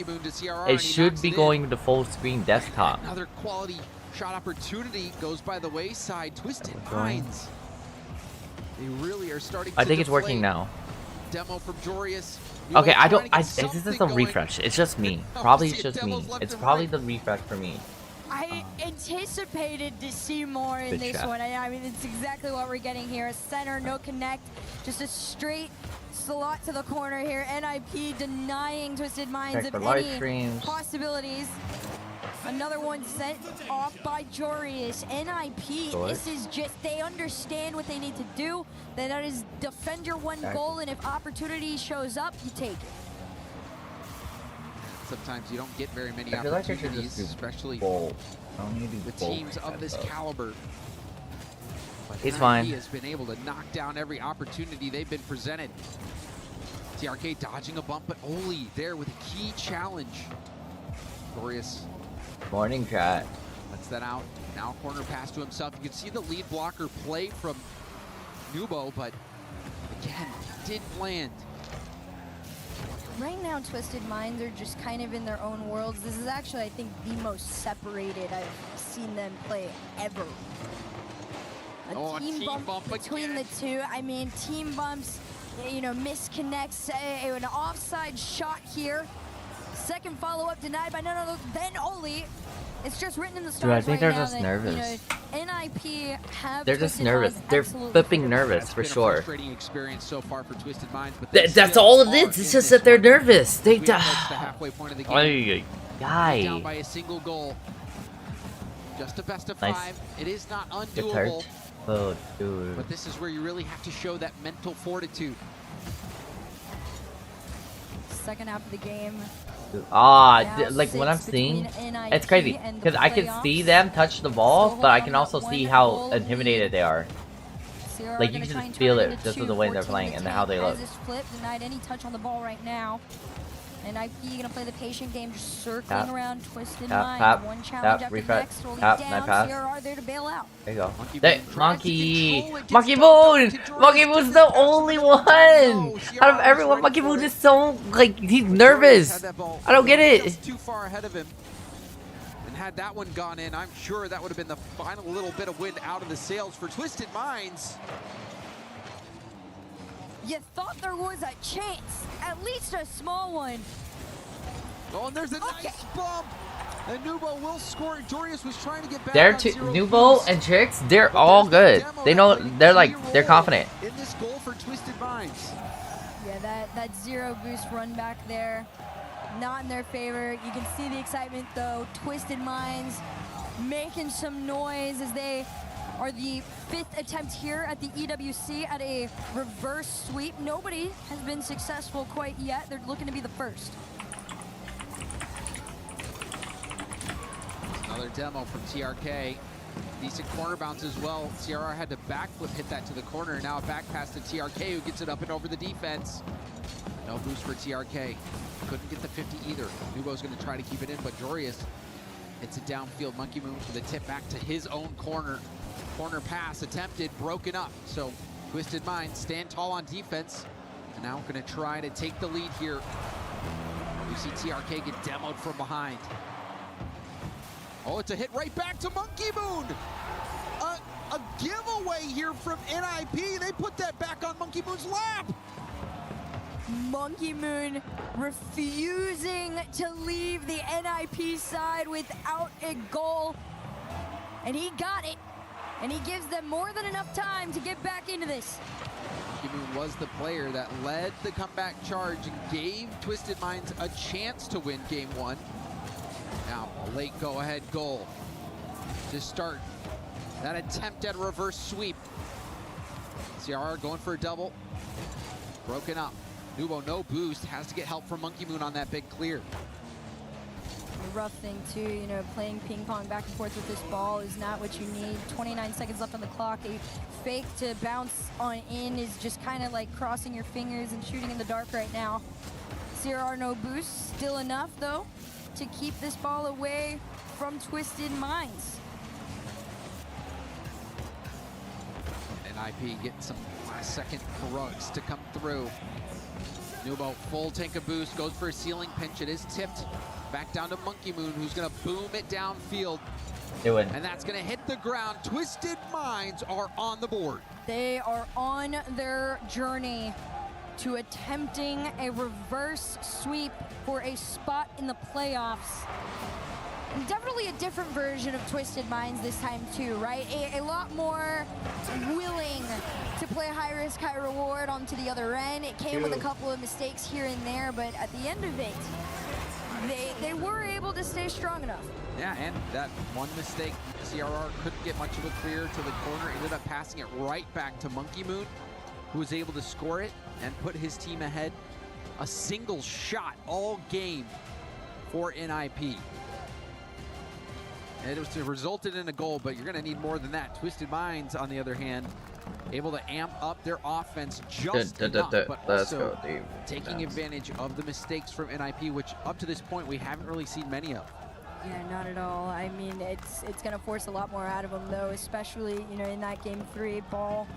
Moon to CRR. It should be going to full screen desktop. Another quality shot opportunity goes by the wayside. Twisted Minds. They really are starting to I think it's working now. Demo from Jorius. Okay, this is a refresh. It's just me. Probably it's just me. It's probably the refresh for me. I anticipated to see more in this one. I mean, it's exactly what we're getting here. A center, no connect, just a straight slot to the corner here. NIP denying Twisted Minds of any possibilities. Another one sent off by Jorius. NIP, this is just, they understand what they need to do. That is defend your one goal, and if opportunity shows up, you take it. Sometimes you don't get very many opportunities, especially with teams of this caliber. He's fine. He has been able to knock down every opportunity they've been presented. TRK dodging a bump, but Oli there with a key challenge. Glorious. Morning, chat. Lets that out. Now corner pass to himself. You can see the lead blocker play from Nubo, but again, didn't land. Right now, Twisted Minds are just kind of in their own worlds. This is actually, I think, the most separated I've seen them play ever. A team bump between the two. I mean, team bumps, you know, misconnects, an offside shot here. Second follow-up denied by none of those. Then Oli. It's just written in the stars. Dude, I think right they're just nervous. You know, NIP have they're just nervous. They're flipping nervous for sure. Frustrating experience so far for Twisted Minds, but that's all it is. It's just that they're nervous. They the halfway point of the game. Down by a single goal. Just a best of 5. It is not undoable. Oh, dude. But this is where you really have to show that mental fortitude. Second half of the game. Like what I'm seeing, it's crazy because I can see them touch the ball, but I can also see how intimidated they are. Like you can just feel it just with the way they're playing and how they look. Denied any touch on the ball right now. NIP gonna play the patient game, just circling around Twisted Minds. One challenge after the next, rolling down. CRR there to bail out. There you go. Monkey Moon! Monkey Moon's the only one! Out of everyone, Monkey Moon is so, like, he's nervous. I don't get it. Too far ahead of him. And had that one gone in, I'm sure that would have been the final little bit of wind out of the sails for Twisted Minds. You thought there was a chance, at least a small one. Oh, and there's a nice bump. And Nubo will score. Jorius was trying to get back. Nubo and Trix, they're all good. They know, they're confident. In this goal for Twisted Minds. Yeah, that zero boost run back there, not in their favor. You can see the excitement though. Twisted Minds making some noise as they are the 5th attempt here at the EWC at a reverse sweep. Nobody has been successful quite yet. They're looking to be the first. Another demo from TRK. Decent corner bounce as well. CRR had to backflip, hit that to the corner. Now a back pass to TRK who gets it up and over the defense. No boost for TRK. Couldn't get the 50 either. Nubo's gonna try to keep it in, but Jorius hits it downfield. Monkey Moon for the tip back to his own corner. Corner pass attempted, broken up. So Twisted Minds stand tall on defense. And now gonna try to take the lead here. You see TRK get demoed from behind. Oh, it's a hit right back to Monkey Moon. A giveaway here from NIP. They put that back on Monkey Moon's lap. Monkey Moon refusing to leave the NIP side without a goal. And he got it. And he gives them more than enough time to get back into this. Monkey Moon was the player that led the comeback charge and gave Twisted Minds a chance to win game 1. Now, a late go-ahead goal to start that attempt at a reverse sweep. CRR going for a double. Broken up. Nubo, no boost. Has to get help from Monkey Moon on that big clear. The rough thing, too, you know, playing ping pong back and forth with this ball is not what you need. 29 seconds left on the clock. A fake to bounce on in is just kind of like crossing your fingers and shooting in the dark right now. CRR, no boost. Still enough, though, to keep this ball away from Twisted Minds. NIP getting some last second heroics to come through. Nubo, full tank of boost, goes for a ceiling pinch. It is tipped back down to Monkey Moon, who's gonna boom it downfield. They win. And that's gonna hit the ground. Twisted Minds are on the board. They are on their journey to attempting a reverse sweep for a spot in the playoffs. And definitely a different version of Twisted Minds this time too, right? A lot more willing to play high risk, high reward onto the other end. It came with a couple of mistakes here and there, but at the end of it, they were able to stay strong enough. Yeah, and that one mistake, CRR couldn't get much of a clear to the corner, ended up passing it right back to Monkey Moon, who was able to score it and put his team ahead. A single shot all game for NIP. And it resulted in a goal, but you're gonna need more than that. Twisted Minds, on the other hand, able to amp up their offense just enough, but also taking advantage of the mistakes from NIP, which up to this point we haven't really seen many of. Yeah, not at all. I mean, it's going to force a lot more out of them, though, especially, you know, in that game 3, ball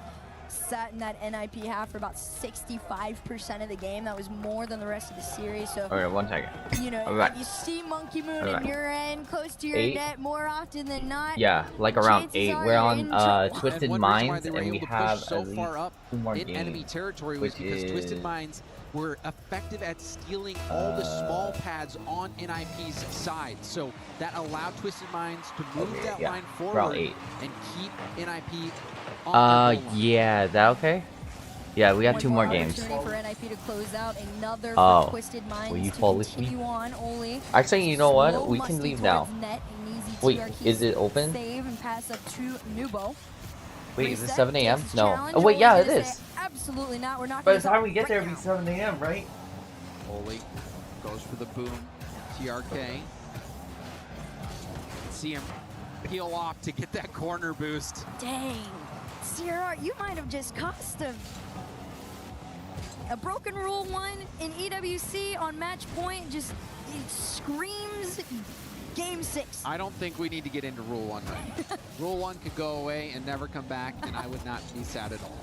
sat in that NIP half for about 65% of the game. That was more than the rest of the series. So, okay, 1 second. You know, if you see Monkey Moon in your end, close to your 8. net more often than not. Yeah, like around 8. We're on Twisted and Minds, and we we have so at least far up 2 more in games, enemy territory was because Twisted Minds were effective at stealing all the small pads on NIP's side. So that allowed Twisted Minds to move that line forward and keep NIP on their goal line. Yeah, is that okay? Yeah, we got 2 more games. For NIP to close out, another for Twisted Minds will you to fall with me? continue on. Oli, Actually, you know what? We can leave now. Wait, is it open? Save and pass up to Nubo. Wait, is it 7 a.m.? No. Oh wait, yeah, it is. Absolutely not. We're not. By the time we get there, it'll be 7 a.m., right? Oli goes for the boom. TRK. See him peel off to get that corner boost. Dang. CRR, you might have just cost a broken rule 1 in EWC on match point. Just it screams game 6. I don't think we need to get into Rule 1 right now. Rule 1 could go away and never come back, and I would not be sad at all.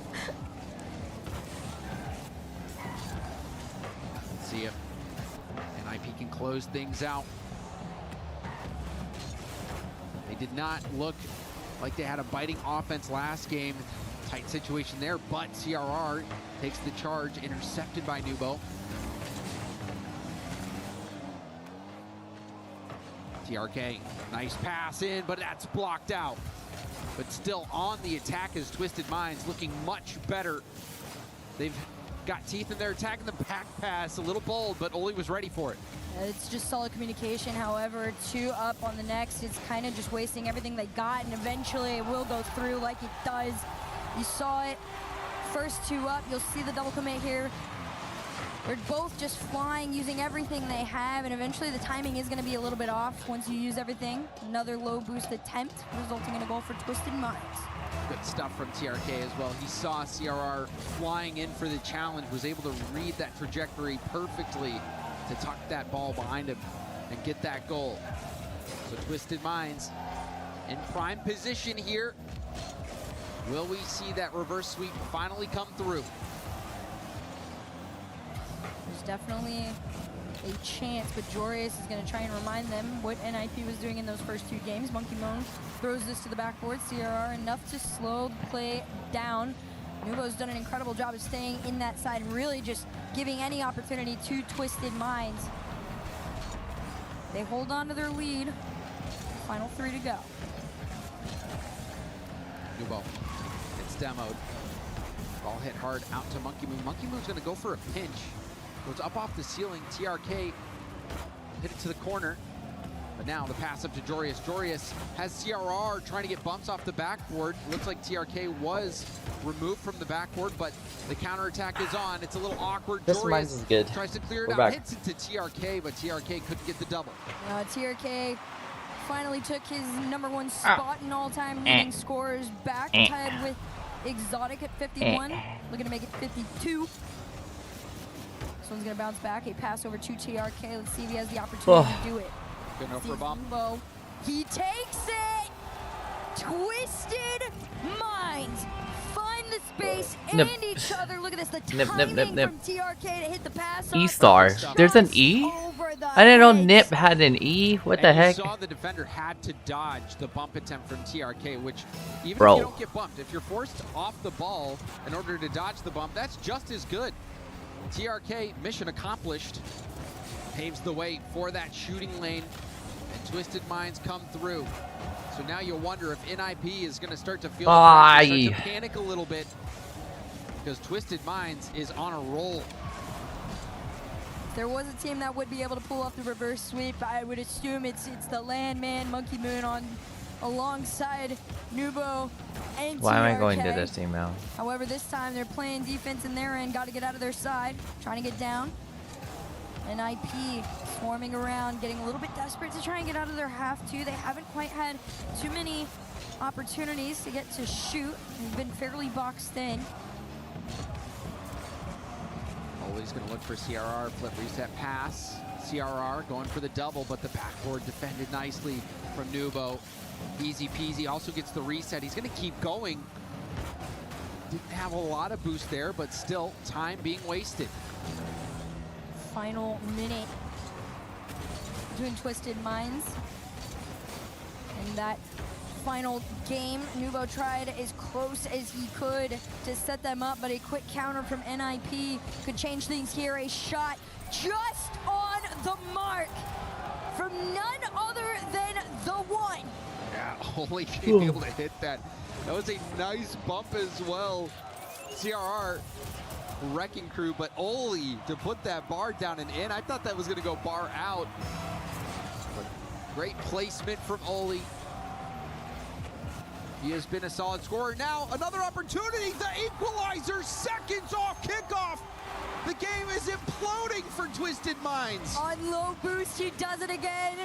Let's see if NIP can close things out. They did not look like they had a biting offense last game. Tight situation there, but CRR takes the charge, intercepted by Nubo. TRK, nice pass in, but that's blocked out. But still on the attack is Twisted Minds, looking much better. They've got teeth in their attack in the back pass, a little bold, but Oli was ready for it. It's just solid communication. However, 2 up on the next, it's kind of just wasting everything they got, and eventually it will go through like it does. You saw it, first 2 up, you'll see the double commit here. They're both just flying, using everything they have, and eventually the timing is going to be a little bit off once you use everything. Another low boost attempt, resulting in a goal for Twisted Minds. Good stuff from TRK as well. He saw CRR flying in for the challenge, was able to read that trajectory perfectly to tuck that ball behind him and get that goal. So Twisted Minds in prime position here. Will we see that reverse sweep finally come through? There's definitely a chance, but Jorius is going to try and remind them what NIP was doing in those first 2 games. Monkey Moon throws this to the backboard. CRR enough to slow the play down. Nubo's done an incredible job of staying in that side and really just giving any opportunity to Twisted Minds. They hold on to their lead. Final 3 to go. Nubo, it's demoed. Ball hit hard out to Monkey Moon. Monkey Moon's going to go for a pinch. Goes up off the ceiling. TRK hit it to the corner. But now the pass up to Jorius. Jorius has CRR trying to get bumps off the backboard. Looks like TRK was removed from the backboard, but the counterattack is on. It's a little awkward. Jorius is good. Tries to clear it out. Back. Hits it to TRK, but TRK couldn't get the double. TRK finally took his #1 spot in all-time leading scorers back, tied with Exotic at 51. Looking to make it 52. This one's going to bounce back. A pass over to TRK. Let's see if he has the opportunity to do it. Good enough for a bump. He takes it! Twisted Minds find the space Nip. and each other. Look at this, the Nip, nip, timing nip. from TRK to hit the pass. E-star. There's an E? I didn't know Nip had an E. What the and heck? You saw the defender had to dodge the bump attempt from TRK, which even Bro. if you don't get bumped, if you're forced off the ball in order to dodge the bump, that's just as good. TRK, mission accomplished, paves the way for that shooting lane, and Twisted Minds come through. So now you'll wonder if NIP is going to start to feel the pressure, start to panic a little bit, because Twisted Minds is on a roll. There was a team that would be able to pull off the reverse sweep. I would assume it's the Landman, Monkey Moon on alongside Nubo and Why am I TRK. going to this team now? However, this time they're playing defense in their end. Got to get out of their side, trying to get down. NIP swarming around, getting a little bit desperate to try and get out of their half too. They haven't quite had too many opportunities to get to shoot. They've been fairly boxed in. Always going to look for CRR, flip reset pass. CRR going for the double, but the backboard defended nicely from Nubo. Easy peasy, also gets the reset. He's going to keep going. Didn't have a lot of boost there, but still time being wasted. Final minute between Twisted Minds and that final game. Nubo tried as close as he could to set them up, but a quick counter from NIP could change things here. A shot just on the mark from none other than the one. Yeah, only being able to hit that. That was a nice bump as well. CRR wrecking crew, but Oli to put that bar down and in. I thought that was going to go bar out. But great placement from Oli. He has been a solid scorer. Now another opportunity, the equalizer, seconds off kickoff. The game is imploding for Twisted Minds. On low boost, he does it again.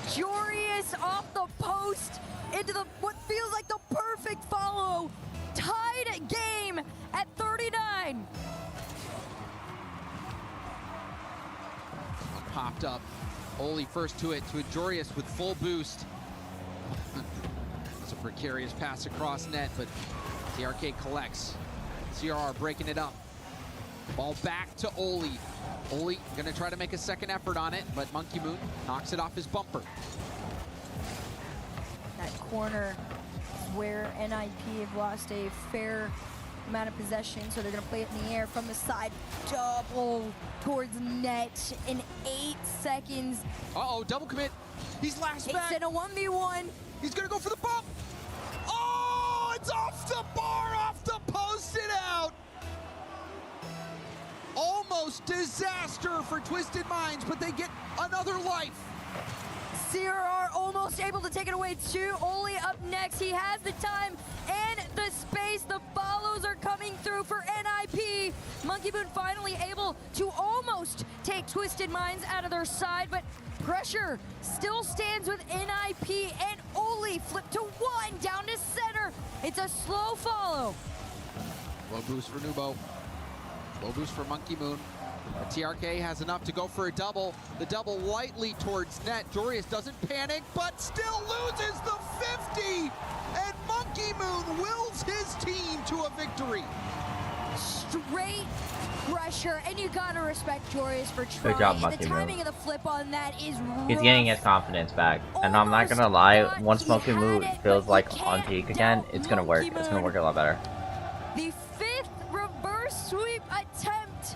Jorius off the post into the what feels like the perfect follow. Tied game at 39. Popped up. Oli first to it, to Jorius with full boost. It's a precarious pass across net, but TRK collects. CRR breaking it up. Ball back to Oli. Oli gonna try to make a second effort on it, but Monkey Moon knocks it off his bumper. That corner where NIP have lost a fair amount of possession, so they're gonna play it in the air from the side. Double towards net in 8 seconds. Uh-oh, double commit. He's last It's back. in a 1v1. He's gonna go for the bump. Oh, it's off the bar, off the post, it out. Almost disaster for Twisted Minds, but they get another life. CRR almost able to take it away too. Oli up next. He has the time and the space. The follows are coming through for NIP. Monkey Moon finally able to almost take Twisted Minds out of their side, but pressure still stands with NIP, and Oli flipped to one down to center. It's a slow follow. Low boost for Nubo. Low boost for Monkey Moon. But TRK has enough to go for a double. The double lightly towards net. Jorius doesn't panic, but still loses the 50. And Monkey Moon wills his team to a victory. Straight pressure, and you gotta respect Jorius for trying. Good job, And Monkey the Moon. timing of the flip on that is He's getting his confidence back. And I'm not gonna lie, once Monkey Moon feels like on peak again, it's gonna work. It's gonna work a lot better. The 5th reverse sweep attempt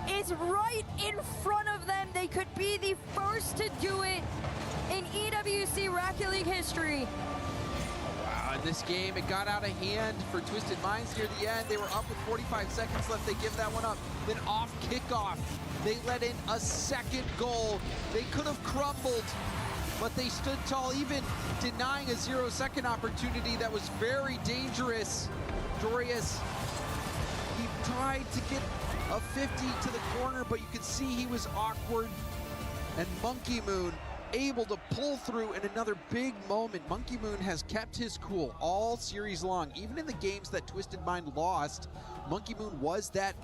is right in front of them. They could be the first to do it in EWC Rocket League history. Wow, in this game, it got out of hand for Twisted Minds near the end. They were up with 45 seconds left. They give that one up. Then off kickoff, they let in a second goal. They could have crumbled, but they stood tall, even denying a 0-second opportunity that was very dangerous. Jorius, he tried to get a 50 to the corner, but you could see he was awkward. And Monkey Moon able to pull through in another big moment. Monkey Moon has kept his cool all series long. Even in the games that Twisted Mind lost, Monkey Moon was that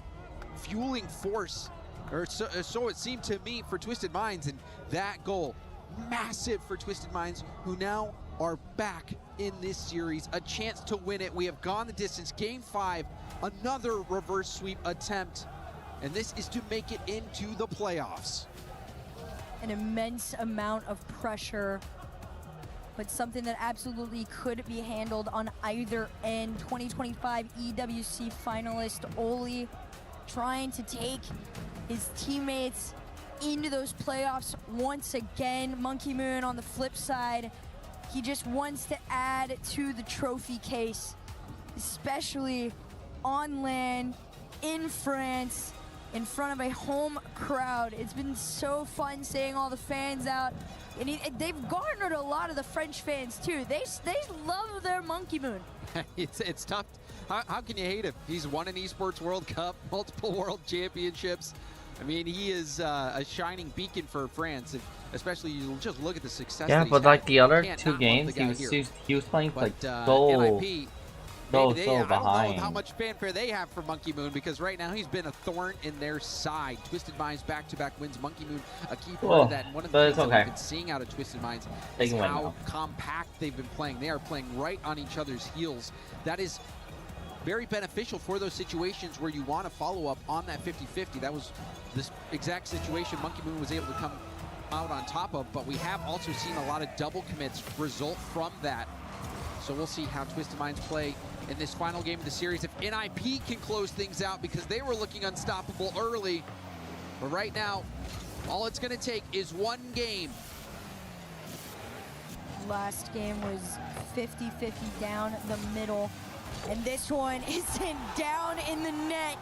fueling force, or so it seemed to me, for Twisted Minds. And that goal, massive for Twisted Minds, who now are back in this series, a chance to win it. We have gone the distance. Game 5, another reverse sweep attempt, and this is to make it into the playoffs. An immense amount of pressure, but something that absolutely could be handled on either end. 2025 EWC finalist Oli trying to take his teammates into those playoffs once again. Monkey Moon on the flip side, he just wants to add to the trophy case, especially on land in France in front of a home crowd. It's been so fun seeing all the fans out, and they've garnered a lot of the French fans too. They love their Monkey Moon. It's tough. How can you hate him? He's won an Esports World Cup, multiple World Championships. I mean, he is a shining beacon for France, especially you just look at the success. Yeah, that but like the other can't two not love games, the he was playing But, like NIP, so I don't know behind. how much fanfare they have for Monkey Moon, because right now he's been a thorn in their side. Twisted Minds back-to-back wins. Monkey Moon a key part of that. And one of the things that we've been seeing out of Twisted Minds is how compact they've been playing. They are playing right on each other's heels. That is very beneficial for those situations where you want to follow up on that 50-50. That was this exact situation Monkey Moon was able to come out on top of, but we have also seen a lot of double commits result from that. So we'll see how Twisted Minds play in this final game of the series. If NIP can close things out, because they were looking unstoppable early, but right now, all it's going to take is one game. Last game was 50-50 down the middle, and this one is down in the net.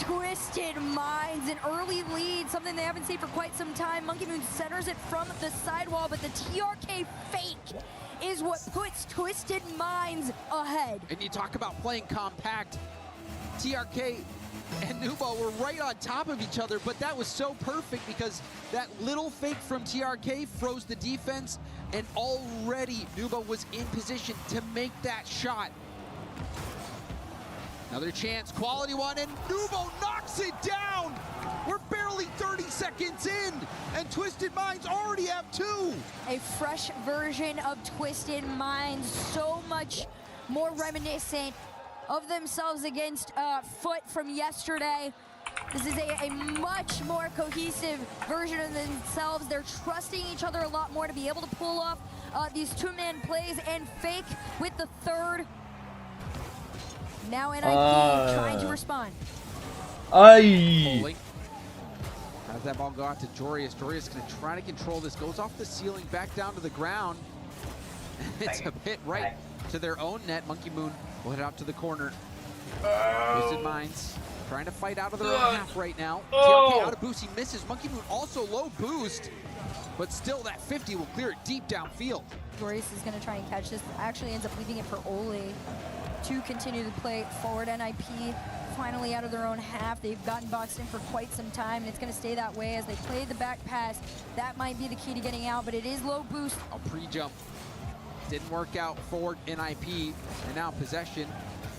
Twisted Minds, an early lead, something they haven't seen for quite some time. Monkey Moon centers it from the sidewall, but the TRK fake is what puts Twisted Minds ahead. And you talk about playing compact. TRK and Nubo were right on top of each other, but that was so perfect because that little fake from TRK froze the defense, and already Nubo was in position to make that shot. Another chance, quality one, and Nubo knocks it down! We're barely 30 seconds in, and Twisted Minds already have two! A fresh version of Twisted Minds, so much more reminiscent of themselves against Foot from yesterday. This is a much more cohesive version of themselves. They're trusting each other a lot more to be able to pull off these two-man plays and fake with the third. Now NIP trying to respond. As that ball go out to Jorius. Jorius going to try to control this. Goes off the ceiling, back down to the ground. It's a hit right to their own net. Monkey Moon will head out to the corner. Twisted Minds trying to fight out of their own half right now. TRK out of boost. He misses. Monkey Moon also low boost, but still that 50 will clear it deep downfield. Jorius is going to try and catch this. Actually ends up leaving it for Ole to continue to play forward. NIP finally out of their own half. They've gotten boxed in for quite some time, and it's going to stay that way as they play the back pass. That might be the key to getting out, but it is low boost. A pre-jump didn't work out for NIP, and now possession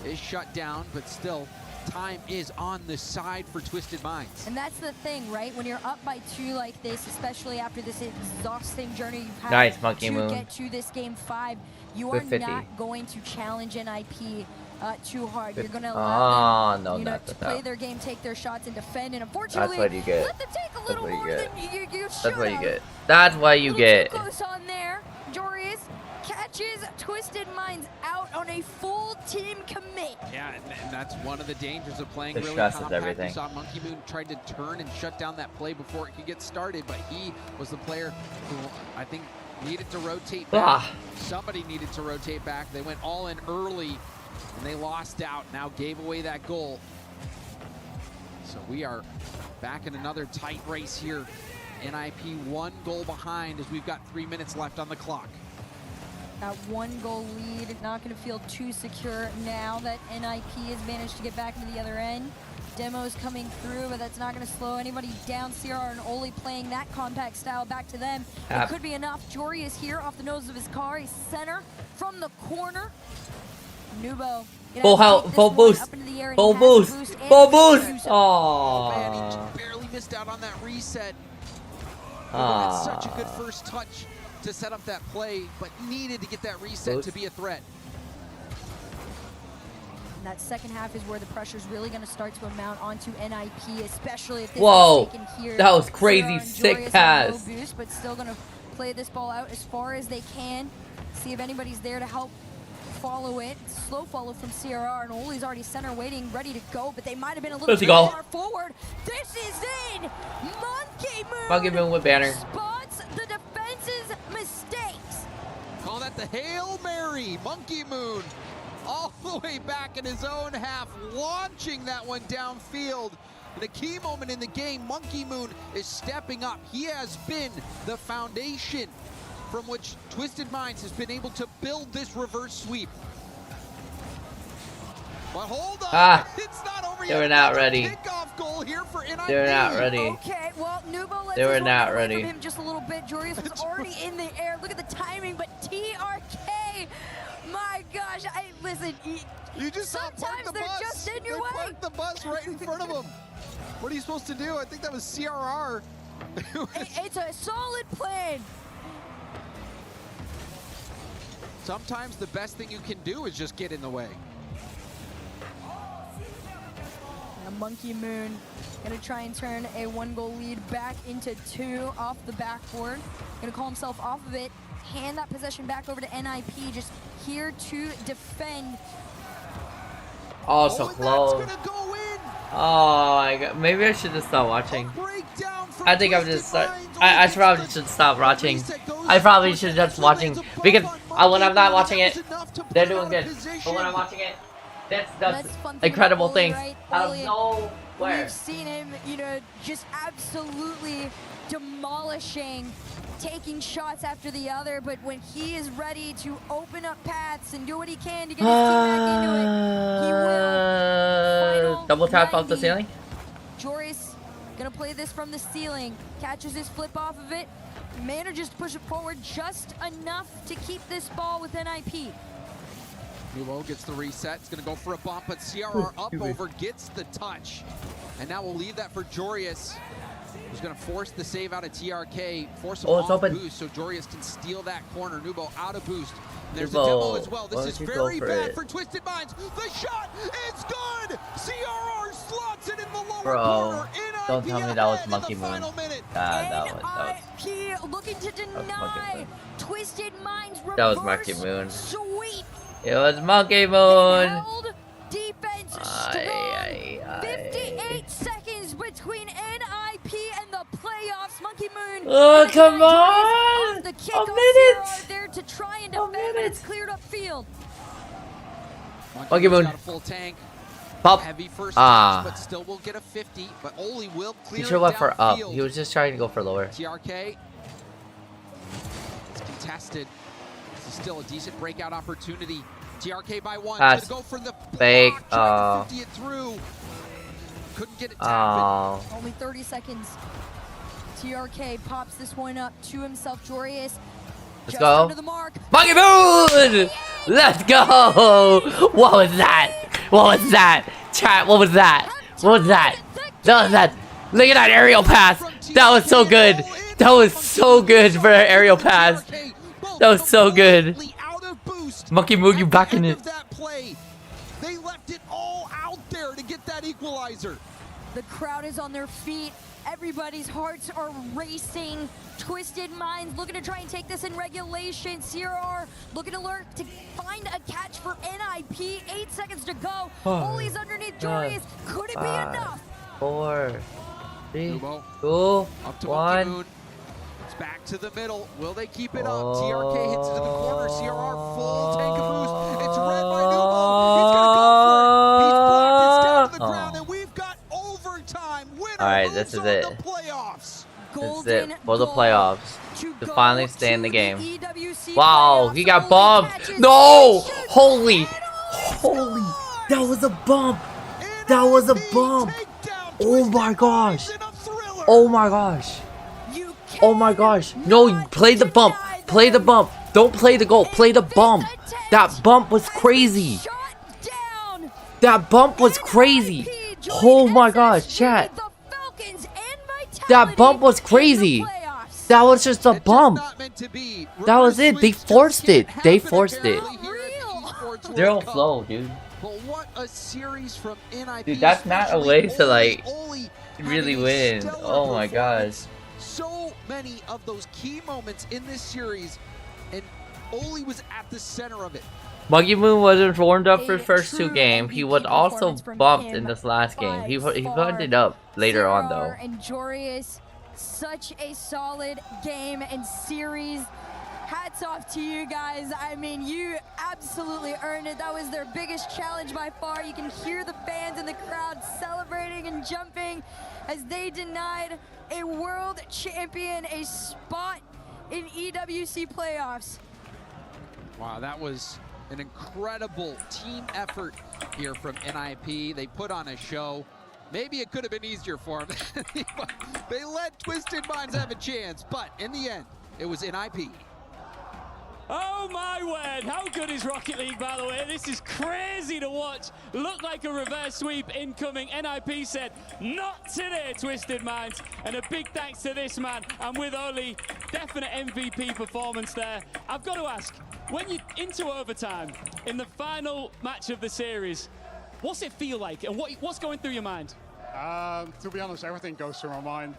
is shut down, but still time is on the side for Twisted Minds. And that's the thing, right? When you're up by 2 like this, especially after this exhausting journey you've had Monkey to Moon. get to this game 5, you are not going to challenge NIP too hard. You're going to allow them to play their game, take their shots, and defend. And unfortunately, that's what you get. let them take a little more than you should. That's what you get. That's what you get. Too close on there. Jorius catches Twisted Minds out on a full team commit. Yeah, and that's one of the dangers of playing The really stress is compact. everything. We saw Monkey Moon tried to turn and shut down that play before it could get started, but he was the player who I think needed to rotate back. Somebody needed to rotate back. They went all in early, and they lost out. Now gave away that goal. So we are back in another tight race here. NIP 1 goal behind as we've got 3 minutes left on the clock. That 1 goal lead, not going to feel too secure now that NIP has managed to get back into the other end. Demo's coming through, but that's not going to slow anybody down. CRR and Oli playing that compact style back to them. It could be enough. Jory is here off the nose of his car. He's center from the corner. Nubo. Full health, full boost. Full boost. Full boost. Oh, man, he just barely missed out on that reset. That's such a good first touch to set up that play, but needed to get that reset to be a threat. And that second half is where the pressure is really going to start to amount onto NIP, especially if this Whoa, is taken here. that was crazy, Sarah and sick Joreus on pass. low boost, but still going to play this ball out as far as they can. See if anybody's there to help follow it. Slow follow from CRR, and Oli's already center waiting, ready to go, but they might have been a little too far forward. This is in! Monkey Moon with banner. Spots the defense's mistakes. Call that the Hail Mary. Monkey Moon all the way back in his own half, launching that one downfield. In a key moment in the game, Monkey Moon is stepping up. He has been the foundation from which Twisted Minds has been able to build this reverse sweep. But hold on, it's not over yet. They were not ready. Kickoff goal here for NIP. They were not ready. Okay, well, Nubo lets They were us not run away ready. from him just a little bit. Joreus was already in the air. Look at the timing, but TRK, my gosh, listen. You just sometimes the they're bus. just in your they way. parked the bus right in front of him. What are you supposed to do? I think that was CRR. It's a solid plan. Sometimes the best thing you can do is just get in the way. And Monkey Moon gonna try and turn a 1-goal lead back into 2 off the backboard. Gonna call himself off of it, hand that possession back over to NIP, just here to defend. Oh, so close. That's gonna go in. Oh my god. Maybe I should just stop watching. I think I'm just I probably should stop watching. I probably should just watching because when I'm not watching it, they're doing good. But when I'm watching it, that's incredible things out of nowhere. We've seen him, you know, just absolutely demolishing, taking shots after the other, but when he is ready to open up paths and do what he can to get his team back into it, he will. Final Double tap off the 90. ceiling. Joreus gonna play this from the ceiling, catches his flip off of it, manages to push it forward just enough to keep this ball with NIP. Nuvo gets the reset. It's going to go for a bump, but CRR up over gets the touch. And now we'll leave that for Joreus, who's going to force the save out of TRK, force him off boost so Joreus can steal that corner. Nuvo out of boost. There's a demo as well. This is very bad for Twisted Minds. The shot is good! CRR slots it in the lower corner. Don't tell me that was Monkey Moon. That was looking to deny Twisted Minds reverse that was Monkey Moon. Sweep. It was Monkey Moon. Held defense strong. 58 seconds between NIP and the playoffs. Monkey Moon. Oh, come on! The A minute! There to try and defend, but it's cleared up field. Monkey Moon. Got a full tank. Pop. Heavy first touch, but still will get a 50. But Oli will clear He should have went for up. downfield. He was just trying to go for lower. TRK. It's contested. This is still a decent breakout opportunity. TRK by 1. Gonna go for the fake. Block, 50 it through. Couldn't get it tapped. Only 30 seconds. TRK pops this one up to himself. Joreus. Let's go. Under the mark. Monkey Moon! Let's go! What was that? What was that? Chat, what was that? What was that? That was that. Look at that aerial pass. That was so good. That was so good for an aerial pass. That was so good. Monkey Moon, you back in it. They left it all out there to get that equalizer. The crowd is on their feet. Everybody's hearts are racing. Twisted Minds looking to try and take this in regulation. CRR looking to learn to find a catch for NIP. 8 seconds to go. Oli's underneath Joreus. Could it be enough? 4, 3, 2, up to 1. Moon. It's back to the middle. Will they keep it up? TRK hits it to the corner. CRR full tank of boost. It's red by Nubo. He's gonna go for it. He's blocked. It's down to the ground, and we've got overtime. Winner Alright, this is it. the playoffs. This is it for the playoffs. To finally stay in the game. EWC Wow, he got bumped. No! Holy! Holy! That was a bump! That was a bump! Oh my gosh! Oh my gosh! Oh my gosh! No, play the bump! Play the bump! Don't play the goal! Play the bump! That bump was crazy! That bump was crazy! Oh my gosh, chat! That bump was crazy! that was just a It's just bump. not meant to be. That was Reverse it. They sweeps forced just it. can't They happen forced it. apparently here at the Esports World Zero Cup. flow, dude. But what a series from NIP. Dude, that's not a way to, like, Oli really having a win. stellar Oh my performance. gosh. So many of those key moments in this series, and Oli was at the center of it. Monkey Moon wasn't warmed up for A the first two true games. He MVP was also performance from bumped him in this last game. He by bumped it far. up later on though. And Jorius, such a solid game and series. Hats off to you guys. I mean, you absolutely earned it. That was their biggest challenge by far. You can hear the fans in the crowd celebrating and jumping as they denied a world champion a spot in EWC playoffs. Wow, that was an incredible team effort here from NIP. They put on a show. Maybe it could have been easier for them. They let Twisted Minds have a chance, but in the end, it was NIP. Oh my word, how good is Rocket League, by the way? This is crazy to watch. Looked like a reverse sweep incoming. NIP said, not today, Twisted Minds. And a big thanks to this man. And with Oli, definite MVP performance there. I've got to ask, when you're into overtime, in the final match of the series, what's it feel like? And what's going through your mind? To be honest, everything goes through my mind.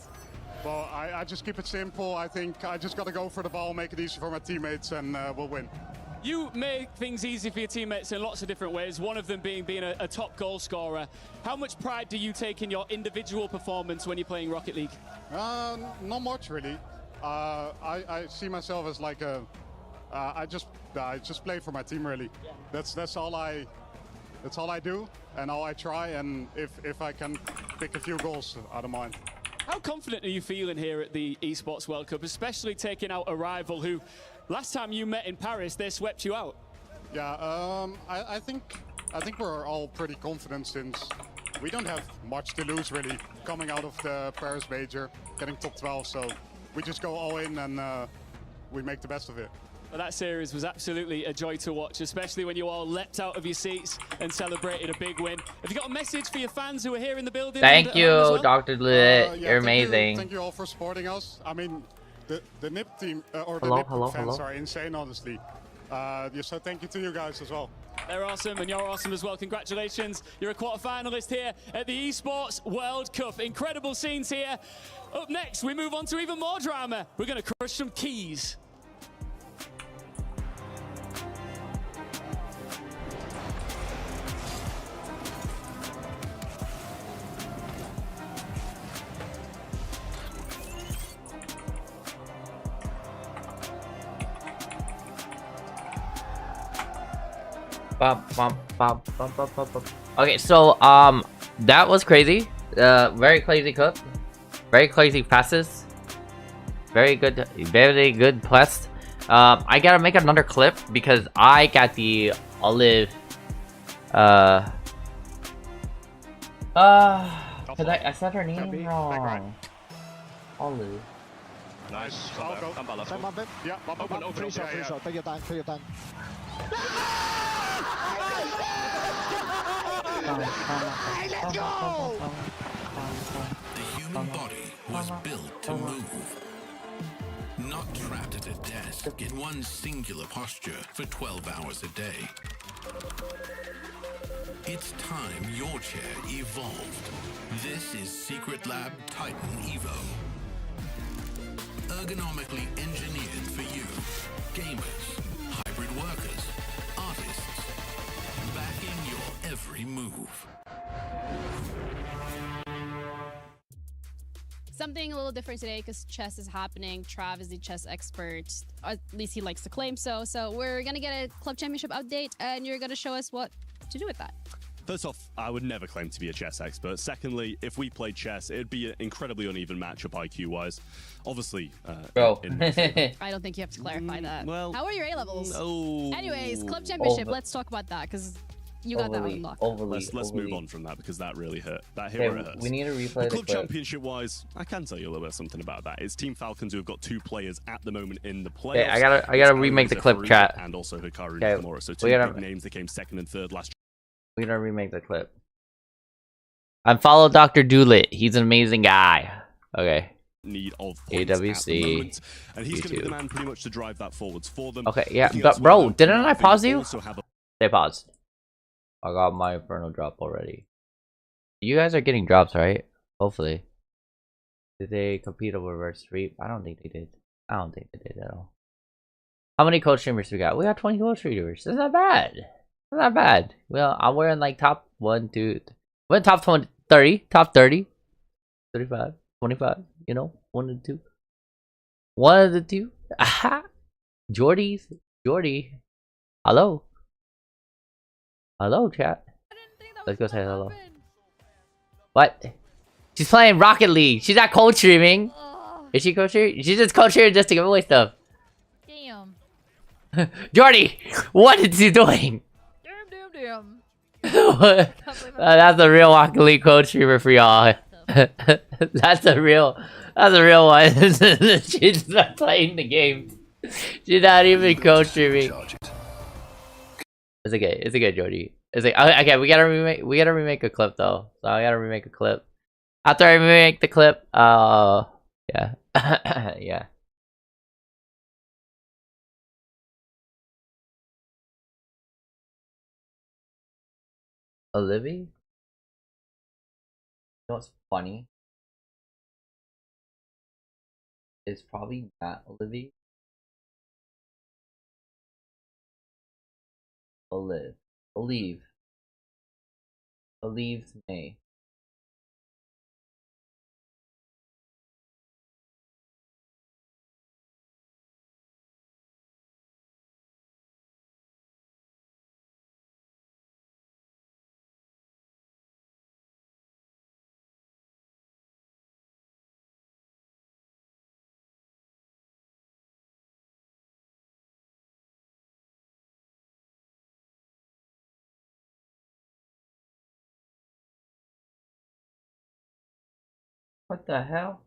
Well, I just keep it simple. I think I just got to go for the ball, make it easy for my teammates, and we'll win. You make things easy for your teammates in lots of different ways, one of them being a top goal scorer. How much pride do you take in your individual performance when you're playing Rocket League? Not much, really. I see myself as like I just play for my team, really. Yeah. That's all I do, and all I try. And if I can pick a few goals, I don't mind. How confident are you feeling here at the Esports World Cup, especially taking out a rival who, last time you met in Paris, they swept you out? Yeah, I think we're all pretty confident since we don't have much to lose, really, coming out of the Paris major, getting top 12. So we just go all in and we make the best of it. Well, that series was absolutely a joy to watch, especially when you all leapt out of your seats and celebrated a big win. Have you got a message for your fans who are here in the building? Thank you, as well? Dr. Lit. Yeah, You're amazing. Thank you all for supporting us. I mean, the NIP team or the Hello, NIP fans are insane, honestly. So thank you to you guys as well. They're awesome, and you're awesome as well. Congratulations. You're a quarter-finalist here at the Esports World Cup. Incredible scenes here. Up next, we move on to even more drama. We're going to crush some keys. Okay, so that was crazy. Very crazy cook. Very crazy passes. Very good plus. I gotta make another clip because I got the olive. I said her name wrong. Olive. Nice. I'll go. Yeah, Free shot, take your time, take your time. Let's go! The human body was built to move. Not trapped at a desk in one singular posture for 12 hours a day. It's time your chair evolved. This is Secret Lab Titan EVO. Ergonomically engineered for you, gamers, hybrid workers, artists, backing your every move. Something a little different today because chess is happening. Trav is the chess expert. At least he likes to claim so. So we're going to get a club championship update and you're going to show us what to do with that. First off, I would never claim to be a chess expert. Secondly, if we played chess, it'd be an incredibly uneven matchup IQ-wise. Obviously, Bro. I don't think you have to clarify that. Well, how are your A-levels? Oh. Anyways, club championship. Let's talk about that because you got that one locked. Let's move on from that because that really hurt. That hit where it hurts. We need to replay the club clip. championship-wise, I can tell you a little bit something about that. It's Team Falcons who have got 2 players at the moment in the playoffs. Okay, I gotta remake the clip, chat. And also Hikaru Okay, Nakamura. So 2 big names that came 2nd and 3rd last year. We gotta remake the clip. Unfollow Dr. Doolittle. He's an amazing guy. Okay. need of points at the EWC, moment, and he's going to be the YouTube. man pretty much to drive that forwards for them. Okay, yeah, Looking but elsewhere, bro, though, didn't I think pause you? also have a Stay paused. I got my Inferno drop already. You guys are getting drops, right? Hopefully. Did they compete over reverse sweep? I don't think they did. I don't think they did at all. How many coach streamers we got? We got 20 coach streamers. That's not bad. That's not bad. Well, I'm wearing like top 1, 2, we're in top 20, 30, top 30, 35, 25, you know, 1 and 2. 1 of the 2. Aha! Jordy. Hello. Hello, chat. Let's go say hello. What? She's playing Rocket League. She's not coach streaming. Is she coach streaming? She's just coach streaming just to give away stuff. Damn. Jordy, what is he doing? Damn. That's a real Rocket League coach streamer for y'all. That's a real one. She's not playing the game. She's not even coach streaming. It's okay, Jordy. It's like okay, we gotta remake a clip though. So I gotta remake a clip. After I remake the clip, yeah. Yeah. Olivia? You know what's funny? It's probably not Olivia. Olive May. What the hell?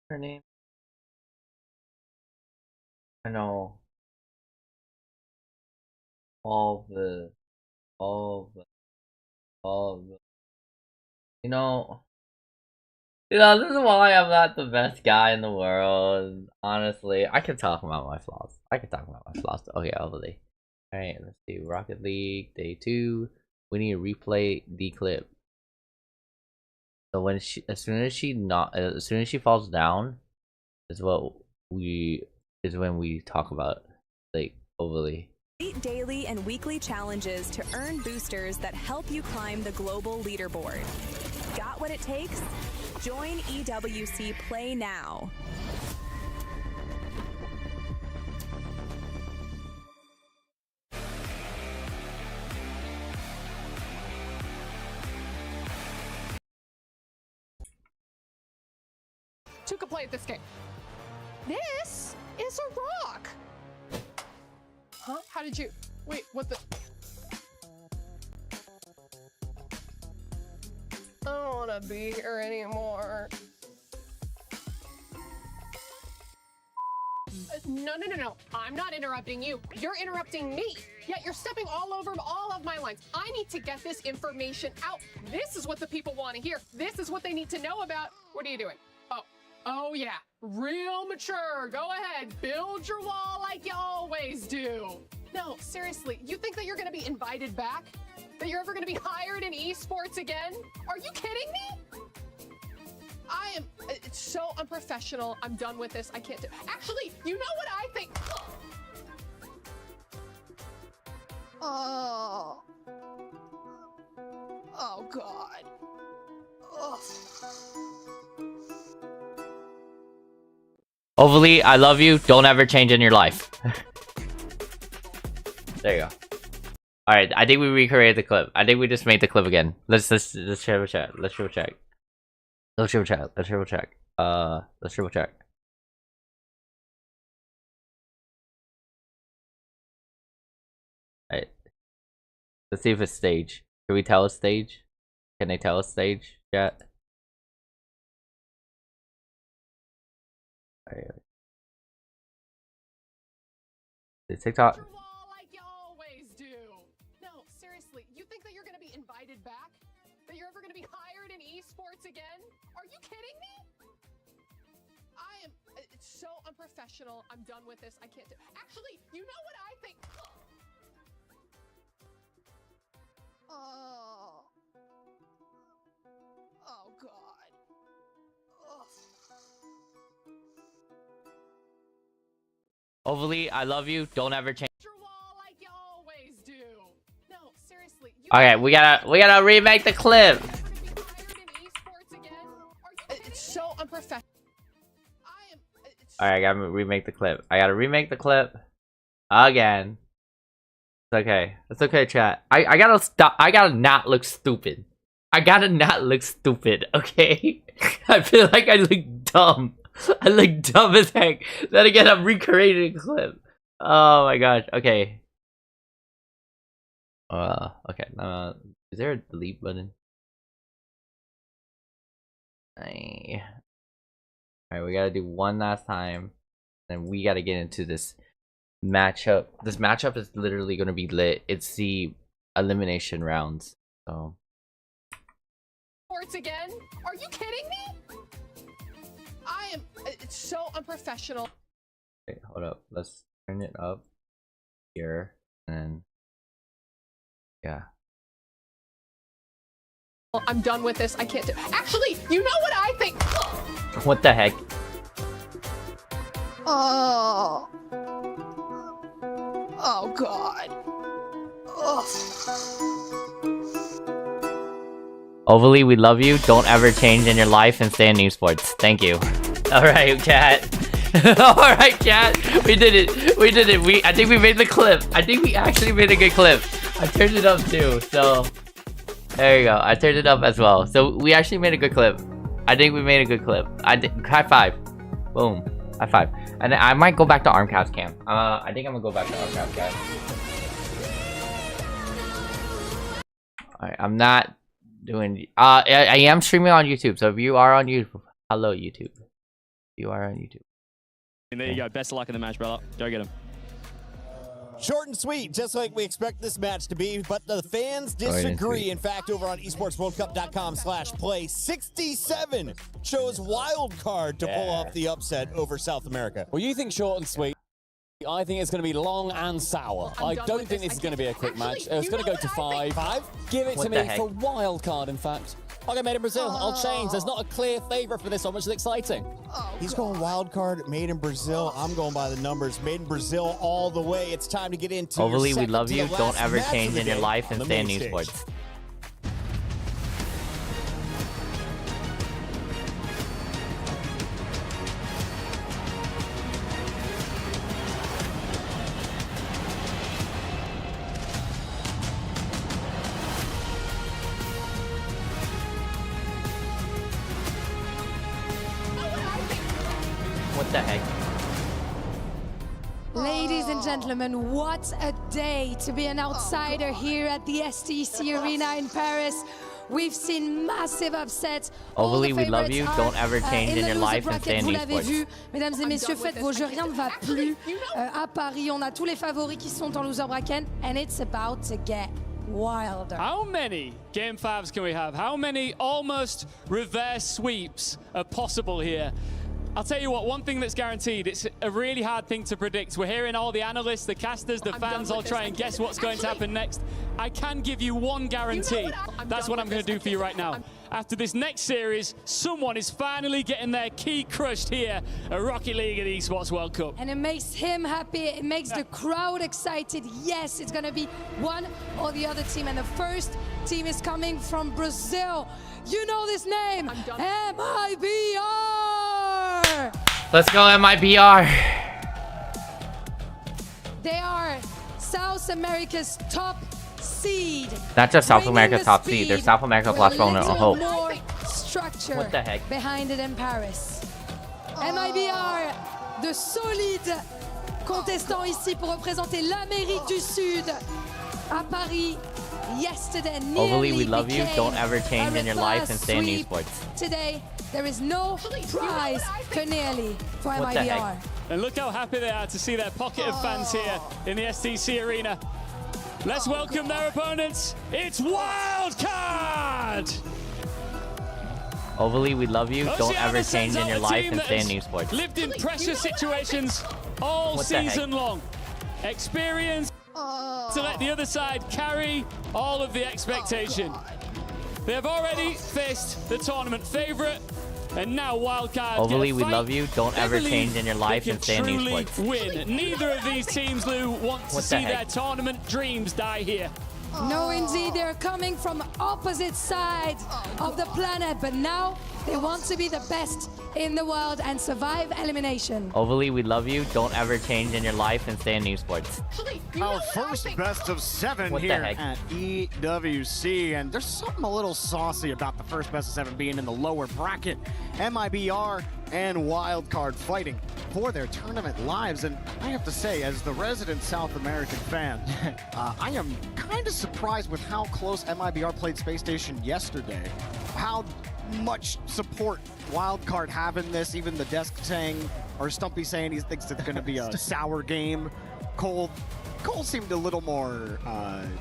Her name? I know. All the. You know, this is why I'm not the best guy in the world. Honestly, I can talk about my flaws. Okay, obviously. Alright, let's see. Rocket League, day 2. We need to replay the clip. So when as soon as she falls down, is when we talk about, like, overly. Complete daily and weekly challenges to earn boosters that help you climb the global leaderboard. Got what it takes? Join EWC Play now. Two can play at this game. This is a rock. Huh? How did you... Wait, what the... I don't want to be here anymore. No. I'm not interrupting you. You're interrupting me. Yet you're stepping all over all of my lines. I need to get this information out. This is what the people want to hear. This is what they need to know about. What are you doing? Oh yeah, real mature. Go ahead, build your wall like you always do. No, seriously, you think that you're gonna be invited back? That you're ever gonna be hired in esports again? Are you kidding me? It's so unprofessional. I'm done with this. I can't do. Actually, you know what I think? Oh God. Ugh. Overly, I love you. Don't ever change in your life. There you go. Alright, I think we recreated the clip. I think we just made the clip again. Let's triple check. Let's triple check. Let's triple check. Let's triple check. Let's triple check. Alright. Let's see if it's stage. Can we tell it's stage? Can they tell it's stage yet? Alright. TikTok. Like you always do. No, seriously, you think that you're gonna be invited back? That you're ever gonna be hired in esports again? Are you kidding me? It's so unprofessional. I'm done with this. I can't do. Actually, you know what I think? Oh God. Overly, I love you. Don't ever change. Like you always do. No, seriously. Okay, we gotta remake the clip. It's so unprofessional. Alright, I gotta remake the clip. I gotta remake the clip again. It's okay. It's okay, chat. I gotta stop. I gotta not look stupid. I gotta not look stupid, okay? I feel like I look dumb. I look dumb as heck. Then again, I'm recreating a clip. Oh my gosh. Okay. Okay. Is there a delete button? Alright, we gotta do one last time. Then we gotta get into this matchup. This matchup is literally gonna be lit. It's the elimination rounds. So. Sports again? Are you kidding me? It's so unprofessional. Okay, hold up. Let's turn it up here, and then yeah. I'm done with this. I can't do. Actually, you know what I think? What the heck? Oh God. Overly, we love you. Don't ever change in your life and stay in esports. Thank you. Alright, chat. Alright, chat. We did it. We did it. I think we made the clip. I think we actually made a good clip. I turned it up too, so there you go. I turned it up as well. So we actually made a good clip. I think we made a good clip. High five. Boom. High five. And I might go back to Armcast cam. I think I'm gonna go back to Armcast cam. Alright, I'm not doing I am streaming on YouTube, so if you are on YouTube, hello YouTube. You are on YouTube. And there you go. Best of luck in the match, brother. Go get him. Short and sweet, just like we expect this match to be, but the fans disagree. In fact, over on esportsworldcup.com/play, 67 chose wildcard to pull off the upset over South America. Well, you think short and sweet. I think it's going to be long and sour. I don't think this is going to be a quick match. It's going to go to 5. Give it to me for wildcard, in fact. I'll go made in Brazil. I'll change. There's not a clear favorite for this one, which is exciting. He's going wild card, made in Brazil. I'm going by the numbers. Made in Brazil all the way. It's time to get into Overly, we love you. Don't ever change in your life and stay in esports. What the heck? Ladies and gentlemen, what a day to be an outsider here at the STC Arena in Paris. We've seen massive upsets. Overly, we love you. Don't ever change in your life and stay in esports. Mesdames et messieurs, faites vos jeux, rien ne va plus. À Paris, on a tous les favoris qui sont en loser bracket, and it's about to get wilder. How many game 5s can we have? How many almost reverse sweeps are possible here? I'll tell you what, one thing that's guaranteed, it's a really hard thing to predict. We're hearing all the analysts, the casters, the fans all try and guess what's going to happen next. I can give you one guarantee. That's what I'm going to do for you right now. After this next series, someone is finally getting their key crushed here at Rocket League and Esports World Cup. And it makes him happy, it makes the crowd excited. Yes, it's going to be one or the other team. And the first team is coming from Brazil. You know this name, MIBR! Let's go, MIBR! They are South America's top seed. Not just South America's top seed, they're South America plus Bonus on hope. More structure what the heck? Behind it in Paris. MIBR, de solides contestants ici pour représenter l'Amérique du Sud à Paris. Yesterday, Overly, we love you. Don't ever change in your life and stay in esports. Today, There is no prize for nearly for What the heck? MIBR. And look how happy they are to see their pocket of fans here in the STC arena. Let's welcome their opponents. It's Wildcard! Overly, we love you. Don't Oceana ever sends change in out your a life team and that stay in has esports. lived in pressure situations all What the heck? season long. Experience to let the other side carry all of the expectation. They have already faced the tournament favorite, and now Wildcard. Overly, get a we fight. love you. Don't They ever believe change in your life they and can stay in truly esports. win. Neither of these teams, Lou, want to What the see heck? their tournament dreams die here. No, indeed, they're coming from opposite sides of the planet, but now they want to be the best in the world and survive elimination. Overly, we love you. Don't ever change in your life and stay in esports. Our first best of 7 What the here heck? at EWC, and there's something a little saucy about the first best of 7 being in the lower bracket. MIBR and Wildcard fighting for their tournament lives, and I have to say, as the resident South American fan, I am kind of surprised with how close MIBR played Space Station yesterday. How much support Wildcard have in this, even the desk saying, or Stumpy saying he thinks it's going to be a sour game. Cole seemed a little more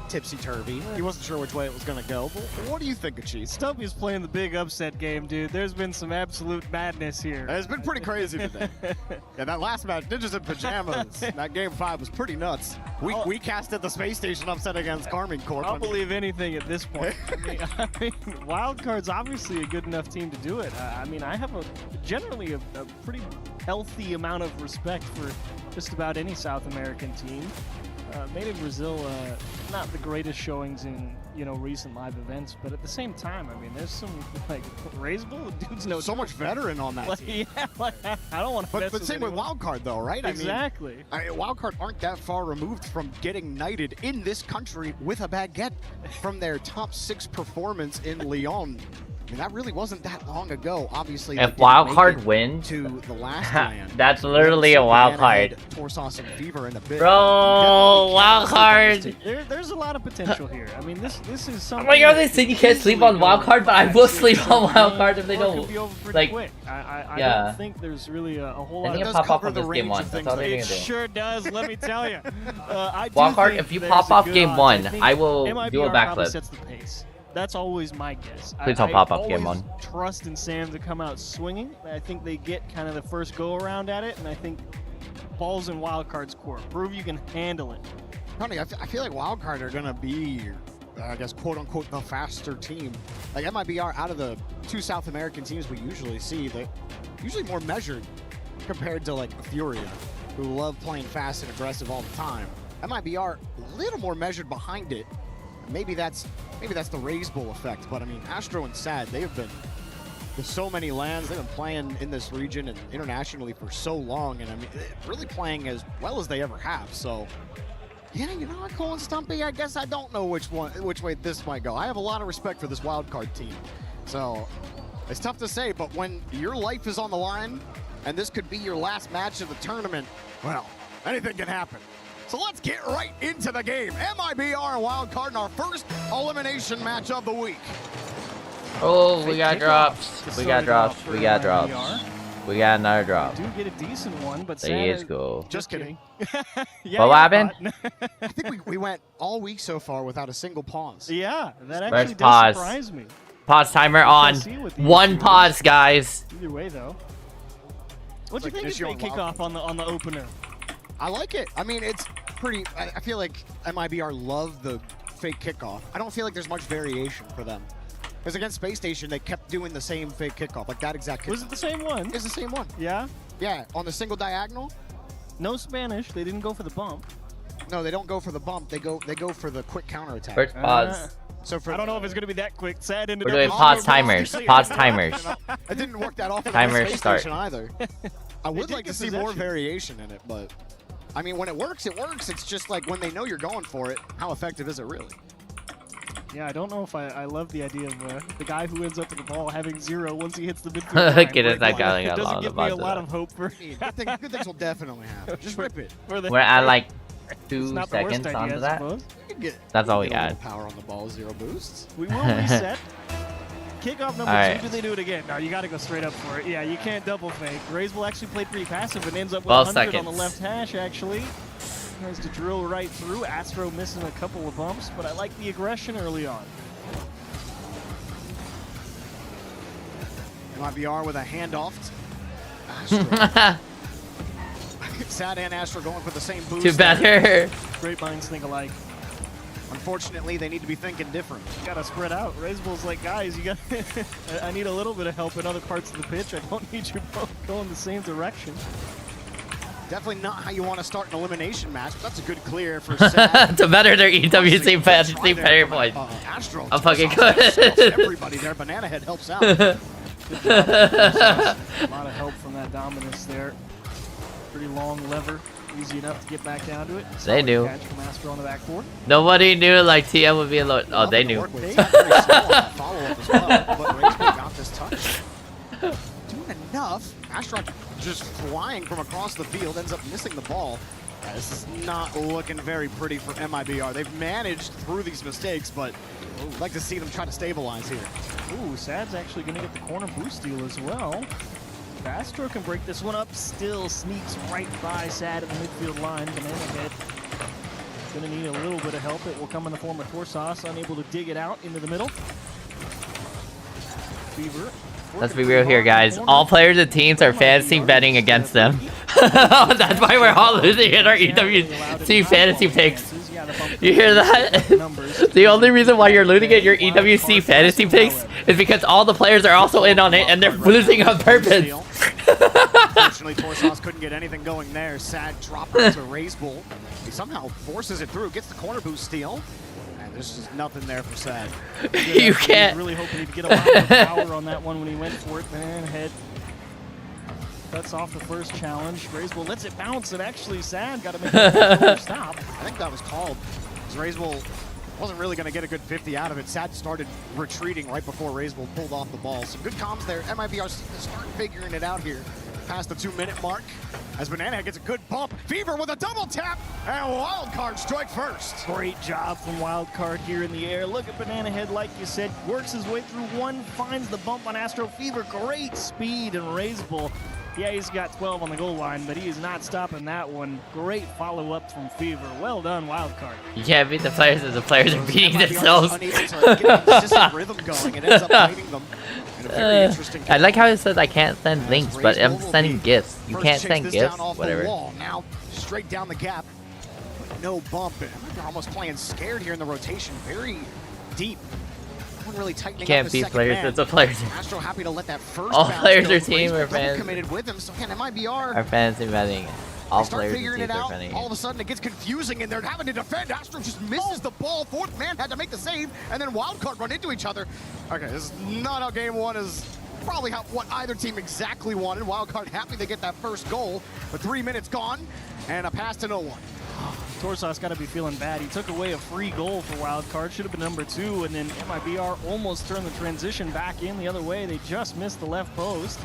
tipsy-turvy. He wasn't sure which way it was going to go. But what do you think of Cheese? Stumpy's playing the big upset game, dude. There's been some absolute madness here. It's been pretty crazy today. Yeah, that last match, Ninjas in Pajamas, that game 5 was pretty nuts. We casted the Space Station upset against Carmine Corp. I'll believe anything at this point. I mean, Wildcard's obviously a good enough team to do it. I mean, I have generally a pretty healthy amount of respect for just about any South American team. Made in Brazil, not the greatest showings in recent live events, but at the same time, I mean, there's some like Razeable dudes know so much veteran on that team. Yeah, like, I don't want to. But same with Wildcard though, right? Exactly. I mean, Wildcard aren't that far removed from getting knighted in this country with a baguette from their top 6 performance in Lyon. I mean, that really wasn't that long ago. Obviously, If Wildcard wins, to the last land, that's literally a wild card. Torsos and Fever in a bit. Bro, Wildcard. There's a lot of potential here. I mean, this is something. Oh my god, they said you can't sleep on Wildcard, but I will sleep on Wildcard if they don't. Like, quick. I yeah. don't think there's really a whole I lot think of it pop off on this game 1. That's all they're It gonna do. sure does, let me tell you. Wildcard, if you pop off game 1, I will do a backflip. Sets the pace. That's always my guess. Please don't pop up game 1. Trust in Sam to come out swinging. I think they get kind of the first go around at it, and I think balls in Wildcard's court. Prove you can handle it. Honey, I feel like Wildcard are gonna be, I guess, quote unquote, the faster team. Like MIBR, out of the 2 South American teams we usually see, they're usually more measured compared to like Furia, who love playing fast and aggressive all the time. MIBR a little more measured behind it. Maybe that's the Razeable effect, but I mean, Astro and Sad, they have been with so many lands. They've been playing in this region and internationally for so long, and I mean, really playing as well as they ever have. So, yeah, you know what, Cole and Stumpy, I guess I don't know which way this might go. I have a lot of respect for this wildcard team, so it's tough to say. But when your life is on the line, and this could be your last match of the tournament, well, anything can happen. So let's get right into the game. MIBR and Wildcard in our first elimination match of the week. Oh, we got drops. We got drops. We got drops. We got another drop. Do get a decent one, but let's go. Just kidding. Yeah, what happened? I think we went all week so far without a single pause. Yeah, that actually Where's does pause? surprise me. Pause timer on. One pause, guys. Either way, though. What do you think of the kickoff on the opener? I like it. I mean, it's pretty. I feel like MIBR love the fake kickoff. I don't feel like there's much variation for them. Because against Space Station, they kept doing the same fake kickoff, like that exact kickoff. Was it the same one? It's the same one. Yeah? Yeah, on the single diagonal. No Spanish. They didn't go for the bump. No, they don't go for the bump. They go for the quick counterattack. First pause. So I don't know if it's going to be that quick. Sad ended We're up doing pause timers. Pause timers. It didn't work that often Timers Space start. Station either. I would like to see more variation in it, but I mean, when it works, it works. It's just like when they know you're going for it, how effective is it really? Yeah, I don't know if I love the idea of the guy who ends up with the ball having 0 once he hits the midfield line. It doesn't give me a lot of hope for good things will definitely happen. Just rip it. We're at like 2 seconds onto that. You can get That's all we a little add. Power on the ball, 0 boosts. We will reset. Kickoff number 2. Do they do it again? No, you got to go straight up for it. Yeah, you can't double fake. Raisel actually played pretty passive and ends up with 100 on the left hash, actually. Tries to drill right through. Astro missing a couple of bumps, but I like the aggression early on. MIBR with a handoff. Astro. Sad and Astro going for the same boost. Too better. Great minds think alike. Unfortunately, they need to be thinking different. You gotta spread out. Raiseball's like, guys, you got. I need a little bit of help in other parts of the pitch. I don't need you both going the same direction. Definitely not how you want to start an elimination match, but that's a good clear for Sad. To better their EWC fantasy player points. Astro. I'm fucking good. Everybody there. Banana Head helps out. A lot of help from that Dominus there. Pretty long lever. Easy enough to get back down to it. They knew. Catch from Astro on the backboard. Nobody knew like TM would be alone. Oh, they knew. Follow-up as well, but Raisel got this touch. Doing enough. Astro just flying from across the field, ends up missing the ball. This is not looking very pretty for MIBR. They've managed through these mistakes, but I'd like to see them try to stabilize here. Ooh, Sad's actually going to get the corner boost steal as well. Astro can break this one up, still sneaks right by Sad at the midfield line. Banana Head gonna need a little bit of help. It will come in the form of Torsauce, unable to dig it out into the middle. Fever. Let's be real here, guys. All players and teams are fantasy betting against them. That's why we're all losing in our EWC fantasy picks. You hear that? The only reason why you're losing at your EWC fantasy picks is because all the players are also in on it and they're losing on purpose. Unfortunately, Torsauce couldn't get anything going there. Sad dropper to Raisel. He somehow forces it through, gets the corner boost steal. And there's just nothing there for Sad. You can't. Really hoping he'd get a lot of power on that one when he went for it. Banana Head cuts off the first challenge. Raisel lets it bounce, and actually Sad got to make a stop. I think that was called. Raisel wasn't really going to get a good 50 out of it. Sad started retreating right before Raisel pulled off the ball. Some good comms there. MIBR start figuring it out here past the 2-minute mark as Banana gets a good bump. Fever with a double tap, and Wildcard strike first. Great job from Wildcard here in the air. Look at Banana Head, like you said, works his way through one, finds the bump on Astro. Fever, great speed, and Raisel. Yeah, he's got 12 on the goal line, but he is not stopping that one. Great follow-up from Fever. Well done, Wildcard. You can't beat the players as the players are beating themselves. Rhythm going. It ends up biting them. I like how it says I can't send links, but I'm sending GIFs. You can't send GIFs, whatever. Now straight down the gap. No bump. They're almost playing scared here in the rotation. Very deep. Really tightening can't beat players as the players. Astro happy to let that first all players are team or fans. Committed with him, so again, MIBR are fantasy betting. All players figuring it out. All of a sudden, it gets confusing, and they're having to defend. Astro just misses the ball. Fourth man had to make the save, and then Wildcard run into each other. Okay, this is not how game one is. Probably what either team exactly wanted. Wildcard happy they get that first goal, but 3 minutes gone, and a pass to no one. Torsauce got to be feeling bad. He took away a free goal for Wildcard. Should have been number 2, and then MIBR almost turned the transition back in the other way. They just missed the left post.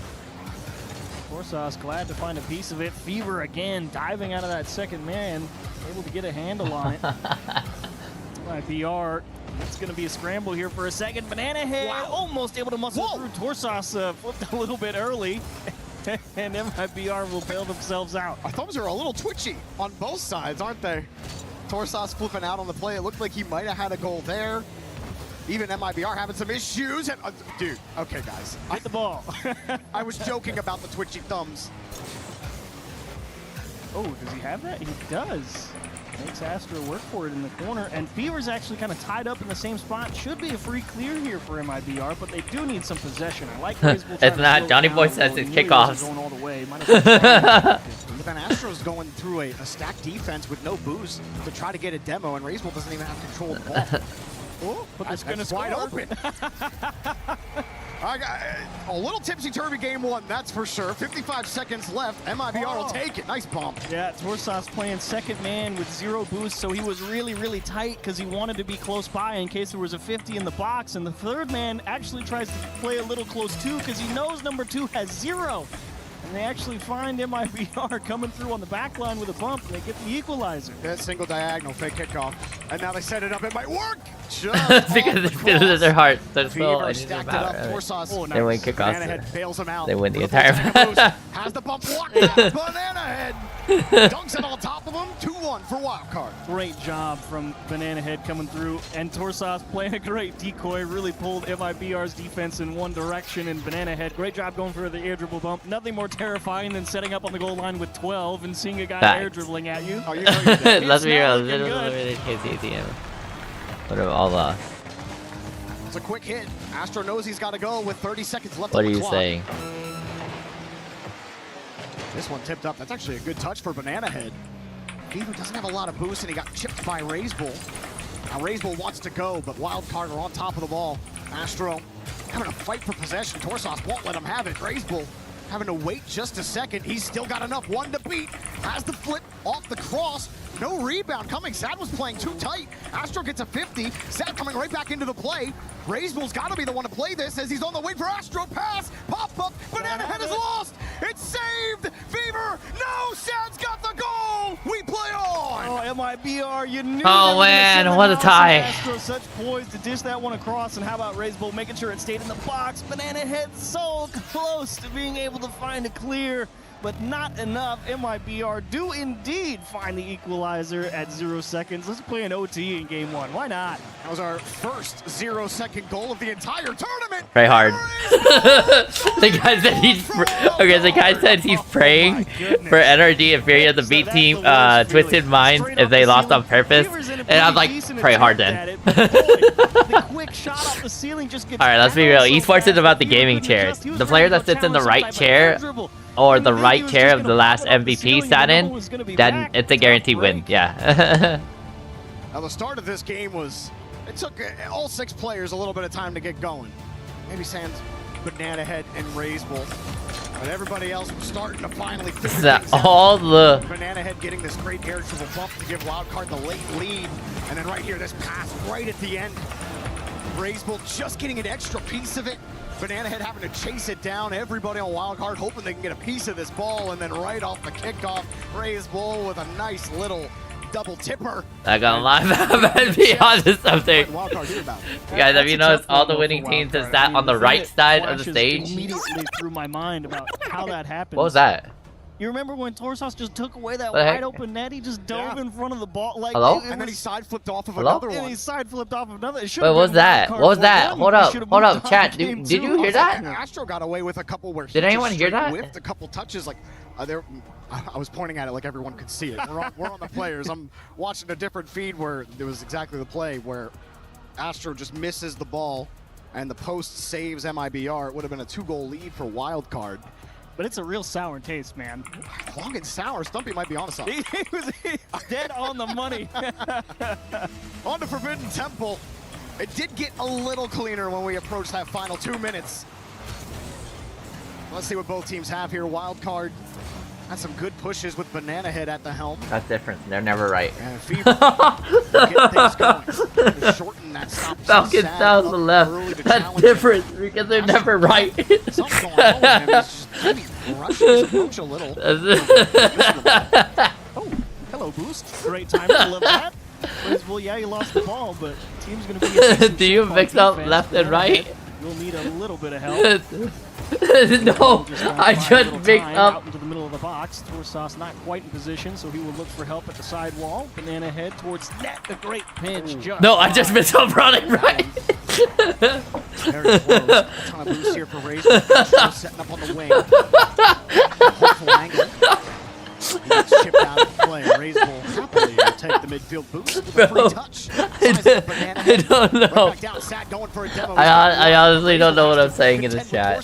Torsauce glad to find a piece of it. Fever again diving out of that second man, able to get a handle on it. MIBR, it's going to be a scramble here for a second. Banana Head almost able to muscle through. Torsauce flipped a little bit early. And MIBR will bail themselves out. Our thumbs are a little twitchy on both sides, aren't they? Torsauce flipping out on the play. It looked like he might have had a goal there. Even MIBR having some issues. And, dude, okay, guys. Hit the ball. I was joking about the twitchy thumbs. Oh, does he have that? He does. Makes Astro work for it in the corner. And Fever's actually kind of tied up in the same spot. Should be a free clear here for MIBR, but they do need some possession. I like it's not. Johnny Boy says it's kickoffs. Going all the way. But then Astro's going through a stacked defense with no boost to try to get a demo, and Raisel doesn't even have control of the ball. Oh, but it's going to wide open. A little tipsy-turvy game one, that's for sure. 55 seconds left. MIBR will take it. Nice bump. Yeah, Torsauce playing second man with 0 boost, so he was really, really tight because he wanted to be close by in case there was a 50 in the box. And the third man actually tries to play a little close too because he knows number 2 has 0. And they actually find MIBR coming through on the back line with a bump, and they get the equalizer. Yeah, single diagonal, fake kickoff. And now they set it up. It might work. just because it's because of their hearts. They're so Fever stacked it up. Torsos. They win kickoffs. Banana Head bails him out. They win the With a entire full match. Has the bump blocked out. Banana Head dunks it on top of him. 2-1 for Wildcard. Great job from Banana Head coming through, and Torsos playing a great decoy, really pulled MIBR's defense in one direction, and Banana Head, great job going for the air dribble bump. Nothing more terrifying than setting up on the goal line with 12 and seeing a guy air dribbling at you. Oh, you know you did. Let's be real. looking good. Would have all lost. It's a quick hit. Astro knows he's got to go with 30 seconds left What on are the you clock. saying? This one tipped up. That's actually a good touch for Banana Head. Fever doesn't have a lot of boost, and he got chipped by Razebull. Now Razebull wants to go, but Wildcard are on top of the ball. Astro having a fight for possession. Torsos won't let him have it. Razebull having to wait just a second. He's still got enough. One to beat. Has the flip off the cross. No rebound coming. Sad was playing too tight. Astro gets a 50. Sad coming right back into the play. Razebull's got to be the one to play this as he's on the way for Astro. Pass. Pop up. Banana Head is lost. It's saved. Fever. No. Sad's got the goal. We play on. Oh, MIBR, you knew. Oh, man, what a tie. Astro such poise to dish that one across, and how about Razebull making sure it stayed in the box? Banana Head so close to being able to find a clear, but not enough. MIBR do indeed find the equalizer at 0 seconds. Let's play an OT in game one. Why not? That was our first 0-second goal of the entire tournament. Pray hard. The guy said he's okay. The guy said he's praying for NRG and Fury of the beat team, Twisted Minds, if they lost on purpose. And I'm like, pray hard then. The quick shot off the ceiling just gets. All right, let's be real. Esports is about the gaming chairs. The player that sits in the right chair or the right chair of the last MVP sat in, then it's a guaranteed win. Yeah. Now the start of this game was, it took all 6 players a little bit of time to get going. Maybe Sans, Banana Head, and Razebull. But everybody else was starting to finally figure things out. All the Banana Head getting this great air dribble bump to give Wildcard the late lead. And then right here, this pass right at the end. Razebull just getting an extra piece of it. Banana Head having to chase it down. Everybody on Wildcard hoping they can get a piece of this ball. And then right off the kickoff, Razebull with a nice little double tipper. I got a lie, but be honest something. Guys, have you noticed all the winning teams is sat on the right side of the stage? Immediately through my mind about how that happened. What was that? You remember when Torsos just took away that What the heck? wide open net? He just dove in front of the ball. Like, Hello? And then he side flipped off of Hello? another And one. he side flipped off of another. It Wait, should've what was been that? Wildcard What was that? 4-1. Hold He up, should've hold moved up, on chat. to Did game you two. hear that? Astro got away with a couple where he Did anyone just hear straight that? whiffed a couple touches. Like I was pointing at it like everyone could see it. We're on the players. I'm watching a different feed where there was exactly the play where Astro just misses the ball and the post saves MIBR. It would have been a 2-goal lead for Wildcard. But it's a real sour taste, man. Long and sour. Stumpy might be on something. He was dead on the money. On to Forbidden Temple. It did get a little cleaner when we approached that final 2 minutes. Let's see what both teams have here. Wildcard had some good pushes with Banana Head at the helm. That's different. They're never right. And Fever getting things going. To shorten that stop. Falcons down the left. That's different because they're never right. Something's going on with him. He's just maybe rushing his approach a little. Oh, hello, Boost. Great time. I love that. Well, yeah, you lost the ball, but the team's going to be. Do you mix up left and right? You'll need a little bit of help. No, I just mixed out up. into the middle of the box. Torsos not quite in position, so he will look for help at the sidewall. Banana Head towards net. A great pinch. No, I just mixed up running right. Very close. A ton of boost here for Razebull. Setting up on the wing. Hopeful angle. He gets chipped out of play. Razebull happily will take the midfield boost with a free touch. I don't know. Right back down. Sad going for a demo. I honestly don't know what I'm saying in this chat.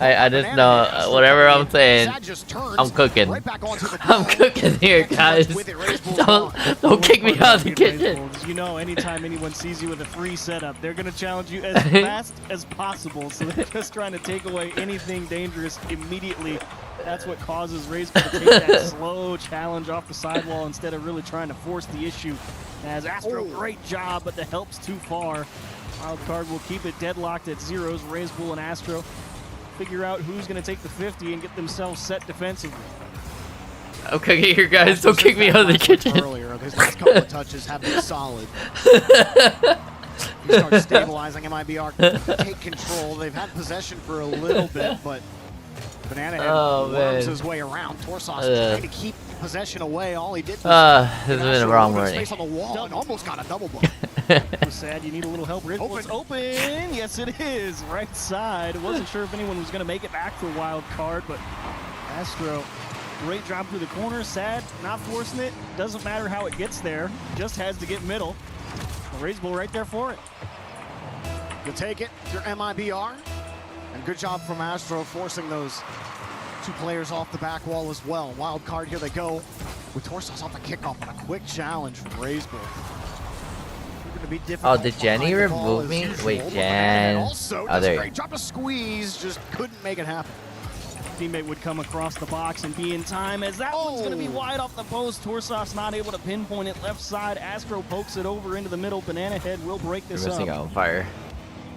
I just know whatever I'm saying, I'm cooking. I'm cooking here, guys. Don't kick me out of the kitchen. You know, anytime anyone sees you with a free setup, they're going to challenge you as fast as possible. So they're just trying to take away anything dangerous immediately. That's what causes Razebull to take that slow challenge off the sidewall instead of really trying to force the issue. As Astro, great job, but the help's too far. Wildcard will keep it deadlocked at zeros. Razebull and Astro figure out who's going to take the 50 and get themselves set defensively. I'm cooking here, guys. Don't kick me out of the kitchen. Earlier, his last couple of touches have been solid. He starts stabilizing MIBR, take control. They've had possession for a little bit, but Banana Head worms his way around. Torsos trying to keep possession away. All he did was this has been a wrong morning. space on the wall and almost got a double book. Sad, you need a little help. It's open. Yes, it is. Right side. Wasn't sure if anyone was going to make it back for wild card, but Astro, great drop through the corner. Sad, not forcing it. Doesn't matter how it gets there. Just has to get middle. The Raise Bull right there for it. You take it, your MIBR. And good job from Astro forcing those two players off the back wall as well. Wild card, here they go with Torsos off the kickoff on a quick challenge from Raise Bull. Oh, did Jenny remove me? Wait, Jen. Also, Oh, there. great drop to squeeze, just couldn't make it happen. Teammate would come across the box and be in time as that one's going to be wide off the post. Torsos not able to pinpoint it left side. Astro pokes it over into the middle. Banana Head will break this You're missing up. out on fire.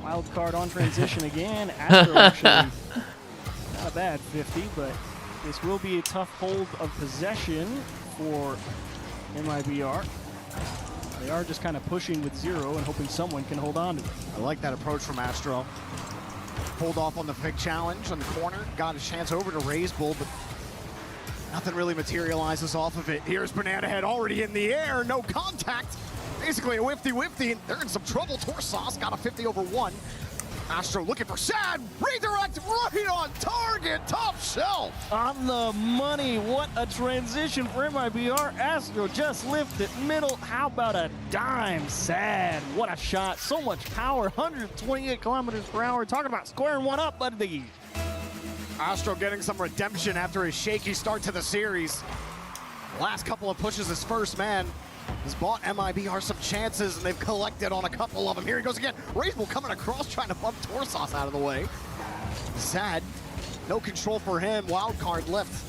Wild card on transition again. Astro actually not a bad 50, but this will be a tough hold of possession for MIBR. They are just kind of pushing with 0 and hoping someone can hold on to it. I like that approach from Astro. Pulled off on the big challenge on the corner. Got a chance over to Raise Bull, but nothing really materializes off of it. Here's Banana Head already in the air. No contact. Basically a whifty. They're in some trouble. Torsos got a 50 over 1. Astro looking for Sad. Redirect right on target. Top shelf. On the money. What a transition for MIBR. Astro just lifted middle. How about a dime? Sad. What a shot. So much power. 128 kilometers per hour. Talking about squaring one up, buddy. Astro getting some redemption after his shaky start to the series. Last couple of pushes, his first man has bought MIBR some chances, and they've collected on a couple of them. Here he goes again. Raise Bull coming across, trying to bump Torsos out of the way. Sad, no control for him. Wild card left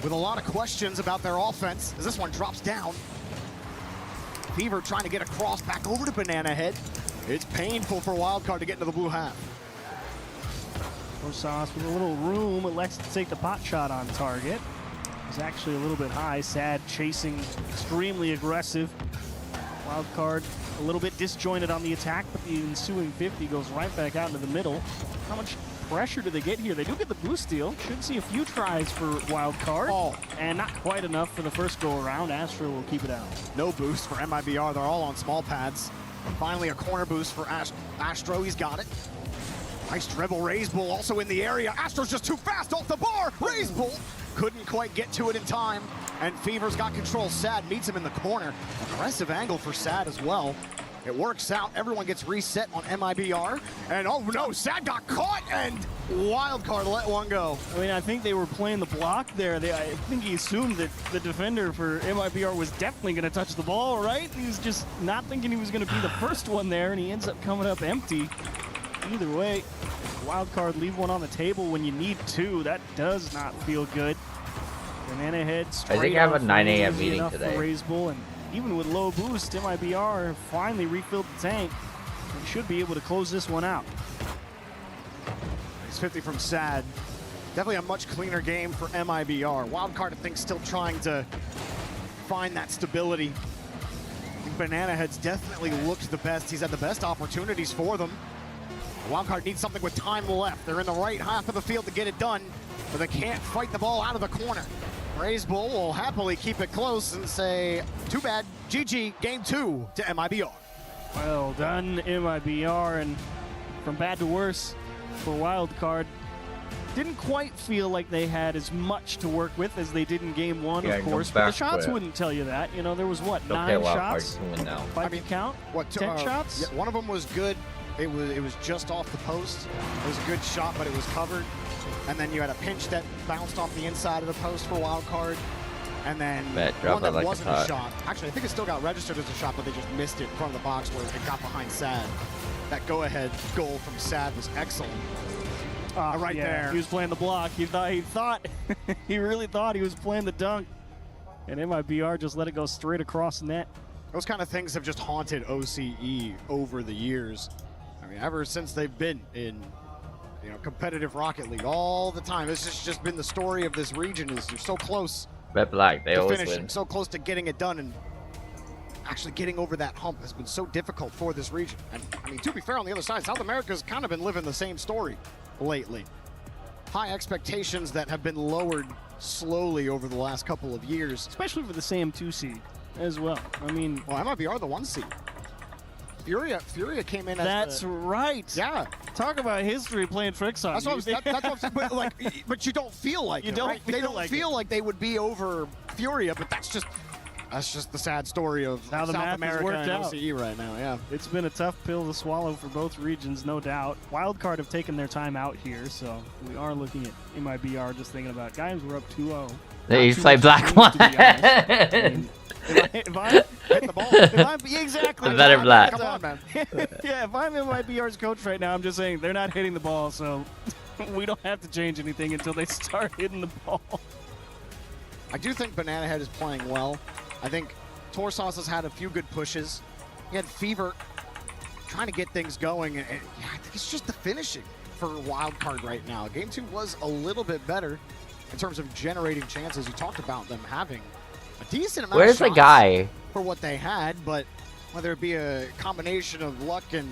with a lot of questions about their offense as this one drops down. Fever trying to get across back over to Banana Head. It's painful for Wild card to get into the blue half. Torsos with a little room, elects to take the pot shot on target. It's actually a little bit high. Sad chasing, extremely aggressive. Wild card a little bit disjointed on the attack, but the ensuing 50 goes right back out into the middle. How much pressure do they get here? They do get the boost steal. Should see a few tries for Wild card, and not quite enough for the first go around. Astro will keep it out. No boost for MIBR. They're all on small pads. Finally a corner boost for Astro. He's got it. Nice dribble. Raise Bull also in the area. Astro's just too fast off the bar. Raise Bull couldn't quite get to it in time, and Fever's got control. Sad meets him in the corner. Aggressive angle for Sad as well. It works out. Everyone gets reset on MIBR. And oh no, Sad got caught, and Wild card let one go. I mean, I think they were playing the block there. I think he assumed that the defender for MIBR was definitely going to touch the ball, right? He was just not thinking he was going to be the first one there, and he ends up coming up empty. Either way, Wild card leave one on the table when you need 2. That does not feel good. Banana Head straight. I think I have a 9 a.m. meeting today. Raise Bull, and even with low boost, MIBR finally refilled the tank and should be able to close this one out. It's 50 from Sad. Definitely a much cleaner game for MIBR. Wild card, I think, still trying to find that stability. I think Banana Head's definitely looked the best. He's had the best opportunities for them. Wildcard needs something with time left. They're in the right half of the field to get it done, but they can't fight the ball out of the corner. Raise Bull will happily keep it close and say, too bad, GG, game 2 to MIBR. Well done, MIBR, and from bad to worse for Wildcard. Didn't quite feel like they had as much to work with as they did in game 1, of course, but the shots wouldn't tell you that. You know, there was, what, 9 shots? If I can count? What, 10 shots? Yeah, one of them was good. It was just off the post. It was a good shot, but it was covered. And then you had a pinch that bounced off the inside of the post for Wildcard. And then one that wasn't a shot. Actually, I think it still got registered as a shot, but they just missed it in front of the box where it got behind Sad. That go-ahead goal from Sad was excellent. Right there. He was playing the block. He thought he really thought he was playing the dunk. And MIBR just let it go straight across the net. Those kind of things have just haunted OCE over the years. I mean, ever since they've been in, competitive Rocket League all the time. This has just been the story of this region. Is you're so close. Red Black, they always finishing, win. so close to getting it done, and actually getting over that hump has been so difficult for this region. And I mean, to be fair, on the other side, South America's kind of been living the same story lately. High expectations that have been lowered slowly over the last couple of years. Especially for the same 2 seed as well. I mean, well, MIBR the 1 seed. Furia came in as that's right. Yeah. Talk about history playing tricks on that's you. What that's what I'm saying. But, like, but you don't feel like it, right? They don't feel like they would be over Furia, but that's just the sad story of how the South America worked and out. OCE right now. Yeah, it's been a tough pill to swallow for both regions, no doubt. Wildcard have taken their time out here, so we are looking at MIBR just thinking about guys. We're up 2-0. They play Black One. If I hit the ball, exactly. The better Black. Come on, man. Yeah, if I'm MIBR's coach right now, I'm just saying they're not hitting the ball, so we don't have to change anything until they start hitting the ball. I do think Banana Head is playing well. I think Torsauce has had a few good pushes. He had Fever trying to get things going, and yeah, I think it's just the finishing for Wildcard right now. Game 2 was a little bit better in terms of generating chances. You talked about them having a decent amount Where's of shots the guy? for what they had, but whether it be a combination of luck and,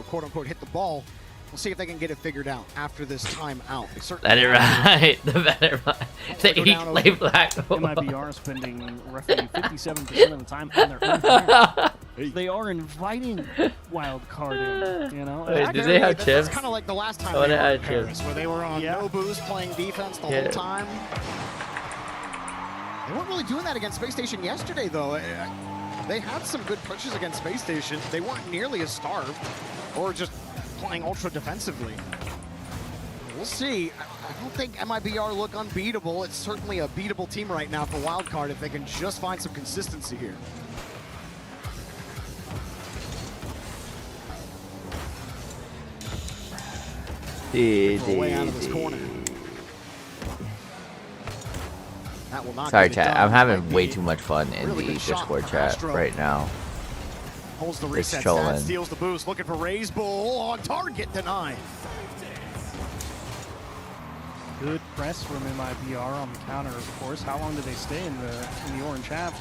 quote-unquote hit the ball, we'll see if they can get it figured out after this time out. Let it ride. The better the each play Black. MIBR spending roughly 57% of the time on their own player. They are inviting Wildcard in, you know. Wait, did they have chips? It's kind of like the last time they were had in Paris, chips. where they were on no boost playing defense the whole time. They weren't really doing that against Space Station yesterday, though. They had some good pushes against Space Station. They weren't nearly as starved or just playing ultra defensively. We'll see. I don't think MIBR look unbeatable. It's certainly a beatable team right now for Wildcard if they can just find some consistency here. Way out of this corner. That will not Sorry, get it chat. done. I'm having way too much fun in Really the good shot Discord from chat Astro. right now. Holds the It's reset, trolling. Sad steals the boost, looking for Ray's Bull on target, denied. Good press from MIBR on the counter, of course. How long do they stay in the orange half?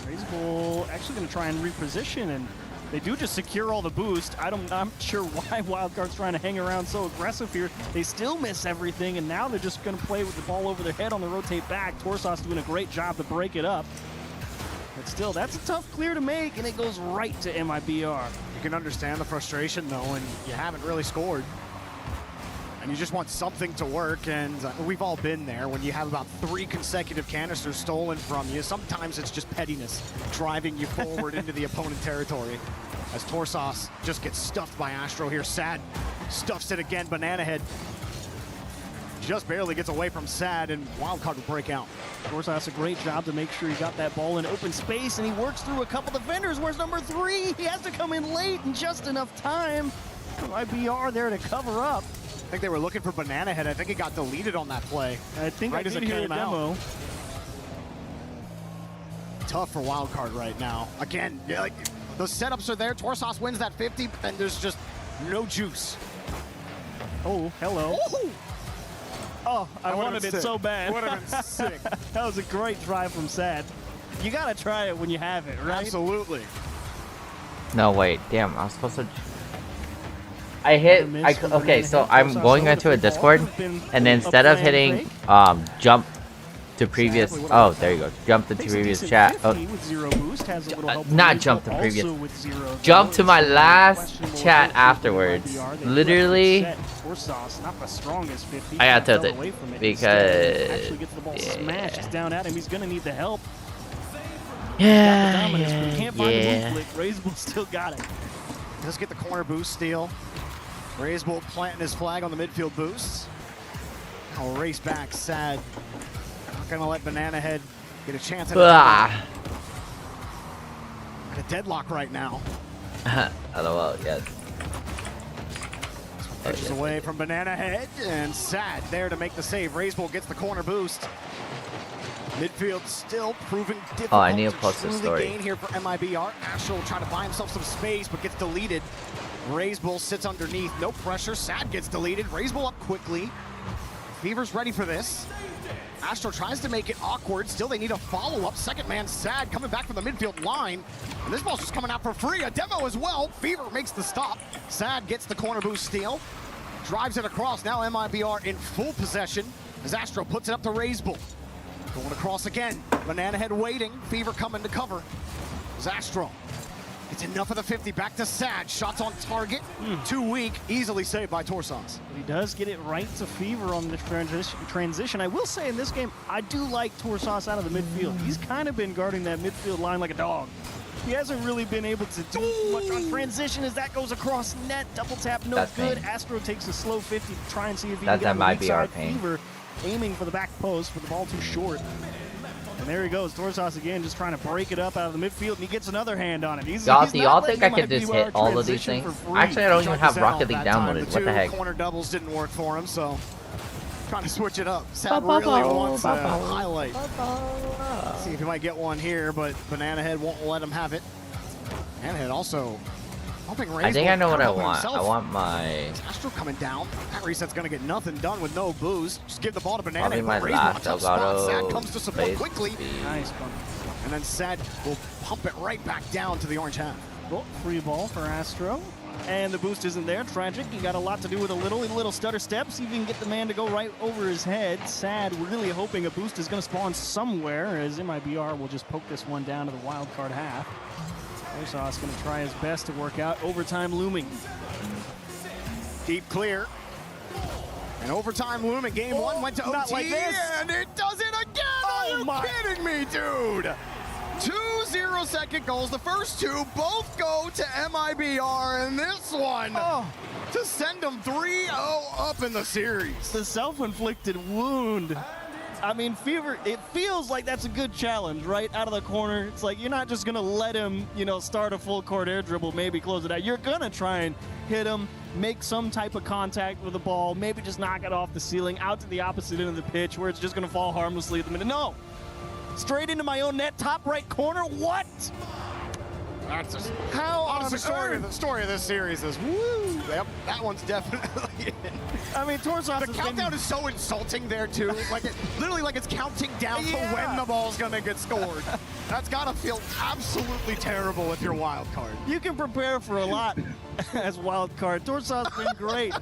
Razebull actually going to try and reposition, and they do just secure all the boost. I'm not sure why Wildcard's trying to hang around so aggressive here. They still miss everything, and now they're just going to play with the ball over their head on the rotate back. Torsauce doing a great job to break it up. But still, that's a tough clear to make, and it goes right to MIBR. You can understand the frustration, though, when you haven't really scored. And you just want something to work, and we've all been there when you have about 3 consecutive canisters stolen from you. Sometimes it's just pettiness driving you forward into the opponent territory. As Torsauce just gets stuffed by Astro here. Sad stuffs it again. Banana Head just barely gets away from Sad, and Wildcard will break out. Torsauce a great job to make sure he got that ball in open space, and he works through a couple defenders. Where's number 3? He has to come in late and just enough time. MIBR there to cover up. I think they were looking for Banana Head. I think it got deleted on that play. I think right I as did it hear a came demo. out. Tough for Wildcard right now. Again, like, the setups are there. Torsauce wins that 50, but then there's just no juice. Oh, hello. Ooh. Oh, I That would've wanted been it sick. so bad. Would have been sick. That was a great drive from Sad. You gotta try it when you have it, right? Absolutely. No, wait. Damn, I was supposed to... okay, so I'm going into a Discord, and instead of hitting jump to previous, oh, there you go, jump to previous chat. Oh, not jump to previous, jump to my last chat afterwards. Literally, I got tilted because smashed down at him. He's gonna need the help. Yeah, Razebull still got it. Let's get the corner boost steal. Razebull planting his flag on the midfield boost. I'll race back, Sad. Not gonna let Banana Head get a chance at a deadlock right now. LOL, yes. Pitches away from Banana Head, and Sad there to make the save. Razebull gets the corner boost. Midfield still proving difficult. Oh, I need to post this story. Gain here for MIBR. Astro will try to buy himself some space, but gets deleted. Razebull sits underneath, no pressure. Sad gets deleted. Razebull up quickly. Fever's ready for this. Astro tries to make it awkward. Still, they need a follow-up. Second man, Sad, coming back from the midfield line. And this ball's just coming out for free. A demo as well. Fever makes the stop. Sad gets the corner boost steal. Drives it across. Now MIBR in full possession as Astro puts it up to Raisbull. Going across again. Banana Head waiting. Fever coming to cover. As Astro it's enough of the 50. Back to Sad. Shots on target. Too weak. Easily saved by Torsas. But he does get it right to Fever on the transition. I will say in this game, I do like Torsas out of the midfield. He's kind of been guarding that midfield line like a dog. He hasn't really been able to do much on transition as that goes across net. Double tap, no That's good. pain. Astro takes a slow 50 to try and see if he That's can get that on the weak might be our side. pain. Fever aiming for the back post, but the ball too short. And there he goes, Torsas again, just trying to break it up out of the midfield, and he gets another hand on it. Y'all, do y'all think I could just hit all of these things? Actually, I don't even have Rocket League downloaded. What the heck? The corner doubles didn't work for him, so trying to switch it up. Sad really wants a highlight. See if he might get one here, but Banana Head won't let him have it. Banana Head also helping Raisbull. I think I know what I helping want. himself. I want my... Astro coming down. That reset's going to get nothing done with no boost. Just give the ball to Banana Probably Head. my Raisbull, last tough spot. Elgato Sad comes to support base quickly. speed. Nice bump. And then Sad will pump it right back down to the orange half. Well, free ball for Astro. And the boost isn't there. Tragic. He got a lot to do with a little stutter step. See if he can get the man to go right over his head. Sad, really hoping a boost is going to spawn somewhere as MIBR will just poke this one down to the wild card half. Torsas going to try his best to work out. Overtime looming. Deep clear. And overtime looming. Game one went to OT. Not like this. And it does it again. Are you kidding me, dude? 2 0-second goals. The first two both go to MIBR. And this one to send them 3-0 up in the series. The self-inflicted wound. I mean, Fever, it feels like that's a good challenge, right? Out of the corner. It's like you're not just going to let him, start a full court air dribble, maybe close it out. You're going to try and hit him, make some type of contact with the ball, maybe just knock it off the ceiling, out to the opposite end of the pitch where it's just going to fall harmlessly at the minute. No! Straight into my own net, top right corner. What? That's just how honestly, the story of this series is woo. Yep, that one's definitely in. I mean, Torsas. The countdown is so insulting there too. Like literally, like it's counting down to when the ball's gonna get scored. That's gotta feel absolutely terrible with your wild card. You can prepare for a lot as wild card. Torsas been great.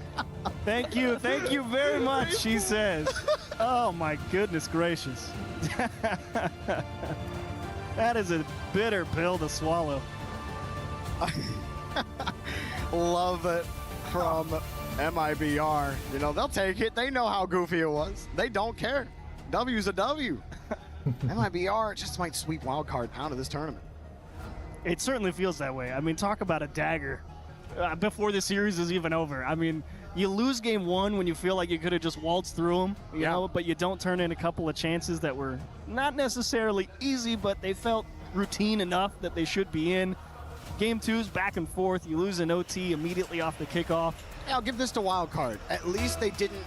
Thank you very much. She says. Oh my goodness gracious. That is a bitter pill to swallow. Love it from MIBR. They'll take it. They know how goofy it was. They don't care. W's a W. MIBR just might sweep wildcard out of this tournament. It certainly feels that way. I mean, talk about a dagger before the series is even over. I mean, you lose game one when you feel like you could have just waltzed through them, you know, but you don't turn in a couple of chances that were not necessarily easy, but they felt routine enough that they should be in. Game two's back and forth. You lose an OT immediately off the kickoff. Yeah, I'll give this to wildcard. At least they didn't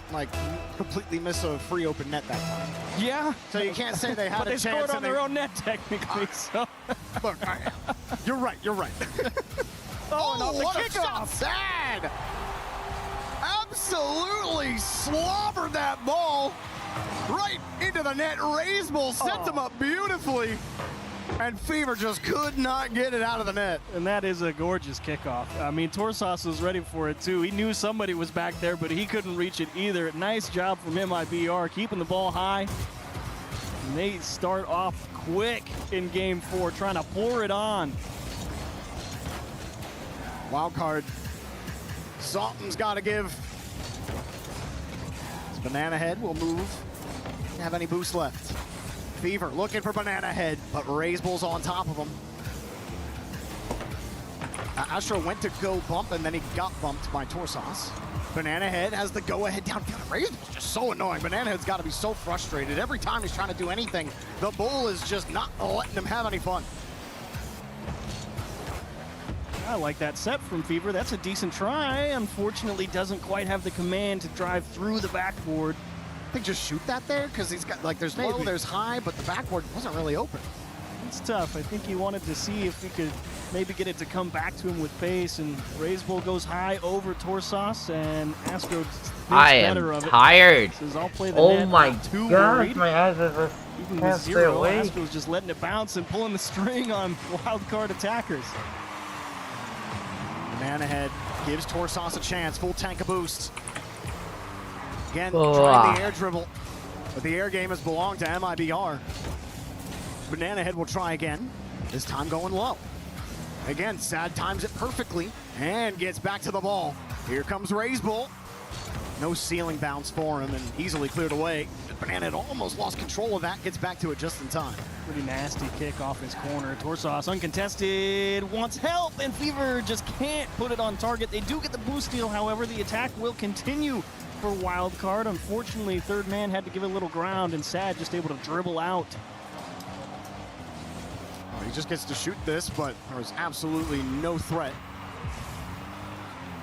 completely miss a free open net that time. Yeah. So you can't say they had but a chance. They scored on their own net technically. So look, you're right. Oh, and off the what kickoff. A Sad. Absolutely slobbered that ball right into the net. Raisbull sent him up beautifully. And Fever just could not get it out of the net. And that is a gorgeous kickoff. I mean, Torsas was ready for it too. He knew somebody was back there, but he couldn't reach it either. Nice job from MIBR, keeping the ball high. And they start off quick in game four, trying to pour it on. Wild card. Something's got to give. This Banana Head will move. Didn't have any boost left. Fever looking for Banana Head, but Raisbull's on top of him. Astro went to go bump, and then he got bumped by Torsas. Banana Head has the go-ahead downfield. Raisbull's just so annoying. Banana Head's got to be so frustrated. Every time he's trying to do anything, the bull is just not letting him have any fun. I like that set from Fever. That's a decent try. Unfortunately, doesn't quite have the command to drive through the backboard. I think just shoot that there because he's got there's low, there's high, but the backboard wasn't really open. It's tough. I think he wanted to see if he could maybe get it to come back to him with pace. And Razebull goes high over Torsos, and Astro thinks better of it. Tired. Says, I'll play the Oh net. my Not too god, worried. my eyes are Even can't with stay 0, awake. Astro's just letting it bounce and pulling the string on wildcard attackers. Man ahead gives Torsos a chance. Full tank of boost. Again, Oh. trying the air dribble. But the air game has belonged to MIBR. Banana Head will try again. This time going low. Again, Sad times it perfectly and gets back to the ball. Here comes Razebull. No ceiling bounce for him and easily cleared away. Banana Head almost lost control of that. Gets back to it just in time. Pretty nasty kick off his corner. Torsos uncontested, wants help, and Fever just can't put it on target. They do get the boost steal, however, the attack will continue for Wildcard. Unfortunately, third man had to give it a little ground, and Sad just able to dribble out. Oh, he just gets to shoot this, but there was absolutely no threat.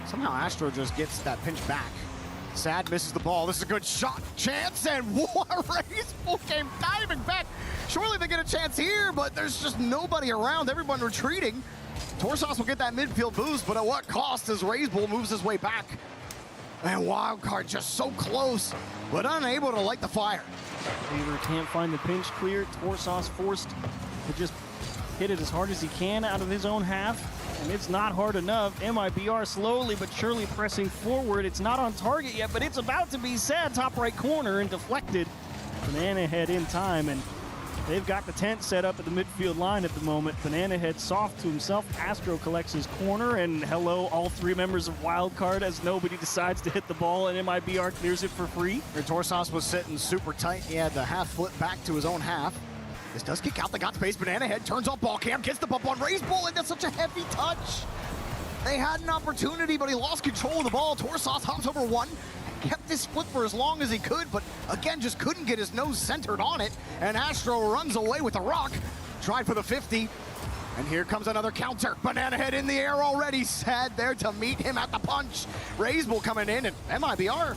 Somehow Astro just gets that pinch back. Sad misses the ball. This is a good shot. Chance, and what Razebull came diving back. Surely they get a chance here, but there's just nobody around. Everyone retreating. Torsos will get that midfield boost, but at what cost as Razebull moves his way back? And Wildcard just so close, but unable to light the fire. Fever can't find the pinch clear. Torsos forced to just hit it as hard as he can out of his own half. And it's not hard enough. MIBR slowly but surely pressing forward. It's not on target yet, but it's about to be Sad top right corner and deflected. Banana Head in time, and they've got the tent set up at the midfield line at the moment. Banana Head soft to himself. Astro collects his corner, and hello, all three members of Wildcard as nobody decides to hit the ball, and MIBR clears it for free. Torsos was sitting super tight. He had the half flip back to his own half. This does kick out. They got space. Banana Head turns off ball cam, gets the bump on Razebull, and that's such a heavy touch. They had an opportunity, but he lost control of the ball. Torsos hops over one, kept this split for as long as he could, but again, just couldn't get his nose centered on it. And Astro runs away with the rock. Tried for the 50. And here comes another counter. Banana Head in the air already. Sad there to meet him at the punch. Razebull coming in, and MIBR,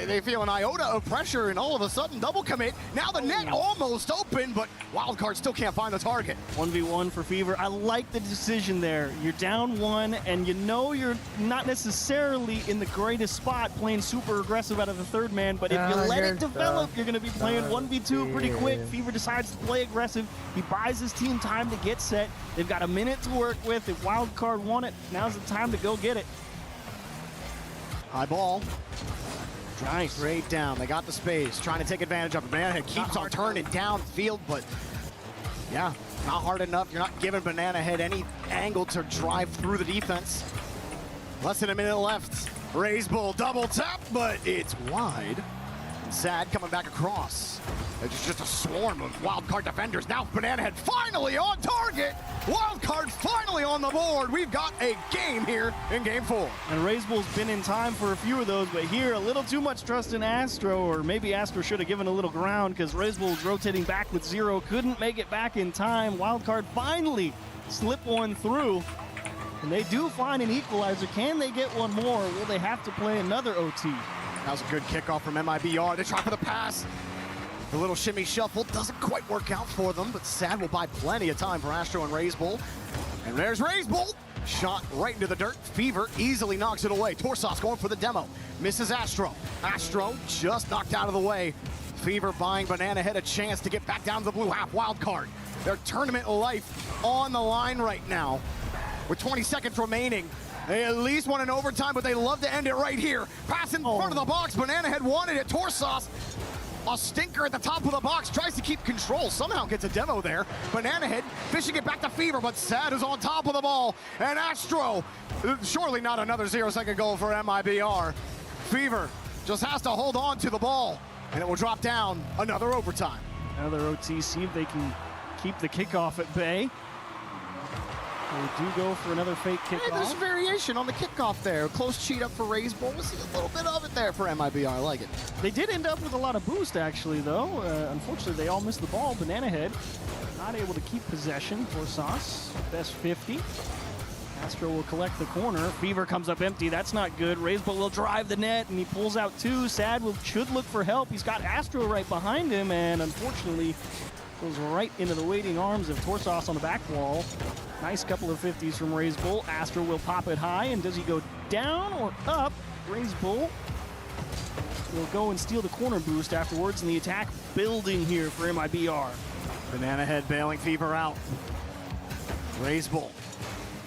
they feel an iota of pressure, and all of a sudden double commit. Now the net almost open, but Wildcard still can't find the target. 1v1 for Fever. I like the decision there. You're down one, and you know you're not necessarily in the greatest spot playing super aggressive out of the third man, but if you let it develop, you're going to be playing 1v2 pretty quick. Fever decides to play aggressive. He buys his team time to get set. They've got a minute to work with. If Wildcard want it, now's the time to go get it. High ball. Trying straight down. They got the space. Trying to take advantage of it. Banana Head keeps on turning downfield, but yeah, not hard enough. You're not giving Banana Head any angle to drive through the defense. Less than a minute left. Razebull double tap, but it's wide. And Sad coming back across. It's just a swarm of Wildcard defenders. Now Banana Head finally on target. Wildcard finally on the board. We've got a game here in game 4. And Razebull's been in time for a few of those, but here a little too much trust in Astro, or maybe Astro should have given a little ground because Razebull's rotating back with 0, couldn't make it back in time. Wildcard finally slip one through, and they do find an equalizer. Can they get one more, or will they have to play another OT? That was a good kickoff from MIBR. They try for the pass. The little shimmy shuffle doesn't quite work out for them, but Sad will buy plenty of time for Astro and Razebull. And there's Razebull. Shot right into the dirt. Fever easily knocks it away. Torsos going for the demo. Misses Astro. Astro just knocked out of the way. Fever buying Banana Head a chance to get back down to the blue half. Wildcard. Their tournament life on the line right now. With 20 seconds remaining. They at least want an overtime, but they love to end it right here. Pass in front of the box. Banana Head wanted it. Torsos, a stinker at the top of the box, tries to keep control. Somehow gets a demo there. Banana Head fishing it back to Fever, but Sad is on top of the ball. And Astro, surely not another 0-second goal for MIBR. Fever just has to hold on to the ball, and it will drop down another overtime. Another OT, see if they can keep the kickoff at bay. They do go for another fake kickoff. Hey, there's a variation on the kickoff there. Close cheat up for Razebull. We'll see a little bit of it there for MIBR. I like it. They did end up with a lot of boost, actually, though. Unfortunately, they all missed the ball. Banana Head not able to keep possession for Sauce. Best 50. Astro will collect the corner. Fever comes up empty. That's not good. Razebull will drive the net, and he pulls out 2. Sad should look for help. He's got Astro right behind him, and unfortunately goes right into the waiting arms of Torsos on the back wall. Nice couple of 50s from Raise Bull. Astro will pop it high, and does he go down or up? Raise Bull will go and steal the corner boost afterwards, and the attack building here for MIBR. Banana Head bailing Fever out. Raise Bull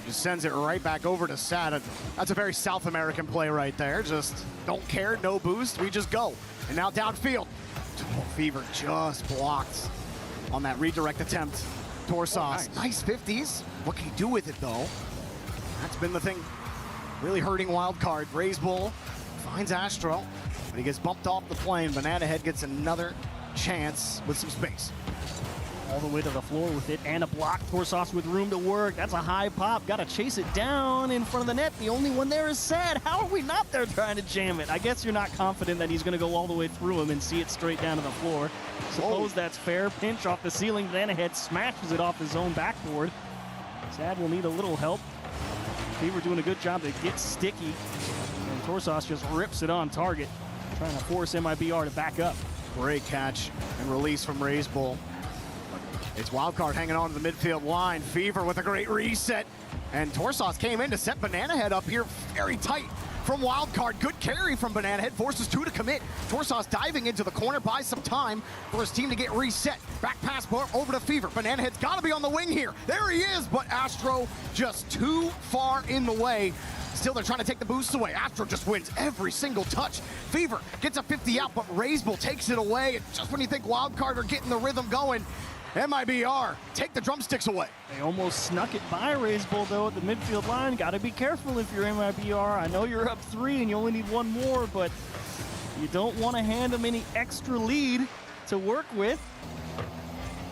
just sends it right back over to Sad. That's a very South American play right there. Just don't care, no boost, we just go. And now downfield. Oh, Fever just blocked on that redirect attempt. Torsauce, nice 50s. What can he do with it though? That's been the thing really hurting Wildcard. Raise Bull finds Astro, but he gets bumped off the plane. Banana Head gets another chance with some space. All the way to the floor with it, and a block. Torsauce with room to work. That's a high pop. Got to chase it down in front of the net. The only one there is Sad. How are we not there trying to jam it? I guess you're not confident that he's going to go all the way through him and see it straight down to the floor. Suppose that's fair. Pinch off the ceiling. Banana Head smashes it off his own backboard. Sad will need a little help. Fever doing a good job to get sticky. And Torsauce just rips it on target, trying to force MIBR to back up. Great catch and release from Raise Bull. It's Wildcard hanging on to the midfield line. Fever with a great reset. And Torsauce came in to set Banana Head up here very tight from Wildcard. Good carry from Banana Head, forces two to commit. Torsauce diving into the corner, buys some time for his team to get reset. Back pass over to Fever. Banana Head's got to be on the wing here. There he is, but Astro just too far in the way. Still, they're trying to take the boosts away. Astro just wins every single touch. Fever gets a 50 out, but Raise Bull takes it away. And just when you think Wildcard are getting the rhythm going, MIBR take the drumsticks away. They almost snuck it by Raise Bull though at the midfield line. Got to be careful if you're MIBR. I know you're up 3 and you only need 1 more, but you don't want to hand them any extra lead to work with.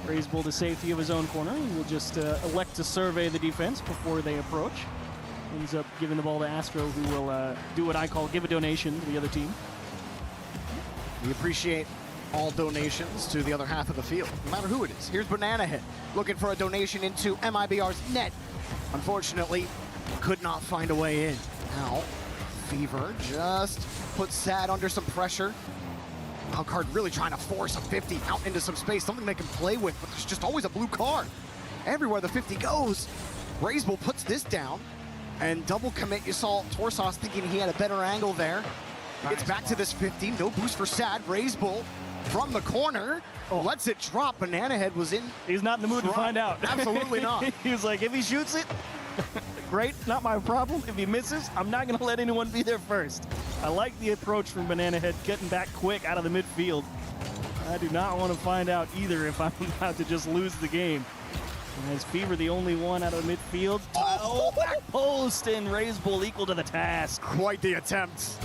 Raise Bull to safety of his own corner. He will just elect to survey the defense before they approach. Ends up giving the ball to Astro, who will do what I call give a donation to the other team. We appreciate all donations to the other half of the field, no matter who it is. Here's Banana Head looking for a donation into MIBR's net. Unfortunately, could not find a way in. Now, Fever just puts Sad under some pressure. Wildcard really trying to force a 50 out into some space, something they can play with, but there's just always a blue card. Everywhere the 50 goes, Raise Bull puts this down, and double commit. You saw Torsauce thinking he had a better angle there. It's back to this 50, no boost for Sad. Raise Bull from the corner, lets it drop. Banana Head was in. He's not in the mood to find out. Absolutely not. He was like, if he shoots it, great, not my problem. If he misses, I'm not going to let anyone be there first. I like the approach from Banana Head, getting back quick out of the midfield. I do not want to find out either if I'm about to just lose the game. And is Fever the only one out of the midfield? Oh, back post, and Raise Bull equal to the task. Quite the attempt.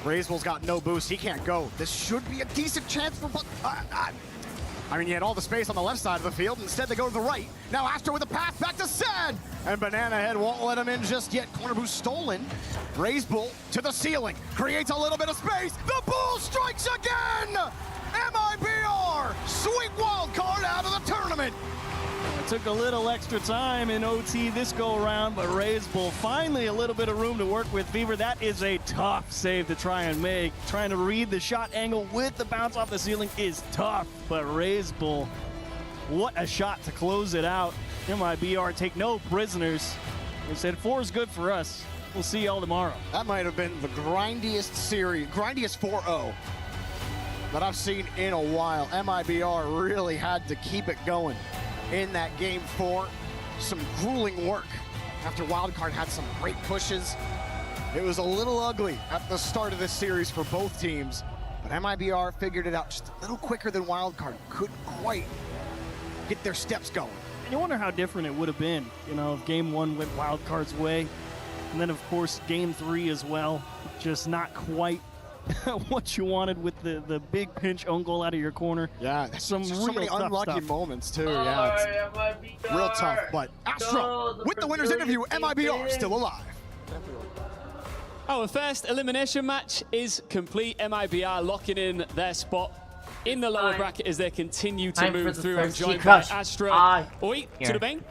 Raise Bull's got no boost. He can't go. This should be a decent chance for... I mean, you had all the space on the left side of the field. Instead, they go to the right. Now Astro with a pass back to Sad. And Banana Head won't let him in just yet. Corner boost stolen. Raise Bull to the ceiling. Creates a little bit of space. The Bull strikes again! MIBR! Sweet wild card out of the tournament. It took a little extra time in OT this go-around, but Raise Bull finally a little bit of room to work with. Fever, that is a tough save to try and make. Trying to read the shot angle with the bounce off the ceiling is tough, but Raise Bull, what a shot to close it out. MIBR take no prisoners. They said 4 is good for us. We'll see y'all tomorrow. That might have been the grindiest series, grindiest 4-0 that I've seen in a while. MIBR really had to keep it going in that game 4. Some grueling work after Wildcard had some great pushes. It was a little ugly at the start of this series for both teams, but MIBR figured it out just a little quicker than Wildcard. Couldn't quite get their steps going. And you wonder how different it would have been, you know, if game 1 went Wildcard's way. And then, of course, game 3 as well. Just not quite what you wanted with the big pinch own goal out of your corner. Yeah, some so many unlucky moments too. Yeah, it's real tough. But Astro with the winner's interview, MIBR still alive. Our first elimination match is complete. MIBR locking in their spot in the lower bracket as they continue to move through and joined by Astro. To the bank.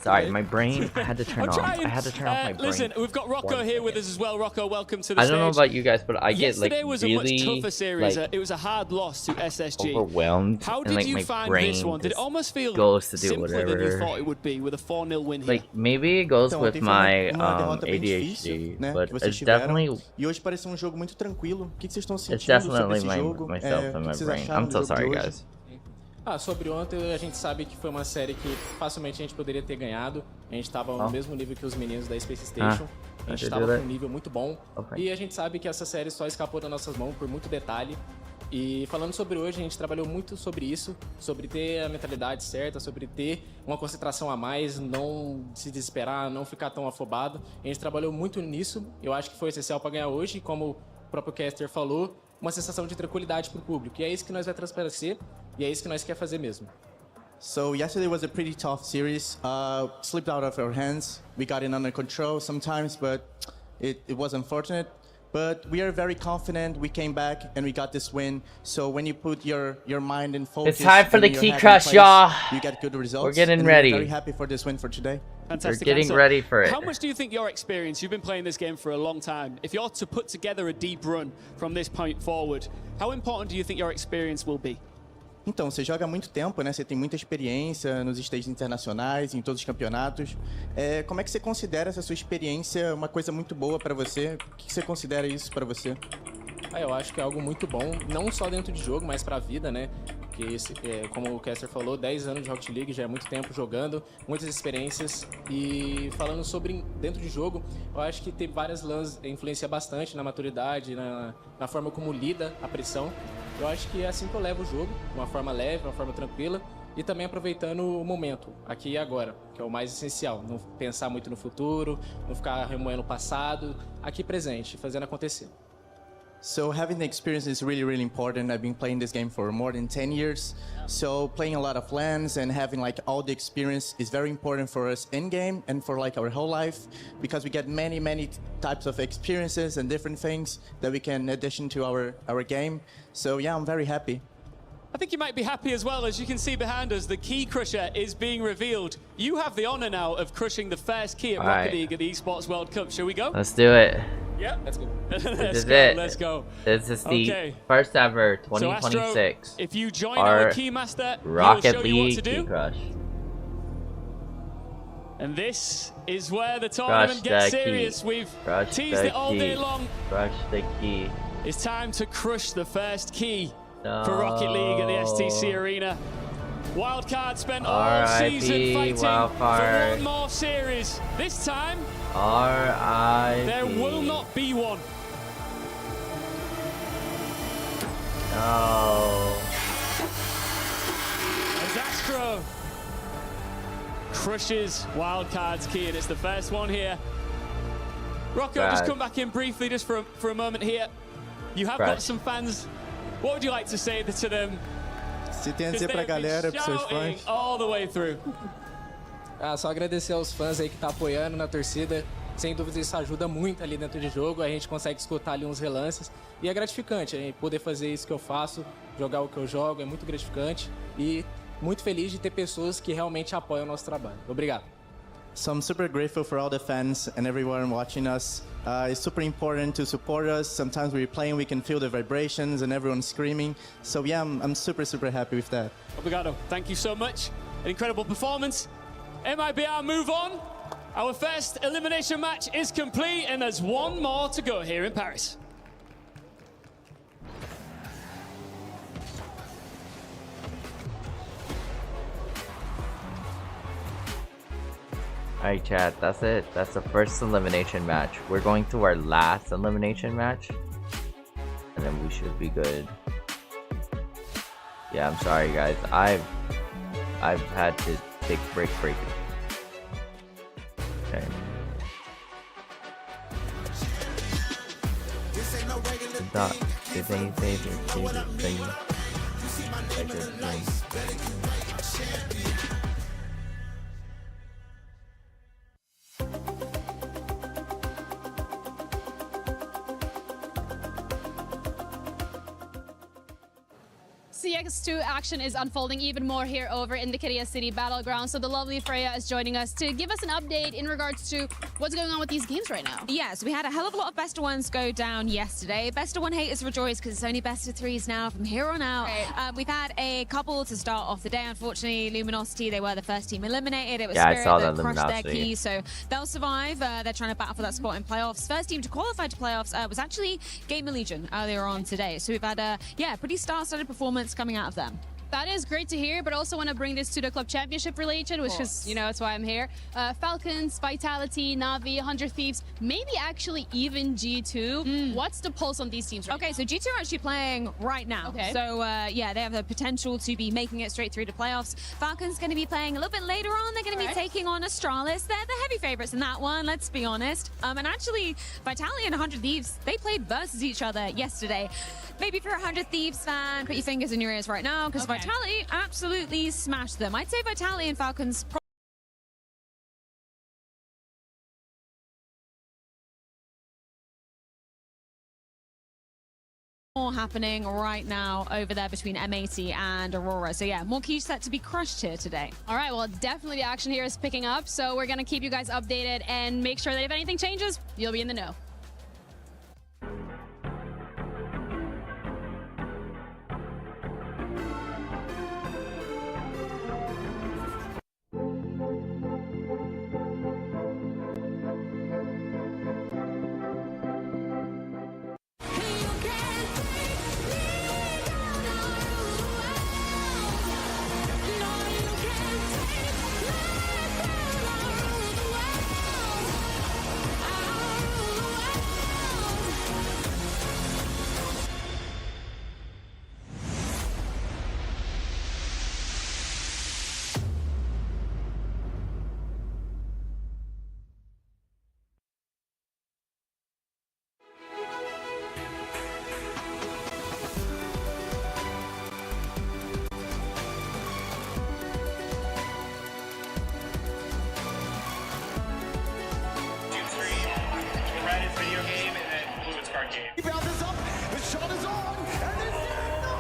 Sorry, my brain. I had to turn off. I had to turn off my brain. Listen, we've got Rocco here with us as well. Rocco, welcome to the stage. I don't know about you guys, but I get like Yesterday was really a much tougher series. like, It was a hard loss to SSG. overwhelmed. How and, did like, you my find brain this one? Did it just almost feel goes to do simpler than you whatever. thought it would be with a 4-0 win here? Like maybe it goes Então, with ontem my foi uma derrota bem ADHD, difícil, né, but que vocês it's tiveram. definitely E hoje pareceu um jogo muito tranquilo. O que vocês estão it's sentindo sobre definitely esse my jogo? myself O and que my vocês brain. acharam I'm do so jogo de sorry, hoje? guys. Sobre ontem, a gente sabe que foi uma série que facilmente a gente poderia ter ganhado. A gente estava no mesmo nível que os meninos da Space Station. A gente estava com um nível muito bom. E a gente sabe que essa série só escapou das nossas mãos por muito detalhe. E falando sobre hoje, a gente trabalhou muito sobre isso, sobre ter a mentalidade certa, sobre ter uma concentração a mais, não se desesperar, não ficar tão afobado. A gente trabalhou muito nisso. Eu acho que foi essencial para ganhar hoje, como o próprio caster falou, uma sensação de tranquilidade para o público. E é isso que nós vai transparecer e é isso que nós quer fazer mesmo. So yesterday was a pretty tough series. Slipped out of our hands. We got it under control sometimes, but it was unfortunate. But we are very confident. We came back and we got this win. So when you put your mind in focus, It's time for and the your key head in crush, place, y'all. You get good results. We're getting and ready. We're very happy for this win for today. Fantastic We're getting answer. ready for it. How much do you think your experience, you've been playing this game for a long time, if you're to put together a deep run from this point forward, how important do you think your experience will be? Então, você joga há muito tempo, né? Você tem muita experiência nos stages internacionais, em todos os campeonatos. Como é que você considera essa sua experiência uma coisa muito boa para você? O que você considera isso para você? Eu acho que é algo muito bom, não só dentro de jogo, mas pra vida, né? Porque, como o Caster falou, 10 anos de Rocket League, já é muito tempo jogando, muitas experiências. E falando sobre dentro de jogo, eu acho que ter várias LANs influencia bastante na maturidade, na forma como lida a pressão. Eu acho que é assim que eu levo o jogo, de uma forma leve, uma forma tranquila. E também aproveitando o momento, aqui e agora, que é o mais essencial. Não pensar muito no futuro, não ficar remoendo o passado, aqui presente, fazendo acontecer. So having the experience is really, really important. I've been playing this game for more than 10 years. So playing a lot of LANs and having like all the experience is very important for us in game and for like our whole life, because we get many, many types of experiences and different things that we can addition to our game. So yeah, I'm very happy. I think you might be happy as well. As you can see behind us, the key crusher is being revealed. You have the honor now of crushing the first key at Rocket League at the Esports World Cup. Shall we go? Let's do it. Yeah, let's go. This is it. Let's go. This is the first ever 2026 so Astro, if you join our Keymaster, Rocket he'll show you what to League do. Key Crush. And this is where the tournament gets serious. We've teased it all day long. Crush the key. It's time to crush the first key for Rocket League at the STC Arena. Wildcard spent all season fighting for one more series. This time, there will not be one. No. As Astro crushes Wildcard's key, and it's the first one here. Rocco, just come back in briefly, just for a moment here. You have got some fans. What would you like to say to them? Se tem a dizer pra galera, pros seus fãs. All the way through. Só agradecer aos fãs aí que tá apoiando na torcida. Sem dúvida isso ajuda muito ali dentro de jogo. A gente consegue escutar ali uns relances. E é gratificante poder fazer isso que eu faço, jogar o que eu jogo, é muito gratificante. E muito feliz de ter pessoas que realmente apoiam o nosso trabalho. Obrigado. So I'm super grateful for all the fans and everyone watching us. It's super important to support us. Sometimes we're playing, we can feel the vibrations and everyone screaming. So yeah, I'm super, super happy with that. Obrigado. Thank you so much. An incredible performance. MIBR move on. Our first elimination match is complete and there's one more to go here in Paris. Alright, chat, that's it. That's the first elimination match. We're going to our last elimination match. And then we should be good. Yeah, I'm sorry guys. I've had to take a break. Okay. CX2 action is unfolding even more here over in the Korea City Battleground. So the lovely Freya is joining us to give us an update in regards to what's going on with these games right now. Yes, we had a hell of a lot of best of ones go down yesterday. Best of one haters rejoice because it's only best of threes now from here on out. Right. We've had a couple to start off the day. Unfortunately, Luminosity, they were the first team eliminated. It was Yeah, I Spirit saw that that crushed their Luminosity. key, so they'll survive. They're trying to battle for that spot in playoffs. First team to qualify to playoffs was actually Gamer Legion earlier on today. So we've had a pretty star-studded performance coming out of them. That is great to hear, but also want to bring this to the club championship relation, which is, that's why I'm here. Falcons, Vitality, Na'Vi, 100 Thieves, maybe actually even G2. What's the pulse on these teams right now? So G2 are actually playing right now. Okay. So, they have the potential to be making it straight through to playoffs. Falcons going to be playing a little bit later on. They're going to be taking on Astralis. They're the heavy favorites in that one, let's be honest. And actually, Vitality and 100 Thieves, they played versus each other yesterday. Maybe if you're a 100 Thieves fan, put your fingers in your ears right now, because Vitality absolutely smashed them. I'd say Vitality and Falcons more happening right now over there between M80 and Aurora. So yeah, more keys set to be crushed here today. All right, well, definitely the action here is picking up, so we're going to keep you guys updated and make sure that if anything changes, you'll be in the know. He bounces up, the shot is on, and it's in! No!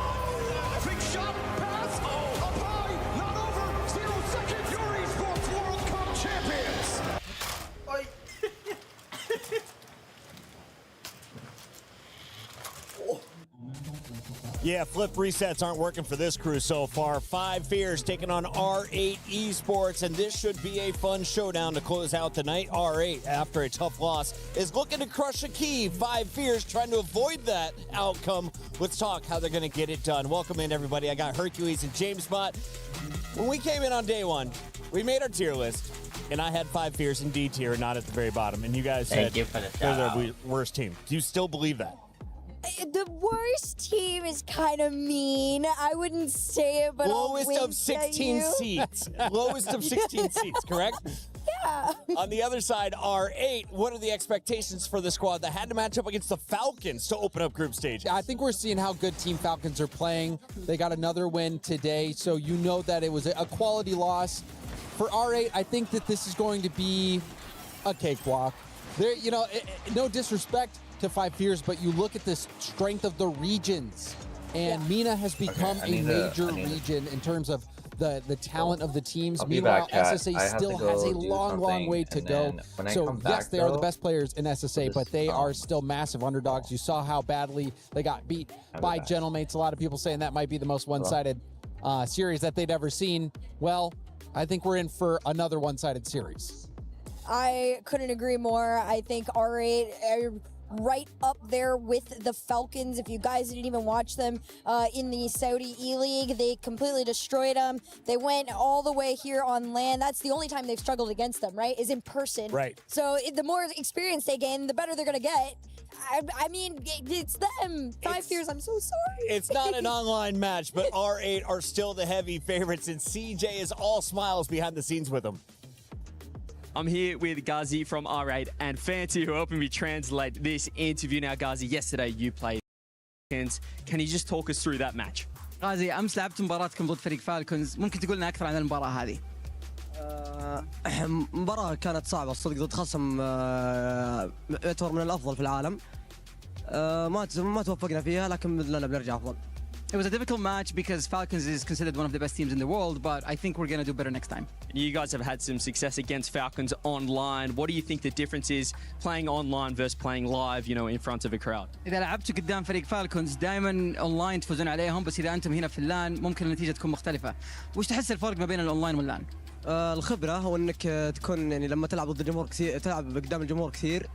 Big shot, pass, up high, not over, 0 seconds, your Esports World Cup champions! Yeah, flip resets aren't working for this crew so far. 5 Fears taking on R8 Esports, and this should be a fun showdown to close out the night. R8, after a tough loss, is looking to crush a key. 5 Fears trying to avoid that outcome. Let's talk how they're going to get it done. Welcome in, everybody. I got Hercules and James Bot. When we came in on day one, we made our tier list, and I had 5 Fears in D tier, not at the very bottom. And you guys said Thank you for the they're shout the worst team. Do you still believe that? The worst team is kind of mean. I wouldn't say it, but lowest I'll of 16 seats. Lowest of 16 seats, correct? Yeah. On the other side, R8, what are the expectations for the squad that had to match up against the Falcons to open up group stage? I think we're seeing how good Team Falcons are playing. They got another win today, so you know that it was a quality loss. For R8, I think that this is going to be a cakewalk. There, no disrespect to 5 Fears, but you look at the strength of the regions, and MENA has become a major region in terms of the talent of the teams. Meanwhile, SSA still has a long way to go. So yes, they are the best players in SSA, but they are still massive underdogs. You saw how badly they got beat by Gentlemates. A lot of people saying that might be the most one-sided series that they'd ever seen. Well, I think we're in for another one-sided series. I couldn't agree more. I think R8 are right up there with the Falcons. If you guys didn't even watch them in the Saudi E-League, they completely destroyed them. They went all the way here on land. That's the only time they've struggled against them, right? Is in person. Right. So the more experience they gain, the better they're going to get. I mean, it's them. 5 Fears, I'm so sorry. It's not an online match, but R8 are still the heavy favorites, and CJ is all smiles behind the scenes with them. I'm here with Ghazi from R8 and Fanti, who helping me translate this interview. Now, Ghazi, yesterday you played. Can you just talk us through that match? غازي امس لعبت مباراتكم ضد فريق فالكونز، ممكن تقول لنا اكثر عن المباراه هذه؟ مباراة كانت صعبة الصدق ضد خصم يعتبر من الافضل في العالم. ما توفقنا فيها، لكن باذن الله بنرجع افضل. It was a difficult match because Falcons is considered one of the best teams in the world, but I think we're going to do better next time. You guys have had some success against Falcons online. What do you think the difference is playing online versus playing live, you know, in front of a crowd? إذا لعبتوا قدام فريق فالكونز دائما اونلاين تفوزون عليهم، بس إذا أنتم هنا في اللان ممكن النتيجة تكون مختلفة. وش تحس الفرق ما بين الأونلاين واللان؟ الخبرة وإنك تكون يعني لما تلعب ضد الجمهور كثير، تلعب قدام الجمهور كثير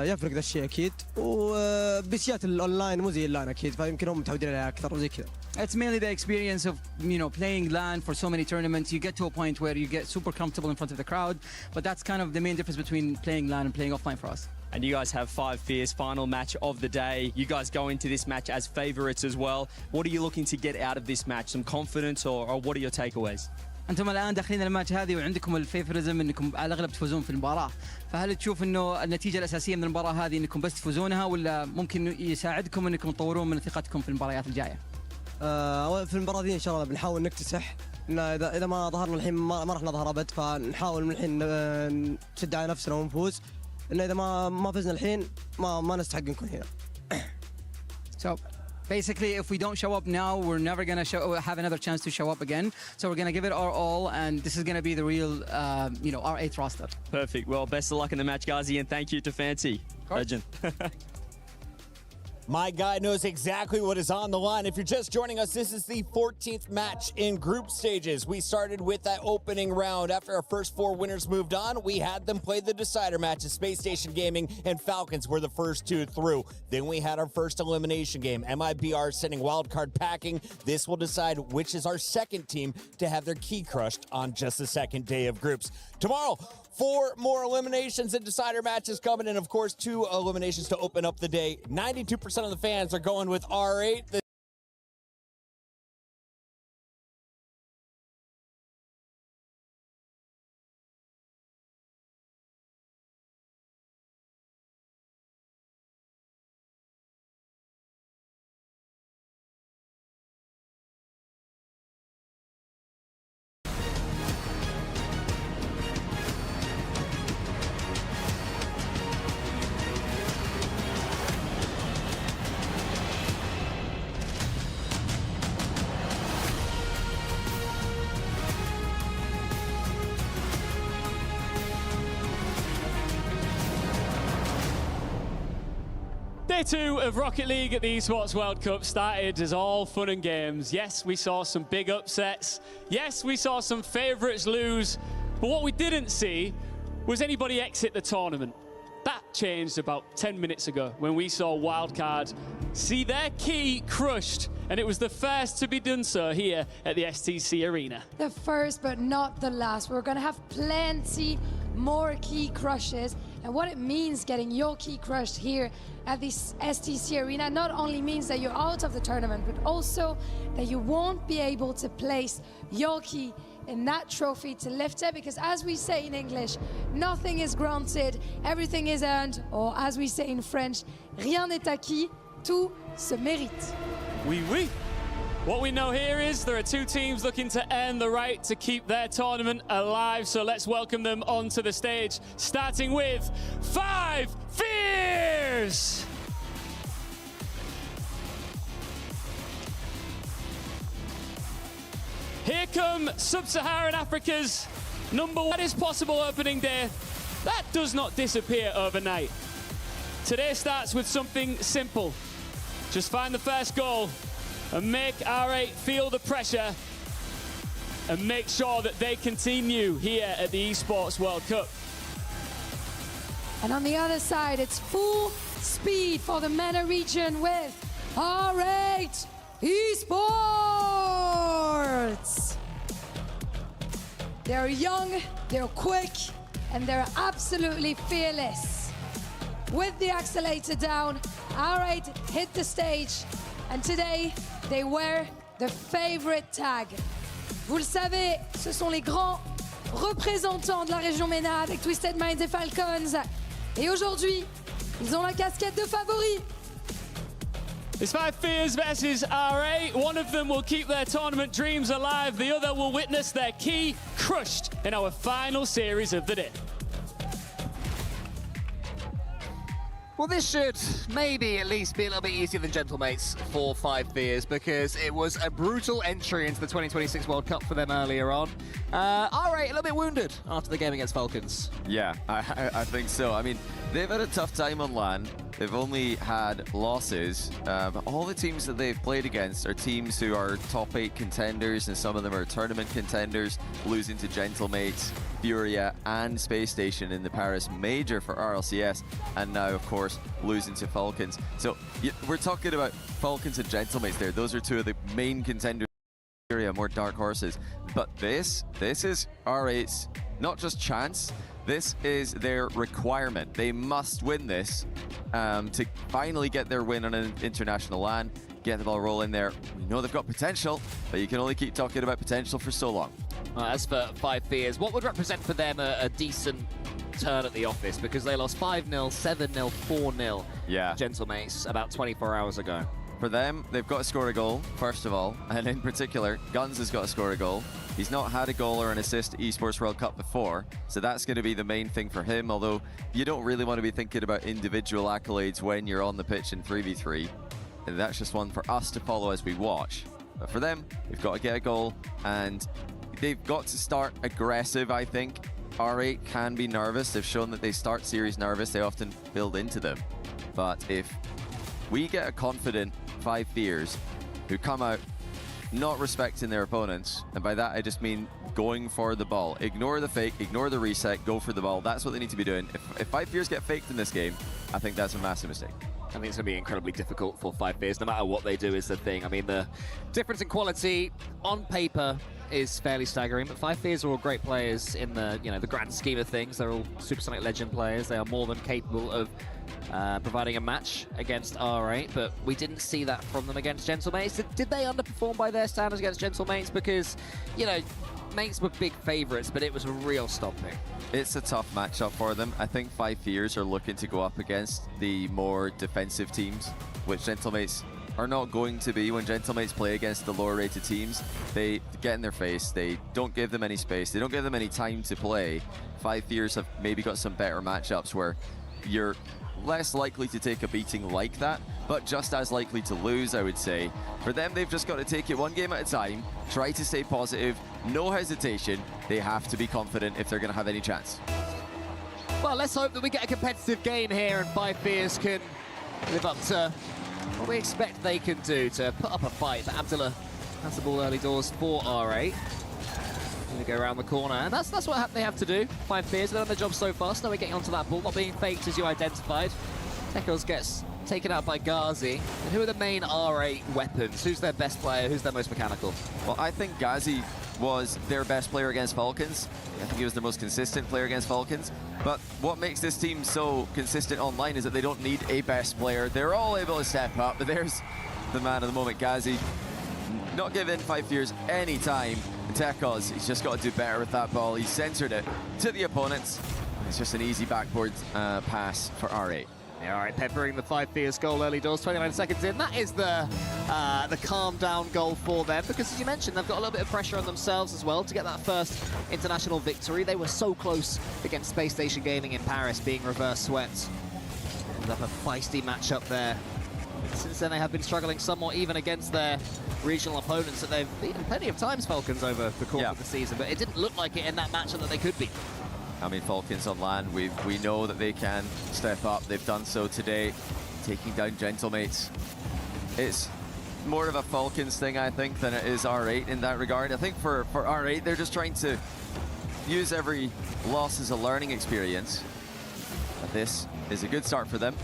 يفرق ذا الشيء أكيد، وبسيات الأونلاين مو زي اللان أكيد، فيمكن هم متعودين عليها أكثر وزي كذا. It's mainly the experience of, you know, playing LAN for so many tournaments. You get to a point where you get super comfortable in front of the crowd, but that's kind of the main difference between playing LAN and playing offline for us. And you guys have 5 Fears, final match of the day. You guys go into this match as favourites as well. What are you looking to get out of this match? Some confidence or what are your takeaways? أنتم الآن داخلين الماتش هذه وعندكم الفيفوريزم إنكم على الأغلب تفوزون في المباراة، فهل تشوف إنه النتيجة الأساسية من المباراة هذه إنكم بس تفوزونها ولا ممكن يساعدكم إنكم تطورون من ثقتكم في المباريات الجاية؟ في المباراة دي إن شاء الله بنحاول نكتسح، إن إذا ما ظهرنا الحين ما راح نظهر أبد، فنحاول من الحين نشد على نفسنا ونفوز، إن إذا ما فزنا الحين ما نستحق نكون هنا. So basically, if we don't show up now, we're never going to have another chance to show up again. So we're going to give it our all, and this is going to be the real, you know, our 8th roster. Perfect. Well, best of luck in the match, Ghazi, and thank you to Fancy. Legend. My guy knows exactly what is on the line. If you're just joining us, this is the 14th match in group stages. We started with that opening round. After our first 4 winners moved on, we had them play the decider matches. Space Station Gaming and Falcons were the first 2 through. Then we had our first elimination game. MIBR sending wildcard packing. This will decide which is our second team to have their key crushed on just the second day of groups. Tomorrow, 4 more eliminations and decider matches coming, and of course 2 eliminations to open up the day. 92% of the fans are going with R8. Day 2 of Rocket League at the Esports World Cup started as all fun and games. Yes, we saw some big upsets. Yes, we saw some favourites lose. But what we didn't see was anybody exit the tournament. That changed about 10 minutes ago when we saw Wildcard see their key crushed, and it was the first to be done so here at the STC Arena. The first, but not the last. We're going to have plenty more key crushes, and what it means getting your key crushed here at this STC Arena not only means that you're out of the tournament, but also that you won't be able to place your key in that trophy to lift it, because as we say in English, nothing is granted, everything is earned, or as we say in French, rien n'est acquis, tout se mérite. Oui, oui. What we know here is there are 2 teams looking to earn the right to keep their tournament alive, so let's welcome them onto the stage, starting with 5 Fears! Here come Sub-Saharan Africa's #1. That is possible opening day. That does not disappear overnight. Today starts with something simple. Just find the first goal and make R8 feel the pressure and make sure that they continue here at the Esports World Cup. And on the other side, it's full speed for the MENA region with R8 Esports. They're young, they're quick, and they're absolutely fearless. With the accelerator down, R8 hit the stage, and today they wear the favorite tag. Vous le savez, ce sont les grands représentants de la région MENA avec Twisted Minds et Falcons. Et aujourd'hui, ils ont la casquette de favoris. It's 5 Fears versus R8. One of them will keep their tournament dreams alive. The other will witness their key crushed in our final series of the day. Well, this should maybe at least be a little bit easier than Gentlemates for 5 Fears, because it was a brutal entry into the 2026 World Cup for them earlier on. R8 a little bit wounded after the game against Falcons. Yeah, I think so. I mean, they've had a tough time on LAN. They've only had losses. But all the teams that they've played against are teams who are top 8 contenders, and some of them are tournament contenders, losing to Gentlemates, Furia, and Space Station in the Paris Major for RLCS, and now, of course, losing to Falcons. So we're talking about Falcons and Gentlemates there. Those are two of the main contenders, more dark horses. But this is R8's not just chance, this is their requirement. They must win this to finally get their win on an international LAN, get the ball rolling there. We know they've got potential, but you can only keep talking about potential for so long. As for 5 Fears, what would represent for them a decent turn at the office? Because they lost 5-0, 7-0, 4-0 Gentlemates about 24 hours ago. For them, they've got to score a goal, first of all, and in particular, Guns has got to score a goal. He's not had a goal or an assist at Esports World Cup before, so that's going to be the main thing for him, although you don't really want to be thinking about individual accolades when you're on the pitch in 3v3. And that's just one for us to follow as we watch. But for them, they've got to get a goal, and they've got to start aggressive, I think. R8 can be nervous. They've shown that they start series nervous. They often build into them. But if we get a confident 5 Fears who come out not respecting their opponents, and by that I just mean going for the ball. Ignore the fake, ignore the reset, go for the ball. That's what they need to be doing. If 5 Fears get faked in this game, I think that's a massive mistake. I think it's going to be incredibly difficult for 5 Fears, no matter what they do is the thing. I mean, the difference in quality on paper is fairly staggering, but 5 Fears are all great players in the, the grand scheme of things. They're all Supersonic Legend players. They are more than capable of providing a match against R8, but we didn't see that from them against Gentlemates. Did they underperform by their standards against Gentlemates? Because, Mates were big favourites, but it was a real stomping. It's a tough matchup for them. I think 5 Fears are looking to go up against the more defensive teams, which Gentlemates are not going to be. When Gentlemates play against the lower rated teams, they get in their face, they don't give them any space, they don't give them any time to play. 5 Fears have maybe got some better matchups where you're less likely to take a beating like that, but just as likely to lose, I would say. For them, they've just got to take it one game at a time, try to stay positive, no hesitation. They have to be confident if they're going to have any chance. Well, let's hope that we get a competitive game here and 5 Fears can live up to what we expect they can do to put up a fight. But Abdullah has the ball early doors for R8. Going to go around the corner, and that's what they have to do. 5 Fears, they've done their job so far, so now we're getting onto that ball, not being faked as you identified. Tekos gets taken out by Ghazi. And who are the main R8 weapons? Who's their best player? Who's their most mechanical? Well, I think Ghazi was their best player against Falcons. I think he was the most consistent player against Falcons. But what makes this team so consistent online is that they don't need a best player. They're all able to step up, but there's the man of the moment, Ghazi. Not giving 5 Fears any time. Tekos, he's just got to do better with that ball. He centered it to the opponents. It's just an easy backboard pass for R8. Yeah, all right, peppering the 5 Fears goal early doors, 29 seconds in. That is the calm down goal for them, because as you mentioned, they've got a little bit of pressure on themselves as well to get that first international victory. They were so close against Space Station Gaming in Paris, being reverse swept. Ended up a feisty matchup there. Since then, they have been struggling somewhat even against their regional opponents that they've beaten plenty of times, Falcons, over the course of the season, but it didn't look like it in that matchup that they could be. I mean, Falcons on LAN, we know that they can step up. They've done so today, taking down Gentlemates. It's more of a Falcons thing, I think, than it is R8 in that regard. I think for R8, they're just trying to use every loss as a learning experience. But this is a good start for them.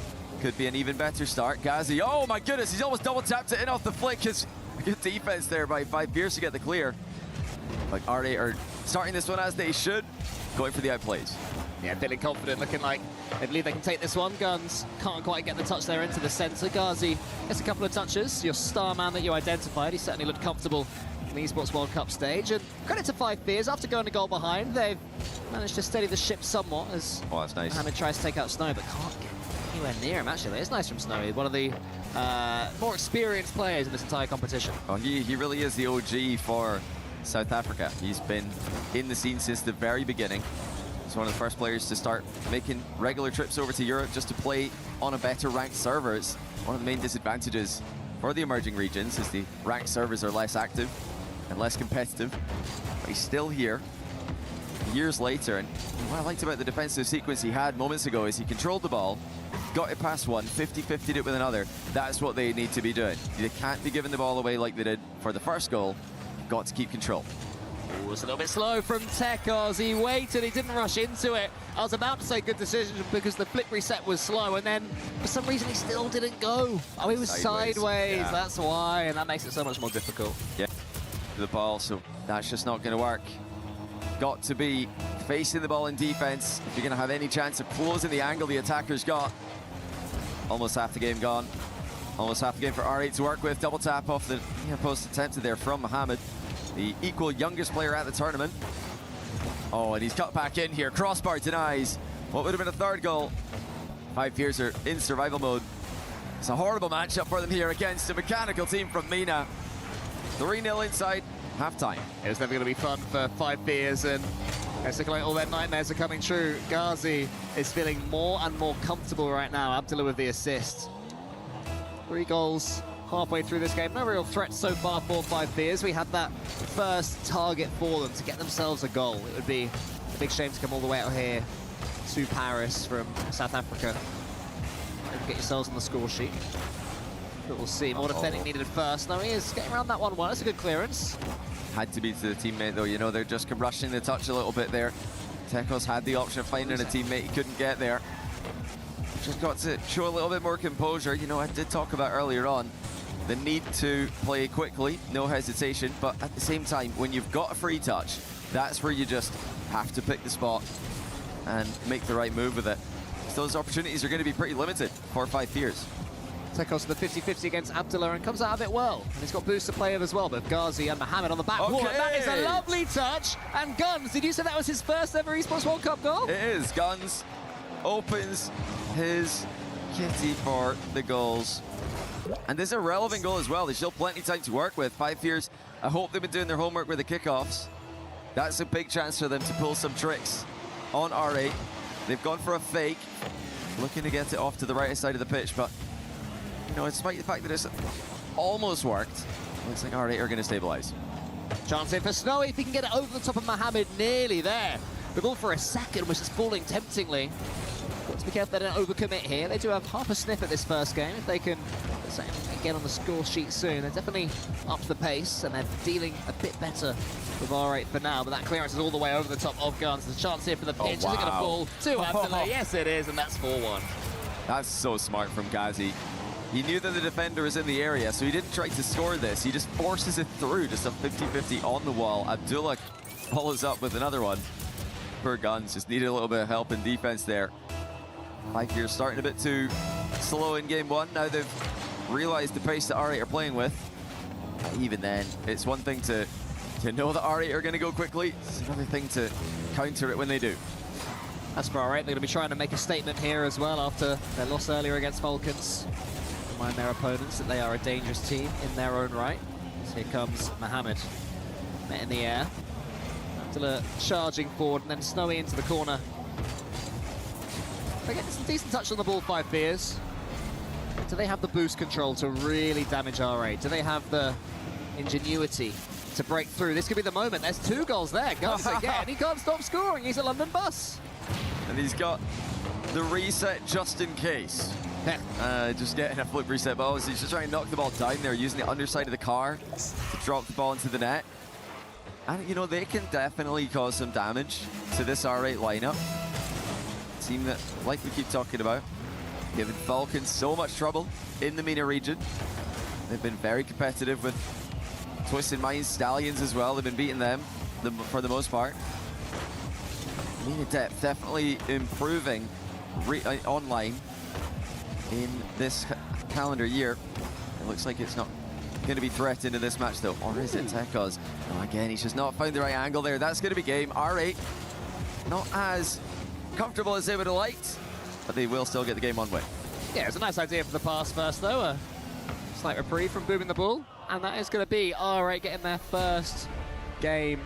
Could be an even better start. Ghazi, oh my goodness, he's almost double tapped it in off the flick. It's good defense there by 5 Fears to get the clear. Like R8 are starting this one as they should, going for the outplays. Yeah, feeling confident, looking like they believe they can take this one. Guns can't quite get the touch there into the center. Ghazi gets a couple of touches. Your star man that you identified, he certainly looked comfortable in the Esports World Cup stage. And credit to 5 Fears, after going a goal behind, they've managed to steady the ship somewhat as that's nice. Mohamed tries to take out Snow, but can't get anywhere near him, actually. It's nice from Snowy, one of the more experienced players in this entire competition. Oh, he really is the OG for South Africa. He's been in the scene since the very beginning. He's one of the first players to start making regular trips over to Europe just to play on a better ranked server. It's one of the main disadvantages for the emerging regions is the ranked servers are less active and less competitive. But he's still here years later, and what I liked about the defensive sequence he had moments ago is he controlled the ball, got it past one, 50-50'd it with another. That's what they need to be doing. They can't be giving the ball away like they did for the first goal. Got to keep control. Ooh, it's a little bit slow from Tekos. He waited, he didn't rush into it. I was about to say good decision because the flip reset was slow, and then for some reason he still didn't go. Oh, he was sideways. Yeah. That's why, and that makes it so much more difficult. Yeah, the ball, so that's just not going to work. Got to be facing the ball in defense if you're going to have any chance of closing the angle the attacker's got. Almost half the game gone. Almost half the game for R8 to work with. Double tap off the post attempted there from Mohamed, the equal youngest player at the tournament. Oh, and he's cut back in here. Crossbar denies what would have been a third goal. 5 Fears are in survival mode. It's a horrible matchup for them here against a mechanical team from MENA. 3-0 inside halftime. It was never going to be fun for 5 Fears, and it's looking like all their nightmares are coming true. Ghazi is feeling more and more comfortable right now. Abdullah with the assist. 3 goals halfway through this game. No real threat so far for 5 Fears. We had that first target for them to get themselves a goal. It would be a big shame to come all the way out here to Paris from South Africa and get yourselves on the score sheet. But we'll see. More defending needed at first. No, he is getting around that 1-1. That's a good clearance. Had to be to the teammate though, you know, they're just rushing the touch a little bit there. Tekos had the option of finding a teammate, he couldn't get there. Just got to show a little bit more composure. You know, I did talk about earlier on the need to play quickly, no hesitation, but at the same time, when you've got a free touch, that's where you just have to pick the spot and make the right move with it. So those opportunities are going to be pretty limited for 5 Fears. Tekos with the 50-50 against Abdullah and comes out of it well. And he's got boost to play with as well, but Ghazi and Mohamed on the back. Okay. That is a lovely touch. And Guns, did you say that was his first ever Esports World Cup goal? It is. Guns opens his kitty for the goals. And this is a relevant goal as well. There's still plenty of time to work with. 5 Fears, I hope they've been doing their homework with the kickoffs. That's a big chance for them to pull some tricks on R8. They've gone for a fake, looking to get it off to the right side of the pitch, but you know, despite the fact that it's almost worked, looks like R8 are going to stabilize. Chance in for Snowy, if he can get it over the top of Mohamed, nearly there. The ball for a second was just falling temptingly. Got to be careful they don't overcommit here. They do have half a sniff at this first game. If they can get on the score sheet soon, they're definitely up the pace and they're dealing a bit better with R8 for now, but that clearance is all the way over the top of Guns. There's a chance here for the pitch. Is it going to fall to Abdullah? Yes, it is, and that's 4-1. That's so smart from Ghazi. He knew that the defender was in the area, so he didn't try to score this. He just forces it through, just a 50-50 on the wall. Abdullah follows up with another one. Poor Guns, just needed a little bit of help in defense there. 5 Fears starting a bit too slow in game 1. Now they've realized the pace that R8 are playing with. Even then, it's one thing to know that R8 are going to go quickly. It's another thing to counter it when they do. As for R8, they're going to be trying to make a statement here as well after their loss earlier against Falcons. Remind their opponents that they are a dangerous team in their own right. So here comes Mohamed, met in the air. Abdullah charging forward, and then Snowy into the corner. They're getting some decent touch on the ball, 5 Fears. Do they have the boost control to really damage R8? Do they have the ingenuity to break through? This could be the moment. There's 2 goals there. Guns again. He can't stop scoring. He's a London bus. And he's got the reset just in case. Just getting a flip reset ball. So he's just trying to knock the ball down there, using the underside of the car to drop the ball into the net. And, you know, they can definitely cause some damage to this R8 lineup. Team that, like we keep talking about, giving Falcons so much trouble in the MENA region. They've been very competitive with Twisted Minds, Stallions as well. They've been beating them for the most part. MENA depth definitely improving online in this calendar year. It looks like it's not going to be threatened in this match though. Or is it Tekos? Oh, again, he's just not found the right angle there. That's going to be game. R8 not as comfortable as they would have liked, but they will still get the game on way. Yeah, it's a nice idea for the pass first though. A slight reprieve from booming the ball. And that is going to be R8 getting their first game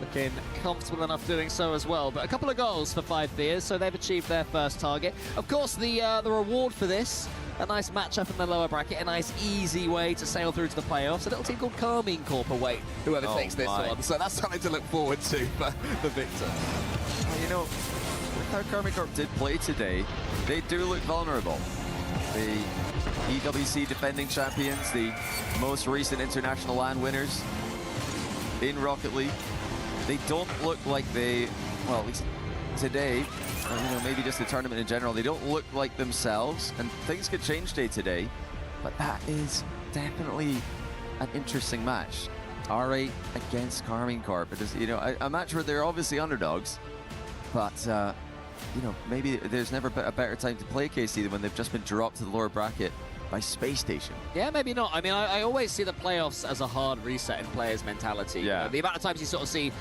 looking comfortable enough doing so as well. But a couple of goals for 5 Fears, so they've achieved their first target. Of course, the reward for this, a nice matchup in the lower bracket, a nice easy way to sail through to the playoffs. A little team called Carmine Corp await whoever takes this one. So that's something to look forward to for the victor. Well, you know, with how Carmine Corp did play today, they do look vulnerable. The EWC defending champions, the most recent international LAN winners in Rocket League, they don't look like they, well, at least today, or, you know, maybe just the tournament in general, they don't look like themselves, and things could change day to day, but that is definitely an interesting match. R8 against Carmine Corp. It is, you know, a match where they're obviously underdogs, but you know, maybe there's never a better time to play KC than when they've just been dropped to the lower bracket by Space Station. Yeah, maybe not. I mean, I always see the playoffs as a hard reset in players' mentality. Yeah. You know, the amount of times you sort of see,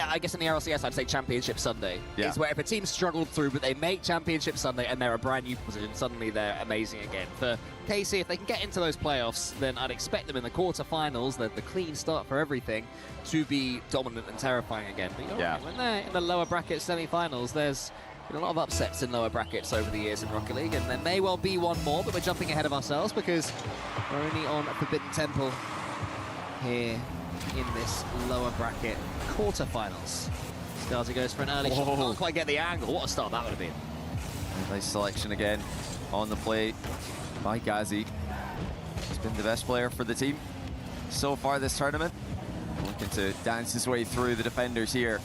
I guess in the RLCS, I'd say Championship Sunday. Yeah. It's where if a team struggled through, but they make Championship Sunday and they're a brand new position, suddenly they're amazing again. For KC, if they can get into those playoffs, then I'd expect them in the quarterfinals, the clean start for everything, to be dominant and terrifying again. But you're right, when they're in the lower bracket semi-finals, there's been a lot of upsets in lower brackets over the years in Rocket League, and there may well be one more, but we're jumping ahead of ourselves because we're only on Forbidden Temple here in this lower bracket quarterfinals. Scarzi goes for an early shot. Can't quite get the angle. What a start that would have been. Nice selection again on the play by Gazi. He's been the best player for the team so far this tournament. Looking to dance his way through the defenders here.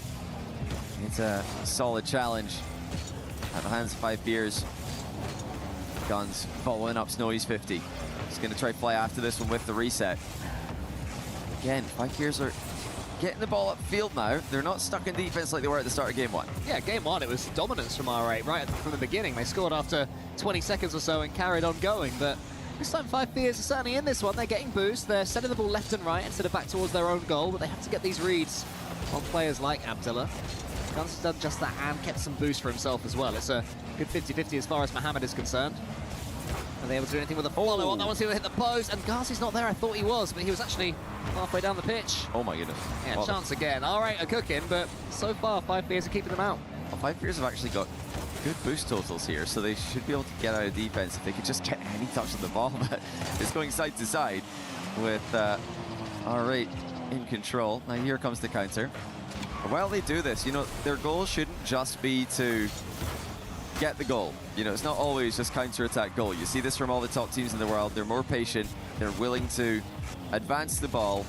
It's a solid challenge at the hands of 5 Fears. Guns following up Snowy's 50. He's going to try to fly after this one with the reset. Again, 5 Fears are getting the ball upfield now. They're not stuck in defense like they were at the start of Game 1. Yeah, Game 1, it was dominance from R8 right from the beginning. They scored after 20 seconds or so and carried on going, but this time 5 Fears are certainly in this one. They're getting boost. They're sending the ball left and right instead of back towards their own goal, but they have to get these reads on players like Abdullah. Guns has done just that and kept some boost for himself as well. It's a good 50-50 as far as Mohamed is concerned. Are they able to do anything with a follow on? That one's going to hit the post, and Ghazi's not there. I thought he was, but he was actually halfway down the pitch. Oh my goodness. Yeah, chance again. All right, are cooking, but so far 5 Fears are keeping them out. Well, 5 Fears have actually got good boost totals here, so they should be able to get out of defense if they could just get any touch on the ball. But it's going side to side with R8 in control. Now here comes the counter. While they do this, you know, their goal shouldn't just be to get the goal. You know, it's not always just counter-attack goal. You see this from all the top teams in the world. They're more patient. They're willing to advance the ball,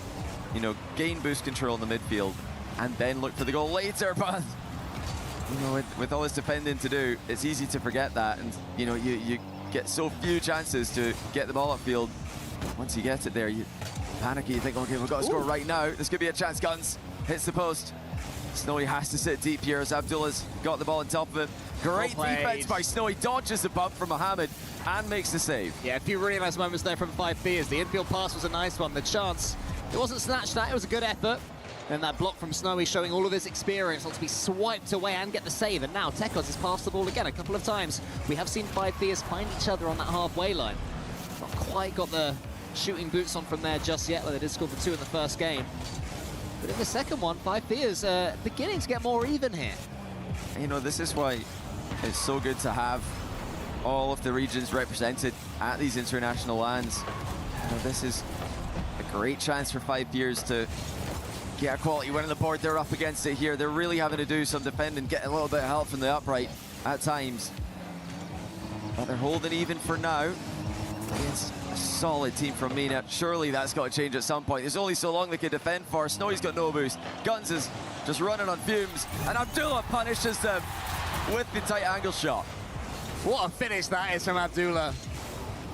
you know, gain boost control in the midfield, and then look for the goal later. But, you know, with all this defending to do, it's easy to forget that. And, you know, you get so few chances to get the ball upfield. Once you get it there, you panic. You think, okay, we've got to score right now. This could be a chance. Guns hits the post. Snowy has to sit deep here as Abdullah's got the ball on top of it. Great defense by Snowy, dodges the bump from Mohamed and makes the save. Yeah, a few really nice moments there from 5 Fears. The infield pass was a nice one. The chance, it wasn't snatched at, it was a good effort. Then that block from Snowy showing all of his experience, not to be swiped away and get the save. And now Tekos has passed the ball again a couple of times. We have seen 5 Fears find each other on that halfway line. Not quite got the shooting boots on from there just yet, though they did score for 2 in the first game. But in the second one, 5 Fears beginning to get more even here. You know, this is why it's so good to have all of the regions represented at these international lands. You know, this is a great chance for 5 Fears to get a quality win on the board. They're up against it here. They're really having to do some defending, get a little bit of help from the upright at times. But they're holding even for now against a solid team from Mina. Surely that's got to change at some point. There's only so long they can defend for. Snowy's got no boost. Guns is just running on fumes, and Abdullah punishes them with the tight angle shot. What a finish that is from Abdullah.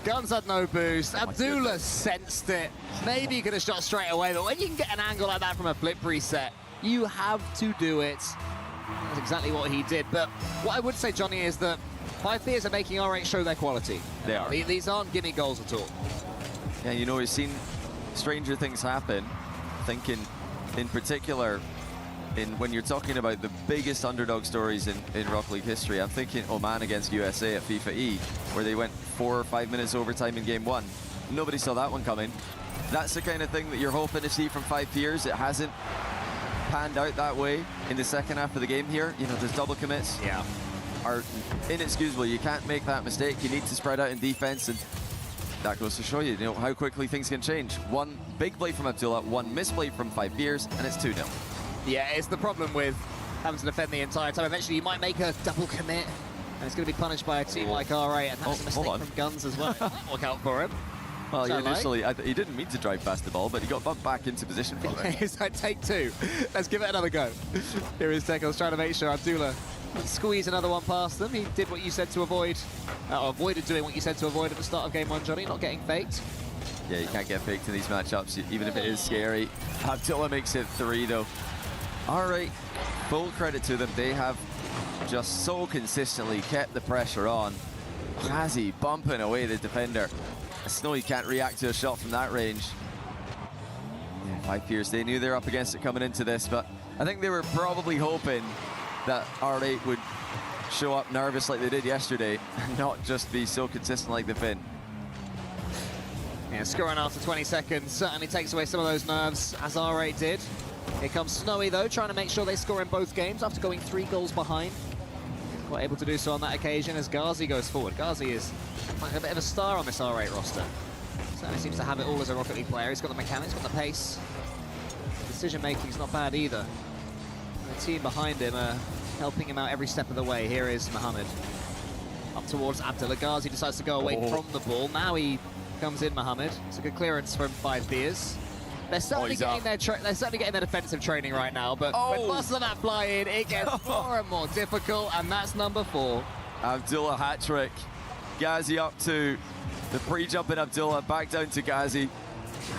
Guns had no boost. Abdullah sensed it. Maybe he could have shot straight away, but when you can get an angle like that from a flip reset, you have to do it. That's exactly what he did. But what I would say, Johnny, is that 5 Fears are making R8 show their quality. They are. These aren't gimme goals at all. Yeah, you know, we've seen stranger things happen. Thinking in particular, when you're talking about the biggest underdog stories in Rocket League history, I'm thinking Oman against USA at FIFA E, where they went 4 or 5 minutes overtime in Game 1. Nobody saw that one coming. That's the kind of thing that you're hoping to see from 5 Fears. It hasn't panned out that way in the second half of the game here. You know, there's double commits. Yeah. Are inexcusable. You can't make that mistake. You need to spread out in defense, and that goes to show you, how quickly things can change. One big play from Abdullah, one misplay from 5Fears, and it's 2-0. Yeah, it's the problem with having to defend the entire time. Eventually, you might make a double commit, and it's going to be punished by a team like R8, and that's a mistake from Guns as well. Look out for him. Well, initially, he didn't mean to drive past the ball, but he got bumped back into position for it. It's like take 2. Let's give it another go. Here is Tekos trying to make sure Abdullah squeeze another one past them. He did what you said to avoid, avoided doing what you said to avoid at the start of game 1, Johnny, not getting faked. Yeah, you can't get faked in these matchups, even if it is scary. Abdullah makes it 3, though. All right, full credit to them. They have just so consistently kept the pressure on. Ghazi bumping away the defender. Snowy can't react to a shot from that range. Yeah, 5Fears, they knew they were up against it coming into this, but I think they were probably hoping that R8 would show up nervous like they did yesterday and not just be so consistent like they've been. Yeah, scoring after 20 seconds certainly takes away some of those nerves, as R8 did. Here comes Snowy, though, trying to make sure they score in both games after going 3 goals behind. Quite able to do so on that occasion as Ghazi goes forward. Ghazi is like a bit of a star on this R8 roster. Certainly seems to have it all as a Rocket League player. He's got the mechanics, got the pace. Decision-making's not bad either. And the team behind him are helping him out every step of the way. Here is Mohammed. Up towards Abdullah. Ghazi decides to go away from the ball. Now he comes in, Mohammed. It's a good clearance from 5Fears. They're certainly getting their defensive training right now, but with busts of that fly in, it gets more and more difficult, and that's number 4. Abdullah hat-trick. Ghazi up to the pre-jumping Abdullah, back down to Ghazi.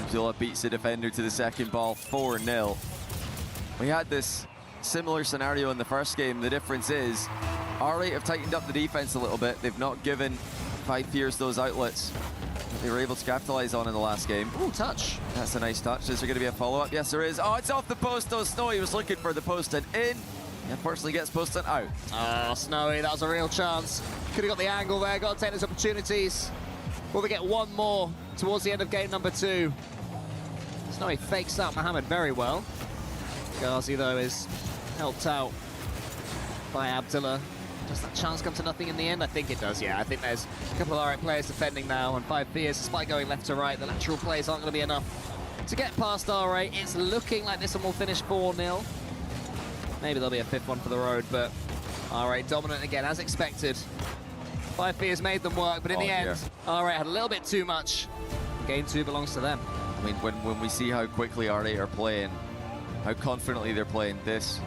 Abdullah beats the defender to the second ball, 4-0. We had this similar scenario in the first game. The difference is R8 have tightened up the defense a little bit. They've not given 5Fears those outlets they were able to capitalize on in the last game. Ooh, touch. That's a nice touch. Is there going to be a follow-up? Yes, there is. Oh, it's off the post, though. Snowy was looking for the post and in. He unfortunately gets post and out. Oh, Snowy, that was a real chance. Could have got the angle there, got to take those opportunities. Will they get one more towards the end of game number 2? Snowy fakes out Mohammed very well. Ghazi, though, is helped out by Abdullah. Does that chance come to nothing in the end? I think it does, yeah. I think there's a couple of R8 players defending now, and 5Fears, despite going left to right, the lateral plays aren't going to be enough to get past R8. It's looking like this one will finish 4-0. Maybe there'll be a 5th one for the road, but R8 dominant again, as expected. 5Fears made them work, but in the end, R8 had a little bit too much. Game 2 belongs to them. I mean, when we see how quickly R8 are playing, how confidently they're playing, this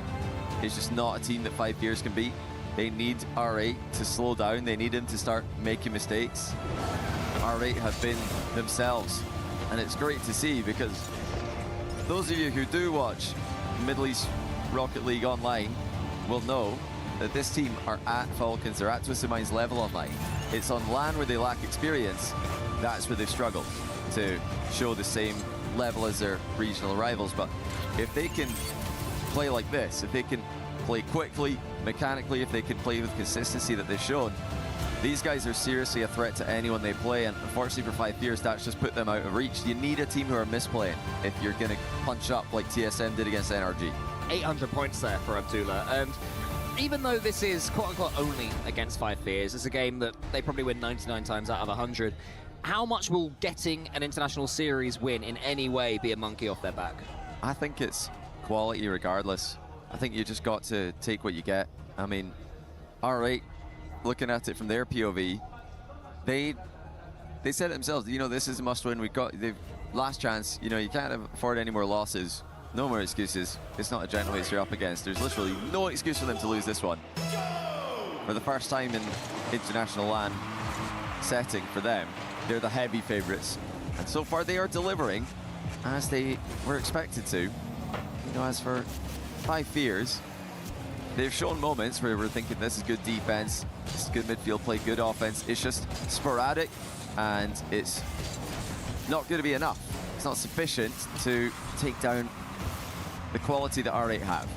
is just not a team that 5Fears can beat. They need R8 to slow down. They need him to start making mistakes. R8 have been themselves, and it's great to see, because those of you who do watch Middle East Rocket League online will know that this team are at Falcons, they're at Twisted Minds level online. It's on LAN where they lack experience. That's where they've struggled to show the same level as their regional rivals. But if they can play like this, if they can play quickly, mechanically, if they can play with consistency that they've shown, these guys are seriously a threat to anyone they play, and unfortunately for 5Fears, that's just put them out of reach. You need a team who are misplaying if you're going to punch up like TSM did against NRG. 800 points there for Abdullah, and even though this is quote-unquote only against 5Fears, it's a game that they probably win 99 times out of 100. How much will getting an international series win in any way be a monkey off their back? I think it's quality regardless. I think you just got to take what you get. I mean, R8, looking at it from their POV, they said it themselves, this is a must-win. We've got the last chance. You can't afford any more losses. No more excuses. It's not a gentle race you're up against. There's literally no excuse for them to lose this one. For the first time in international LAN setting for them, they're the heavy favorites. And so far they are delivering as they were expected to. As for 5Fears, they've shown moments where we're thinking this is good defense, this is good midfield play, good offense. It's just sporadic, and it's not going to be enough. It's not sufficient to take down the quality that R8 have.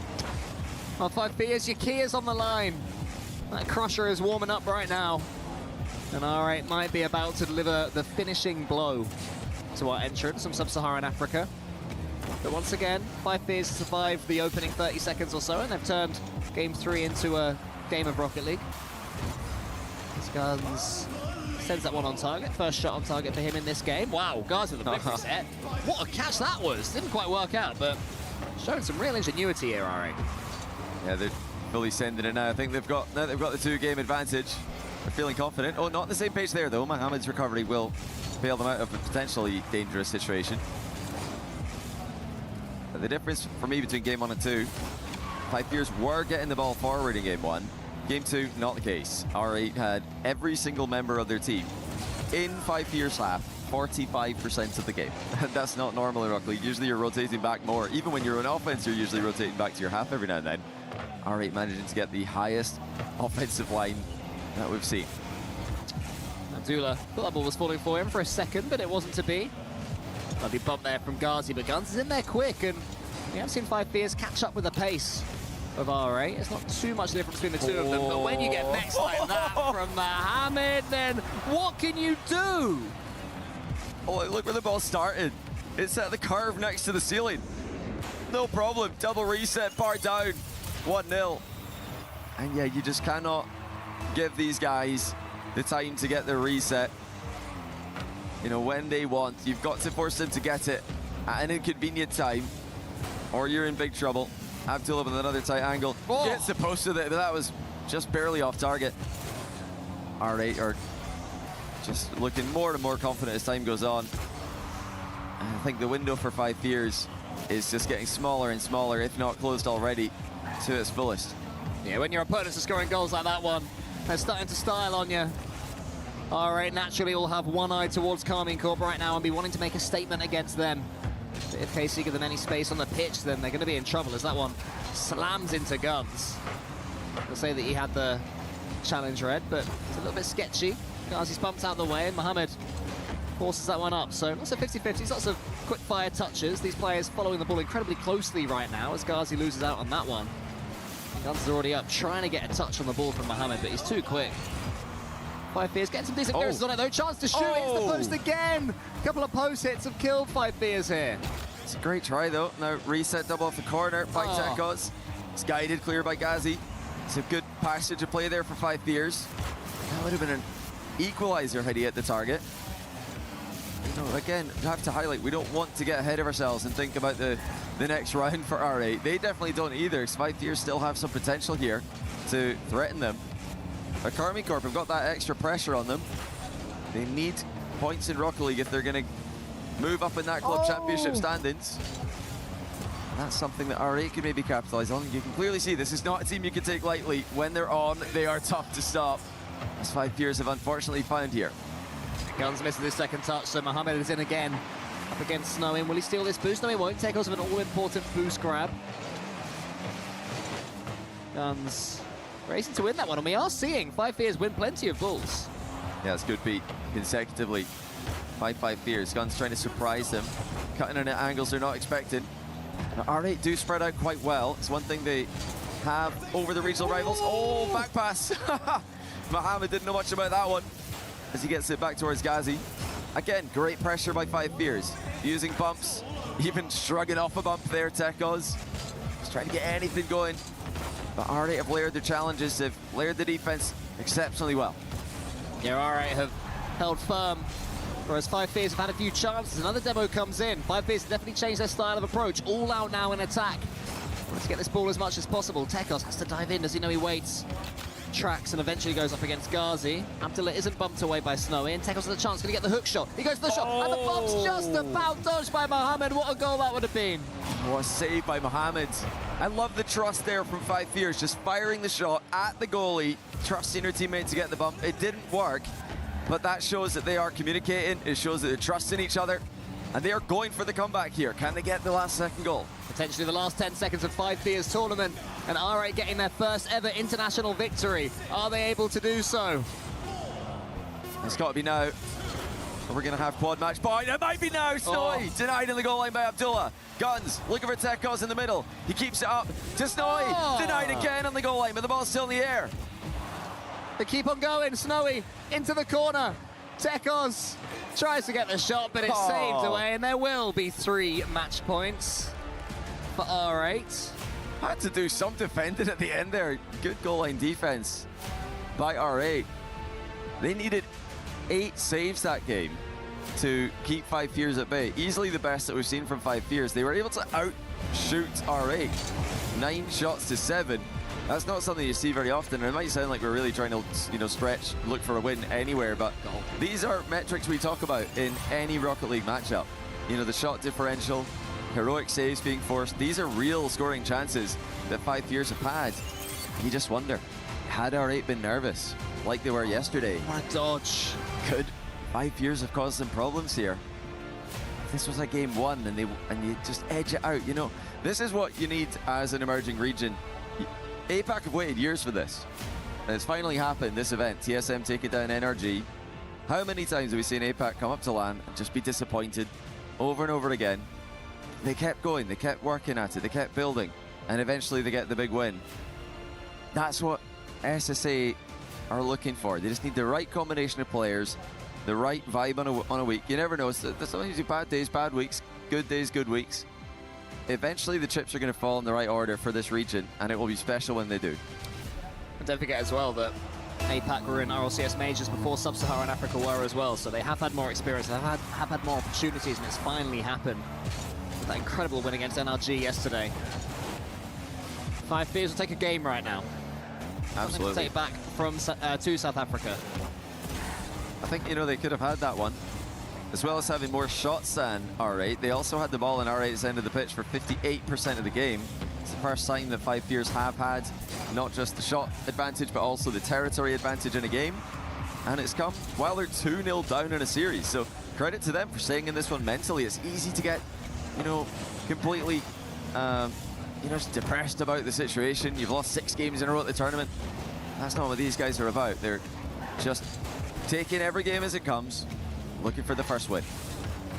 Well, 5Fears, your key is on the line. That crusher is warming up right now, and R8 might be about to deliver the finishing blow to our entrance from Sub-Saharan Africa. But once again, 5 Fears survived the opening 30 seconds or so, and they've turned Game 3 into a game of Rocket League. His Guns sends that one on target. First shot on target for him in this game. Wow, Guards with a big reset. What a catch that was. Didn't quite work out, but showing some real ingenuity here, Ari. Yeah, they're fully sending it now. I think they've got the 2-game advantage. They're feeling confident. Oh, not on the same page there, though. Mohamed's recovery will bail them out of a potentially dangerous situation. But the difference for me between Game 1 and 2, 5 Fears were getting the ball forward in Game 1. Game 2, not the case. R8 had every single member of their team in 5 Fears half 45% of the game. That's not normal in Rocket League. Usually you're rotating back more. Even when you're on offense, you're usually rotating back to your half every now and then. R8 managing to get the highest offensive line that we've seen. Abdullah thought that ball was falling for him for a second, but it wasn't to be. Lovely bump there from Ghazi, but Guns is in there quick, and we have seen 5 Fears catch up with the pace of R8. It's not too much difference between the two of them, but when you get next like that from Mohamed, then what can you do? Oh, look where the ball started. It's at the curve next to the ceiling. No problem. Double reset, bar down. 1-0. And yeah, you just cannot give these guys the time to get their reset. You know, when they want, you've got to force them to get it at an inconvenient time, or you're in big trouble. Abdullah with another tight angle. Gets the post with it, but that was just barely off target. R8 are just looking more and more confident as time goes on. And I think the window for 5 Fears is just getting smaller and smaller, if not closed already, to its fullest. Yeah, when your opponents are scoring goals like that one, they're starting to style on you. R8 naturally will have one eye towards Carmine Corp right now and be wanting to make a statement against them. But if KC give them any space on the pitch, then they're going to be in trouble as that one slams into Guns. They'll say that he had the challenge read, but it's a little bit sketchy. Ghazi's bumped out the way, and Mohamed forces that one up. So lots of 50-50s, lots of quick-fire touches. These players following the ball incredibly closely right now as Ghazi loses out on that one. Guns is already up, trying to get a touch on the ball from Mohamed, but he's too quick. 5 Fears getting some decent clearances on it though. Chance to shoot, hits the post again. A couple of post hits have killed 5 Fears here. It's a great try though. Now reset double off the corner. 5 Tekos. It's guided clear by Ghazi. It's a good passage of play there for 5 Fears. That would have been an equalizer had he hit the target. You know, again, you have to highlight, we don't want to get ahead of ourselves and think about the next round for R8. They definitely don't either, because 5 Fears still have some potential here to threaten them. But Carmine Corp have got that extra pressure on them. They need points in Rocket League if they're going to move up in that club championship standings. That's something that R8 can maybe capitalize on. You can clearly see this is not a team you can take lightly. When they're on, they are tough to stop, as 5 Fears have unfortunately found here. Guns misses his second touch, so Mohamed is in again. Up against Snowin. Will he steal this boost? No, he won't. Take us with an all-important boost grab. Guns racing to win that one, and we are seeing 5 Fears win plenty of balls. Yeah, it's good beat consecutively by 5 Fears. Guns trying to surprise them, cutting in at angles they're not expecting. Now, R8 do spread out quite well. It's one thing they have over the regional rivals. Oh, back pass. Mohamed didn't know much about that one as he gets it back towards Ghazi. Again, great pressure by 5 Fears. Using bumps, even shrugging off a bump there, Tekos. Just trying to get anything going. But R8 have layered their challenges, they've layered the defense exceptionally well. Yeah, R8 have held firm, whereas 5 Fears have had a few chances. Another demo comes in. 5 Fears have definitely changed their style of approach. All out now in attack. Let's get this ball as much as possible. Tekos has to dive in. Does he know he waits? Tracks and eventually goes up against Ghazi. Abdullah isn't bumped away by Snowy, and Tekos has a chance, going to get the hook shot. He goes for the shot, and the bump's just about dodged by Mohamed. What a goal that would have been. What a save by Mohamed. I love the trust there from 5 Fears, just firing the shot at the goalie, trusting her teammate to get the bump. It didn't work, but that shows that they are communicating. It shows that they're trusting each other, and they are going for the comeback here. Can they get the last second goal? Potentially the last 10 seconds of 5 Fears tournament, and R8 getting their first ever international victory. Are they able to do so? It's got to be now. We're going to have quad match point. It might be now. Snowy denied in the goal line by Abdullah. Guns looking for Tekos in the middle. He keeps it up to Snowy. Denied again on the goal line, but the ball's still in the air. They keep on going. Snowy into the corner. Tekos tries to get the shot, but it's saved away, and there will be 3 match points for R8. Had to do some defending at the end there. Good goal line defense by R8. They needed 8 saves that game to keep 5 Fears at bay. Easily the best that we've seen from 5 Fears. They were able to outshoot R8. 9 shots to 7. That's not something you see very often, and it might sound like we're really trying to, you know, stretch, look for a win anywhere, but these are metrics we talk about in any Rocket League matchup. You know, the shot differential, heroic saves being forced, these are real scoring chances that 5 Fears have had. You just wonder, had R8 been nervous, like they were yesterday? What a dodge. Could 5 Fears have caused some problems here? If this was a game 1 and you just edge it out, you know, this is what you need as an emerging region. APAC have waited years for this. And it's finally happened, this event. TSM taking down NRG. How many times have we seen APAC come up to LAN and just be disappointed over and over again? They kept going, they kept working at it, they kept building, and eventually they get the big win. That's what SSA are looking for. They just need the right combination of players, the right vibe on a week. You never know, there's sometimes bad days, bad weeks, good days, good weeks. Eventually the chips are going to fall in the right order for this region, and it will be special when they do. And don't forget as well that APAC were in RLCS majors before Sub-Saharan Africa were as well, so they have had more experience, they have had more opportunities, and it's finally happened. With that incredible win against NRG yesterday. 5 Fears will take a game right now. Absolutely. Take it back from to South Africa. I think, you know, they could have had that one. As well as having more shots than R8, they also had the ball in R8's end of the pitch for 58% of the game. It's the first time that 5 Fears have had not just the shot advantage, but also the territory advantage in a game. And it's come while they're 2-0 down in a series. So credit to them for staying in this one mentally. It's easy to get, you know, completely, you know, just depressed about the situation. You've lost 6 games in a row at the tournament. That's not what these guys are about. They're just taking every game as it comes, looking for the first win.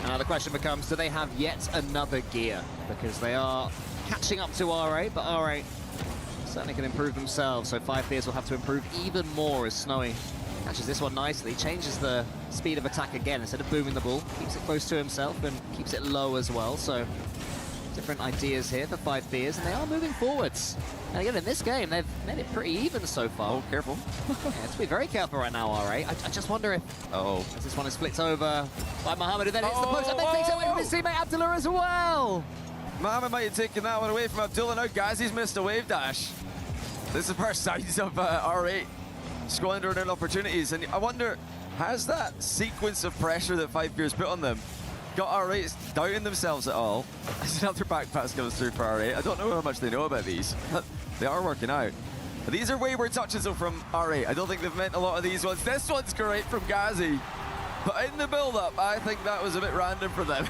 Now the question becomes, do they have yet another gear? Because they are catching up to R8, but R8 certainly can improve themselves, so 5 Fears will have to improve even more as Snowy catches this one nicely, changes the speed of attack again. Instead of booming the ball, keeps it close to himself and keeps it low as well, so different ideas here for 5 Fears, and they are moving forwards. And again, in this game, they've made it pretty even so far. Oh, careful. Yeah, have to be very careful right now, R8. I just wonder if... As this one is flicked over by Mohamed, who then hits the post, and then takes it away from his teammate Abdullah as well. Mohamed might have taken that one away from Abdullah. Now Ghazi's missed a wave dash. This is the first signs of R8 squandering opportunities, and I wonder, has that sequence of pressure that 5 Fears put on them got R8 doubting themselves at all? As another back pass comes through for R8. I don't know how much they know about these, but they are working out. But these are wayward touches though from R8. I don't think they've meant a lot of these ones. This one's great from Ghazi, but in the build-up, I think that was a bit random for them.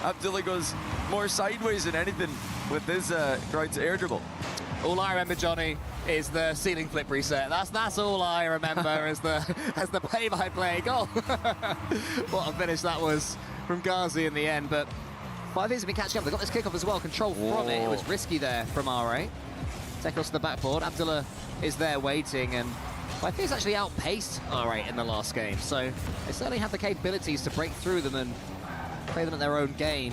Abdullah goes more sideways than anything with his ground to air dribble. All I remember, Johnny, is the ceiling flip reset. That's all I remember as the play-by-play goal. What a finish that was from Ghazi in the end, but 5 Fears have been catching up. They got this kickoff as well, control from it. It was risky there from R8. Tekos to the backboard. Abdullah is there waiting, and 5 Fears actually outpaced R8 in the last game, so they certainly have the capabilities to break through them and play them at their own game.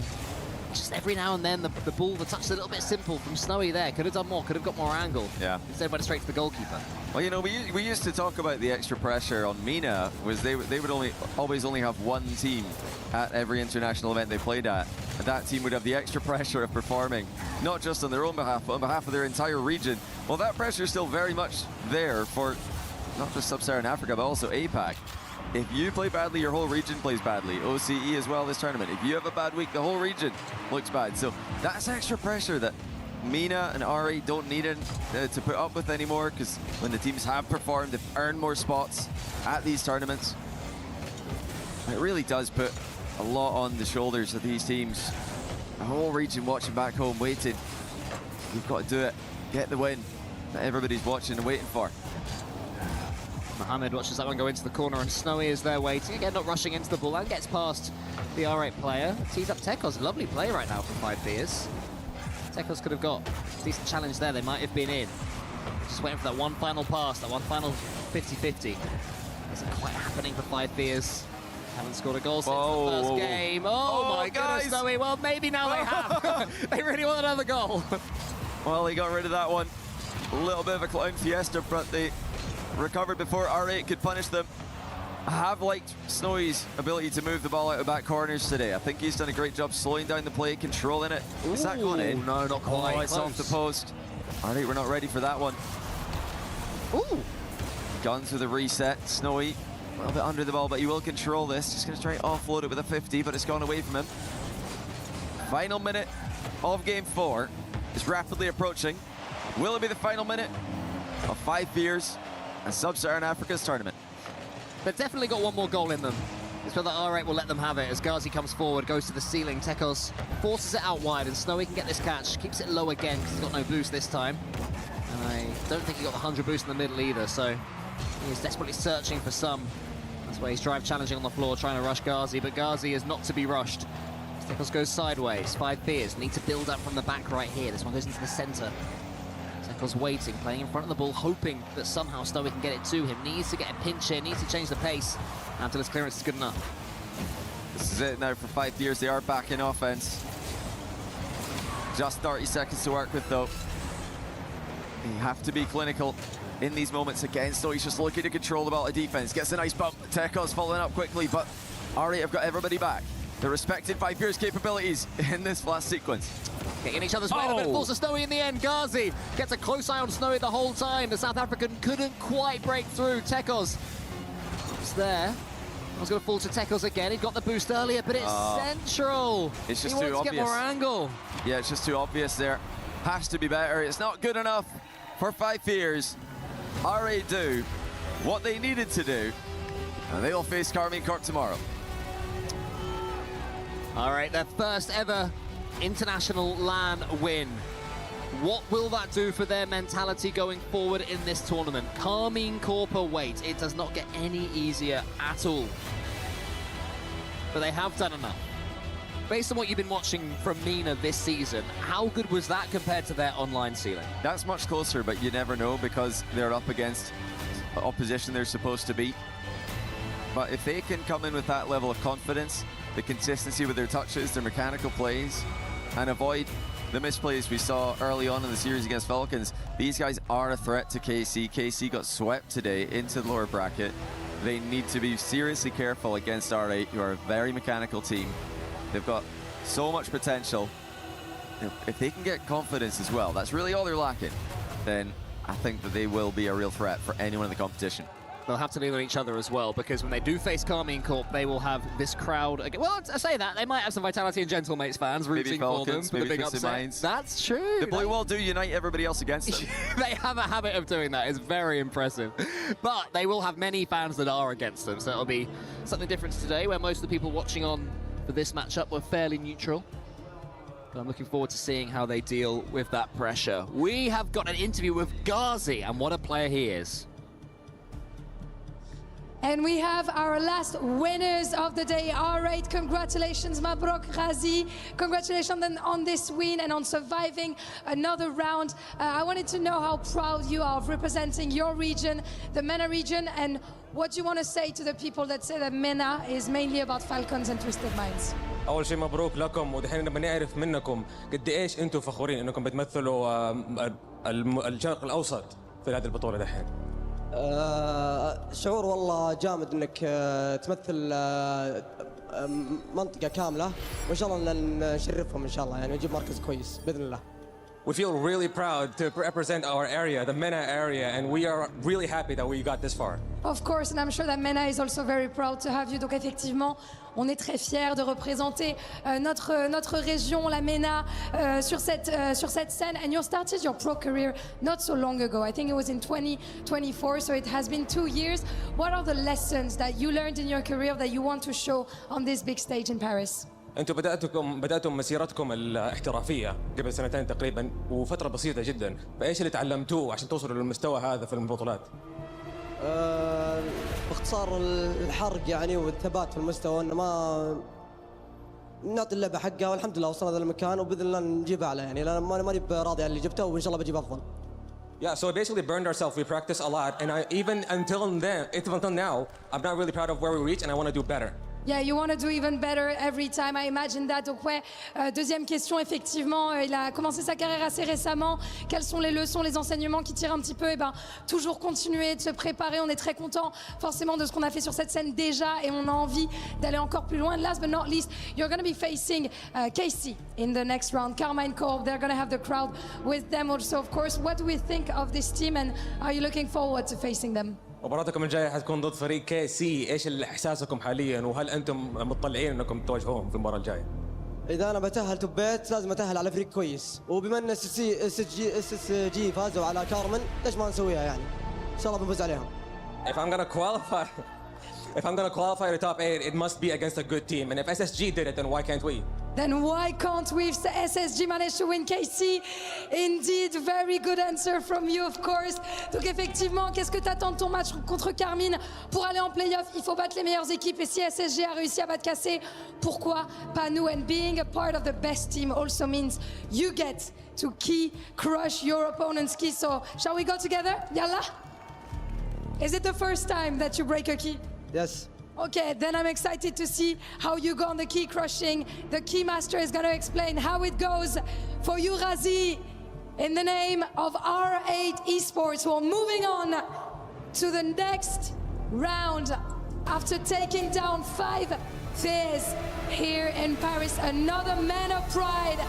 Just every now and then, the ball, the touch is a little bit simple from Snowy there. Could have done more, could have got more angle. Yeah. Instead went straight to the goalkeeper. Well, you know, we used to talk about the extra pressure on MENA, was they would always only have one team at every international event they played at. And that team would have the extra pressure of performing, not just on their own behalf, but on behalf of their entire region. Well, that pressure is still very much there for not just Sub-Saharan Africa, but also APAC. If you play badly, your whole region plays badly. OCE as well this tournament. If you have a bad week, the whole region looks bad. So that's extra pressure that MENA and R8 don't need it to put up with anymore, because when the teams have performed, they've earned more spots at these tournaments. It really does put a lot on the shoulders of these teams. The whole region watching back home, waiting. You've got to do it. Get the win that everybody's watching and waiting for. Mohamed watches that one go into the corner, and Snowy is there waiting. Again, not rushing into the ball, and gets past the R8 player. Tees up Tekos. Lovely play right now from 5 Fears. Tekos could have got a decent challenge there. They might have been in. Just waiting for that one final pass, that one final 50-50. Isn't quite happening for 5 Fears. Haven't scored a goal since the first game. Oh my goodness, Zoe. Well, maybe now they have. They really want another goal. Well, he got rid of that one. A little bit of a clown fiesta, but they recovered before R8 could punish them. I have liked Snowy's ability to move the ball out of back corners today. I think he's done a great job slowing down the play, controlling it. Is that going in? No, not quite. Oh, it's off the post. R8, we're not ready for that one. Ooh. Guns with a reset. Snowy, a little bit under the ball, but he will control this. Just going to try and offload it with a 50, but it's gone away from him. Final minute of game 4 is rapidly approaching. Will it be the final minute of 5 Fears and Sub-Saharan Africa's tournament? They've definitely got one more goal in them. It's whether R8 will let them have it. As Ghazi comes forward, goes to the ceiling. Tekos forces it out wide, and Snowy can get this catch. Keeps it low again because he's got no boost this time. And I don't think he got the 100 boost in the middle either, so he's desperately searching for some. That's why he's drive challenging on the floor, trying to rush Ghazi, but Ghazi is not to be rushed. Tekos goes sideways. 5 Fears need to build up from the back right here. This one goes into the center. Tekos waiting, playing in front of the ball, hoping that somehow Snowy can get it to him. Needs to get a pinch here, needs to change the pace until his clearance is good enough. This is it now for 5 Fears. They are back in offense. Just 30 seconds to work with, though. You have to be clinical in these moments again. So he's just looking to control the ball of defense. Gets a nice bump. Tekos following up quickly, but R8 have got everybody back. The respected 5 Fears capabilities in this last sequence. Getting in each other's way, but it falls to Snowy in the end. Ghazi gets a close eye on Snowy the whole time. The South African couldn't quite break through. Tekos was there. I was going to fall to Tekos again. He got the boost earlier, but it's central. It's just he too wants to obvious. get more angle. Yeah, it's just too obvious there. Has to be better. It's not good enough for 5 Fears. R8 do what they needed to do, and they'll face Carmine Corp tomorrow. All right, their first ever international LAN win. What will that do for their mentality going forward in this tournament? Carmine Corp await. It does not get any easier at all. But they have done enough. Based on what you've been watching from MENA this season, how good was that compared to their online ceiling? That's much closer, but you never know because they're up against opposition they're supposed to beat. But if they can come in with that level of confidence, the consistency with their touches, their mechanical plays, and avoid the misplays we saw early on in the series against Falcons, these guys are a threat to KC. KC got swept today into the lower bracket. They need to be seriously careful against R8, who are a very mechanical team. They've got so much potential. If they can get confidence as well, that's really all they're lacking, then I think that they will be a real threat for anyone in the competition. They'll have to lean on each other as well, because when they do face Carmine Corp, they will have this crowd again. Well, I say that, they might have some Vitality and Gentlemates fans rooting for them for the big upset. That's true. The Blue Wall do unite everybody else against them. They have a habit of doing that. It's very impressive. But they will have many fans that are against them, so it'll be something different today, where most of the people watching on for this matchup were fairly neutral. But I'm looking forward to seeing how they deal with that pressure. We have got an interview with Ghazi, and what a player he is. And we have our last winners of the day. R8, congratulations, Mabrok Ghazi. Congratulations on this win and on surviving another round. I wanted to know how proud you are of representing your region, the MENA region, and what you want to say to the people that say that MENA is mainly about Falcons and Twisted Minds. أول شيء مبروك لكم ودحين نبغى نعرف منكم قد إيش أنتم فخورين إنكم بتمثلوا الشرق الأوسط في هذه البطولة دحين. شعور والله جامد انك تمثل منطقة كاملة وان شاء الله نشرفهم ان شاء الله يعني نجيب مركز كويس باذن الله. We feel really proud to represent our area, the MENA area, and we are really happy that we got this far. Of course, and I'm sure that MENA is also very proud to have you. Donc effectivement, on est très fiers de représenter notre région, la MENA, sur cette scène. And you started your pro career not so long ago. I think it was in 2024, so it has been 2 years. What are the lessons that you learned in your career that you want to show on this big stage in Paris? انتم بدأتم مسيرتكم الاحترافية قبل سنتين تقريبا وفترة بسيطة جدا، فايش اللي تعلمتوه عشان توصلوا للمستوى هذا في البطولات؟ باختصار الحرق يعني والثبات في المستوى انه ما نعطي اللعبة حقها والحمد لله وصلنا ذا المكان وباذن الله نجيب اعلى يعني لان ماني براضي على اللي جبته وان شاء الله بجيب افضل. Yeah, so we basically burned ourselves. We practiced a lot, and even until now, I'm not really proud of where we reached, and I want to do better. Yeah, you want to do even better every time. I imagine that. Donc ouais, deuxième question, effectivement, il a commencé sa carrière assez récemment. Quelles sont les leçons, les enseignements qui tirent un petit peu? Eh ben, toujours continuer de se préparer. On est très content forcément de ce qu'on a fait sur cette scène déjà, et on a envie d'aller encore plus loin. Last but not least, you're going to be facing Casey in the next round. Carmine Corp, they're going to have the crowd with them also, of course. What do we think of this team, and are you looking forward to facing them? مباراتكم الجايه حتكون ضد فريق كي سي، ايش احساسكم حاليا، وهل انتم مطلعين انكم تواجهوهم في المباراه الجايه؟ اذا انا بتاهل توبيت لازم اتاهل على فريق كويس، وبما ان اس جي فازوا على كارمن ليش ما نسويها يعني؟ ان شاء الله بنفوز عليهم. If I'm gonna qualify to top 8, it must be against a good team, and if SSG did it, then why can't we? Then why can't we? If the SSG managed to win KC? Indeed, very good answer from you, of course. Donc effectivement, qu'est-ce que tu attends de ton match contre Carmine? Pour aller en playoff, il faut battre les meilleures équipes. Et si SSG a réussi à battre KC, pourquoi pas nous? And being a part of the best team also means you get to key crush your opponent's key. So shall we go together? Yalla? Is it the first time that you break a key? Yes. Okay, then I'm excited to see how you go on the key crushing. The key master is going to explain how it goes for you, Razi. In the name of R8 Esports, we're moving on to the next round after taking down 5 Fizz here in Paris. Another man of pride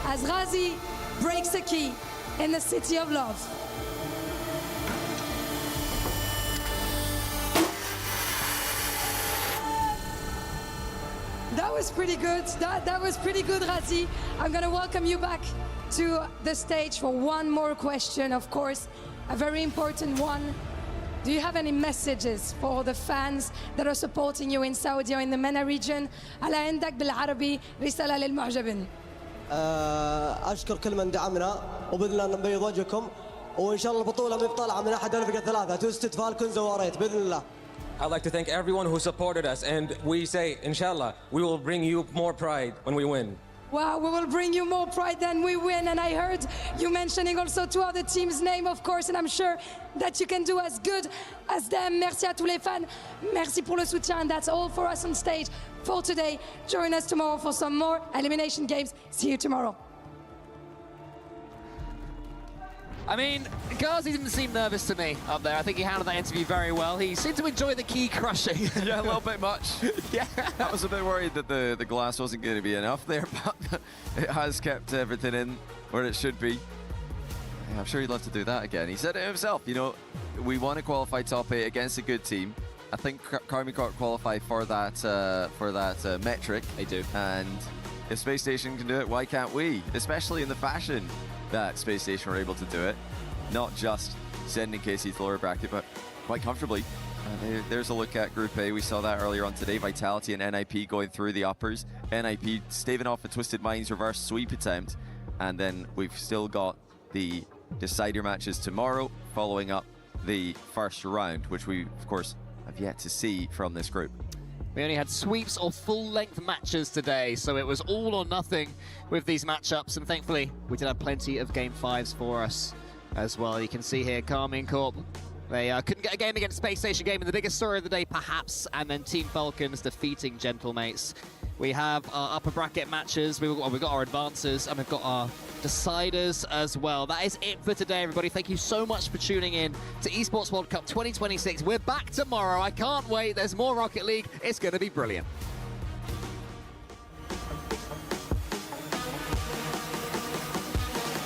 as Razi breaks a key in the City of Love. That was pretty good. That was pretty good, Razi. I'm going to welcome you back to the stage for one more question, of course, a very important one. Do you have any messages for the fans that are supporting you in Saudi or in the MENA region? على عندك بالعربي رسالة للمعجبين. أشكر كل من دعمنا وبإذن الله نبيض وجهكم وإن شاء الله البطولة ما طالعة من أحد الفرق الثلاثة توستد فالكونز واريت بإذن الله. I'd like to thank everyone who supported us, and we say, inshallah, we will bring you more pride when we win. Wow, we will bring you more pride than we win. And I heard you mentioning also 2 other teams' name, of course, and I'm sure that you can do as good as them. Merci à tous les fans. Merci pour le soutien. And that's all for us on stage for today. Join us tomorrow for some more elimination games. See you tomorrow. I mean, Ghazi didn't seem nervous to me up there. I think he handled that interview very well. He seemed to enjoy the key crushing. Yeah, a little bit much. Yeah. I was a bit worried that the glass wasn't going to be enough there, but it has kept everything in where it should be. Yeah, I'm sure he'd love to do that again. He said it himself, you know, we want to qualify top 8 against a good team. I think Carmi Corp qualify for that metric. They do. And if Space Station can do it, why can't we? Especially in the fashion that Space Station were able to do it. Not just sending Casey's lower bracket, but quite comfortably. There's a look at Group A. We saw that earlier on today. Vitality and NIP going through the uppers. NIP staving off a Twisted Minds reverse sweep attempt. And then we've still got the decider matches tomorrow, following up the first round, which we, of course, have yet to see from this group. We only had sweeps or full-length matches today, so it was all or nothing with these matchups, and thankfully we did have plenty of Game 5s for us as well. You can see here, Carmine Corp, they couldn't get a game against Space Station Game, and the biggest story of the day, perhaps, and then Team Falcons defeating Gentlemates. We have our upper bracket matches, we've got our advancers, and we've got our deciders as well. That is it for today, everybody. Thank you so much for tuning in to Esports World Cup 2026. We're back tomorrow. I can't wait. There's more Rocket League. It's going to be brilliant.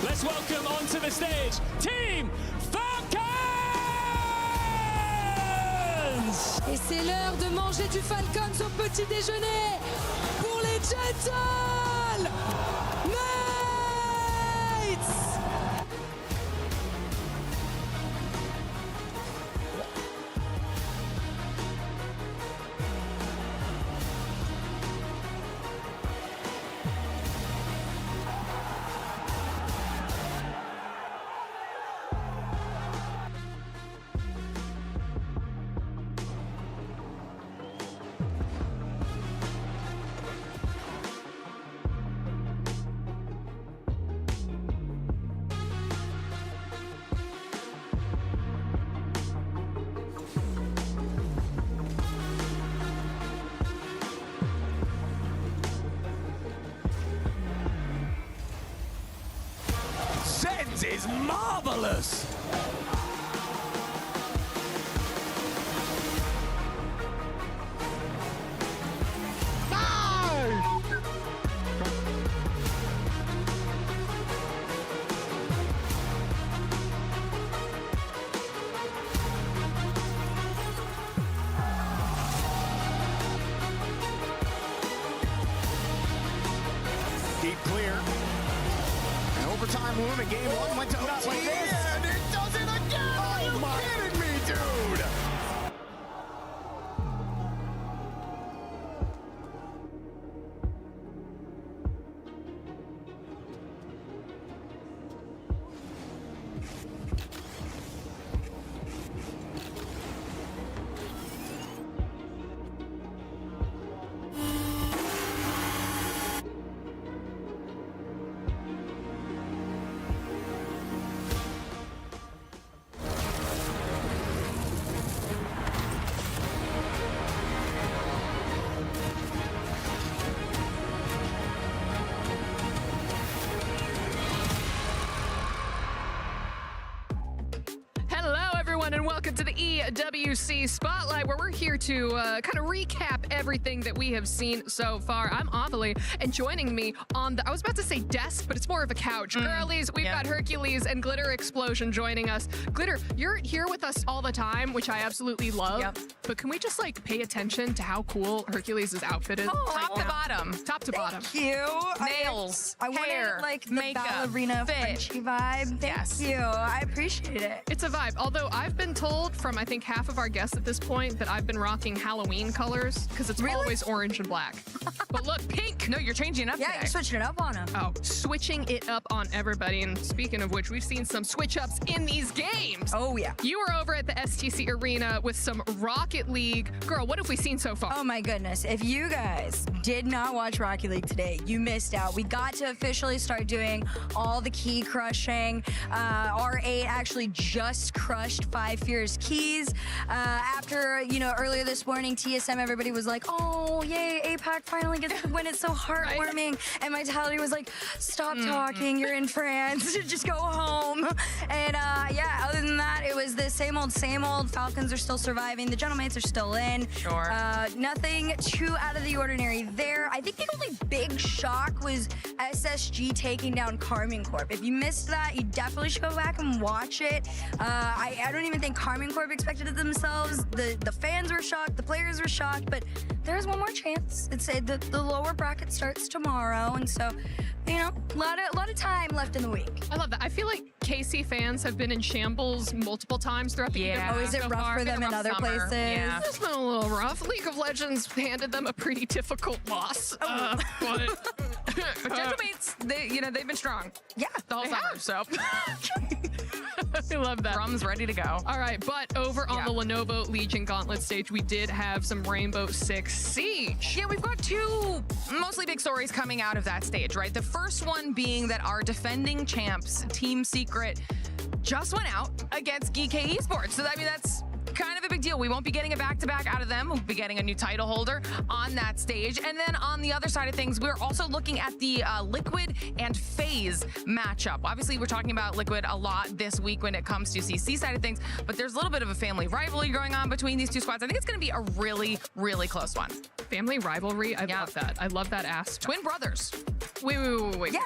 Let's welcome onto the stage Team Falcons! Et c'est l'heure de manger du Falcons au petit déjeuner pour les Gentlemen! is marvelous. Deep clear. And overtime move in game one went to OT, and it does it again! Are you kidding me, dude? And welcome to the EWC Spotlight, where we're here to kind of recap everything that we have seen so far. I'm Amelie, and joining me on the, I was about to say desk, but it's more of a couch. Girlies, we've got Hercules and Glitter Explosion joining us. Glitter, you're here with us all the time, which I absolutely love. Yep. But can we just like pay attention to how cool Hercules' outfit is? Top to bottom. Top to bottom. Thank you. Nails, I hair, wanted like the makeup, ballerina fit. Frenchie vibe. Thank you. I appreciate it. It's a vibe. Although I've been told from I think half of our guests at this point that I've been rocking Halloween colors because it's always orange and black. But look, pink. No, you're changing it up today. You're switching it up on him. Oh, switching it up on everybody. And speaking of which, we've seen some switch ups in these games. Oh, yeah. You were over at the STC Arena with some Rocket League. Girl, what have we seen so far? Oh, my goodness. If you guys did not watch Rocket League today, you missed out. We got to officially start doing all the key crushing. R8 actually just crushed 5 Fierce keys. After, you know, earlier this morning, TSM, everybody was like, oh, yay, APAC finally gets to win. It's so heartwarming. And Vitality was like, stop talking. You're in France. Just go home. And yeah, other than that, it was the same old, same old. Falcons are still surviving. The Gentlemates are still in. Sure. Nothing too out of the ordinary there. I think the only big shock was SSG taking down Carmine Corp. If you missed that, you definitely should go back and watch it. I don't even think Carmine Corp expected it themselves. The fans were shocked, the players were shocked, but there's one more chance. It's the lower bracket starts tomorrow, and so, you know, a lot of time left in the week. I love that. I feel like KC fans have been in shambles multiple times throughout the year. Oh, is it rough for them in other places? Yeah. It's been a little rough. League of Legends handed them a pretty difficult loss. But Gentlemates, they've been strong. Yeah, the whole summer. So I love that. Drums ready to go. All right, but over on the Lenovo Legion Gauntlet stage, we did have some Rainbow Six Siege. Yeah, we've got two mostly big stories coming out of that stage, right? The first one being that our defending champs, Team Secret, just went out against GK Esports. So, I mean, that's kind of a big deal. We won't be getting a back-to-back out of them. We'll be getting a new title holder on that stage. And then on the other side of things, we're also looking at the Liquid and FaZe matchup. Obviously, we're talking about Liquid a lot this week when it comes to CC side of things, but there's a little bit of a family rivalry going on between these two squads. I think it's going to be a really, really close one. Family rivalry? I love that. I love that aspect. Twin brothers. Wait. Yeah.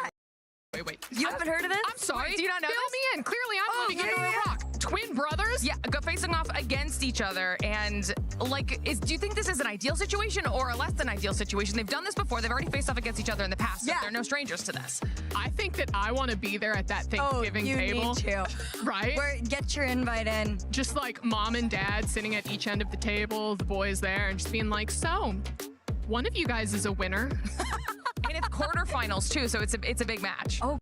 Wait. You haven't heard of this? I'm sorry. Wait, do you not know Fill this? me in. Clearly, I'm living under a rock. Twin brothers? Yeah, go facing off against each other. And, like, do you think this is an ideal situation or a less than ideal situation? They've done this before. They've already faced off against each other in the past. So they're no strangers to this. I think that I want to be there at that Thanksgiving table. Need to. Right? Get your invite in. Just like mom and dad sitting at each end of the table, the boys there, and just being like, so, one of you guys is a winner. And it's quarterfinals, too, so it's a big match. Oh.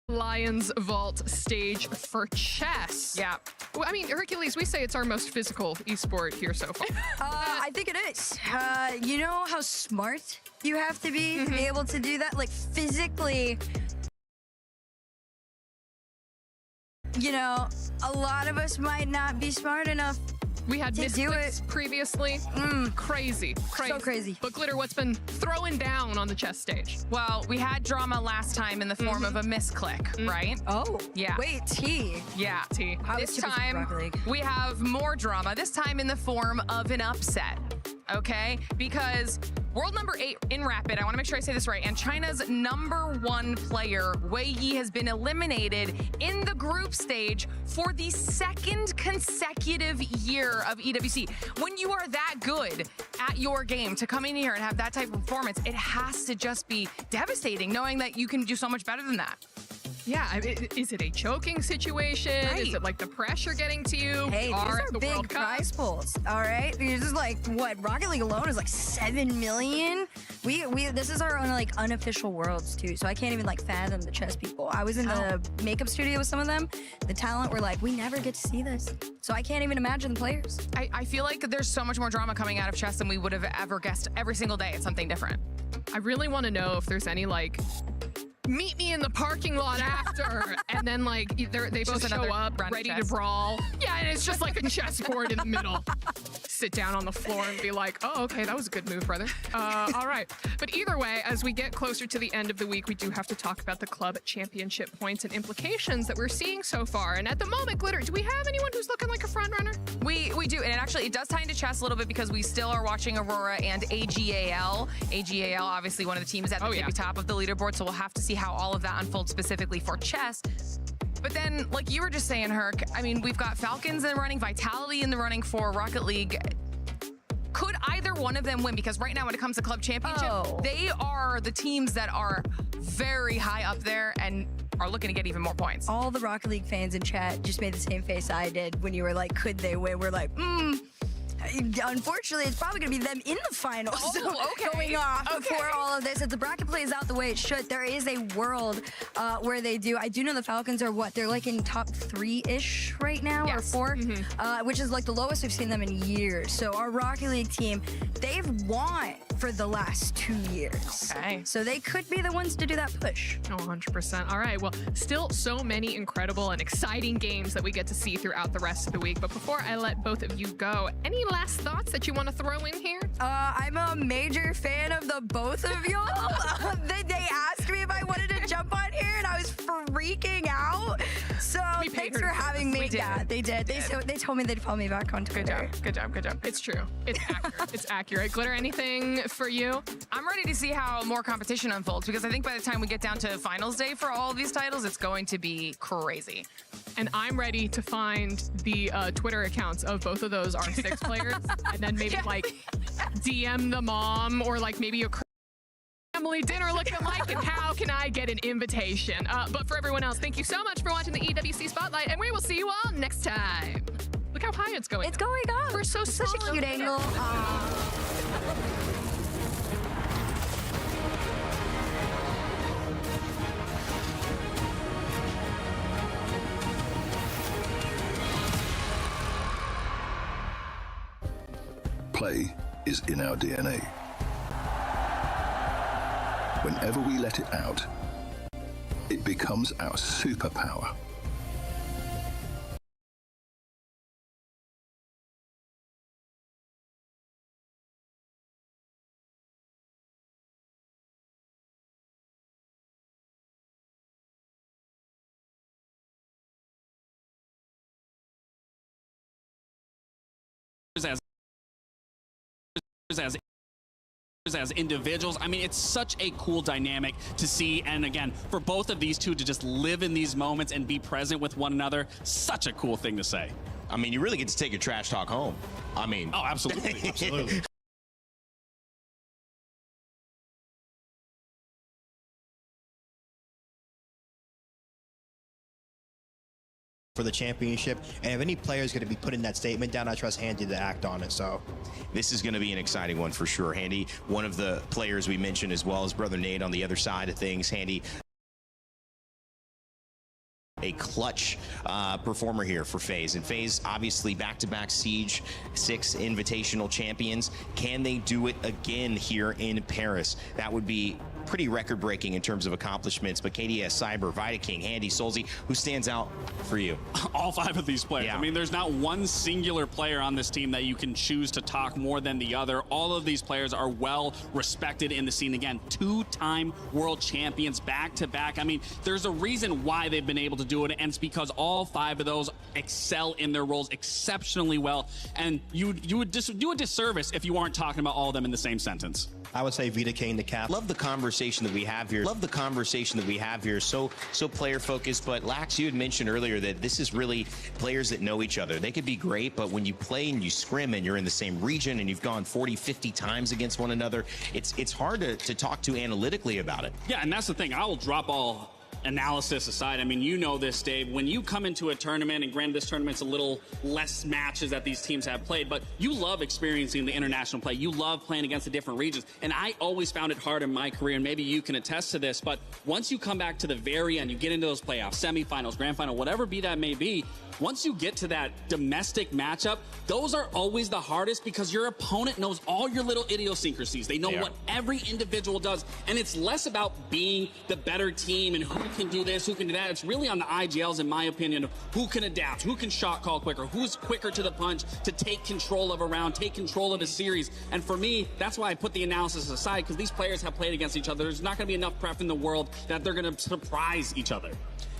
Lions Vault stage for chess. Yeah. Well, I mean, Hercules, we say it's our most physical esport here so far. I think it is. You know how smart you have to be able to do that? Like, physically, you know, a lot of us might not be smart enough We had Mystics previously. Crazy. So crazy. But Glitter, what's been throwing down on the chess stage? Well, we had drama last time in the form of a misclick, right? Oh. Yeah. Wait, T. Yeah. T. This time, we have more drama, this time in the form of an upset, okay? Because world number 8 in Rapid, I want to make sure I say this right, and China's #1 player, Wei Yi, has been eliminated in the group stage for the 2nd consecutive year of EWC. When you are that good at your game, to come in here and have that type of performance, it has to just be devastating, knowing that you can do so much better than that. Yeah, I mean, is it a choking situation? Right. Is it like the pressure getting to you? Hey, these are the big World Cup? prize pools, all right? This is like, what, Rocket League alone is like 7 million? This is our own like unofficial worlds too, so I can't even like fathom the chess people. I was in the makeup studio with some of them. The talent were like, we never get to see this. So I can't even imagine the players. I feel like there's so much more drama coming out of chess than we would have ever guessed. Every single day it's something different. I really want to know if there's any like, meet me in the parking lot after, and then like they both show up ready to brawl. Yeah, and it's just like a chessboard in the middle. Sit down on the floor and be like, oh, okay, that was a good move, brother. All right. But either way, as we get closer to the end of the week, we do have to talk about the club championship points and implications that we're seeing so far. And at the moment, Glitter, do we have anyone who's looking like a front runner? We do, and it does tie into chess a little bit because we still are watching Aurora and AGAL. AGAL, obviously one of the teams at the tippy top of the leaderboard, so we'll have to see how all of that unfolds specifically for chess. But then, like you were just saying, Herc, I mean, we've got Falcons in the running, Vitality in the running for Rocket League. Could either one of them win? Because right now, when it comes to club championship, they are the teams that are very high up there and are looking to get even more points. All the Rocket League fans in chat just made the same face I did when you were like, could they win? We're like, unfortunately, it's probably going to be them in the finals going off before all of this. If the bracket plays out the way it should, there is a world where they do. I do know the Falcons are they're like in top 3-ish right now, or 4, which is like the lowest we've seen them in years. So our Rocket League team, they've won for the last 2 years. Okay. So they could be the ones to do that push. Oh, 100%. All right. Well, still so many incredible and exciting games that we get to see throughout the rest of the week. But before I let both of you go, any last thoughts that you want to throw in here? I'm a major fan of the both of y'all. They asked me if I wanted to jump on here, and I was freaking out. So thanks for having me. Yeah, they did. They told me they'd follow me back on Twitter. Good job. It's true. It's accurate. It's accurate. Glitter, anything for you? I'm ready to see how more competition unfolds, because I think by the time we get down to finals day for all of these titles, it's going to be crazy. And I'm ready to find the Twitter accounts of both of those R6 players, and then maybe like DM the mom, or like maybe a family dinner looking like, and how can I get an invitation? But for everyone else, thank you so much for watching the EWC Spotlight, and we will see you all next time. Look how high it's going. It's going up. We're so such a cute angle. Play is in our DNA. Whenever we let it out, it becomes our superpower. As individuals, I mean, it's such a cool dynamic to see, and again, for both of these two to just live in these moments and be present with one another, such a cool thing to say. I mean, you really get to take your trash talk home. I mean, oh, absolutely. Absolutely. For the championship, and if any player is going to be putting that statement down, I trust Handy to act on it. So this is going to be an exciting one for sure. Handy, one of the players we mentioned, as well as brother Nate on the other side of things. Handy, a clutch performer here for FaZe. And FaZe, obviously, back-to-back Siege 6 Invitational champions. Can they do it again here in Paris? That would be pretty record-breaking in terms of accomplishments, but KDS, Cyber, Vidaking, Handy, Solzy, who stands out for you? All 5 of these players. Yeah. I mean, there's not one singular player on this team that you can choose to talk more than the other. All of these players are well respected in the scene. Again, 2-time world champions back-to-back. I mean, there's a reason why they've been able to do it, and it's because all 5 of those excel in their roles exceptionally well. And you would do a disservice if you aren't talking about all of them in the same sentence. I would say Vita Kane, the cap. Love the conversation that we have here. So player focused. But Lax, you had mentioned earlier that this is really players that know each other. They could be great, but when you play and you scrim and you're in the same region and you've gone 40, 50 times against one another, it's hard to talk to analytically about it. Yeah, and that's the thing. I will drop all analysis aside. I mean, you know this, Dave. When you come into a tournament, and granted this tournament's a little less matches that these teams have played, but you love experiencing the international play. You love playing against the different regions. And I always found it hard in my career, and maybe you can attest to this, but once you come back to the very end, you get into those playoffs, semifinals, grand final, whatever be that may be, once you get to that domestic matchup, those are always the hardest because your opponent knows all your little idiosyncrasies. They know what every individual does, and it's less about being the better team and who can do this, who can do that. It's really on the IGLs, in my opinion, of who can adapt, who can shot call quicker, who's quicker to the punch to take control of a round, take control of a series. And for me, that's why I put the analysis aside, because these players have played against each other. There's not going to be enough prep in the world that they're going to surprise each other.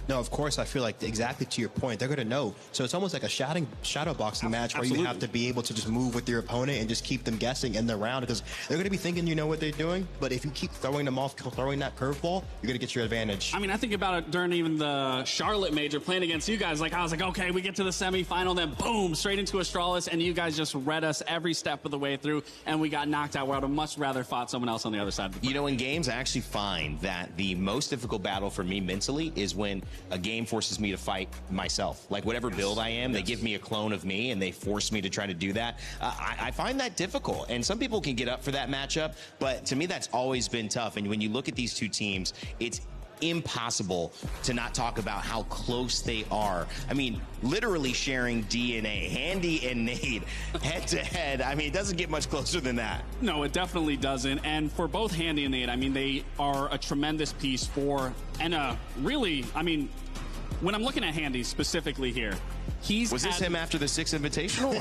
No, of course, I feel like exactly to your point, they're going to know. So it's almost like a shadow boxing match where you have to be able to just move with your opponent and just keep them guessing in the round, because they're going to be thinking you know what they're doing, but if you keep throwing them off, throwing that curveball, you're going to get your advantage. I mean, I think about it during even the Charlotte major playing against you guys. Like, I was like, okay, we get to the semifinal, then boom, straight into Astralis, and you guys just read us every step of the way through, and we got knocked out where I would have much rather fought someone else on the other side of the You know, in games, I actually find that the most difficult battle for me mentally is when a game forces me to fight myself. Like, whatever build I am, they give me a clone of me and they force me to try to do that. I find that difficult, and some people can get up for that matchup, but to me that's always been tough. And when you look at these two teams, it's impossible to not talk about how close they are. I mean, literally sharing DNA, Handy and Nade head to head. I mean, it doesn't get much closer than that. No, it definitely doesn't. And for both Handy and Nade, I mean, they are a tremendous piece for, and really, I mean, when I'm looking at Handy specifically here, Was this him after the 6th Invitational?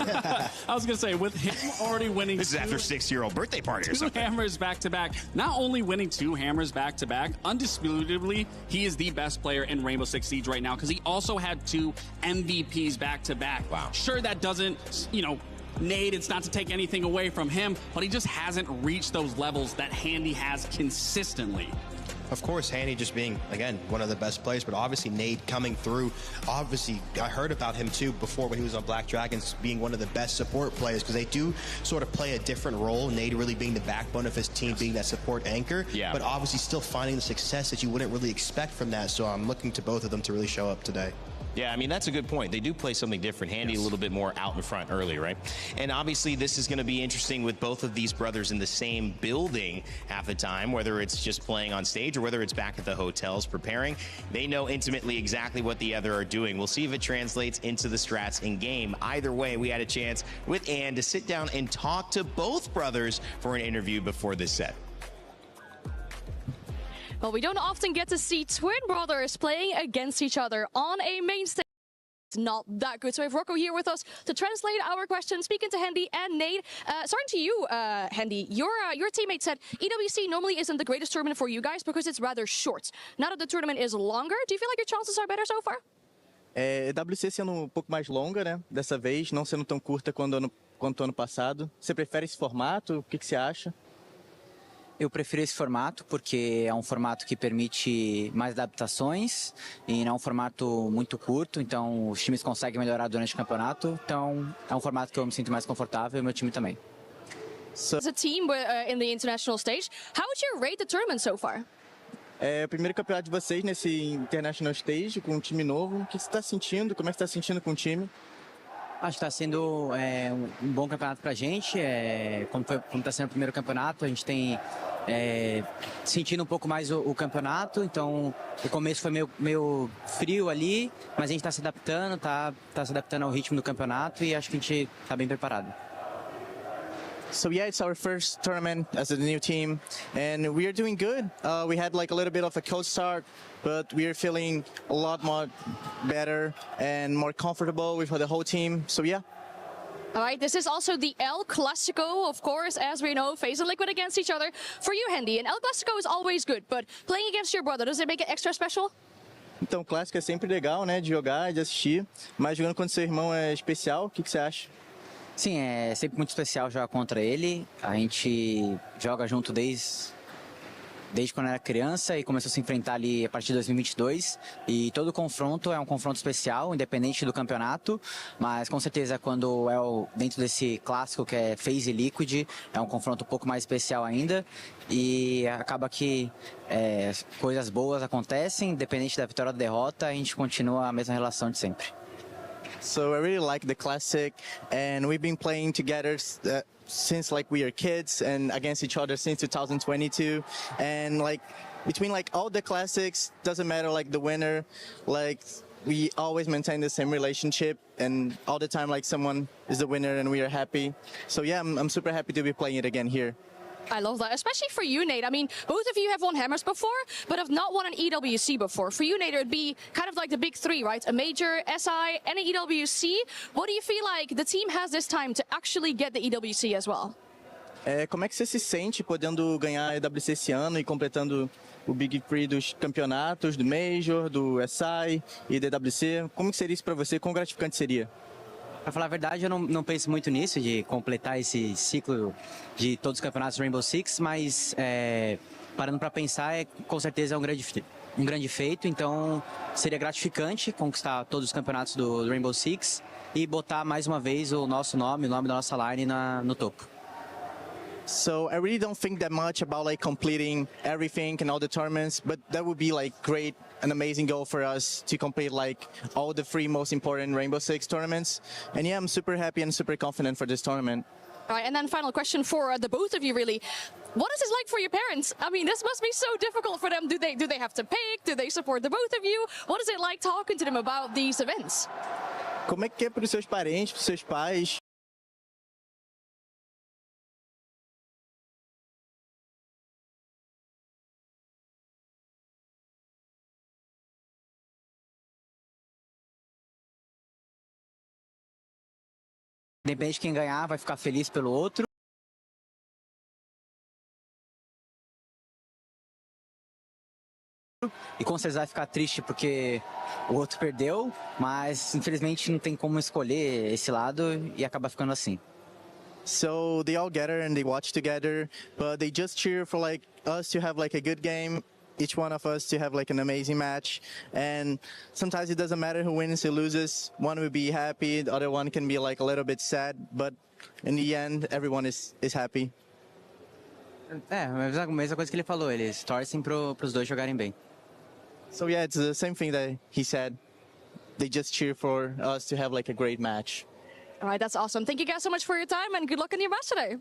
I was going to say, with him already winning This is after 6-year-old birthday party or two something. hammers back-to-back. Not only winning 2 hammers back-to-back, undisputably, he is the best player in Rainbow Six Siege right now because he also had 2 MVPs back-to-back. Wow. Sure, that doesn't, you know, Nade, it's not to take anything away from him, but he just hasn't reached those levels that Handy has consistently. Of course, Handy just being, again, one of the best players, but obviously Nade coming through. Obviously, I heard about him too before when he was on Black Dragons being one of the best support players, because they do sort of play a different role. Nade really being the backbone of his team, being that support anchor, but obviously still finding the success that you wouldn't really expect from that. So I'm looking to both of them to really show up today. Yeah, I mean, that's a good point. They do play something different. Handy a little bit more out in front early, right? And obviously, this is going to be interesting with both of these brothers in the same building half the time, whether it's just playing on stage or whether it's back at the hotels preparing. They know intimately exactly what the other are doing. We'll see if it translates into the strats in game. Either way, we had a chance with Ann to sit down and talk to both brothers for an interview before this set. Well, we don't often get to see twin brothers playing against each other on a main stage. It's not that good. So we have Rocco here with us to translate our question, speaking to Handy and Nade. Starting to you, Handy, your teammate said EWC normally isn't the greatest tournament for you guys because it's rather short. Now that the tournament is longer, do you feel like your chances are better so far? EWC sendo pouco mais longa, né? Dessa vez, não sendo tão curta quanto ano passado. Você prefere esse formato? O que você acha? Eu prefiro esse formato porque é um formato que permite mais adaptações e não é um formato muito curto, então os times conseguem melhorar durante o campeonato. Então é um formato que eu me sinto mais confortável e o meu time também. As a team in the international stage, how would you rate the tournament so far? É o primeiro campeonato de vocês nesse International Stage com um time novo. O que você está sentindo? Como é que você está sentindo com o time? Acho que está sendo um bom campeonato para a gente. Como está sendo o primeiro campeonato, a gente tem sentindo um pouco mais o campeonato. Então, o começo foi meio frio ali, mas a gente está se adaptando, tá se adaptando ao ritmo do campeonato e acho que a gente está bem preparado. So yeah, it's our first tournament as a new team, and we are doing good. We had like a little bit of a cold start, but we are feeling a lot more better and more comfortable with the whole team. So yeah. All right, this is also the El Clasico, of course, as we know, FaZe and Liquid against each other. For you, Hendy, and El Clasico is always good, but playing against your brother, does it make it extra special? Então, clássico é sempre legal, né, de jogar, de assistir, mas jogando contra seu irmão é especial. O que você acha? Sim, é sempre muito especial jogar contra ele. A gente joga junto desde quando era criança e começou a se enfrentar ali a partir de 2022. E todo confronto é um confronto especial, independente do campeonato. Mas com certeza quando dentro desse clássico que é FaZe e Liquid, é um confronto um pouco mais especial ainda. E acaba que coisas boas acontecem, independente da vitória ou da derrota, a gente continua a mesma relação de sempre. So I really like the classic, and we've been playing together since like we are kids and against each other since 2022. And like between like all the classics, doesn't matter like the winner, like we always maintain the same relationship, and all the time like someone is the winner and we are happy. So yeah, I'm super happy to be playing it again here. I love that, especially for you, Nate. I mean, both of you have won Hammers before, but have not won an EWC before. For you, Nate, it would be kind of like the big three, right? A major, SI, and an EWC. What do you feel like the team has this time to actually get the EWC as well? Como é que você se sente podendo ganhar a EWC esse ano e completando o Big Three dos campeonatos, do Major, do SI e da EWC? Como que seria isso para você? Quão gratificante seria? Pra falar a verdade, eu não penso muito nisso, de completar esse ciclo de todos os campeonatos do Rainbow Six, mas parando para pensar, com certeza é um grande feito, então seria gratificante conquistar todos os campeonatos do Rainbow Six e botar mais uma vez o nosso nome, o nome da nossa line no topo. So I really don't think that much about like completing everything and all the tournaments, but that would be like great, an amazing goal for us to complete like all the 3 most important Rainbow Six tournaments. And yeah, I'm super happy and super confident for this tournament. All right, and then final question for the both of you, really. What is this like for your parents? I mean, this must be so difficult for them. Do they have to pick? Do they support the both of you? What is it like talking to them about these events? Como é que é para os seus parentes, para os seus pais? Independente de quem ganhar, vai ficar feliz pelo outro. E com certeza vai ficar triste porque o outro perdeu, mas infelizmente não tem como escolher esse lado e acaba ficando assim. So they all gather and they watch together, but they just cheer for like us to have like a good game. Each one of us to have like an amazing match, and sometimes it doesn't matter who wins or loses. One will be happy, the other one can be like a little bit sad, but in the end, everyone is happy. A mesma coisa que ele falou, eles torcem pros dois jogarem bem. So yeah, it's the same thing that he said. They just cheer for us to have like a great match. All right, that's awesome. Thank you guys so much for your time, and good luck in your match today.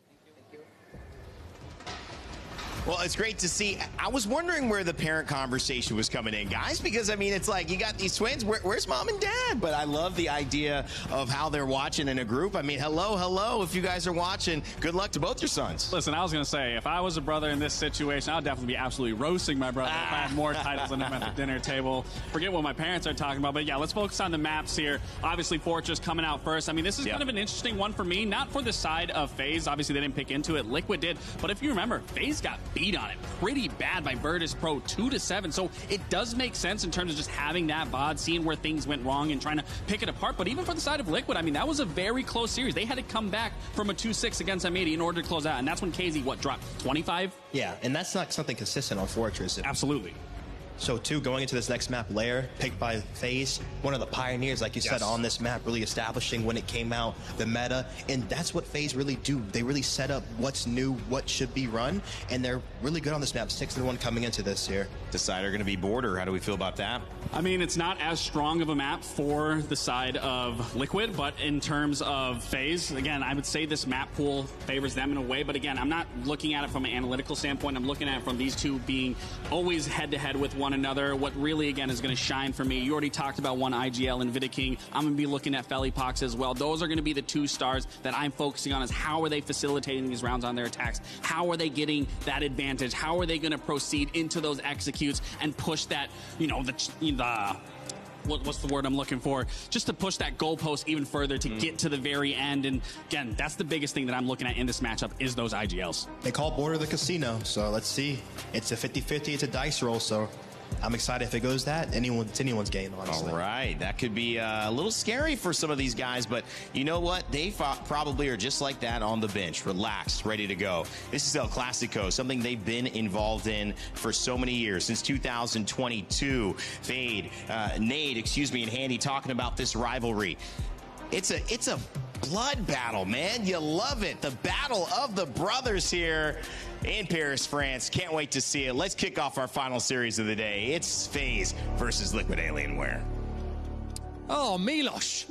Well, it's great to see. I was wondering where the parent conversation was coming in, guys, because, I mean, it's like you got these twins. Where's mom and dad? But I love the idea of how they're watching in a group. I mean, hello. If you guys are watching, good luck to both your sons. Listen, I was going to say, if I was a brother in this situation, I would definitely be absolutely roasting my brother if I had more titles than him at the dinner table. Forget what my parents are talking about. But, yeah, let's focus on the maps here. Obviously, Fortress coming out first. I mean, this is kind of an interesting one for me, not for the side of FaZe. Obviously, they didn't pick into it. Liquid did. But if you remember, FaZe got beat on it pretty bad by Virtus Pro 2-7. So it does make sense in terms of just having that VOD, seeing where things went wrong and trying to pick it apart. But even for the side of Liquid, I mean, that was a very close series. They had to come back from a 2-6 against M80 in order to close out. And that's when KZ, dropped 25? Yeah, and that's not something consistent on Fortress. Absolutely. So, too, going into this next map, Lair, picked by FaZe, one of the pioneers, like you said, on this map, really establishing when it came out, the meta, and that's what FaZe really do. They really set up what's new, what should be run, and they're really good on this map, 6-1 coming into this year. the side are going to be Border. How do we feel about that? I mean, it's not as strong of a map for the side of Liquid, but in terms of FaZe, again, I would say this map pool favors them in a way, but again, I'm not looking at it from an analytical standpoint. I'm looking at it from these two being always head-to-head with one another. What really, again, is going to shine for me, you already talked about one IGL and Vidaking. I'm going to be looking at Felipox as well. Those are going to be the two stars that I'm focusing on, is how are they facilitating these rounds on their attacks? How are they getting that advantage? How are they going to proceed into those executes and push that, you know, what's the word I'm looking for? Just to push that goalpost even further to get to the very end. And again, that's the biggest thing that I'm looking at in this matchup is those IGLs. They call Border the casino, so let's see. It's a 50-50, it's a dice roll, so I'm excited if it goes that. It's anyone's game, honestly. All right, that could be a little scary for some of these guys, but you know what? They probably are just like that on the bench, relaxed, ready to go. This is El Clasico, something they've been involved in for so many years, since 2022. Nade, and Handy talking about this rivalry. It's a blood battle, man. You love it. The battle of the brothers here in Paris, France. Can't wait to see it. Let's kick off our final series of the day. It's FaZe versus Liquid Alienware. Oh, Milos,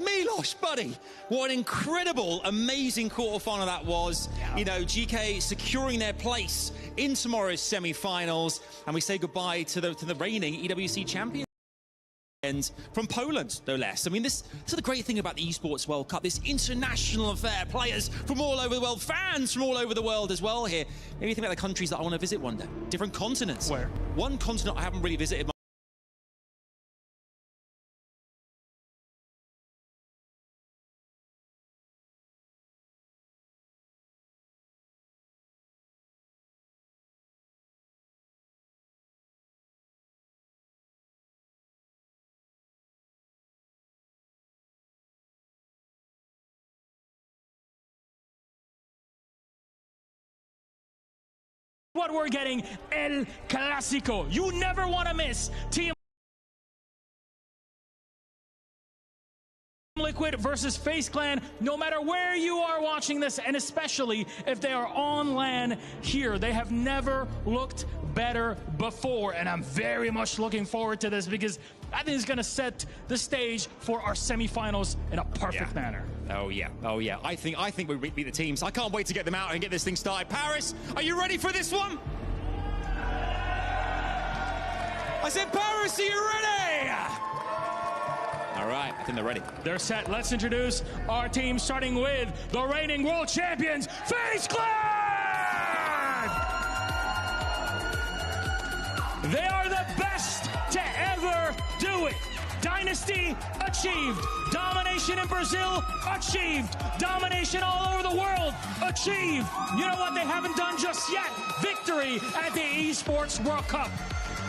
buddy. What an incredible, amazing quarterfinal that was. You know, GK securing their place in tomorrow's semi-finals. And we say goodbye to the reigning EWC champion. From Poland, no less. I mean, this is the great thing about the Esports World Cup, this international affair. Players from all over the world, fans from all over the world as well here. Maybe think about the countries that I want to visit one day. Different continents. Where? One continent I haven't really visited. What we're getting, El Clasico. You never want to miss Team Liquid versus FaZe Clan, no matter where you are watching this, and especially if they are on LAN here. They have never looked better before, and I'm very much looking forward to this because I think it's going to set the stage for our semifinals in a perfect manner. Oh yeah. I think we beat the teams. I can't wait to get them out and get this thing started. Paris, are you ready for this one? I said, Paris, are you ready? All right, I think they're ready. They're set. Let's introduce our team, starting with the reigning world champions, FaZe Clan! They are the best to ever do it. Dynasty achieved. Domination in Brazil achieved. Domination all over the world achieved. You know what they haven't done just yet? Victory at the Esports World Cup.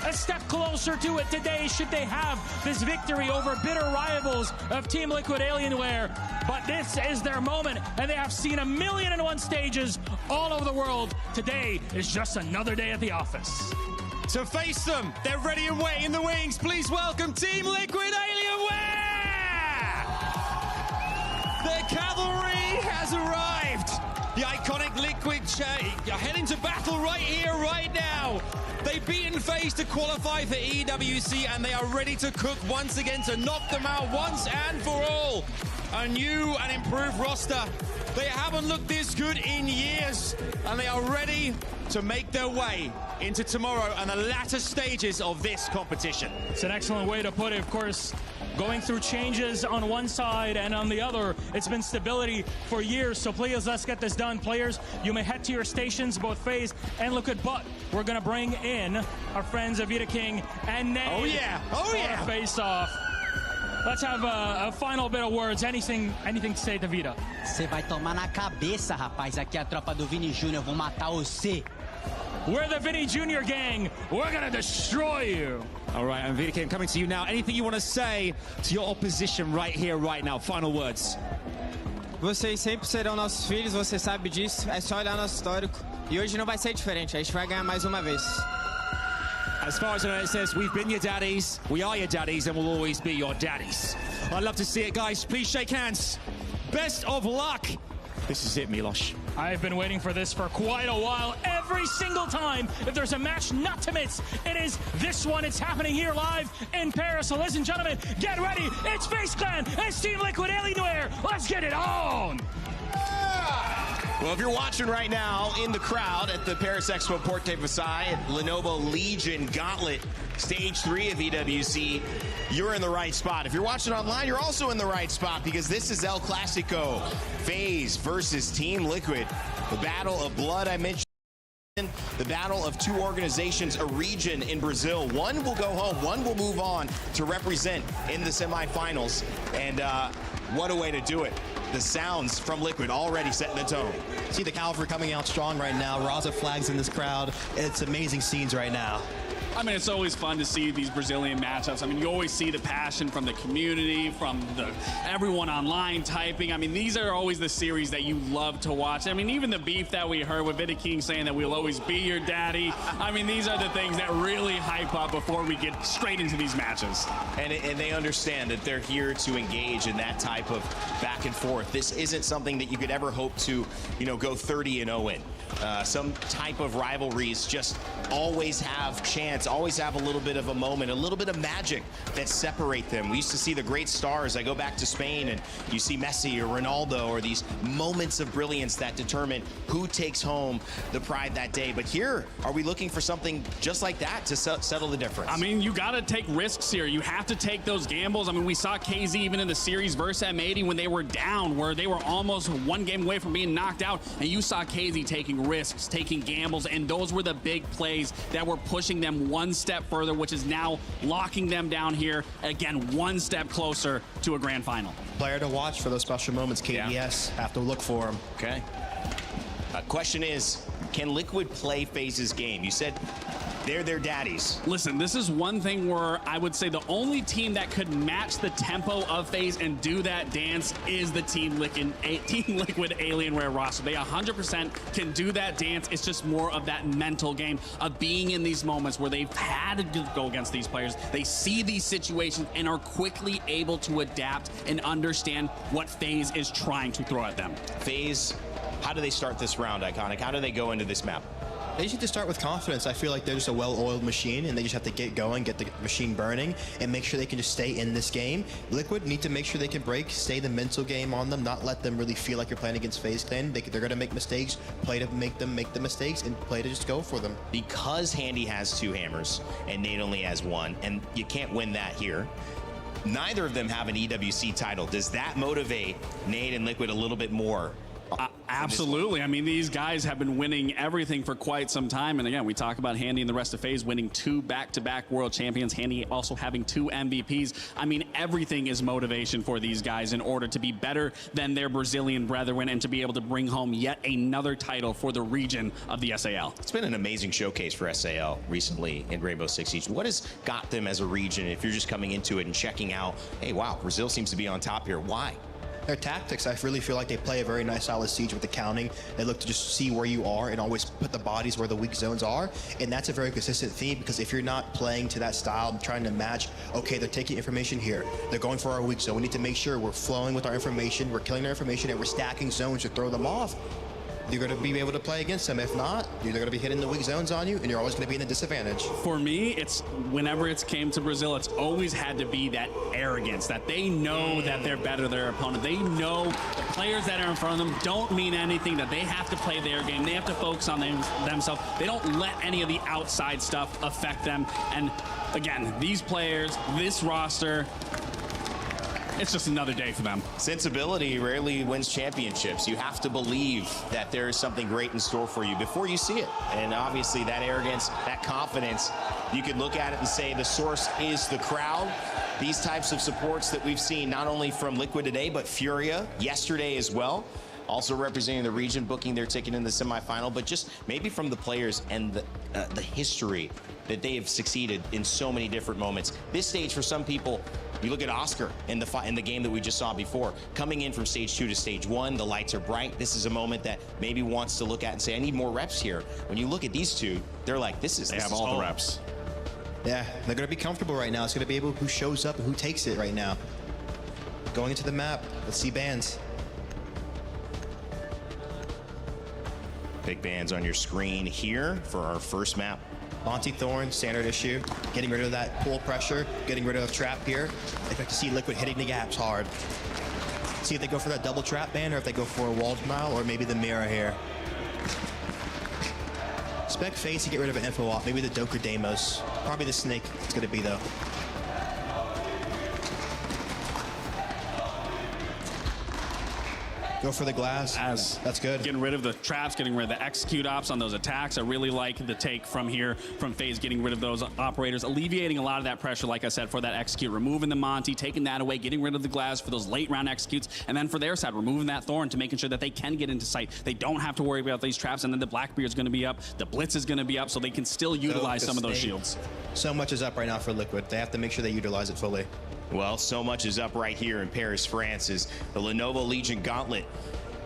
A step closer to it today should they have this victory over bitter rivals of Team Liquid Alienware. But this is their moment, and they have seen 1,000,001 stages all over the world. Today is just another day at the office. To face them, they're ready and waiting in the wings. Please welcome Team Liquid Alienware! The cavalry has arrived. The iconic Liquid heading to battle right here, right now. They've beaten FaZe to qualify for EWC, and they are ready to cook once again to knock them out once and for all. A new and improved roster. They haven't looked this good in years, and they are ready to make their way into tomorrow and the latter stages of this competition. It's an excellent way to put it. Of course, going through changes on one side and on the other, it's been stability for years. So please, let's get this done. Players, you may head to your stations, both FaZe and Liquid, but we're going to bring in our friends of Vidaking and Nade. Oh yeah. Face off. Let's have a final bit of words. Anything to say to Vida? Você vai tomar na cabeça, rapaz. Aqui é a tropa do Vini Júnior. Vou matar você. We're the Vinny Jr. gang. We're going to destroy you. All right, and Vidaking, coming to you now. Anything you want to say to your opposition right here, right now? Final words. Vocês sempre serão nossos filhos, você sabe disso. É só olhar nosso histórico. E hoje não vai ser diferente. A gente vai ganhar mais uma vez. As far as I know, it says, we've been your daddies, we are your daddies, and we'll always be your daddies. I'd love to see it, guys. Please shake hands. Best of luck This is it, Milos. I've been waiting for this for quite a while. Every single time, if there's a match not to miss, it is this one. It's happening here live in Paris. So ladies and gentlemen, get ready. It's FaZe Clan. It's Team Liquid Alienware. Let's get it on. Well, if you're watching right now in the crowd at the Paris Expo Porte Versailles at Lenovo Legion Gauntlet, Stage 3 of EWC, you're in the right spot. If you're watching online, you're also in the right spot because this is El Clasico, FaZe versus Team Liquid. The battle of blood I mentioned. The battle of two organizations, a region in Brazil. One will go home, one will move on to represent in the semifinals. And what a way to do it. The sounds from Liquid already setting the tone. See the Cavalry coming out strong right now. Raza flags in this crowd. It's amazing scenes right now. I mean, it's always fun to see these Brazilian matchups. I mean, you always see the passion from the community, from everyone online typing. I mean, these are always the series that you love to watch. I mean, even the beef that we heard with Vidya King saying that we'll always be your daddy. I mean, these are the things that really hype up before we get straight into these matches. And they understand that they're here to engage in that type of back and forth. This isn't something that you could ever hope to, go 30-0 in. Some type of rivalries just always have chance, always have a little bit of a moment, a little bit of magic that separate them. We used to see the great stars. I go back to Spain and you see Messi or Ronaldo or these moments of brilliance that determine who takes home the pride that day. But here, are we looking for something just like that to settle the difference? I mean, you got to take risks here. You have to take those gambles. I mean, we saw KZ even in the series versus M80 when they were down, where they were almost one game away from being knocked out, and you saw KZ taking risks, taking gambles, and those were the big plays that were pushing them one step further, which is now locking them down here, again, one step closer to a grand final. Player to watch for those special moments, KDS. Yeah. Have to look for him. Okay. Question is, can Liquid play FaZe's game? You said they're their daddies. Listen, this is one thing where I would say the only team that could match the tempo of FaZe and do that dance is the Team Liquid Alienware roster. They 100% can do that dance. It's just more of that mental game of being in these moments where they've had to go against these players. They see these situations and are quickly able to adapt and understand what FaZe is trying to throw at them. FaZe, how do they start this round, Iconic? How do they go into this map? They just need to start with confidence. I feel like they're just a well-oiled machine, and they just have to get going, get the machine burning, and make sure they can just stay in this game. Liquid need to make sure they can break, stay the mental game on them, not let them really feel like you're playing against FaZe Clan. They're going to make mistakes, play to make them make the mistakes, and play to just go for them. Because Handy has 2 hammers, and Nate only has 1, and you can't win that here. Neither of them have an EWC title. Does that motivate Nate and Liquid a little bit more? Absolutely. I mean, these guys have been winning everything for quite some time. And again, we talk about Handy and the rest of FaZe winning 2 back-to-back world champions. Handy also having 2 MVPs. I mean, everything is motivation for these guys in order to be better than their Brazilian brethren and to be able to bring home yet another title for the region of the SAL. It's been an amazing showcase for SAL recently in Rainbow Six Siege. What has got them as a region, if you're just coming into it and checking out, hey, wow, Brazil seems to be on top here. Why? Their tactics, I really feel like they play a very nice solid siege with the counting. They look to just see where you are and always put the bodies where the weak zones are. And that's a very consistent theme, because if you're not playing to that style, trying to match, okay, they're taking information here, they're going for our weak zone. We need to make sure we're flowing with our information, we're killing their information, and we're stacking zones to throw them off. You're going to be able to play against them. If not, they're going to be hitting the weak zones on you, and you're always going to be in a disadvantage. For me, it's whenever it's came to Brazil, it's always had to be that arrogance, that they know that they're better than their opponent. They know the players that are in front of them don't mean anything, that they have to play their game. They have to focus on themselves. They don't let any of the outside stuff affect them. And again, these players, this roster, it's just another day for them. Sensibility rarely wins championships. You have to believe that there is something great in store for you before you see it. And obviously that arrogance, that confidence, you could look at it and say the source is the crowd. These types of supports that we've seen not only from Liquid today, but Furia yesterday as well. Also representing the region, booking their ticket in the semifinal, but just maybe from the players and the history that they have succeeded in so many different moments. This stage, for some people, you look at Oscar in the game that we just saw before, coming in from stage 2 to stage 1, the lights are bright. This is a moment that maybe wants to look at and say, I need more reps here. When you look at these two, they're like, they have all the reps. Yeah, they're going to be comfortable right now. It's going to be able who shows up and who takes it right now. Going into the map, let's see bans. Big bands on your screen here for our first map. Monty Thorn, standard issue. Getting rid of that pull pressure, getting rid of trap here. I expect to see Liquid hitting the gaps hard. See if they go for that double trap ban or if they go for a wall denial or maybe the mirror here. Expect FaZe to get rid of an info op, maybe the Doker Deimos. Probably the Snake it's going to be though. Go for the glass. That's good. Getting rid of the traps, getting rid of the execute ops on those attacks. I really like the take from here from FaZe, getting rid of those operators, alleviating a lot of that pressure, like I said, for that execute, removing the Monty, taking that away, getting rid of the glass for those late round executes, and then for their side, removing that Thorn to making sure that they can get into sight. They don't have to worry about these traps, and then the Blackbeard's going to be up, the Blitz is going to be up, so they can still utilize some of those shields. So much is up right now for Liquid. They have to make sure they utilize it fully. Well, so much is up right here in Paris, France, as the Lenovo Legion Gauntlet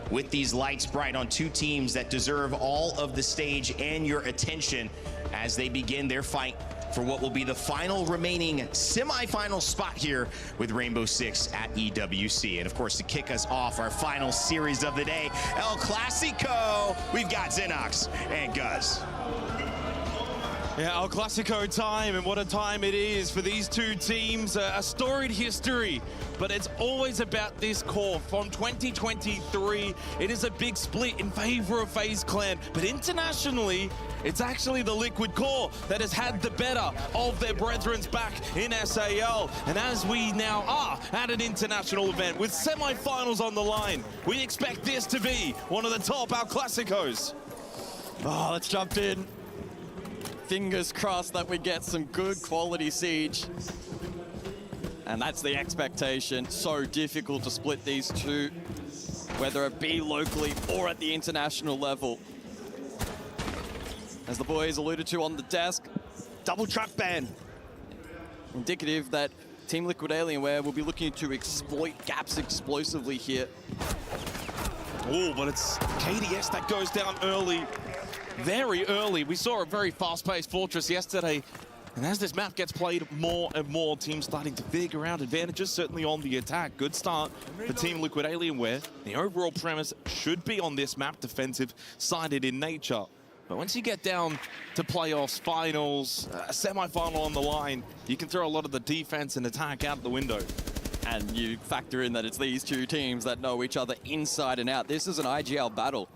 with these lights bright on two teams that deserve all of the stage and your attention as they begin their fight for what will be the final remaining semi-final spot here with Rainbow Six at EWC. And of course, to kick us off our final series of the day, El Clasico, we've got Xenox and Guz. Yeah, El Clasico time, and what a time it is for these two teams. A storied history, but it's always about this core. From 2023, it is a big split in favor of FaZe Clan, but internationally, it's actually the Liquid core that has had the better of their brethrens back in SAL. And as we now are at an international event with semi-finals on the line, we expect this to be one of the top El Clasicos. Oh, let's jump in. Fingers crossed that we get some good quality siege. And that's the expectation. So difficult to split these two, whether it be locally or at the international level. As the boys alluded to on the desk, double trap ban. Indicative that Team Liquid Alienware will be looking to exploit gaps explosively here. Oh, but it's KDS that goes down early. Very early. We saw a very fast-paced Fortress yesterday. And as this map gets played more and more, teams starting to figure out advantages, certainly on the attack. Good start for Team Liquid Alienware. The overall premise should be on this map, defensive-sided in nature. But once you get down to playoffs, finals, a semi-final on the line, you can throw a lot of the defense and attack out the window. And you factor in that it's these two teams that know each other inside and out. This is an IGL battle.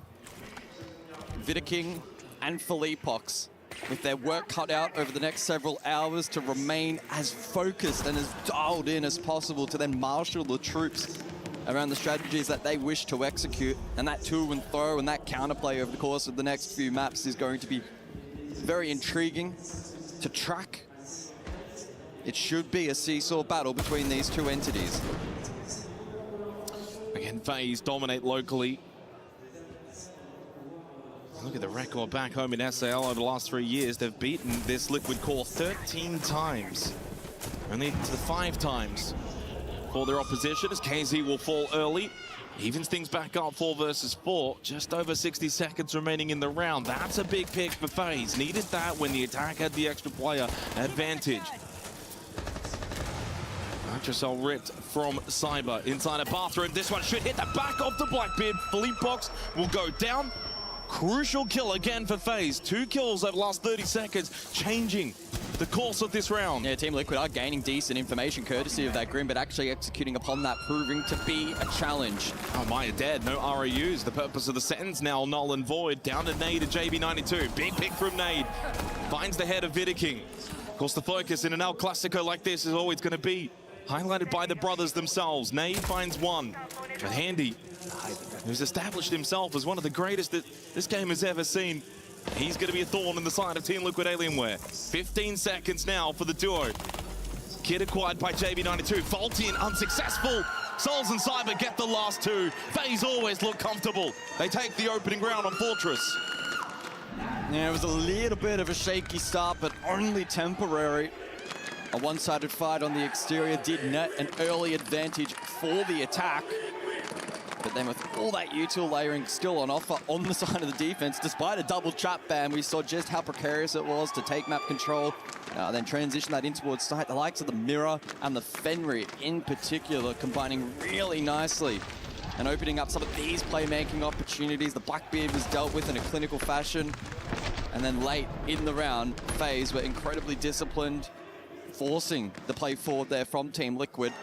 Vidaking and Philippox with their work cut out over the next several hours to remain as focused and as dialed in as possible to then marshal the troops around the strategies that they wish to execute. And that to and throw and that counterplay over the course of the next few maps is going to be very intriguing to track. It should be a seesaw battle between these two entities. Again, FaZe dominate locally. Look at the record back home in SAL over the last 3 years. They've beaten this Liquid core 13 times. Only to 5 times for their opposition as KZ will fall early. Evens things back up 4 versus 4. Just over 60 seconds remaining in the round. That's a big pick for FaZe. Needed that when the attack had the extra player advantage. Nitrocell ripped from Cyber inside a bathroom. This one should hit the back of the Blackbeard. Philippox will go down. Crucial kill again for FaZe. 2 kills over the last 30 seconds, changing the course of this round. Yeah, Team Liquid are gaining decent information courtesy of that Grim, but actually executing upon that, proving to be a challenge. Oh, Maya dead, no RAUs. The purpose of the sentence now null and void. Down to Nade at JB92. Big pick from Nade. Finds the head of Vidaking. Of course, the focus in an El Clasico like this is always going to be highlighted by the brothers themselves. Nade finds one, but Handy, who's established himself as one of the greatest that this game has ever seen. He's going to be a thorn in the side of Team Liquid Alienware. 15 seconds now for the duo. Kid acquired by JB92. Faulty and unsuccessful. Souls and Cyber get the last 2. FaZe always look comfortable. They take the opening ground on Fortress. Yeah, it was a little bit of a shaky start, but only temporary. A one-sided fight on the exterior did net an early advantage for the attack. But then with all that util layering still on offer on the side of the defense, despite a double trap ban, we saw just how precarious it was to take map control, then transition that in towards site. The likes of the Mirror and the Fenrir in particular combining really nicely and opening up some of these playmaking opportunities. The Blackbeard was dealt with in a clinical fashion. And then late in the round, FaZe were incredibly disciplined, forcing the play forward there from Team Liquid.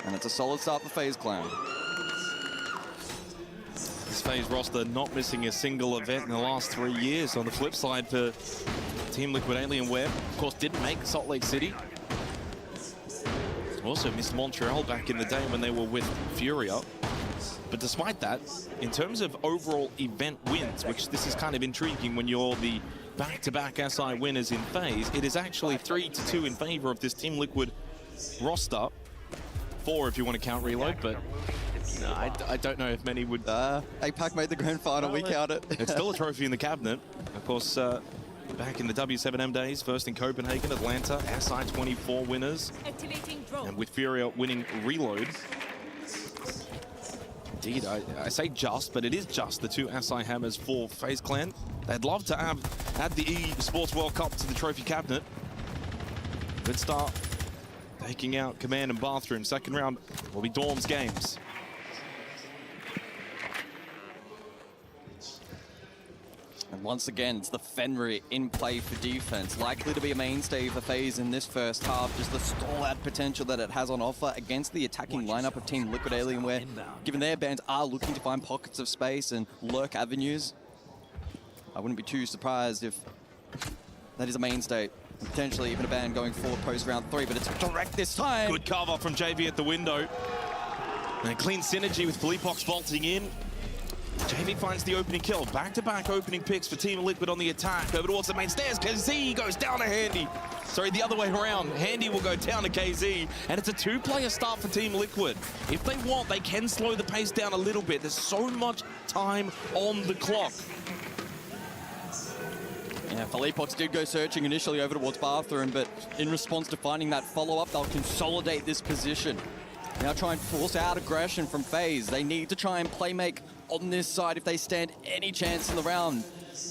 And it's a solid start for FaZe Clan. This FaZe roster not missing a single event in the last 3 years. On the flip side for Team Liquid Alienware, of course, didn't make Salt Lake City. Also missed Montreal back in the day when they were with Furia. But despite that, in terms of overall event wins, which this is kind of intriguing when you're the back-to-back SI winners in FaZe, it is actually 3-2 in favor of this Team Liquid roster. 4 if you want to count Reload, but no, I don't know if many would. APAC made the grand final, we count it. It's still a trophy in the cabinet. Of course, back in the W7M days, first in Copenhagen, Atlanta, SI24 winners. And with Furia winning Reload. Indeed, I say just, but it is just the 2 SI hammers for FaZe Clan. They'd love to add the Esports World Cup to the trophy cabinet. Good start. Taking out Command and Bathroom. Second round will be Dorms games. And once again, it's the Fenrir in play for defense. Likely to be a mainstay for FaZe in this first half. Just the stall-out potential that it has on offer against the attacking lineup of Team Liquid Alienware. Given their bands are looking to find pockets of space and lurk avenues, I wouldn't be too surprised if that is a mainstay. Potentially even a ban going forward post round 3, but it's direct this time. Good cover from JV at the window. And a clean synergy with Felipox vaulting in. JV finds the opening kill. Back-to-back opening picks for Team Liquid on the attack. Over towards the main stairs. KZ goes down to Handy. Sorry, the other way around. Handy will go down to KZ. And it's a 2-player start for Team Liquid. If they want, they can slow the pace down a little bit. There's so much time on the clock. Yeah, Felipox did go searching initially over towards Bathroom, but in response to finding that follow-up, they'll consolidate this position. Now try and force out aggression from FaZe. They need to try and play make on this side if they stand any chance in the round.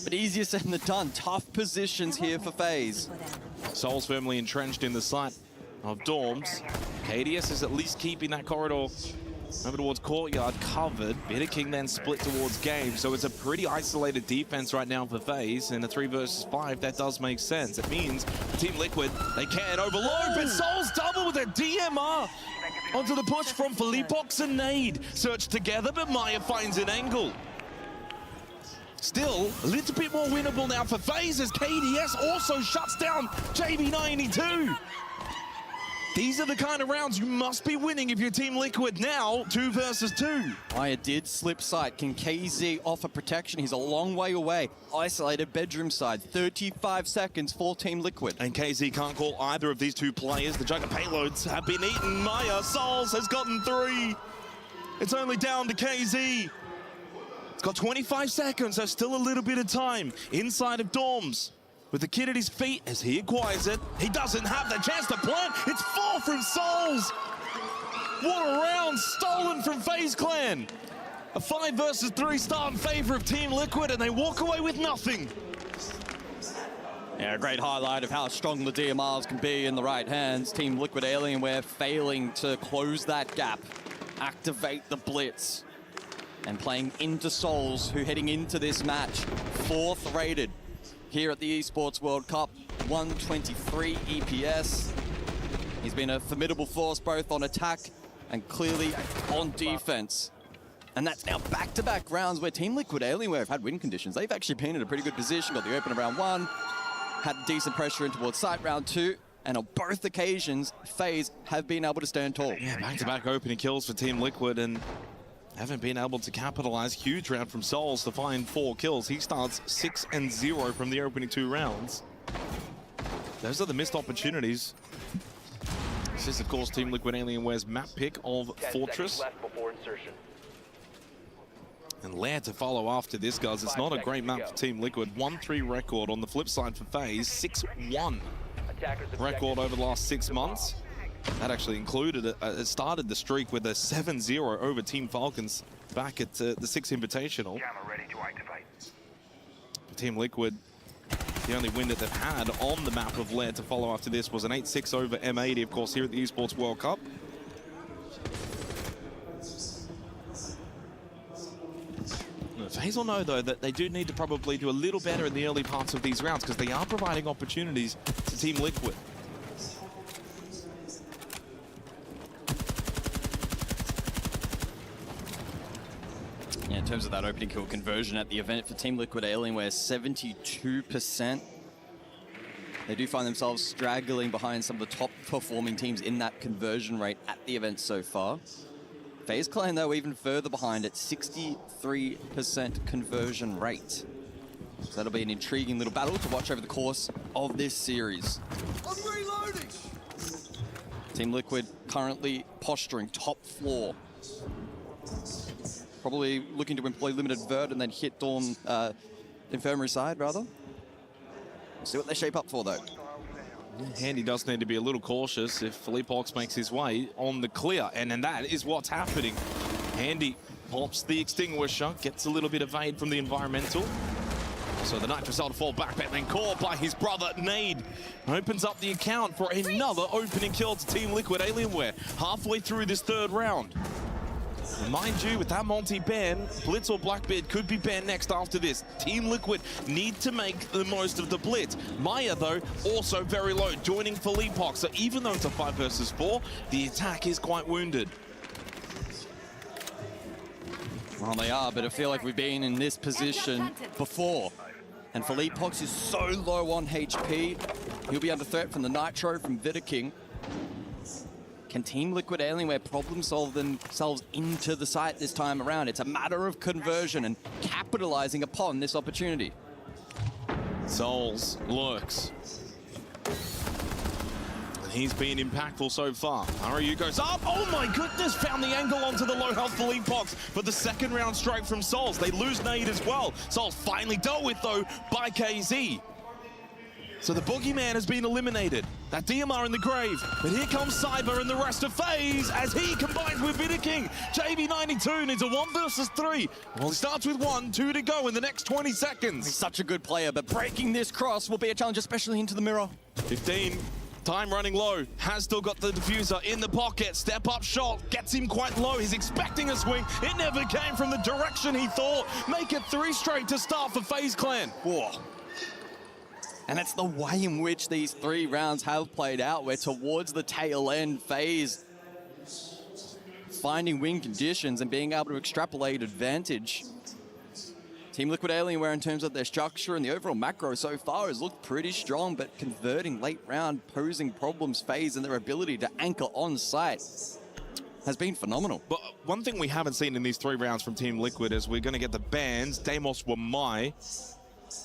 But easier said than done. Tough positions here for FaZe. Soul's firmly entrenched in the sight of Dorms. KDS is at least keeping that corridor over towards Courtyard covered. Bitter King then split towards Game. So it's a pretty isolated defense right now for FaZe. In a 3 versus 5, that does make sense. It means Team Liquid, they can't overload, but Soul's double with a DMR onto the push from Felipox and Nade. Search together, but Maya finds an angle. Still, a little bit more winnable now for FaZe as KDS also shuts down JV92. These are the kind of rounds you must be winning if you're Team Liquid now, 2 versus 2. Maya did slip sight. Can KZ offer protection? He's a long way away. Isolated bedroom side. 35 seconds for Team Liquid. And KZ can't call either of these 2 players. The Jugger payloads have been eaten. Maya Souls has gotten 3. It's only down to KZ. It's got 25 seconds, so still a little bit of time inside of Dorms. With the kid at his feet as he acquires it. He doesn't have the chance to plant. It's 4 from Souls. What a round stolen from FaZe Clan. A 5 versus 3 start in favor of Team Liquid, and they walk away with nothing. Yeah, a great highlight of how strong the DMRs can be in the right hands. Team Liquid Alienware failing to close that gap, activate the blitz, and playing into Souls, who heading into this match, 4th rated here at the Esports World Cup, 123 EPS. He's been a formidable force both on attack and clearly on defense. And that's now back-to-back rounds where Team Liquid Alienware have had win conditions. They've actually been in a pretty good position, got the open of round 1, had decent pressure in towards site round 2, and on both occasions, FaZe have been able to stand tall. Yeah, back-to-back opening kills for Team Liquid, and haven't been able to capitalize. Huge round from Souls to find 4 kills. He starts 6-0 from the opening 2 rounds. Those are the missed opportunities. This is, of course, Team Liquid Alienware's map pick of Fortress. And Lair to follow after this, guys. It's not a great map for Team Liquid. 1-3 record. On the flip side for FaZe, 6-1 record over the last 6 months. That actually included, it started the streak with a 7-0 over Team Falcons back at the 6 Invitational. For Team Liquid, the only win that they've had on the map of Lair to follow after this was an 8-6 over M80, of course, here at the Esports World Cup. FaZe will know, though, that they do need to probably do a little better in the early parts of these rounds because they are providing opportunities to Team Liquid. Yeah, in terms of that opening kill conversion at the event for Team Liquid Alienware, 72%. They do find themselves straggling behind some of the top performing teams in that conversion rate at the event so far. FaZe Clan, though, even further behind at 63% conversion rate. So that'll be an intriguing little battle to watch over the course of this series. I'm reloading! Team Liquid currently posturing top floor. Probably looking to employ limited vert and then hit Dawn infirmary side, rather. We'll see what they shape up for, though. Handy does need to be a little cautious if Philippe Hawks makes his way on the clear, and that is what's happening. Handy pops the extinguisher, gets a little bit of aid from the environmental. So the nitrous to fall back, but then caught by his brother Nade. Opens up the account for another opening kill to Team Liquid Alienware halfway through this third round. And mind you, with that multi-ban, Blitz or Blackbeard could be banned next after this. Team Liquid need to make the most of the Blitz. Maya, though, also very low, joining Philippe Hawks. So even though it's a 5 versus 4, the attack is quite wounded. Well, they are, but I feel like we've been in this position before. And Philippe Hawks is so low on HP. He'll be under threat from the Nitro, from Vidaking. Can Team Liquid Alienware problem solve themselves into the site this time around? It's a matter of conversion and capitalizing upon this opportunity. Souls lurks. And he's been impactful so far. RU goes up. Oh my goodness, found the angle onto the low health Philippe Hawks for the second round strike from Souls. They lose Nade as well. Souls finally dealt with, though, by KZ. So the boogeyman has been eliminated. That DMR in the grave. But here comes Cyber and the rest of FaZe as he combines with Vidaking. JB92 needs a 1 versus 3. Well, he starts with 1, 2 to go in the next 20 seconds. He's such a good player, but breaking this cross will be a challenge, especially into the mirror. 15. Time running low. Has still got the diffuser in the pocket. Step up shot. Gets him quite low. He's expecting a swing. It never came from the direction he thought. Make it 3 straight to start for FaZe Clan. Whoa. And that's the way in which these 3 rounds have played out, where towards the tail end, FaZe finding win conditions and being able to extrapolate advantage. Team Liquid Alienware, in terms of their structure and the overall macro so far, has looked pretty strong, but converting late round, posing problems, FaZe and their ability to anchor on site has been phenomenal. But one thing we haven't seen in these 3 rounds from Team Liquid is we're going to get the bans, Deimos Wamai,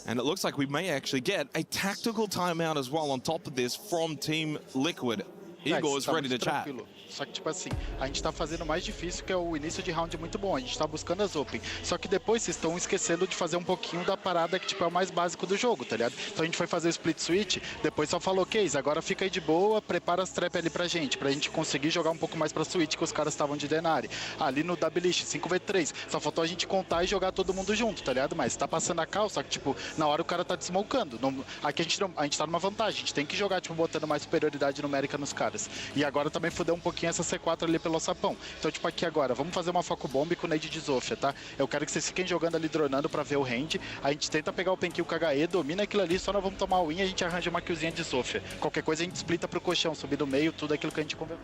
and it looks like we may actually get a tactical timeout as well on top of this from Team Liquid. Igor is ready to chat. Só que, tipo assim, a gente tá fazendo mais difícil, que é o início de round muito bom. A gente tá buscando as open. Só que depois vocês estão esquecendo de fazer um pouquinho da parada que, tipo, é o mais básico do jogo, tá ligado? Então a gente foi fazer o split switch, depois só falou, Case, agora fica aí de boa, prepara as trap ali pra gente conseguir jogar um pouco mais pra switch, que os caras estavam de Denari. Ali no W-List, 5v3, só faltou a gente contar e jogar todo mundo junto, tá ligado? Mas tá passando a cal, só que, tipo, na hora o cara tá desmolcando. Aqui a gente tá numa vantagem, a gente tem que jogar, tipo, botando mais superioridade numérica nos caras. E agora também fudeu um pouquinho essa C4 ali pelo sapão. Então, tipo, aqui agora, vamos fazer uma foco bomb com o nade de Zofia, tá? Eu quero que vocês fiquem jogando ali, dronando pra ver o hand. A gente tenta pegar o penkill com HE, domina aquilo ali, só nós vamos tomar o win e a gente arranja uma killzinha de Zofia. Qualquer coisa a gente splita pro colchão, subir do meio, tudo aquilo que a gente conversou.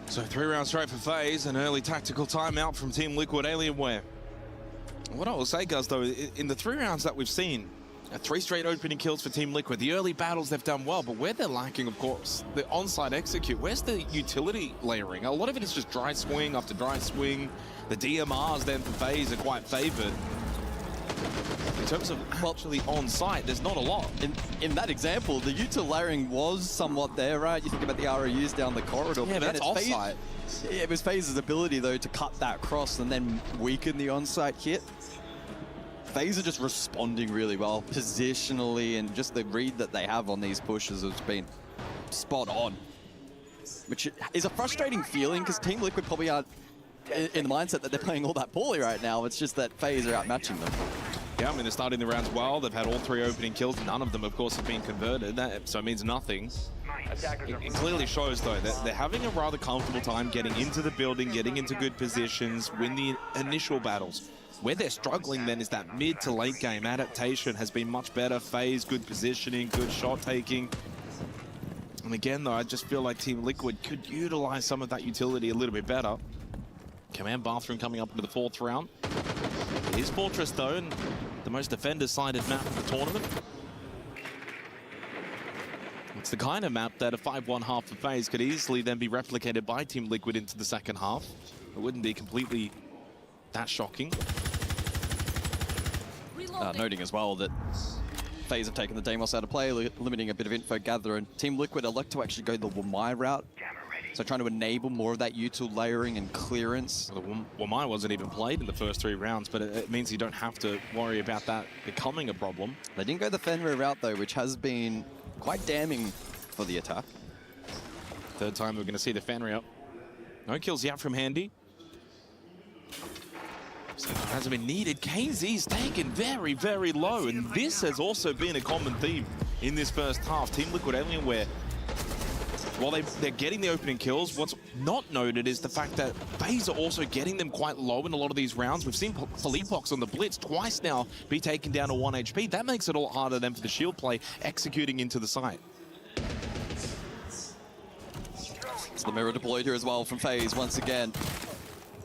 So 3 rounds straight for FaZe, an early tactical timeout from Team Liquid Alienware. What I will say, guys, though, in the 3 rounds that we've seen, 3 straight opening kills for Team Liquid. The early battles they've done well, but where they're lacking, of course, the on-site execute. Where's the utility layering? A lot of it is just dry swing after dry swing. The DMRs then for FaZe are quite favored. In terms of actually on-site, there's not a lot. In that example, the util layering was somewhat there, right? You think about the ROUs down the corridor. Yeah, that's off-site. It was FaZe's ability, though, to cut that cross and then weaken the on-site hit. FaZe are just responding really well positionally, and just the read that they have on these pushes has been spot on, which is a frustrating feeling because Team Liquid probably aren't in the mindset that they're playing all that poorly right now. It's just that FaZe are outmatching them. Yeah, I mean, they're starting the rounds well. They've had all 3 opening kills. None of them, of course, have been converted, so it means nothing. It clearly shows, though, that they're having a rather comfortable time getting into the building, getting into good positions, win the initial battles. Where they're struggling then is that mid to late game adaptation has been much better. FaZe, good positioning, good shot taking. And again, though, I just feel like Team Liquid could utilize some of that utility a little bit better. Command Bathroom coming up into the 4th round. It is Fortress, though, and the most defender-sided map of the tournament. It's the kind of map that a 5-1 half for FaZe could easily then be replicated by Team Liquid into the second half. It wouldn't be completely that shocking. Noting as well that FaZe have taken the Deimos out of play, limiting a bit of info gather, and Team Liquid elect to actually go the Wamai route. So trying to enable more of that util layering and clearance. The Wamai wasn't even played in the first 3 rounds, but it means you don't have to worry about that becoming a problem. They didn't go the Fenrir route though, which has been quite damning for the attack. Third time we're going to see the Fenrir. No kills yet from Handy. So it hasn't been needed. KZ's taken very, very low, and this has also been a common theme in this first half. Team Liquid Alienware, while they're getting the opening kills, what's not noted is the fact that FaZe are also getting them quite low in a lot of these rounds. We've seen Philippox on the Blitz twice now be taken down to 1 HP. That makes it a lot harder then for the shield play executing into the site. It's the mirror deployed here as well from FaZe once again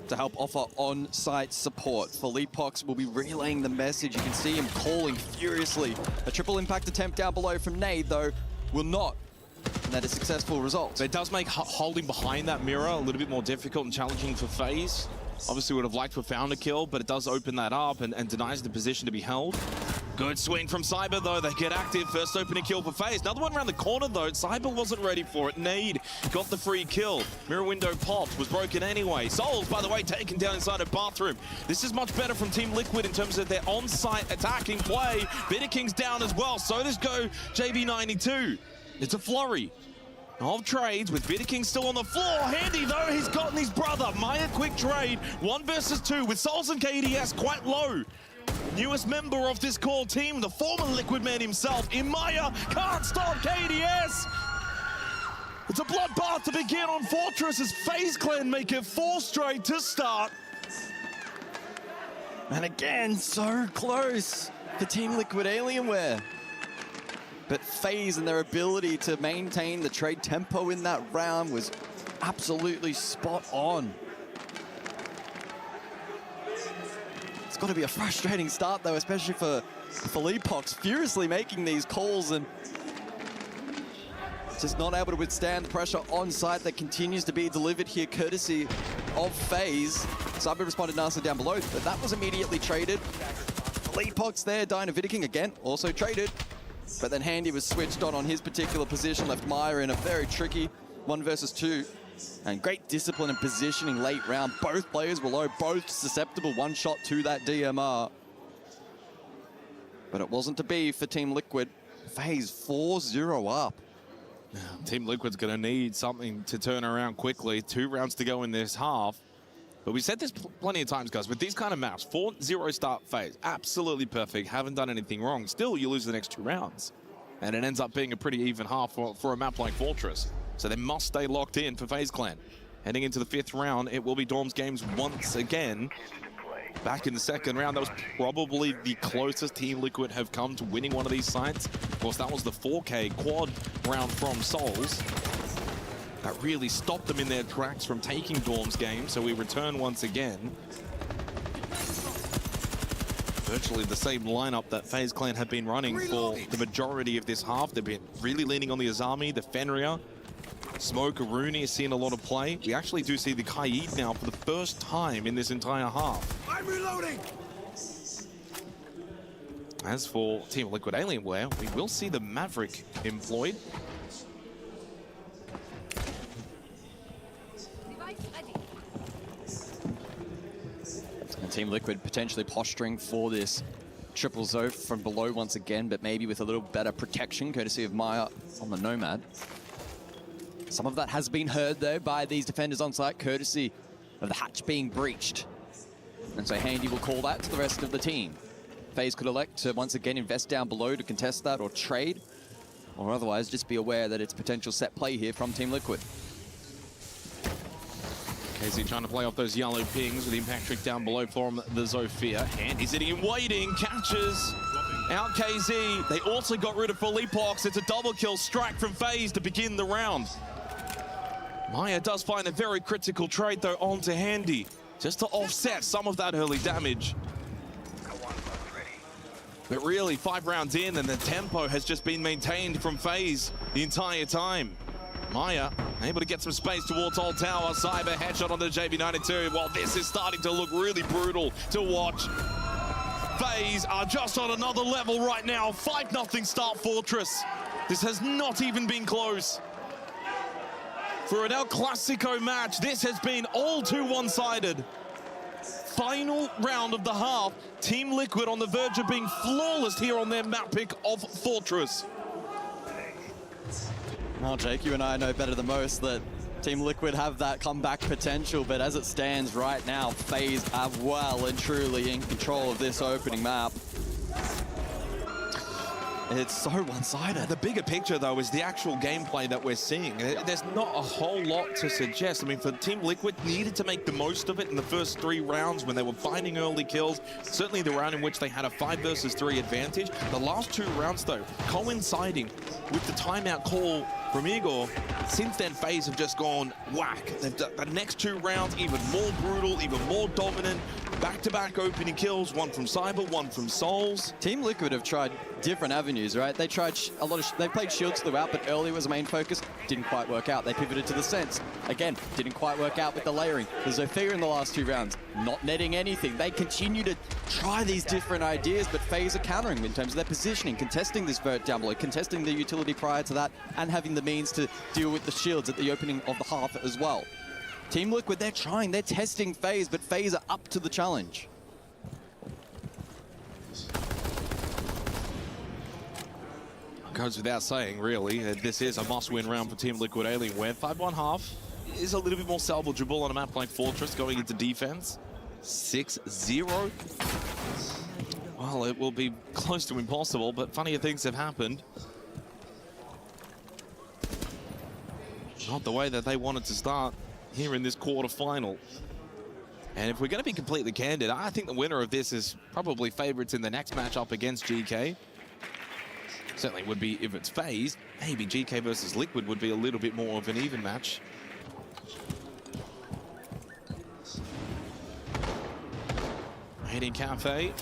to help offer on-site support. Philippox will be relaying the message. You can see him calling furiously. A triple impact attempt down below from Nade, though, will not. And that is successful result. So it does make holding behind that mirror a little bit more difficult and challenging for FaZe. Obviously would have liked to have found a kill, but it does open that up and denies the position to be held. Good swing from Cyber, though. They get active. First opening kill for FaZe. Another one around the corner, though. Cyber wasn't ready for it. Nade got the free kill. Mirror window popped. Was broken anyway. Souls, by the way, taken down inside a bathroom. This is much better from Team Liquid in terms of their on-site attacking play. Bitter King's down as well. So does go JB92. It's a flurry of trades with Bitter King still on the floor. Handy, though, he's gotten his brother. Maya quick trade. 1 versus 2 with Souls and KDS quite low. Newest member of this core team, the former Liquid man himself, Imaya, can't stop KDS. It's a bloodbath to begin on Fortress as FaZe Clan make it 4 straight to start. And again, so close for Team Liquid Alienware. But FaZe and their ability to maintain the trade tempo in that round was absolutely spot on. It's got to be a frustrating start, though, especially for Philippox, furiously making these calls and just not able to withstand the pressure on site that continues to be delivered here, courtesy of FaZe. Cyber responded nicely down below, but that was immediately traded. Philippox there, dying to Vidiking again, also traded. But then Handy was switched on his particular position, left Maya in a very tricky 1 versus 2. And great discipline and positioning late round. Both players were low, both susceptible. 1 shot to that DMR. But it wasn't to be for Team Liquid. FaZe 4-0 up. Team Liquid's going to need something to turn around quickly. 2 rounds to go in this half. But we said this plenty of times, guys, with these kind of maps, 4-0 start FaZe, absolutely perfect, haven't done anything wrong. Still, you lose the next 2 rounds. And it ends up being a pretty even half for a map like Fortress. So they must stay locked in for FaZe Clan. Heading into the 5th round, it will be Dorms Games once again. Back in the 2nd round, that was probably the closest Team Liquid have come to winning one of these sites. Of course, that was the 4K quad round from Souls. That really stopped them in their tracks from taking Dorms Games, so we return once again. Virtually the same lineup that FaZe Clan have been running for the majority of this half. They've been really leaning on the Azami, the Fenrir. Smoke Aruni has seen a lot of play. We actually do see the Kaid now for the first time in this entire half. I'm reloading! As for Team Liquid Alienware, we will see the Maverick employed. And Team Liquid potentially posturing for this triple Zoe from below once again, but maybe with a little better protection, courtesy of Maya on the Nomad. Some of that has been heard, though, by these defenders on site, courtesy of the hatch being breached. And so Handy will call that to the rest of the team. FaZe could elect to once again invest down below to contest that or trade, or otherwise just be aware that it's potential set play here from Team Liquid. KZ trying to play off those yellow pings with the impact trick down below from the Zofia. And he's sitting and waiting, catches out KZ. They also got rid of Felipox. It's a double kill strike from FaZe to begin the round. Maya does find a very critical trade though onto Handy, just to offset some of that early damage. But really, 5 rounds in and the tempo has just been maintained from FaZe the entire time. Maya able to get some space towards Old Tower. Cyber headshot on the JB92. Well, this is starting to look really brutal to watch. FaZe are just on another level right now. 5-0 start Fortress. This has not even been close. For an El Clasico match, this has been all too one-sided. Final round of the half. Team Liquid on the verge of being flawless here on their map pick of Fortress. Well, Jake, you and I know better than most that Team Liquid have that comeback potential, but as it stands right now, FaZe are well and truly in control of this opening map. It's so one-sided. The bigger picture, though, is the actual gameplay that we're seeing. There's not a whole lot to suggest. I mean, for Team Liquid, needed to make the most of it in the first 3 rounds when they were finding early kills. Certainly the round in which they had a 5 versus 3 advantage. The last 2 rounds, though, coinciding with the timeout call from Igor. Since then, FaZe have just gone whack. They've done the next 2 rounds even more brutal, even more dominant. Back-to-back opening kills, one from Cyber, one from Souls. Team Liquid have tried different avenues, right? They tried they played shields throughout, but early was the main focus. Didn't quite work out. They pivoted to the Sense. Again, didn't quite work out with the layering. The Zofia in the last 2 rounds, not netting anything. They continue to try these different ideas, but FaZe are countering in terms of their positioning, contesting this vert down below, contesting the utility prior to that, and having the means to deal with the shields at the opening of the half as well. Team Liquid, they're trying, they're testing FaZe, but FaZe are up to the challenge. Goes without saying, really, this is a must-win round for Team Liquid Alienware. 5-1 half is a little bit more salvageable on a map like Fortress going into defense. 6-0. Well, it will be close to impossible, but funnier things have happened. Not the way that they wanted to start here in this quarterfinal. And if we're going to be completely candid, I think the winner of this is probably favorites in the next matchup against GK. Certainly would be if it's FaZe. Maybe GK versus Liquid would be a little bit more of an even match. Hitting Cafe.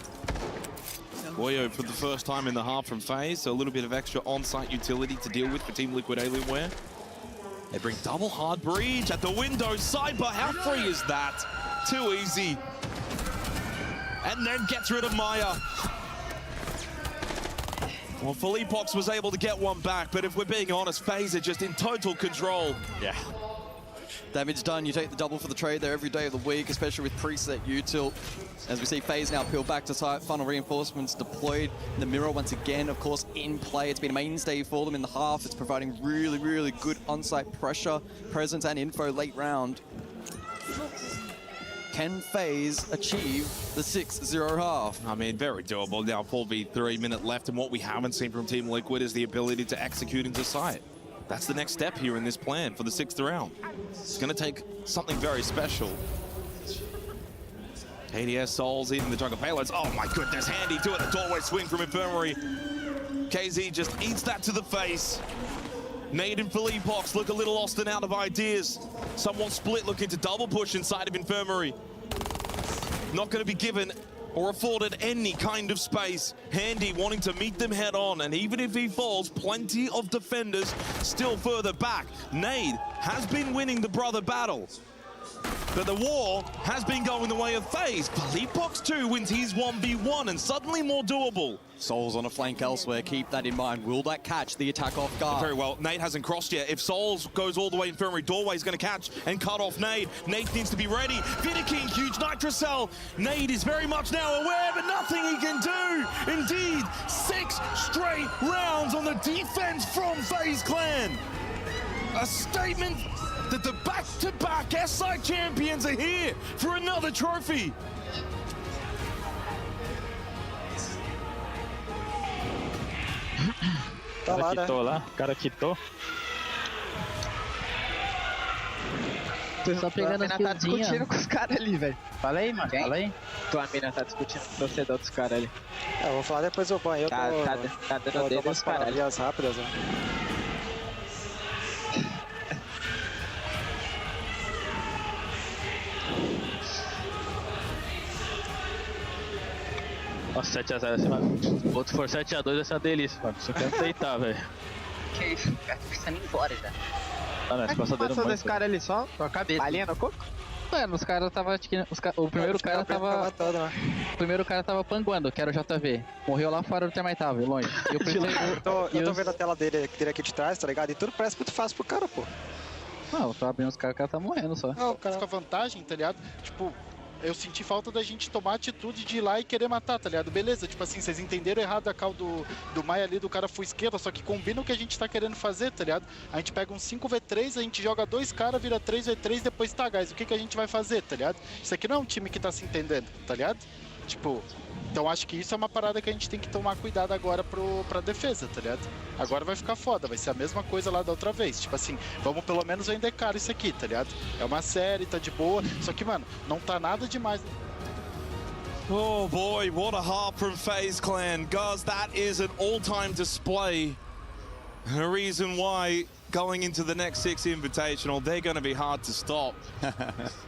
Goyo for the first time in the half from FaZe, so a little bit of extra on-site utility to deal with for Team Liquid Alienware. They bring double hard breach at the window. Cyber, how free is that? Too easy. And then gets rid of Maya. Well, Felipox was able to get one back, but if we're being honest, FaZe are just in total control. Yeah. Damage done, you take the double for the trade there every day of the week, especially with preset util. As we see FaZe now peel back to site, final reinforcements deployed. The mirror once again, of course, in play. It's been a mainstay for them in the half. It's providing really, really good on-site pressure, presence, and info late round. Can FaZe achieve the 6-0 half? I mean, very doable. Now 4v3 minute left, and what we haven't seen from Team Liquid is the ability to execute into site. That's the next step here in this plan for the 6th round. It's going to take something very special. ADS Souls eating the jungle payloads. Oh my goodness, Handy doing a doorway swing from Infirmary. KZ just eats that to the face. Nade and Felipox look a little lost and out of ideas. Somewhat split, looking to double push inside of Infirmary. Not going to be given or afforded any kind of space. Handy wanting to meet them head on, and even if he falls, plenty of defenders still further back. Nade has been winning the brother battle, but the war has been going the way of FaZe. Felipox too wins his 1v1 and suddenly more doable. Souls on a flank elsewhere, keep that in mind. Will that catch the attack off guard? Very well, Nade hasn't crossed yet. If Souls goes all the way Infirmary, Doorway is going to catch and cut off Nade. Nade needs to be ready. Vidiking, huge Nitrocell. Nade is very much now aware, but nothing he can do. Indeed, 6 straight rounds on the defense from FaZe Clan. A statement that the back-to-back SI champions are here for another trophy. Cara quitou lá, cara quitou. Só pegando as tá discutindo coisinhas. com os caras ali, velho. Fala aí, mano. Quem? Fala aí. Tua mina tá discutindo com o torcedor dos caras ali. Eu vou falar depois do banho. Eu Tá dando dedo os caras ali. rápidas, né? Nossa, 7x0, mano. O outro for 7x2 vai ser uma delícia, mano. Só quero deitar, velho. Que isso? O cara tá pensando em ir embora já. Ah, não, esse passadeiro passou muito. desse cara ali só? Com a cabeça. Balinha no coco? Mano, os caras tava. O primeiro cara tava. O primeiro cara tava panguando, que era o JV. Morreu lá fora do terminável, longe. E o primeiro. Eu tô vendo a tela dele aqui de trás, tá ligado? E tudo parece muito fácil pro cara, pô. Não, eu tô abrindo os caras, o cara tá morrendo só. Não, o cara com a vantagem, tá ligado? Tipo, eu senti falta da gente tomar a atitude de ir lá e querer matar, tá ligado? Beleza, tipo assim, vocês entenderam errado a call do Maia ali, do cara full esquerda, só que combina o que a gente tá querendo fazer, tá ligado? A gente pega um 5v3, a gente joga 2 caras, vira 3v3, depois tá, guys, o que a gente vai fazer, tá ligado? Isso aqui não é um time que tá se entendendo, tá ligado? Tipo, então acho que isso é uma parada que a gente tem que tomar cuidado agora pra defesa, tá ligado? Agora vai ficar foda, vai ser a mesma coisa lá da outra vez. Tipo assim, vamos pelo menos vender caro isso aqui, tá ligado? É uma série, tá de boa, só que, mano, não tá nada demais. Oh boy, what a half from FaZe Clan. Guys, that is an all-time display. And a reason why going into the next 6 Invitational, they're going to be hard to stop.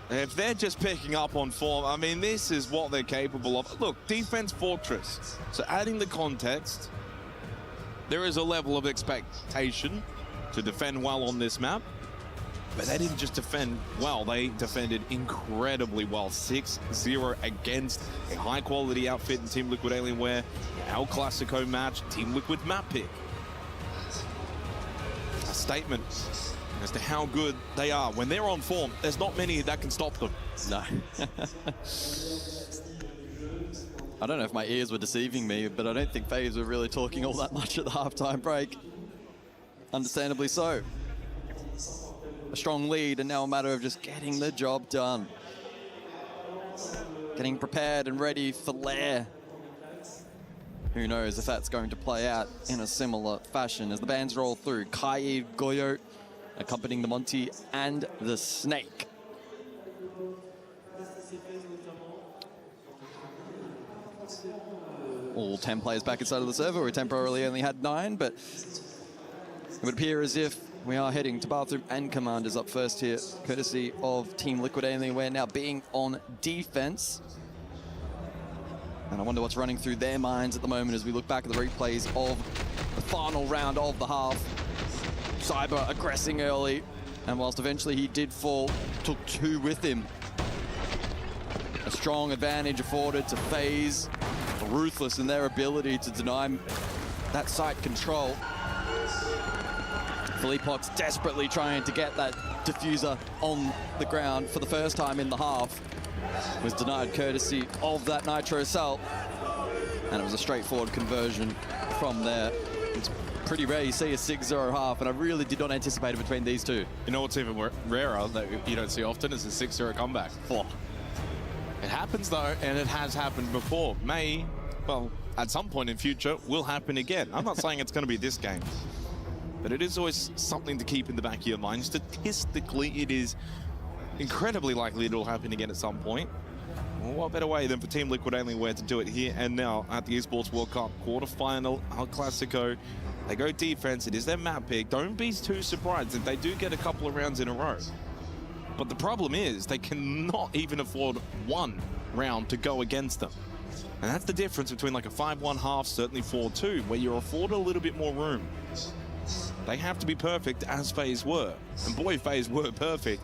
If they're just picking up on form, I mean, this is what they're capable of. Look, defense fortress. So adding the context, there is a level of expectation to defend well on this map. But they didn't just defend well, they defended incredibly well. 6-0 against a high-quality outfit in Team Liquid Alienware. El Clasico match, Team Liquid map pick. A statement as to how good they are. When they're on form, there's not many that can stop them. No. I don't know if my ears were deceiving me, but I don't think FaZe were really talking all that much at the halftime break. Understandably so. A strong lead, and now a matter of just getting the job done. Getting prepared and ready for Lair. Who knows if that's going to play out in a similar fashion as the bands roll through. Kaid, Goyo, accompanying the Monty and the Snake. All 10 players back inside of the server. We temporarily only had 9, but it would appear as if we are heading to Bathroom and Commanders up first here, courtesy of Team Liquid Alienware now being on defense. And I wonder what's running through their minds at the moment as we look back at the replays of the final round of the half. Cyber aggressing early, and whilst eventually he did fall, took 2 with him. A strong advantage afforded to FaZe, ruthless in their ability to deny that site control. Philippox desperately trying to get that diffuser on the ground for the first time in the half. Was denied courtesy of that Nitro Cell. And it was a straightforward conversion from there. It's pretty rare you see a 6-0 half, and I really did not anticipate it between these two. You know what's even rarer that you don't see often is a 6-0 comeback. Oh. It happens though, and it has happened before. May, well, at some point in future, will happen again. I'm not saying it's going to be this game, but it is always something to keep in the back of your mind. Statistically, it is incredibly likely it'll happen again at some point. Well, what better way than for Team Liquid Alienware to do it here and now at the Esports World Cup quarterfinal, El Clasico. They go defense, it is their map pick. Don't be too surprised if they do get a couple of rounds in a row. But the problem is they cannot even afford 1 round to go against them. And that's the difference between like a 5-1 half, certainly 4-2, where you're afforded a little bit more room. They have to be perfect as FaZe were. And boy, FaZe were perfect.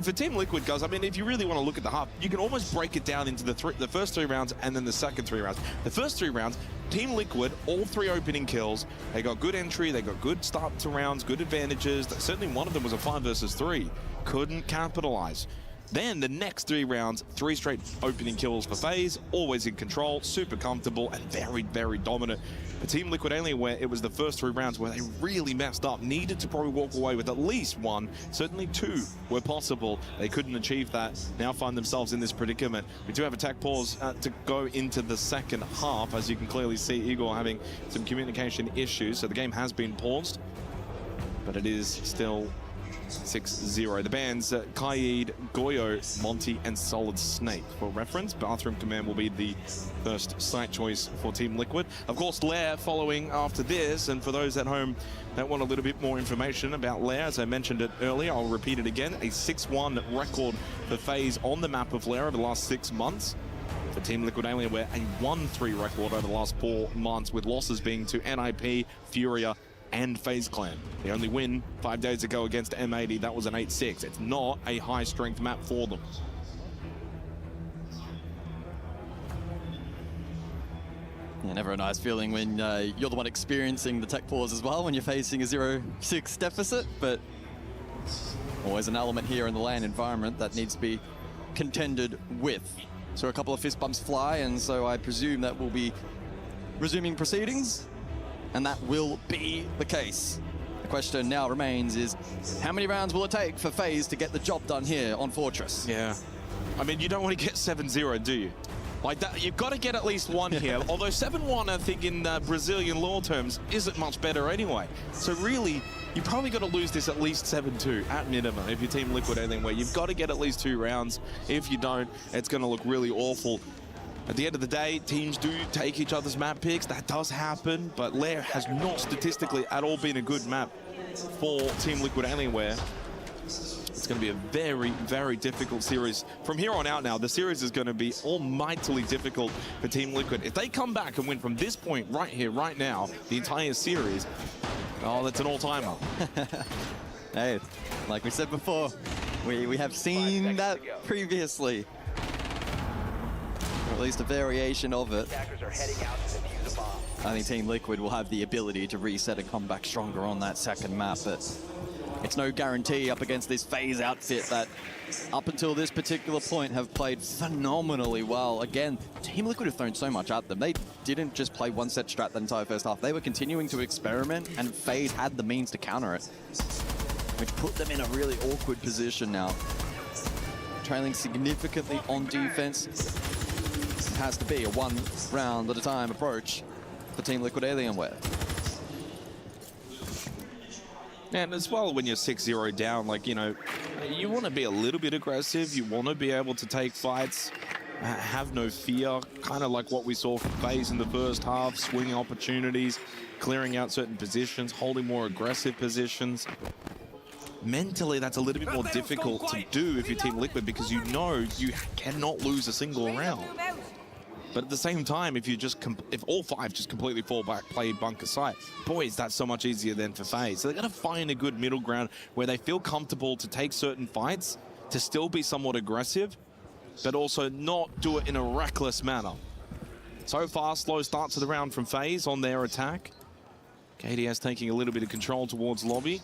For Team Liquid, guys, I mean, if you really want to look at the half, you can almost break it down into the first 3 rounds and then the second 3 rounds. The first 3 rounds, Team Liquid, all 3 opening kills. They got good entry, they got good start to rounds, good advantages. Certainly one of them was a 5 versus 3. Couldn't capitalize. Then the next 3 rounds, 3 straight opening kills for FaZe, always in control, super comfortable, and very, very dominant. For Team Liquid Alienware, it was the first 3 rounds where they really messed up, needed to probably walk away with at least 1, certainly 2 were possible. They couldn't achieve that, now find themselves in this predicament. We do have a tech pause to go into the second half, as you can clearly see Igor having some communication issues, so the game has been paused, but it is still 6-0. The bands Kaid, Goyo, Monty, and Solid Snake. For reference, Bathroom Command will be the first site choice for Team Liquid. Of course, Lair following after this, and for those at home that want a little bit more information about Lair, as I mentioned it earlier, I'll repeat it again, a 6-1 record for FaZe on the map of Lair over the last 6 months. For Team Liquid Alienware, a 1-3 record over the last 4 months, with losses being to NIP, Furia, and FaZe Clan. The only win 5 days ago against M80, that was an 8-6. It's not a high-strength map for them. Yeah, never a nice feeling when you're the one experiencing the tech pause as well, when you're facing a 0-6 deficit, but always an element here in the LAN environment that needs to be contended with. So a couple of fist bumps fly, and so I presume that will be resuming proceedings, and that will be the case. The question now remains is, how many rounds will it take for FaZe to get the job done here on Fortress? Yeah. I mean, you don't want to get 7-0, do you? Like that, you've got to get at least one here. Although 7-1, I think in Brazilian law terms, isn't much better anyway. So really, you probably got to lose this at least 7-2 at minimum if you're Team Liquid Alienware. You've got to get at least 2 rounds. If you don't, it's going to look really awful. At the end of the day, teams do take each other's map picks. That does happen, but Lair has not statistically at all been a good map for Team Liquid Alienware. It's going to be a very, very difficult series. From here on out now, the series is going to be almightily difficult for Team Liquid. If they come back and win from this point right here, right now, the entire series, oh, that's an all-timer. Hey, like we said before, we have seen that previously. Or at least a variation of it. I think Team Liquid will have the ability to reset and come back stronger on that second map, but it's no guarantee up against this FaZe outfit that up until this particular point have played phenomenally well. Again, Team Liquid have thrown so much at them. They didn't just play one set strat the entire first half. They were continuing to experiment, and FaZe had the means to counter it, which put them in a really awkward position now. Trailing significantly on defense. It has to be a 1 round at a time approach for Team Liquid Alienware. And as well, when you're 6-0 down, like, you know, you want to be a little bit aggressive. You want to be able to take fights, have no fear, kind of like what we saw from FaZe in the first half, swinging opportunities, clearing out certain positions, holding more aggressive positions. Mentally, that's a little bit more difficult to do if you're Team Liquid, because you know you cannot lose a single round. But at the same time, if all 5 just completely fall back, play bunker site, boys, that's so much easier than for FaZe. So they're going to find a good middle ground where they feel comfortable to take certain fights, to still be somewhat aggressive, but also not do it in a reckless manner. So far, slow start to the round from FaZe on their attack. KDS taking a little bit of control towards lobby.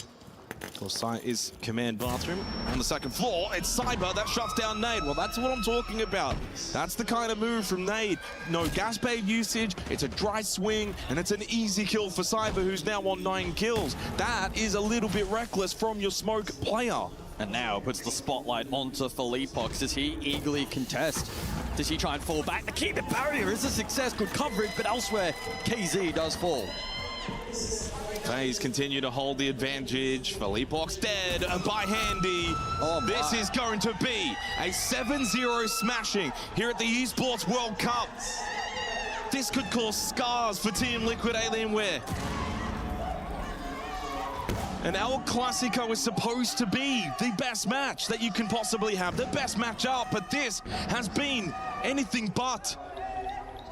Of course, site is command bathroom. On the second floor, it's Cyber that shuts down Nade. Well, that's what I'm talking about. That's the kind of move from Nade. No gas bait usage, it's a dry swing, and it's an easy kill for Cyber, who's now on 9 kills. That is a little bit reckless from your smoke player. And now puts the spotlight onto Philippox. Does he eagerly contest? Does he try and fall back? The key to barrier is a success. Good coverage, but elsewhere, KZ does fall. FaZe continue to hold the advantage. Philippox dead by Handy. Oh, this is going to be a 7-0 smashing here at the Esports World Cup. This could cause scars for Team Liquid Alienware. And El Clasico is supposed to be the best match that you can possibly have, the best matchup, but this has been anything but.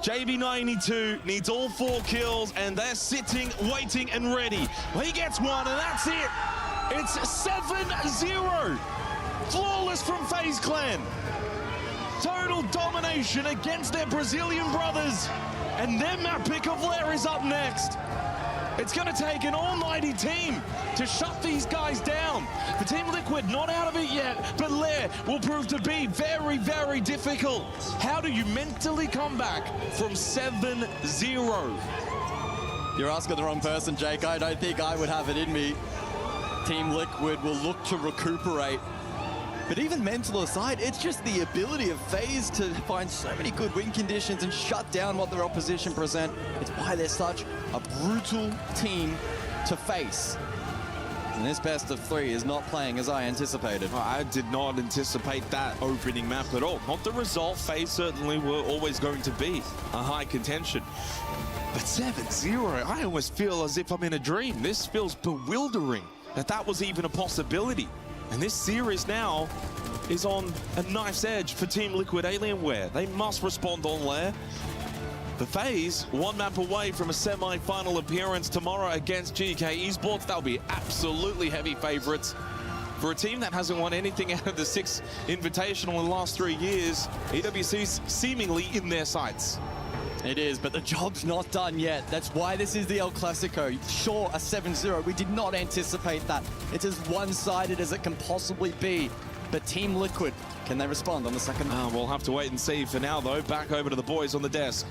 JB92 needs all 4 kills, and they're sitting, waiting, and ready. Well, he gets 1, and that's it. It's 7-0. Flawless from FaZe Clan. Total domination against their Brazilian brothers. And their map pick of Lair is up next. It's going to take an almighty team to shut these guys down. For Team Liquid, not out of it yet, but Lair will prove to be very, very difficult. How do you mentally come back from 7-0? You're asking the wrong person, Jake. I don't think I would have it in me. Team Liquid will look to recuperate. But even mental aside, it's just the ability of FaZe to find so many good win conditions and shut down what their opposition present. It's why they're such a brutal team to face. And this best of 3 is not playing as I anticipated. I did not anticipate that opening map at all. Not the result. FaZe certainly were always going to be a high contention. But 7-0, I almost feel as if I'm in a dream. This feels bewildering that was even a possibility. And this series now is on a knife's edge for Team Liquid Alienware. They must respond on Lair. The FaZe, 1 map away from a semi-final appearance tomorrow against GK Esports. They'll be absolutely heavy favorites. For a team that hasn't won anything out of the 6 Invitational in the last 3 years, EWC's seemingly in their sights. It is, but the job's not done yet. That's why this is the El Clasico. Sure, a 7-0. We did not anticipate that. It's as one-sided as it can possibly be. But Team Liquid, can they respond on the second? We'll have to wait and see. For now, though, back over to the boys on the desk.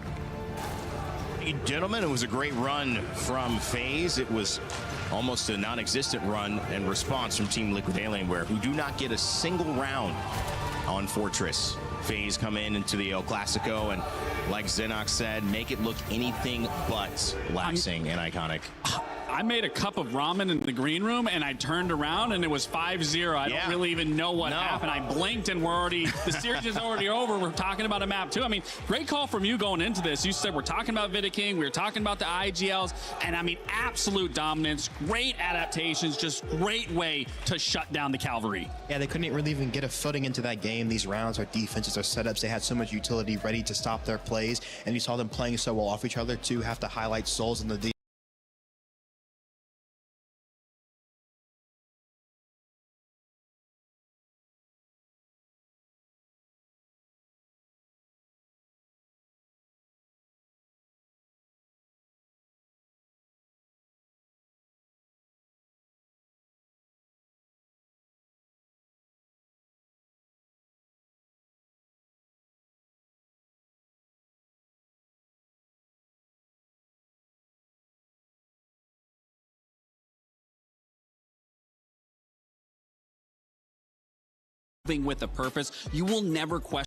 Gentlemen, it was a great run from FaZe. It was almost a non-existent run and response from Team Liquid Alienware, who do not get a single round on Fortress. FaZe come into the El Clasico and, like Xenox said, make it look anything but laxing and iconic. I made a cup of ramen in the green room and I turned around and it was 5-0. I don't really even know what happened. I blinked and the series is already over. We're talking about a map too. I mean, great call from you going into this. You said we're talking about Vidiking, we were talking about the IGLs, and I mean, absolute dominance, great adaptations, just great way to shut down the Cavalry. Yeah, they couldn't really even get a footing into that game. These rounds, our defenses, our setups, they had so much utility ready to stop their plays, and you saw them playing so well off each other too. Have to highlight Souls in the With a purpose, you will never question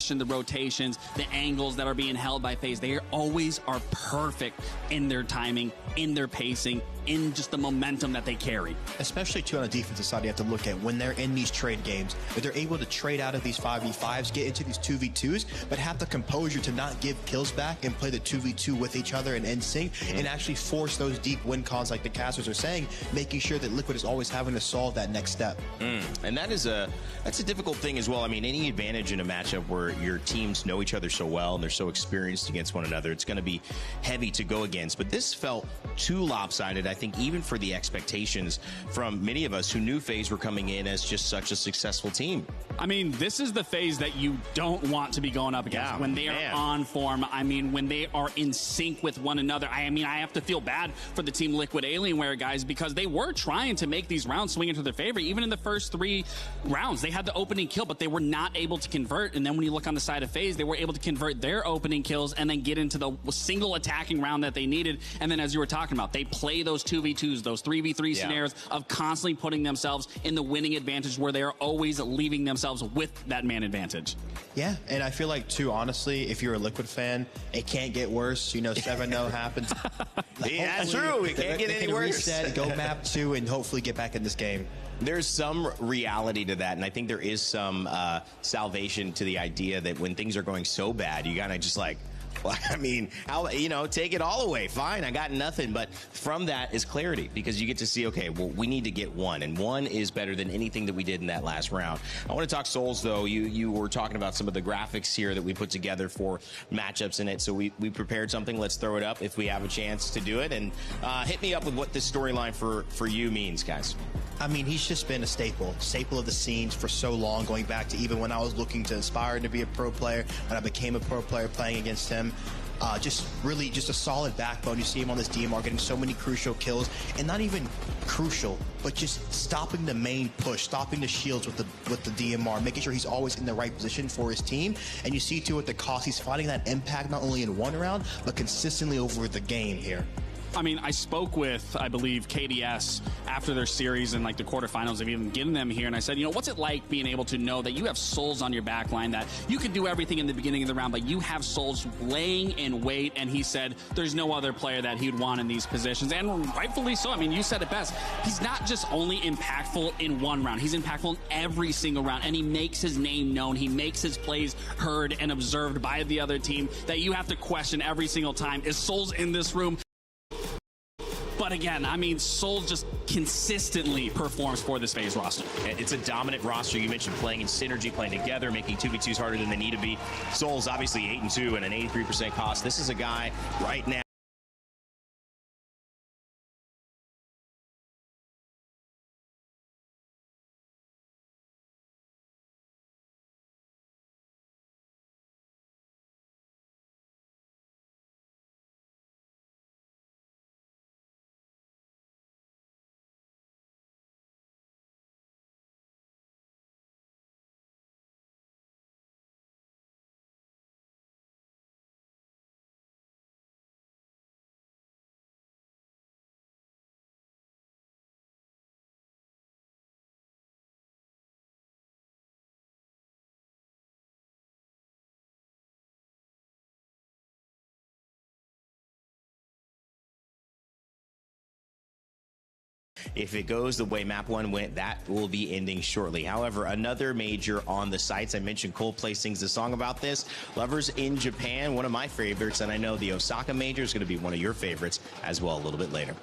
the rotations, the angles that are being held by FaZe. They always are perfect in their timing, in their pacing, in just the momentum that they carry. Especially too on the defensive side, you have to look at when they're in these trade games, if they're able to trade out of these 5v5s, get into these 2v2s, but have the composure to not give kills back and play the 2v2 with each other and in sync, and actually force those deep win cons like the casters are saying, making sure that Liquid is always having to solve that next step. And that's a difficult thing as well. I mean, any advantage in a matchup where your teams know each other so well and they're so experienced against one another, it's going to be heavy to go against. But this felt too lopsided, I think, even for the expectations from many of us who knew FaZe were coming in as just such a successful team. I mean, this is the FaZe that you don't want to be going up against when they are on form. I mean, when they are in sync with one another. I mean, I have to feel bad for the Team Liquid Alienware guys because they were trying to make these rounds swing into their favor. Even in the first 3 rounds, they had the opening kill, but they were not able to convert. And then when you look on the side of FaZe, they were able to convert their opening kills and then get into the single attacking round that they needed. And then, as you were talking about, they play those 2v2s, those 3v3 scenarios of constantly putting themselves in the winning advantage where they are always leaving themselves with that man advantage. Yeah, and I feel like, too, honestly, if you're a Liquid fan, it can't get worse. You know, 7-0 happens. Yeah, that's true. It can't get any worse. Reset, go map 2, and hopefully get back in this game. There's some reality to that, and I think there is some salvation to the idea that when things are going so bad, you gotta just like, well, I mean, how, you know, take it all away. Fine, I got nothing. But from that is clarity, because you get to see, okay, well, we need to get 1, and 1 is better than anything that we did in that last round. I want to talk Souls, though. You were talking about some of the graphics here that we put together for matchups in it, so we prepared something. Let's throw it up if we have a chance to do it, and hit me up with what this storyline for you means, guys. I mean, he's just been a staple of the scenes for so long, going back to even when I was looking to aspire to be a pro player, when I became a pro player playing against him. Just really just a solid backbone. You see him on this DMR getting so many crucial kills, and not even crucial, but just stopping the main push, stopping the shields with the DMR, making sure he's always in the right position for his team. And you see too at the cost, he's finding that impact not only in 1 round, but consistently over the game here. I mean, I spoke with, I believe, KDS after their series and like the quarterfinals of even getting them here, and I said, you know, what's it like being able to know that you have souls on your back line, that you could do everything in the beginning of the round, but you have souls laying in wait? And he said there's no other player that he'd want in these positions, and rightfully so. I mean, you said it best. He's not just only impactful in one round, he's impactful in every single round, and he makes his name known. He makes his plays heard and observed by the other team that you have to question every single time. Is Souls in this room? But again, I mean, Souls just consistently performs for this FaZe roster. It's a dominant roster. You mentioned playing in synergy, playing together, making 2v2s harder than they need to be. Souls obviously 8-2 and an 83% cost. This is a guy right now. If it goes the way Map 1 went, that will be ending shortly. However, another major on the sites, I mentioned Coldplay sings a song about this. Lovers in Japan, one of my favorites, and I know the Osaka major is going to be one of your favorites as well a little bit later.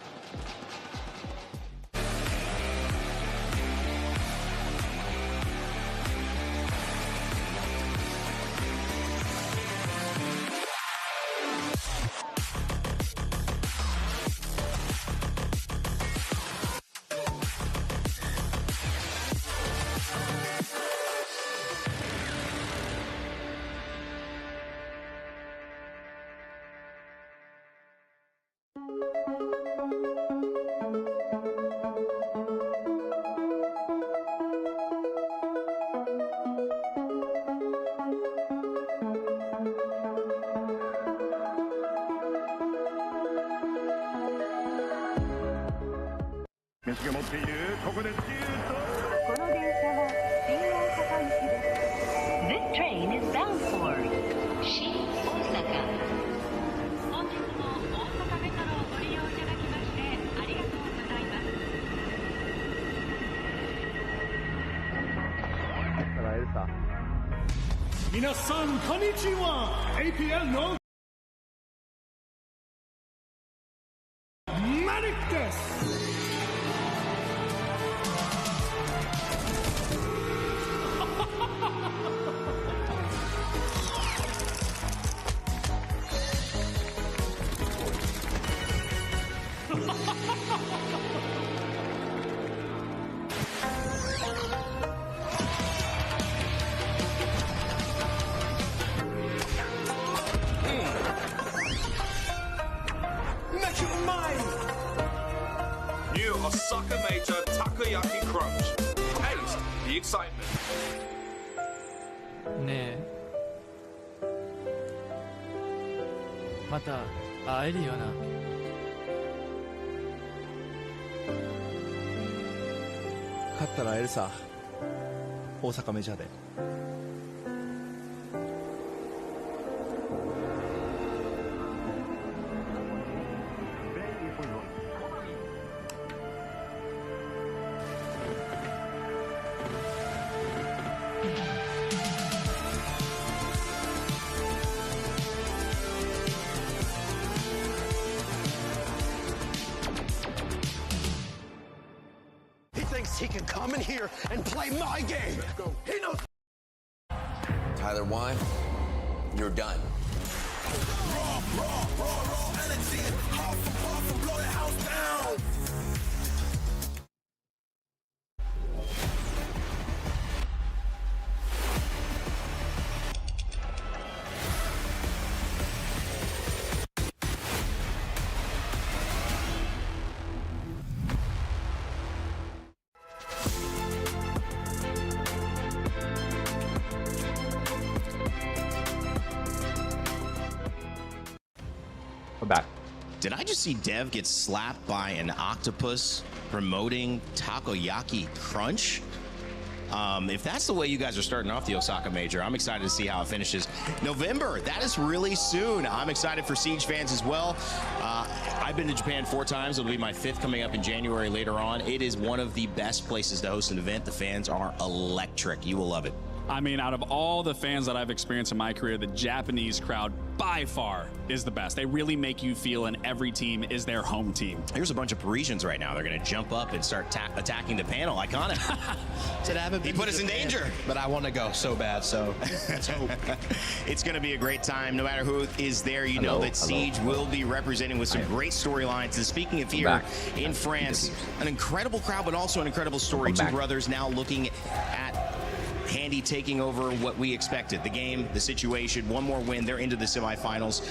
This train is bound for Shin Osaka. 本日も大阪メトロをご利用いただきましてありがとうございます。皆さんこんにちは。APL のマリックです。New Osaka Major Takoyaki Crunch. Taste the excitement. ねえまた会えるよな。勝ったら会えるさ。大阪メジャーで。He can come in here and play my game. He knows. Tyler, why? You're done. Blow the house down. We're back. Did I just see Dev get slapped by an octopus promoting Takoyaki Crunch? If that's the way you guys are starting off the Osaka Major, I'm excited to see how it finishes. November, that is really soon. I'm excited for Siege fans as well. I've been to Japan 4 times. It'll be my 5th coming up in January later on. It is one of the best places to host an event. The fans are electric. You will love it. I mean, out of all the fans that I've experienced in my career, the Japanese crowd by far is the best. They really make you feel, and every team is their home team. Here's a bunch of Parisians right now. They're going to jump up and start attacking the panel. Iconic. He put us in danger. But I want to go so bad, so let's hope. It's going to be a great time. No matter who is there, you know that Siege will be representing with some great storylines. And speaking of here in France, an incredible crowd, but also an incredible story. Two brothers now looking at Handy taking over what we expected. The game, the situation, one more win. They're into the semifinals.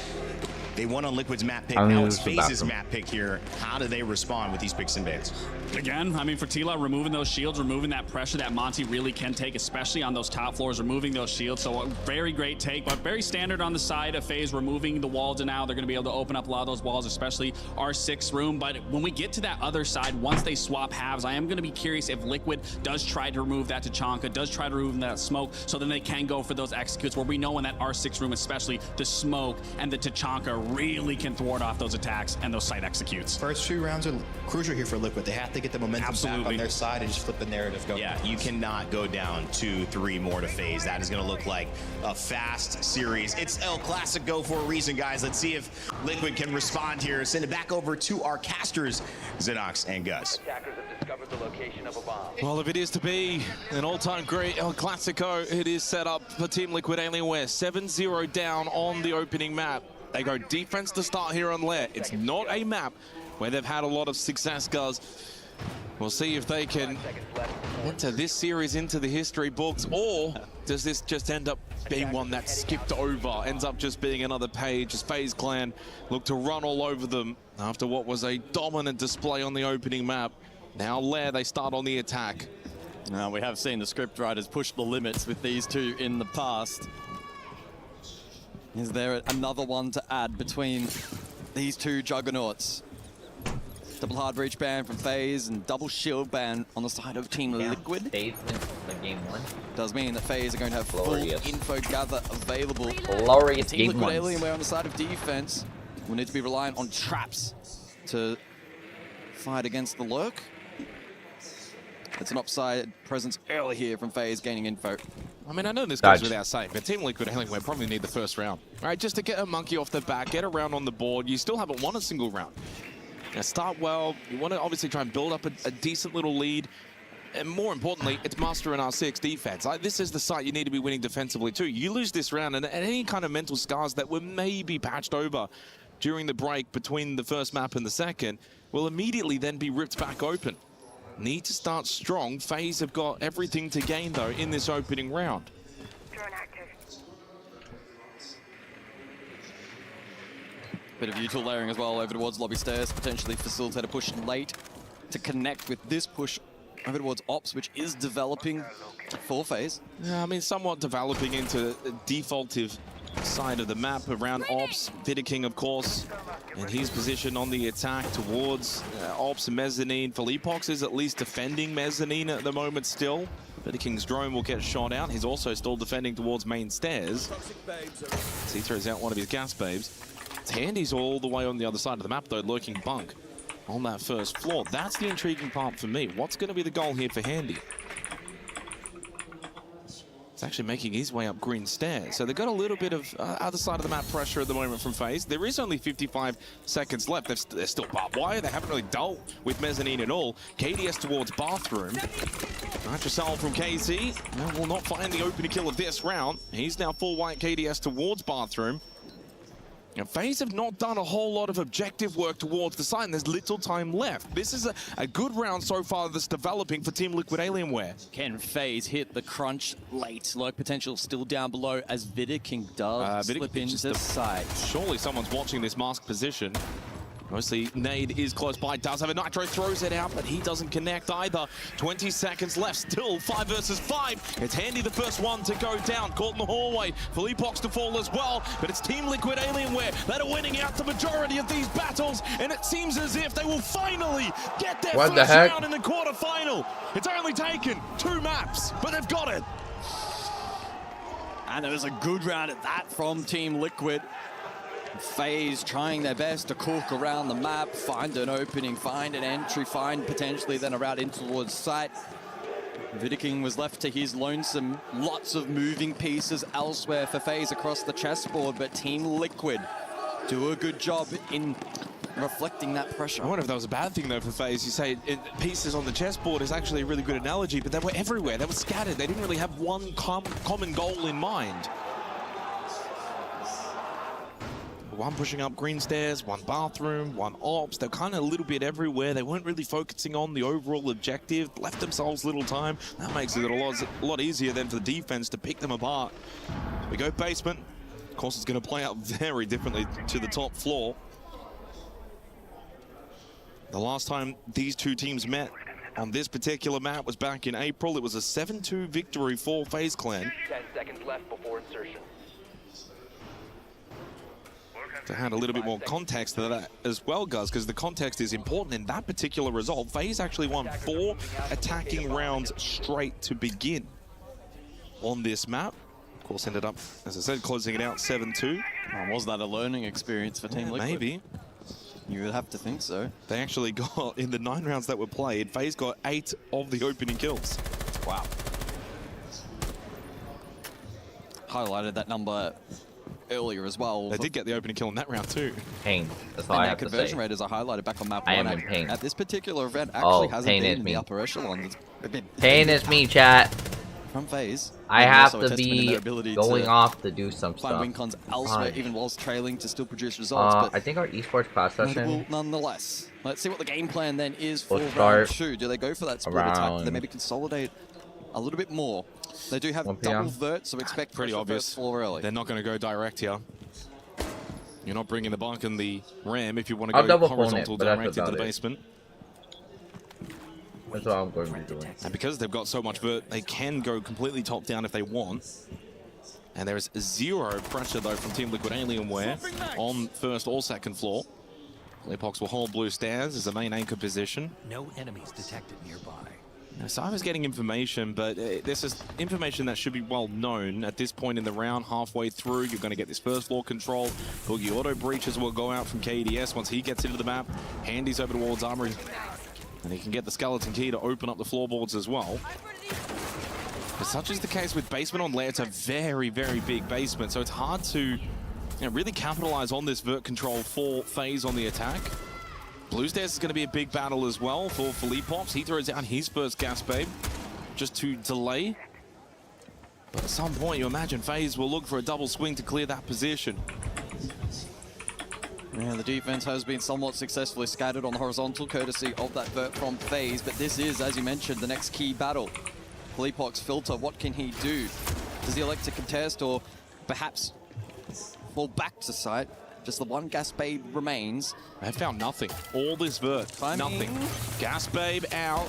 They won on Liquid's map pick. Now it's FaZe's map pick here. How do they respond with these picks and bans? Again, I mean, for Tila, removing those shields, removing that pressure that Monty really can take, especially on those top floors, removing those shields. So a very great take, but very standard on the side of FaZe, removing the wall to now. They're going to be able to open up a lot of those walls, especially our 6th room. But when we get to that other side, once they swap halves, I am going to be curious if Liquid does try to remove that Tachanka, does try to remove that smoke, so then they can go for those executes, where we know in that R6 room, especially the smoke and the Tachanka really can thwart off those attacks and those site executes. First 2 rounds are crucial here for Liquid. They have to get the momentum back on their side and just flip the narrative going. Yeah, you cannot go down 2-3 more to FaZe. That is going to look like a fast series. It's El Clasico for a reason, guys. Let's see if Liquid can respond here. Send it back over to our casters, Xenox and Gus. Well, if it is to be an all-time great El Clasico, it is set up for Team Liquid Alienware. 7-0 down on the opening map. They go defense to start here on Lair. It's not a map where they've had a lot of success, Gus. We'll see if they can enter this series into the history books, or does this just end up being one that's skipped over, ends up just being another page as FaZe Clan look to run all over them after what was a dominant display on the opening map. Now Lair, they start on the attack. Now we have seen the script writers push the limits with these two in the past. Is there another one to add between these two juggernauts? Double hard breach ban from FaZe and double shield ban on the side of Team Liquid. Game 1. Does mean that FaZe are going to have full info gather available. Glorious Team Game Liquid 1. Alienware on the side of defense will need to be reliant on traps to fight against the lurk. It's an upside presence early here from FaZe gaining info. I mean, I know this goes without saying, but Team Liquid Alienware probably need the first round, right? Just to get a monkey off the back, get a round on the board. You still haven't won a single round. Now start well. You want to obviously try and build up a decent little lead. And more importantly, it's Master and R6 defense. This is the site you need to be winning defensively too. You lose this round, and any kind of mental scars that were maybe patched over during the break between the first map and the second will immediately then be ripped back open. Need to start strong. FaZe have got everything to gain, though, in this opening round. Bit of util layering as well over towards lobby stairs, potentially facilitate a push late to connect with this push over towards Ops, which is developing for FaZe. Yeah, I mean, somewhat developing into a defaultive side of the map around Ops. Vidiking, of course, in his position on the attack towards Ops and Mezzanine. Felipox is at least defending Mezzanine at the moment still. Vidiking's drone will get shot out. He's also still defending towards main stairs. He throws out one of his gas babes. Handy's all the way on the other side of the map, though, lurking bunk on that first floor. That's the intriguing part for me. What's going to be the goal here for Handy? It's actually making his way up green stairs. So they've got a little bit of other side of the map pressure at the moment from FaZe. There is only 55 seconds left. They're still barbed wire. They haven't really dealt with Mezzanine at all. KDS towards bathroom. Nitrocell from KZ will not find the opening kill of this round. He's now full white. KDS towards bathroom. And FaZe have not done a whole lot of objective work towards the side, and there's little time left. This is a good round so far that's developing for Team Liquid Alienware. Can FaZe hit the crunch late? Lurk potential still down below as Vidiking does slip into the site. Surely someone's watching this mask position. Mostly Nade is close by, does have a Nitro, throws it out, but he doesn't connect either. 20 seconds left, still 5 versus 5. It's Handy the first one to go down, caught in the hallway. Philippox to fall as well, but it's Team Liquid Alienware that are winning out the majority of these battles, and it seems as if they will finally get their first round in the quarterfinal. It's only taken 2 maps, but they've got it. And it was a good round at that from Team Liquid. FaZe trying their best to cook around the map, find an opening, find an entry, find potentially then a route in towards site. Vidiking was left to his lonesome. Lots of moving pieces elsewhere for FaZe across the chessboard, but Team Liquid do a good job in reflecting that pressure. I wonder if that was a bad thing though for FaZe. You say pieces on the chessboard is actually a really good analogy, but they were everywhere. They were scattered. They didn't really have one common goal in mind. One pushing up green stairs, one bathroom, one ops. They're kind of a little bit everywhere. They weren't really focusing on the overall objective, left themselves little time. That makes it a lot easier then for the defense to pick them apart. We go basement. Of course, it's going to play out very differently to the top floor. The last time these two teams met on this particular map was back in April. It was a 7-2 victory for FaZe Clan. 10 seconds left before insertion. To add a little bit more context to that as well, Guz, because the context is important in that particular result. FaZe actually won 4 attacking rounds straight to begin on this map. Of course, ended up, as I said, closing it out 7-2. Was that a learning experience for Team Liquid? Maybe. You would have to think so. They actually got, in the 9 rounds that were played, FaZe got 8 of the opening kills. Wow. Highlighted that number earlier as well. They did get the opening kill in that round too. Pain. That's all I have to say. Conversion rate, as I highlighted back on map 1. I am in pain. At this particular event, actually hasn't pain been is in me. the upper echelon. Pain is me, chat. From FaZe. I have to be going off to do some stuff. Find win cons elsewhere, even whilst trailing to still produce results. But I think our esports class session. Nonetheless. Let's see what the game plan then is for We'll round start 2. Do they go for that split attack? Do they maybe consolidate a little bit more? They do have double vert, so expect pretty obvious. Floor early. They're not going to go direct here. You're not bringing the bunk and the ram if you want to go horizontal direct into the basement. That's what I'm going to be doing. And because they've got so much vert, they can go completely top down if they want. And there is 0 pressure though from Team Liquid Alienware on first or second floor. Philippox will hold blue stairs as the main anchor position. No enemies detected nearby. Now, so I was getting information, but this is information that should be well known at this point in the round. Halfway through, you're going to get this first floor control. Boogie auto breaches will go out from KDS once he gets into the map. Handy's over towards Armory. And he can get the skeleton key to open up the floorboards as well. But such is the case with basement on layer. It's a very, very big basement, so it's hard to really capitalize on this vert control for FaZe on the attack. Blue stairs is going to be a big battle as well for Philippox. He throws out his first gas babe just to delay. But at some point, you imagine FaZe will look for a double swing to clear that position. Yeah, the defense has been somewhat successfully scattered on the horizontal, courtesy of that vert from FaZe. But this is, as you mentioned, the next key battle. Philippox filter, what can he do? Does he elect to contest or perhaps fall back to site? Just the one gas babe remains. They found nothing. All this vert, nothing. Gas babe out.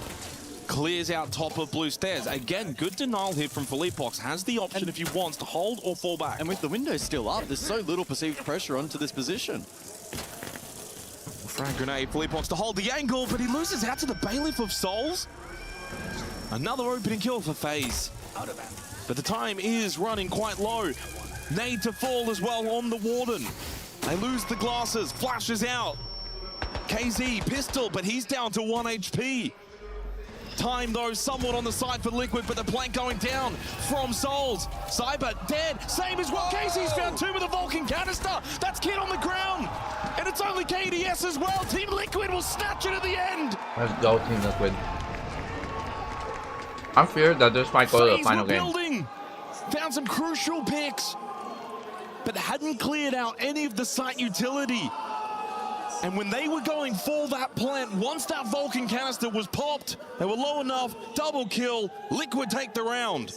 Clears out top of blue stairs. Again, good denial here from Philippox. Has the option if he wants to hold or fall back. And with the window still up, there's so little perceived pressure onto this position. Frag grenade, Philippox to hold the angle, but he loses out to the Bailiff of Souls. Another opening kill for FaZe. But the time is running quite low. Nade to fall as well on the Warden. They lose the glasses, flashes out. KZ, pistol, but he's down to 1 HP. Time though, somewhat on the side for Liquid, but the plank going down from Souls. Cyber dead, same as well. KZ's found 2 with a Vulcan canister. That's Kid on the ground. And it's only KDS as well. Team Liquid will snatch it at the end. Let's go, Team Liquid. I'm feared that this might go to the final game. Found some crucial picks, but hadn't cleared out any of the site utility. And when they were going for that plant, once that Vulcan canister was popped, they were low enough, double kill, Liquid take the round.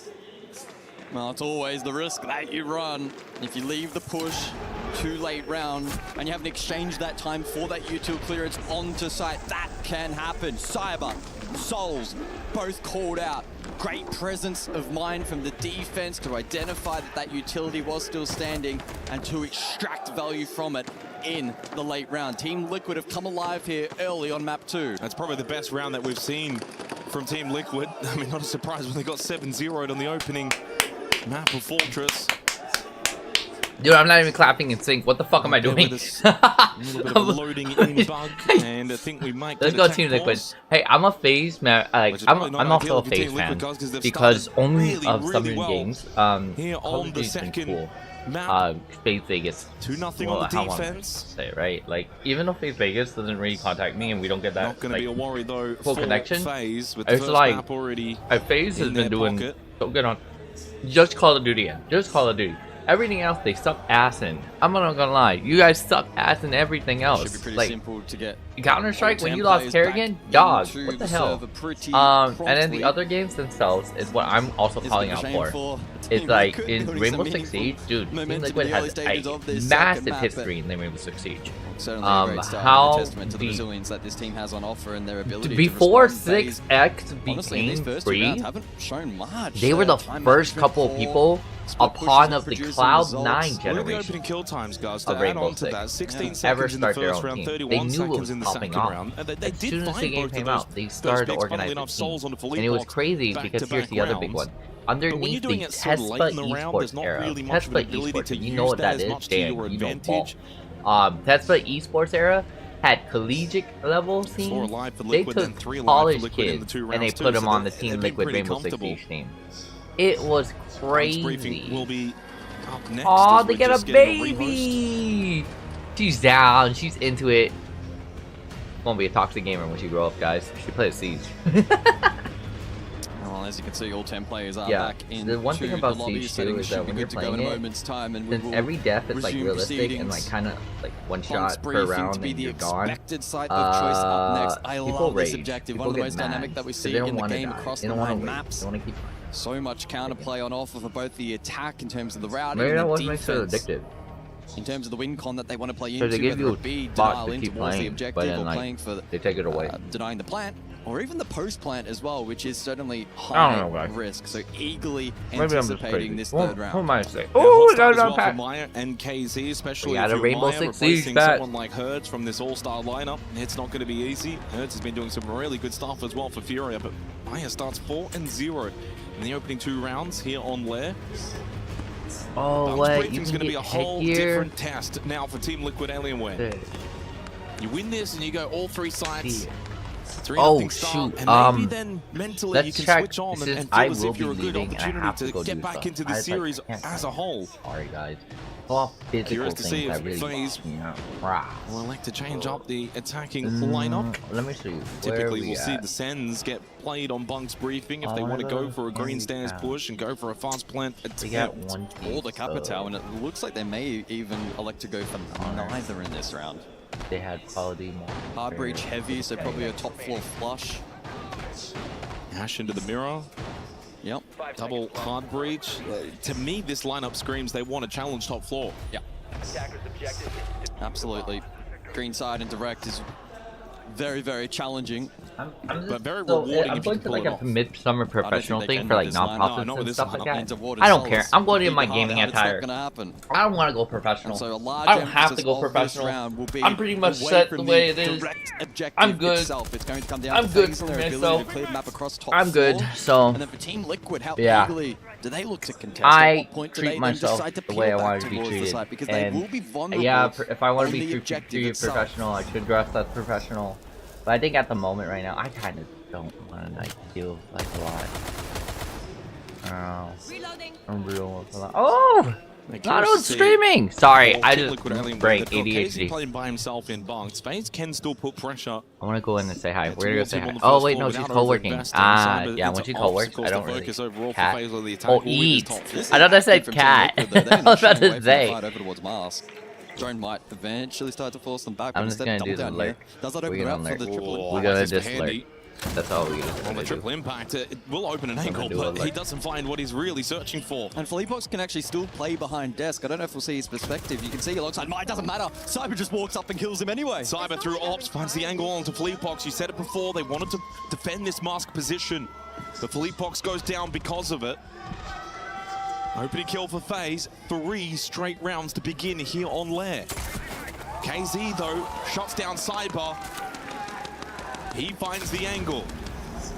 Well, it's always the risk that you run. If you leave the push too late round, and you haven't exchanged that time for that util clearance onto site. That can happen. Cyber, Souls, both called out. Great presence of mind from the defense to identify that that utility was still standing and to extract value from it in the late round. Team Liquid have come alive here early on map 2. That's probably the best round that we've seen from Team Liquid. I mean, not a surprise when they got 7-0'd on the opening map of Fortress. Dude, I'm not even clapping in sync. What the fuck am I doing? A little bit of a loading in bug, and I think we might. Let's go Team Liquid. Hey, I'm a FaZe man. Like, I'm also a FaZe fan because only of some games. Here on the second cool. map, FaZe Vegas. 2-0 on the defense. Say right, like even though FaZe Vegas doesn't really contact me and we don't get that. Not going to be a worry though. Full connection. FaZe with the first like, map already. FaZe has been doing pocket. so good on just Call of Duty. Just Call of Duty. Everything else they suck ass in. I'm not gonna lie, you guys suck ass in everything else. Should be pretty like, simple to get Counter-Strike when you lost Kerrigan, dog. What the hell? And then the other games themselves is what I'm also calling out for. It's like in Rainbow Six Siege, dude. Team Liquid has a massive history in the Rainbow Six Siege. Certainly a great start, and a testament to the resilience that this team has on offer and their ability before to respond. 6x became free, they were the first couple of people upon of the Cloud9 generation kill times, guys, of Rainbow Six ever start their own team. They knew it was popping off. As soon as the game came out, they started to organize the team. And it was crazy because here's the other big one. Underneath the Tespa Esports era, Tespa Esports, if you know what that is, Dan, you don't fall. Tespa Esports era had collegiate level teams. They took college kids and they put them on the Team Liquid Rainbow Six Siege team. It was crazy. Oh, they get a baby! She's down, she's into it. Won't be a toxic gamer when she grow up, guys. She plays Siege. Well, as you can see, all 10 players are Yeah, back in the one thing about Siege so too is that when you're playing it, since every death is like realistic and like kind of like one shot per round and you're gone, people rage, people get mad, they don't want to die, they don't want to maps. They want to keep playing. So much counterplay on offer for both the attack in terms of the routing Maybe and that the was defense. makes it addictive. In terms of the win con that they want to play So into, they give whether you it be a spot denial to in keep towards the playing, objective but then or like playing for they take it away. Denying the plant, or even the post plant as well, which is certainly I high don't know, guys. risk. So eagerly Maybe I'm just anticipating crazy. this What third round. am I saying? Oh, Oh, no, no, Maya and KZ, especially We got if a you're Rainbow Maya, Six Siege replacing back. someone like Hertz from this all-star lineup. It's not going to be easy. Hertz has been doing some really good stuff as well for Furia, but Maya starts 4-0 in the opening 2 rounds here on Lair. Oh, what? You It's can going to be a get whole headgear? different test now for Team Liquid Alienware. Dude. You win this and you go all 3 sides. Oh shoot! And maybe then mentally let's you can check. switch on This and is, feel I as will if be you're a good leaving and I have opportunity to go to do get back stuff. into the I series can't as a whole. Sorry guys. All physical Curious to see things if I really FaZe will elect to change up the attacking lineup. Let me see. Typically, we'll see the Sens get played on Bunk's briefing if they want to go for a green stairs push and go for a fast plant attempt. Or the Capitao, and it looks like they may even elect to go for neither in this round. They had quality more. Hard breach heavy, so probably a top floor flush. Ash into the mirror. Yep. Double hard breach. To me, this lineup screams they want to challenge top floor. Yeah. Absolutely. Green side and direct is very, very challenging. But very So, rewarding I'm if you going can to pull like it a off. midsummer professional think they thing can for with like this lineup. non-profits not with and this stuff like lineup. that. Into water I don't souls. care. I'm going in Keep my it hard gaming out, it's not attire. gonna happen. I don't want to go professional. So a large I don't have to emphasis go of this professional. round will be I'm pretty much away set from the way it is. direct objective I'm good. itself. It's going to come down I'm to good FaZe for and their ability myself. to clear the map across top I'm good. floor. So And then for Team Liquid, how yeah. eagerly do they look to contest? I At what point do treat they then myself decide to the way I peel want back to be towards the treated. site? Because And they will be vulnerable yeah, if I want to on be the objective treated itself. professional, I should dress as professional. But I think at the moment right now, I kind of don't want to like deal with like a lot. I'm real with a lot. Oh! Not on streaming! Sorry, I just break ADHD. Playing by himself in bunks. FaZe can still put pressure. I want to go in and say hi. We're gonna go towards say him hi. on the Oh first wait, floor no, she's without co-working. over-investing Ah, inside, yeah, but when it's she off, co-works, of course, I don't the really focus overall for cat. FaZe on the attack Oh, will win this eat. top floor. I thought I said cat. I was about to say. Over towards Mars. Drone might eventually start to force them back. I'm But just instead, gonna do double the down here. lurk. Does that We're open gonna up for lurk. the triple? We're gonna That's just lurk. handy. That's all we use. On the triple impact, it will open an angle, but he doesn't find what he's really searching for. And Fleetbox can actually still play behind desk. I don't know if we'll see his perspective. You can see alongside Mine, doesn't matter. Cyber just walks up and kills him anyway. Cyber through ops finds the angle onto Fleetbox. You said it before, they wanted to defend this mask position. But Fleetbox goes down because of it. Opening kill for FaZe. 3 straight rounds to begin here on Lair. KZ, though, shuts down Cyber. He finds the angle.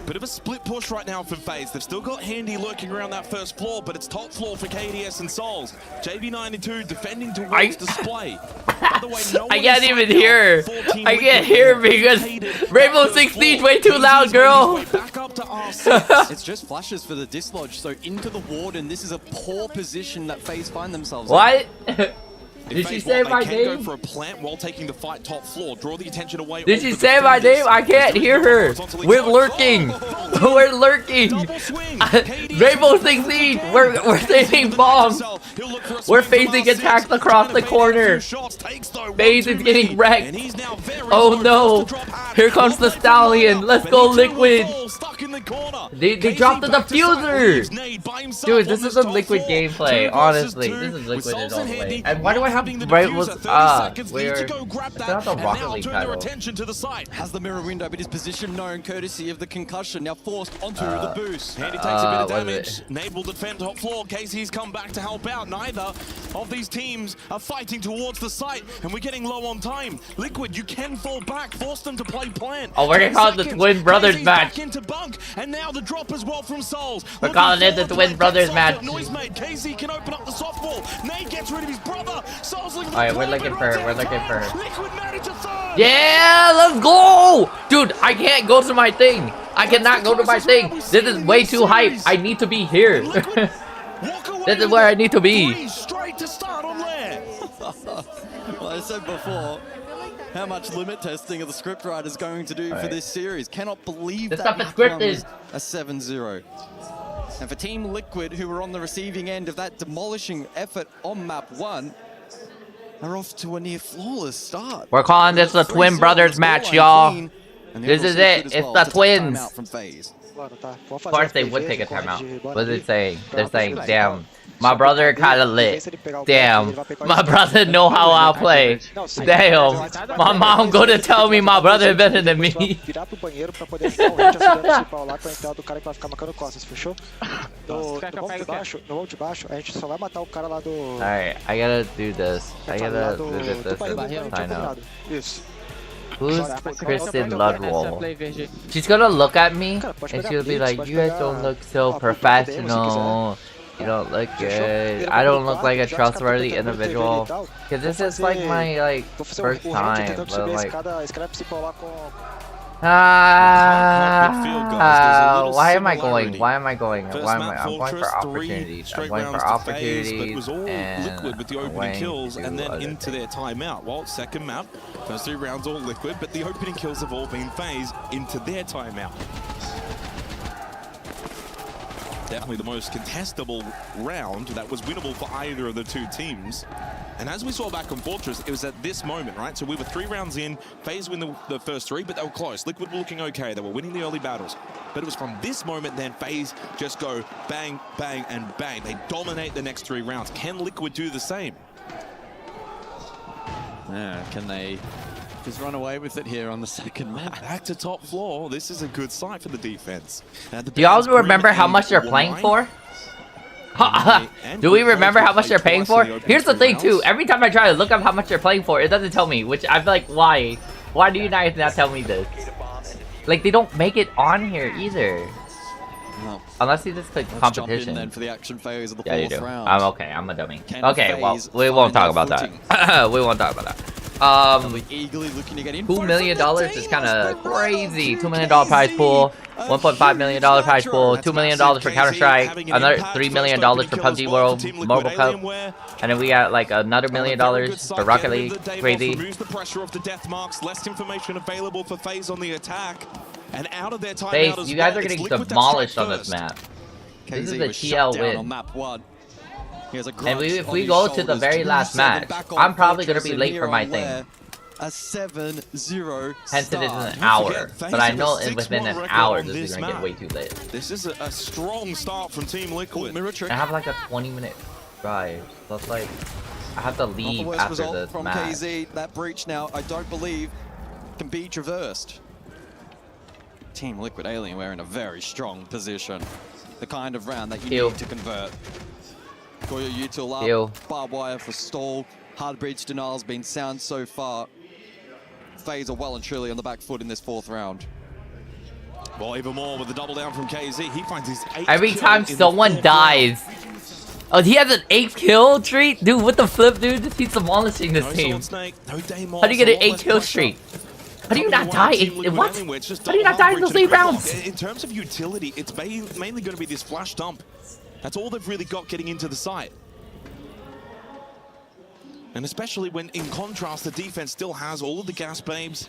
Bit of a split push right now for FaZe. They've still got Handy lurking around that first floor, but it's top floor for KDS and Souls. JB92 defending towards display. By the way, no I can't even hear. I can't hear because Rainbow Six Siege way too loud, girl. It's just flashes for the dislodge, so into the ward, and this is a poor position that FaZe find themselves What? in. Did she say my name? name? Go for a plant while taking the fight top floor. Draw the attention away. Did she say my name? I can't hear her. We're lurking. We're lurking. Rainbow Six Siege. We're saving bombs. We're facing attacks across the corner. FaZe is getting wrecked. Oh no. Here comes the Stallion. Let's go, Liquid. They dropped the diffuser. Dude, this is a Liquid gameplay. Honestly, this is Liquid in all the way. And why do I have Rivals? Where? It's not the Rocket League title. Has the mirror window, but his position known courtesy of the concussion. Now forced onto the boost. Handy takes a bit of damage. Nade will defend top floor. KZ's come back to help out. Neither of these teams are fighting towards the site, and we're getting low on time. Liquid, you can fall back. Force them to play plant. Oh, we're calling the Twin Brothers match. Into bunk, and now the drop as well from Souls. We're calling it the Twin Brothers match. Noisemade. KZ can open up the softball. Nade gets rid of his brother. Alright, we're looking for her. Yeah, let's go! Dude, I can't go to my thing. I cannot go to my thing. This is way too hype. I need to be here. This is where I need to be. Straight to start on Lair. Well, I said before, how much limit testing are the scriptwriters going to do for this series? Cannot believe this that stuff is scripted. A 7-0. And for Team Liquid, who were on the receiving end of that demolishing effort on map 1, are off to a near flawless start. We're calling this the Twin Brothers match, y'all. This is it. It's the twins. Of course they would take a timeout. What is it saying? They're saying, damn, my brother kinda lit. Damn, my brother know how I'll play. Damn, my mom gonna tell me my brother better than me. Alright, I gotta do this. I gotta do this. I know. Who's Kristen Ludwell? She's gonna look at me and she'll be like, you guys don't look so professional. You don't look good. I don't look like a trustworthy individual. Cause this is like my first time. But like, why am I going? Why am I going? Why am I? I'm going for opportunities. I'm going for opportunities. And Liquid with the opening kills and then into their timeout. Well, second map, first 3 rounds all Liquid, but the opening kills have all been FaZe into their timeout. Definitely the most contestable round that was winnable for either of the 2 teams. And as we saw back on Fortress, it was at this moment, right? So we were 3 rounds in, FaZe win the first 3, but they were close. Liquid were looking okay, they were winning the early battles. But it was from this moment then FaZe just go bang, bang, and bang. They dominate the next 3 rounds. Can Liquid do the same? Yeah, can they just run away with it here on the second map? Back to top floor. This is a good sight for the defense. Do y'all remember how much they're playing for? Do we remember how much they're paying for? Here's the thing too, every time I try to look up how much they're playing for, it doesn't tell me, which I'm like, why? Why do you guys not tell me this? Like, they don't make it on here either. No. Unless you just click competition. Then for the action phase of the yeah, you do. round. I'm okay, I'm a dummy. Okay, well, we won't talk about that. We won't talk about that. Eagerly looking to get in. $2 million is kind of crazy. $2 million prize pool, $1.5 million prize pool, $2 million for Counter-Strike, another $3 million for PUBG World Mobile Cup, and then we got like another $1 million for Rocket League. Crazy. Removes the pressure of the death marks. Less information available for FaZe on the attack, and out of their timeout as well. You guys are getting demolished on this map. This is a TL win. And if we go to the very last match, I'm probably going to be late for my thing. a 7-0 Hence it is an hour, but I know within an hour this is gonna get way too late. This is a strong start from Team Liquid. I have like a 20-minute drive, so it's like I have to leave after the from match. KZ. That breach now, I don't believe, can be traversed. Team Liquid Alienware in a very strong position. The kind of round that you need to convert. Goyo util up, barbed wire for stall. Hard bridge denial's been sound so far. FaZe are well and truly on the back foot in this 4th round. Well, even more with the double down from KZ. He finds his 8th Every kill time in someone dies. Oh, he has an 8 kill streak? Dude, what the flip, dude? He's demolishing this team. How do you get an 8 kill streak? How do you not die? What? How do you not die in those 8 rounds? In terms of utility, it's mainly going to be this flash dump. That's all they've really got getting into the site. And especially when, in contrast, the defense still has all of the gas babes,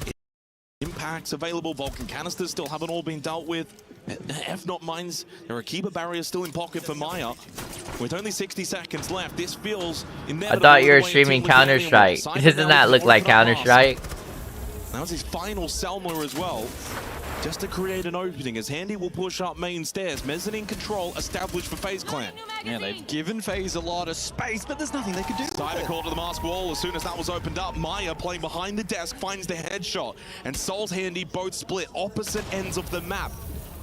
impacts available, Vulcan canisters still haven't all been dealt with. F-Not mines, there are Akiba barriers still in pocket for Maya. With only 60 seconds left, this feels inevitable. I thought you were streaming Counter-Strike. Doesn't that look like Counter-Strike? That was his final Selma as well. Just to create an opening as Handy will push up main stairs. Mezzanine control established for FaZe Clan. Yeah, they've given FaZe a lot of space, but there's nothing they can do. Side call to the mask wall. As soon as that was opened up, Maya playing behind the desk finds the headshot. And Soul's Handy both split opposite ends of the map.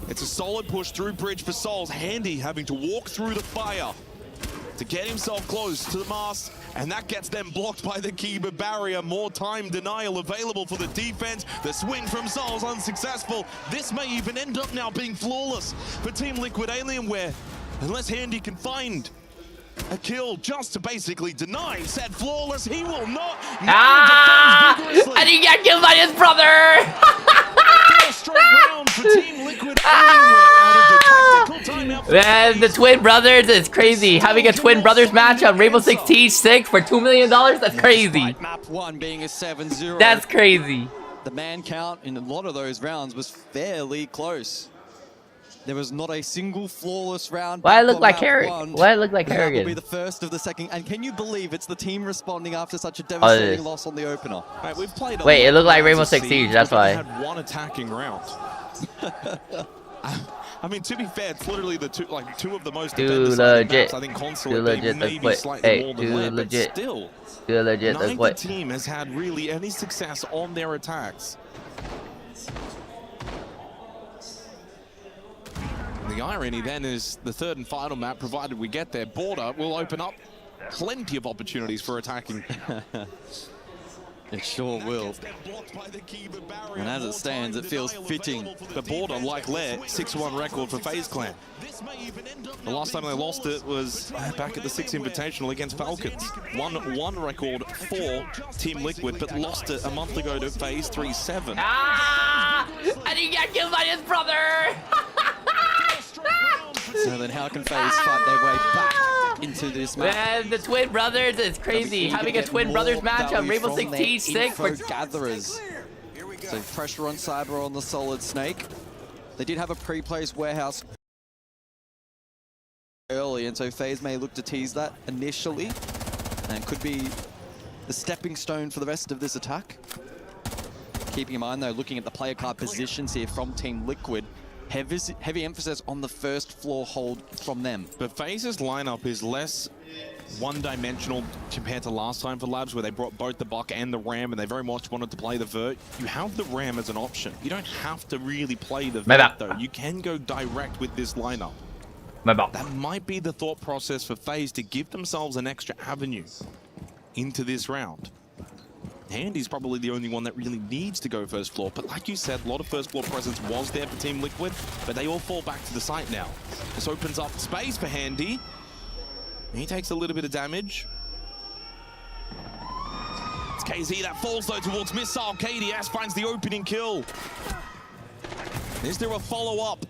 It's a solid push through bridge for Souls. Handy having to walk through the fire to get himself close to the mask, and that gets them blocked by the Kiba barrier. More time denial available for the defense. The swing from Souls unsuccessful. This may even end up now being flawless for Team Liquid Alienware, unless Handy can find a kill just to basically deny said flawless. He will not. And he got killed by his brother. Round for Team Liquid Man, the twin brothers is crazy. Having a twin brothers match on Rainbow Six Siege 6 for $2 million? That's crazy. Map 1 being a 7-0. That's crazy. The man count in a lot of those rounds was fairly close. There was not a single flawless round. Why I look like Harrigan? Why I look like Harrigan? That will be the first of the second. And can you believe it's the team responding after such a devastating loss on the opener? Right, we've played Wait, it looked like Rainbow Six Siege. That's why. Had one attacking round. I mean, to be fair, it's literally the two of the most defender-sided maps. I think console maybe slightly more than left, but still, neither team has had really any success on their attacks. The irony then is the third and final map, provided we get there, Border will open up plenty of opportunities for attacking. It sure will. And as it stands, it feels fitting. The Border, like Lair, 6-1 record for FaZe Clan. The last time they lost it was back at the 6 Invitational against Falcons. 1-1 record for Team Liquid, but lost it a month ago to FaZe 3-7. And he got killed by his brother! So then how can FaZe fight their way back into this match? Man, the twin brothers is crazy. Having a twin brothers match on Rainbow Six Siege 6 for gatherers. So pressure on Cyber on the Solid Snake. They did have a pre-placed warehouse early, and so FaZe may look to tease that initially, and could be the stepping stone for the rest of this attack. Keeping in mind though, looking at the player card positions here from Team Liquid, heavy emphasis on the first floor hold from them. But FaZe's lineup is less one-dimensional compared to last time for Labs, where they brought both the Buck and the Ram, and they very much wanted to play the Vert. You have the Ram as an option. You don't have to really play the Vert, though. You can go direct with this lineup. That might be the thought process for FaZe to give themselves an extra avenue into this round. Handy's probably the only one that really needs to go first floor, but like you said, a lot of first floor presence was there for Team Liquid, but they all fall back to the site now. This opens up space for Handy. He takes a little bit of damage. It's KZ that falls though towards Missile. KDS finds the opening kill. Is there a follow-up?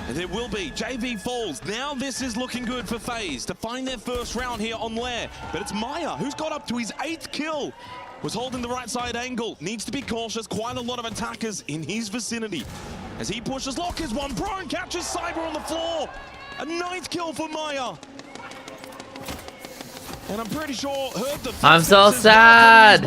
And there will be. JV falls. Now this is looking good for FaZe to find their first round here on Lair. But it's Maya who's got up to his 8th kill. Was holding the right side angle. Needs to be cautious. Quite a lot of attackers in his vicinity. As he pushes, Lock is one prone, catches Cyber on the floor. A 9th kill for Maya. And I'm pretty sure I'm so sad.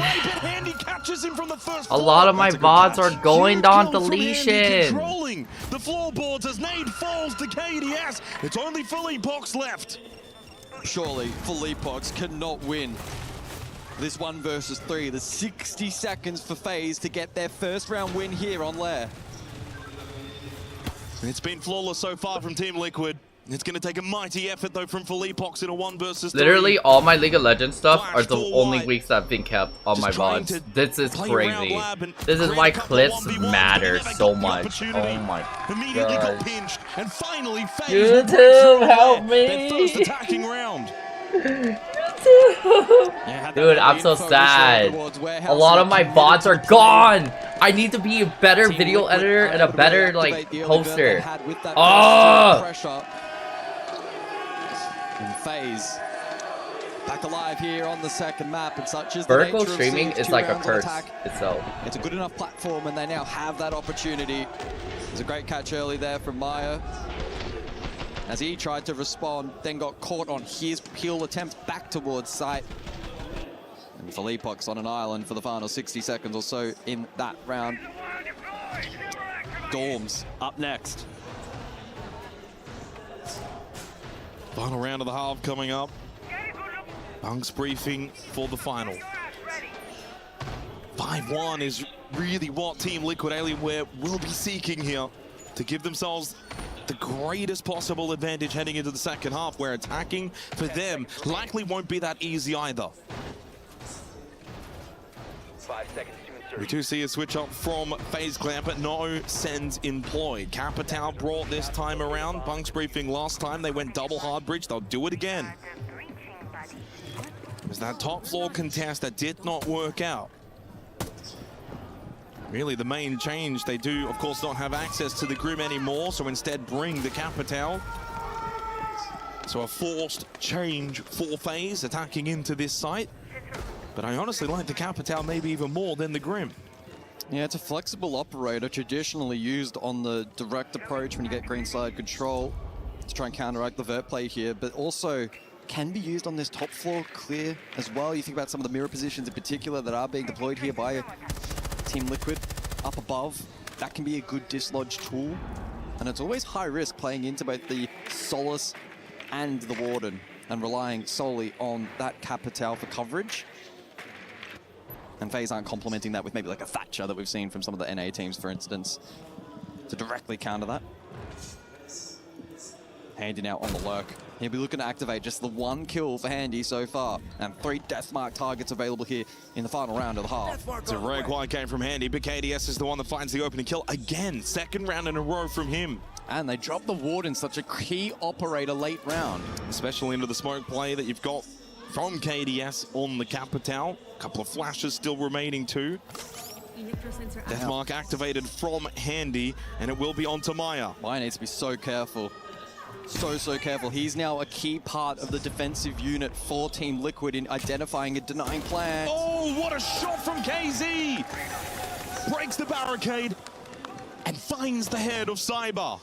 A lot of my VODs are going on deletion. Controlling the floorboards as Nade falls to KDS. It's only Philippox left. Surely Philippox cannot win this 1 versus 3. There's 60 seconds for FaZe to get their first round win here on Lair. It's been flawless so far from Team Liquid. It's going to take a mighty effort though from Philippox in a 1 versus 3. Literally all my League of Legends stuff are the only weeks that have been kept on my VODs. This is crazy. This is why clips matter so much. Oh my god. YouTube, help me! Dude, I'm so sad. A lot of my VODs are gone. I need to be a better video editor and a better like poster. Oh! And FaZe back alive here on the second map, and such as vertical streaming is like a curse itself. It's a good enough platform, and they now have that opportunity. There's a great catch early there from Maya, as he tried to respond, then got caught on his peel attempt back towards site. And Philippox on an island for the final 60 seconds or so in that round. Dorms up next. Final round of the half coming up. Punk's briefing for the final. 5-1 is really what Team Liquid Alienware will be seeking here to give themselves the greatest possible advantage heading into the second half, where attacking for them likely won't be that easy either. 5 seconds to insert. We do see a switch up from FaZe Clan, but no sends employed. Capital brought this time around. Punk's briefing last time, they went double hard bridge. They'll do it again. It was that top floor contest that did not work out. Really, the main change, they do, of course, not have access to the Grim anymore, so instead bring the Capital. So a forced change for FaZe, attacking into this site. But I honestly like the Capital maybe even more than the Grim. Yeah, it's a flexible operator traditionally used on the direct approach when you get green side control to try and counteract the vert play here, but also can be used on this top floor clear as well. You think about some of the mirror positions in particular that are being deployed here by Team Liquid up above. That can be a good dislodge tool, and it's always high risk playing into both the Solace and the Warden and relying solely on that Capital for coverage. And FaZe aren't complementing that with maybe like a Thatcher that we've seen from some of the NA teams, for instance, to directly counter that. Handy now on the lurk. He'll be looking to activate just the 1 kill for Handy so far, and 3 Deathmark targets available here in the final round of the half. It's a rare quiet game from Handy, but KDS is the one that finds the opening kill again. Second round in a row from him. And they drop the Warden, such a key operator late round. Especially into the smoke play that you've got from KDS on the Capital. A couple of flashes still remaining too. Deathmark activated from Handy, and it will be on to Maya. Maya needs to be so careful. So careful. He's now a key part of the defensive unit for Team Liquid in identifying and denying plans. Oh, what a shot from KZ! Breaks the barricade and finds the head of Cyber.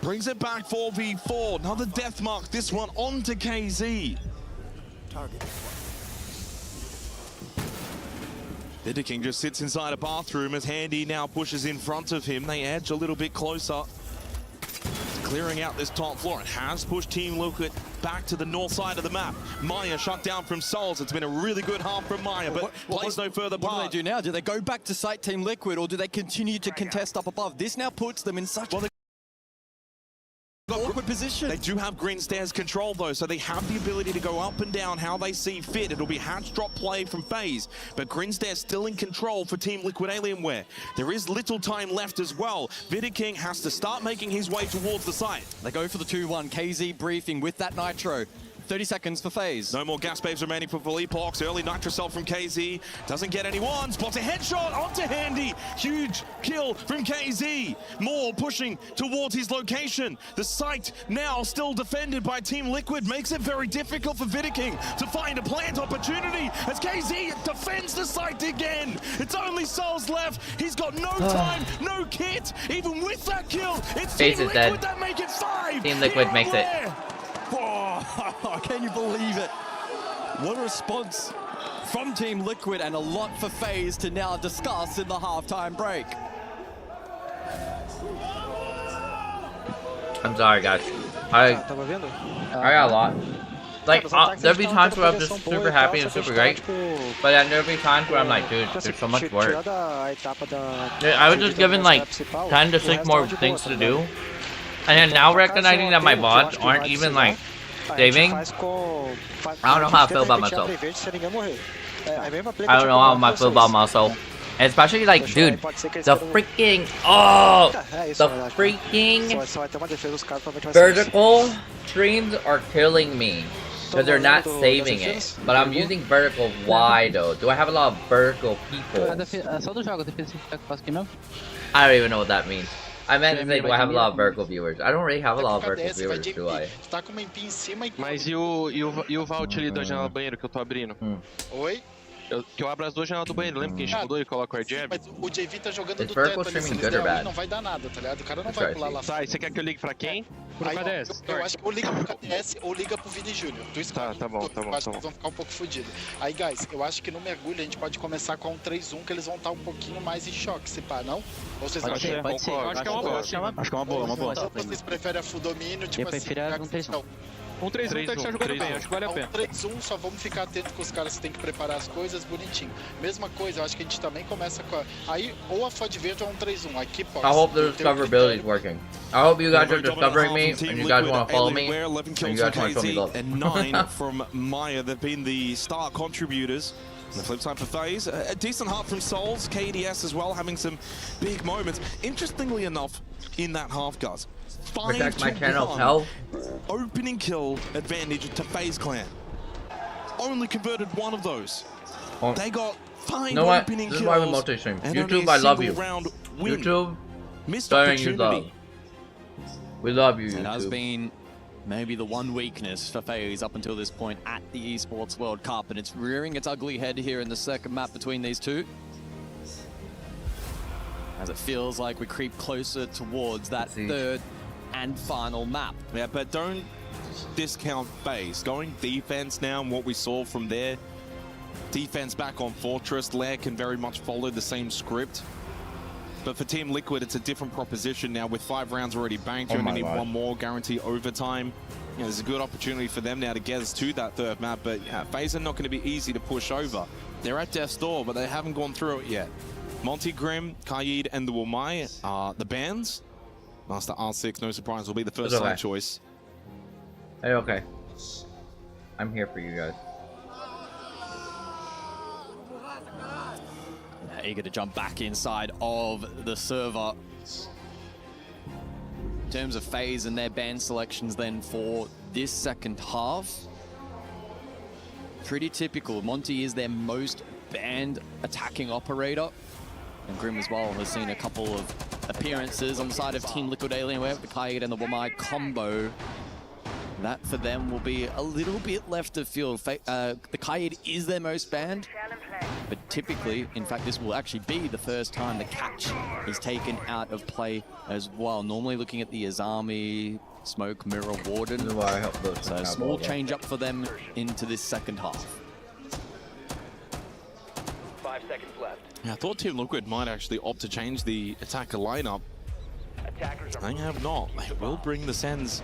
Brings it back 4v4. Another Deathmark, this one onto KZ. Target. Vidiking just sits inside a bathroom as Handy now pushes in front of him. They edge a little bit closer. Clearing out this top floor. It has pushed Team Liquid back to the north side of the map. Maya shut down from Souls. It's been a really good half from Maya, but plays no further part. What do they do now? Do they go back to site Team Liquid, or do they continue to contest up above? This now puts them in such an awkward position. They do have green stairs control though, so they have the ability to go up and down how they see fit. It'll be hatch drop play from FaZe, but green stairs still in control for Team Liquid Alienware. There is little time left as well. Vidiking has to start making his way towards the site. They go for the 2-1. KZ briefing with that Nitro. 30 seconds for FaZe. No more gas babes remaining for Philippox. Early Nitro cell from KZ. Doesn't get anyone. Spots a headshot onto Handy. Huge kill from KZ. More pushing towards his location. The site now still defended by Team Liquid. Makes it very difficult for Vidiking to find a plant opportunity as KZ defends the site again. It's only Souls left. He's got no time, no kit. Even with that kill, it's Team Liquid that make it 5. Team Liquid makes it. Oh, can you believe it? What a response from Team Liquid, and a lot for FaZe to now discuss in the halftime break. I'm sorry, guys. I got a lot. Like, there'll be times where I'm just super happy and super great, but then there'll be times where I'm like, dude, there's so much work. I was just given like 10 to 6 more things to do, and then now recognizing that my bots aren't even like saving, I don't know how I feel about myself. I don't know how I feel about myself. And especially like, dude, the freaking, the freaking vertical streams are killing me. Because they're not saving it. But I'm using vertical. Why though? Do I have a lot of vertical people? I don't even know what that means. I meant to say, do I have a lot of vertical viewers? I don't really have a lot of vertical viewers, do I? Mas e o Vault ali da janela do banheiro que eu tô abrindo? Oi? Que eu abro as duas janelas do banheiro, lembra que a gente mudou e coloca o airdrop? Mas o JV tá jogando do teto ali, se eles derem não vai dar nada, tá ligado? O cara não vai pular lá fora. Tá, e você quer que eu ligue pra quem? Pro KDS. Eu acho que ou liga pro KDS ou liga pro Vini Júnior. Tá bom. Eu acho que eles vão ficar um pouco fodidos. Aí, guys, eu acho que no mergulho a gente pode começar com um 3-1, que eles vão estar um pouquinho mais em choque, se pá, não? Ou vocês pode ser. Acho que é uma boa. Acho que é uma boa. Ou vocês preferem a full domínio, tipo assim... Um 3-1 tá jogando bem, acho que vale a pena. Um 3-1, só vamos ficar atento com os caras que tem que preparar as coisas bonitinho. Mesma coisa, eu acho que a gente também começa com a... Aí, ou a FUD verde ou um 3-1. Aqui pode... I hope the discoverability is working. I hope you guys are discovering me, and you guys want to follow me, and you guys want to show me love. And 9 from Maya, they've been the star contributors. On the flip side for FaZe, a decent heart from Souls, KDS as well, having some big moments. Interestingly enough, in that half, guys, Protect my channel, pal. Opening kill advantage to FaZe Clan. Only converted one of those. They got 5 opening kills. This is why we multi-stream. YouTube, I love you. YouTube, showing you love. We love you, YouTube. It has been maybe the one weakness for FaZe up until this point at the Esports World Cup, and it's rearing its ugly head here in the second map between these two. As it feels like we creep closer towards that third and final map. Yeah, but don't discount FaZe. Going defense now, and what we saw from their defense back on Fortress, Lair can very much follow the same script. But for Team Liquid, it's a different proposition now. With 5 rounds already banked, you only need one more, guarantee overtime. You know, there's a good opportunity for them now to get us to that third map. But yeah, FaZe are not going to be easy to push over. They're at death's door, but they haven't gone through it yet. Monty, Grim, Kaid, and the Wumai are the bands. Master R6, no surprise, will be the first side choice. Hey, okay. I'm here for you guys. Eager to jump back inside of the server. In terms of FaZe and their band selections then for this second half, pretty typical. Monty is their most banned attacking operator. And Grim as well has seen a couple of appearances on the side of Team Liquid Alienware, the Kaid and the Wamai combo. That for them will be a little bit left of field. The Kaid is their most banned, but typically, in fact, this will actually be the first time the catch is taken out of play as well. Normally looking at the Azami, Smoke, Mirror, Warden. So a small change up for them into this second half. 5 seconds left. Yeah, I thought Team Liquid might actually opt to change the attacker lineup. They have not. They will bring the Sens,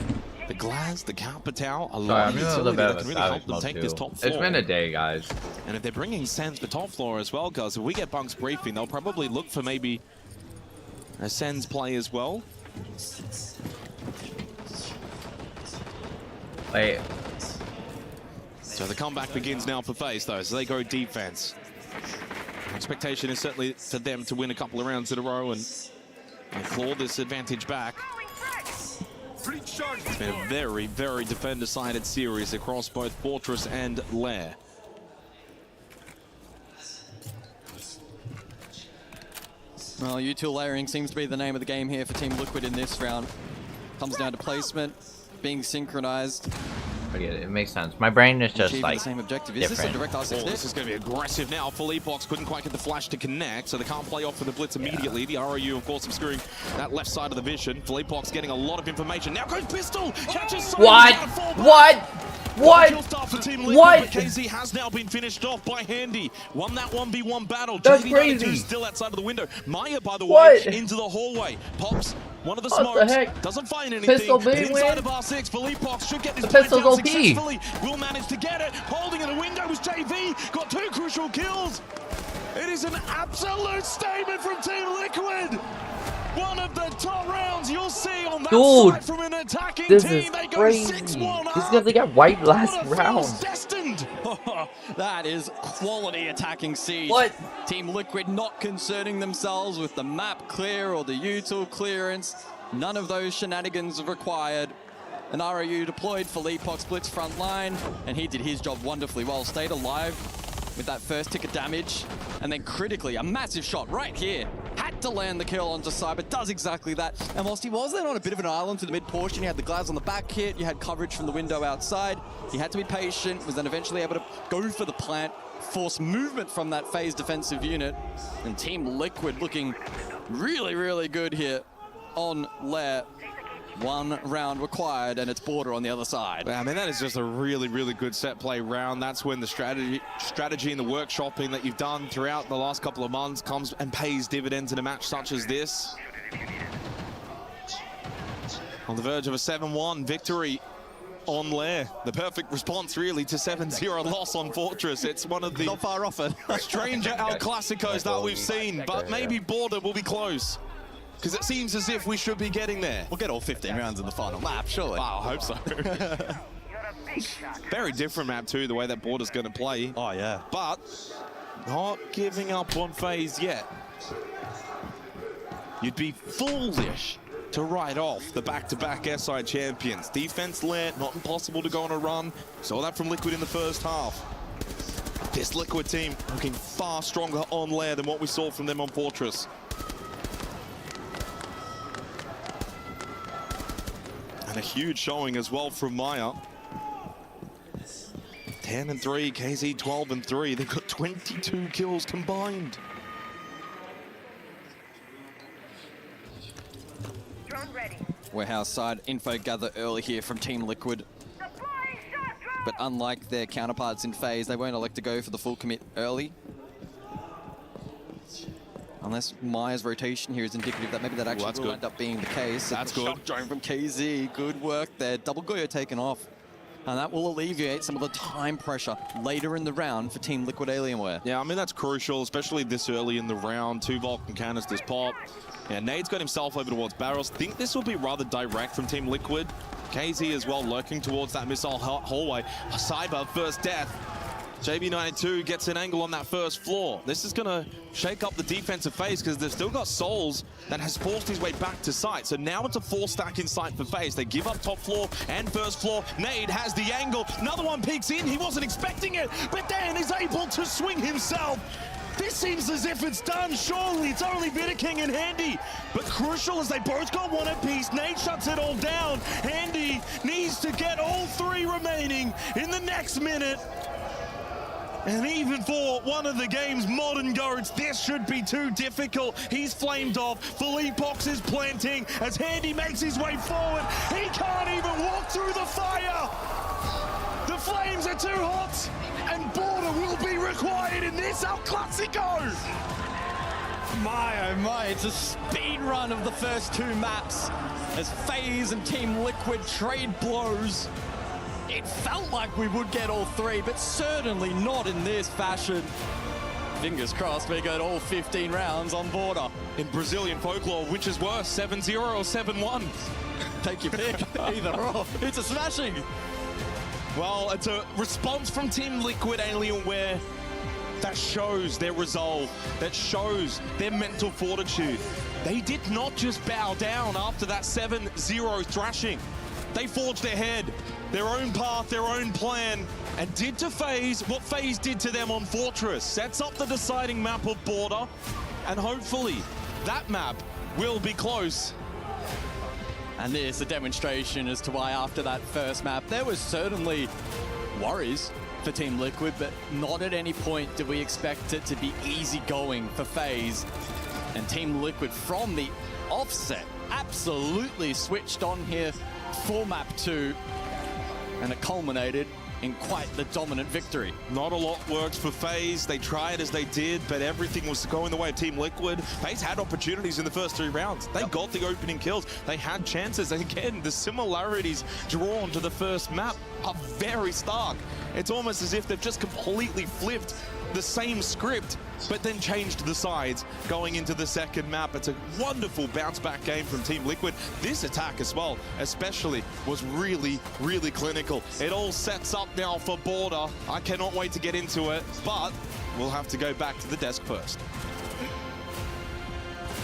the Glaz, the Carpatao, a lot of utility that can really help them take this top floor. It's been a day, guys. And if they're bringing Sens to top floor as well, guys, if we get Bunk's briefing, they'll probably look for maybe a Sens play as well. Wait. So the comeback begins now for FaZe, though, so they go defense. Expectation is certainly for them to win a couple of rounds in a row and claw this advantage back. It's been a very, very defender-sided series across both Fortress and Lair. Well, util layering seems to be the name of the game here for Team Liquid in this round. Comes down to placement, being synchronized. Forget it, it makes sense. My brain is just like the same objective. Is this a direct R6 this is going to be aggressive now. Philippox couldn't quite get the flash to connect, so they can't play off for the blitz immediately. The ROU, of course, obscuring that left side of the vision. Philippox getting a lot of information. Now goes pistol! Catches What? What? What? Start for Team Liquid, What? but KZ has now been finished off by Handy. Won that 1v1 battle. That's JB92 crazy. still outside of the window. Maya, by the What? way, into the hallway. Pops one of the What the smokes. heck? Doesn't find anything. Pistol B Inside win? of R6, Philippox should get this The plant pistol's down OP. successfully. Will manage to get it. Holding in the window was JV. Got 2 crucial kills. It is an absolute statement from Team Liquid. One of the top rounds you'll see on that side from an attacking this team. is They go crazy. 6-1 This is gonna get wiped last round. Destined. That is quality attacking siege. What? Team Liquid not concerning themselves with the map clear or the util clearance. None of those shenanigans are required. And ROU deployed for Philippox blitz front line, and he did his job wonderfully well. Stayed alive with that first tick of damage, and then critically, a massive shot right here. Had to land the kill onto Cyber, does exactly that. And whilst he was then on a bit of an island to the mid portion, you had the glass on the back hit, you had coverage from the window outside. He had to be patient, was then eventually able to go for the plant, force movement from that phase defensive unit. And Team Liquid looking really, really good here on Lair. 1 round required, and it's Border on the other side. I mean, that is just a really, really good set play round. That's when the strategy and the workshopping that you've done throughout the last couple of months comes and pays dividends in a match such as this. On the verge of a 7-1 victory on Lair. The perfect response, really, to 7-0 loss on Fortress. It's one of the not far off it. stranger El Clasicos that we've seen, but maybe Border will be close. Because it seems as if we should be getting there. We'll get all 15 rounds in the final map, surely. Wow, I hope so. Very different map too, the way that Border's going to play. Oh, yeah. But not giving up on FaZe yet. You'd be foolish to write off the back-to-back SI champions. Defense lit, not impossible to go on a run. Saw that from Liquid in the first half. This Liquid team looking far stronger on Lair than what we saw from them on Fortress. And a huge showing as well from Maya. 10-3, KZ 12-3. They've got 22 kills combined. Warehouse side info gather early here from Team Liquid. But unlike their counterparts in FaZe, they won't elect to go for the full commit early. Unless Maya's rotation here is indicative that maybe that actually will end up being the case. That's good. Shot drone from KZ, good work there. Double Goyo taken off. And that will alleviate some of the time pressure later in the round for Team Liquid Alienware. Yeah, I mean, that's crucial, especially this early in the round. 2 Vulcan canisters pop. Yeah, Nade's got himself over towards barrels. Think this will be rather direct from Team Liquid. KZ as well lurking towards that missile hallway. Cyber, first death. JB92 gets an angle on that first floor. This is going to shake up the defensive phase because they've still got Souls that has forced his way back to site. So now it's a 4-stack in sight for FaZe. They give up top floor and first floor. Nade has the angle. Another one peeks in. He wasn't expecting it, but Dan is able to swing himself. This seems as if it's done. Surely it's only Vidiking and Handy. But crucial as they both got one apiece. Nade shuts it all down. Handy needs to get all 3 remaining in the next minute. And even for one of the game's modern goats, this should be too difficult. He's flamed off. Philippox is planting as Handy makes his way forward. He can't even walk through the fire. The flames are too hot, and Border will be required in this El Clasico. My, oh my, it's a speed run of the first 2 maps as FaZe and Team Liquid trade blows. It felt like we would get all 3, but certainly not in this fashion. Fingers crossed we got all 15 rounds on Border. In Brazilian folklore, which is worse, 7-0 or 7-1? Take your pick, either or. It's a smashing. Well, it's a response from Team Liquid Alienware that shows their resolve, that shows their mental fortitude. They did not just bow down after that 7-0 thrashing. They forged ahead, their own path, their own plan, and did to FaZe what FaZe did to them on Fortress. Sets up the deciding map of Border, and hopefully that map will be close. And there's a demonstration as to why after that first map, there was certainly worries for Team Liquid, but not at any point did we expect it to be easy going for FaZe. And Team Liquid from the offset absolutely switched on here for map 2. and it culminated in quite the dominant victory. Not a lot worked for FaZe. They tried as they did, but everything was going the way of Team Liquid. FaZe had opportunities in the first 3 rounds. They got the opening kills. They had chances. And again, the similarities drawn to the first map are very stark. It's almost as if they've just completely flipped the same script, but then changed the sides going into the second map. It's a wonderful bounce back game from Team Liquid. This attack as well, especially, was really, really clinical. It all sets up now for Border. I cannot wait to get into it, but we'll have to go back to the desk first.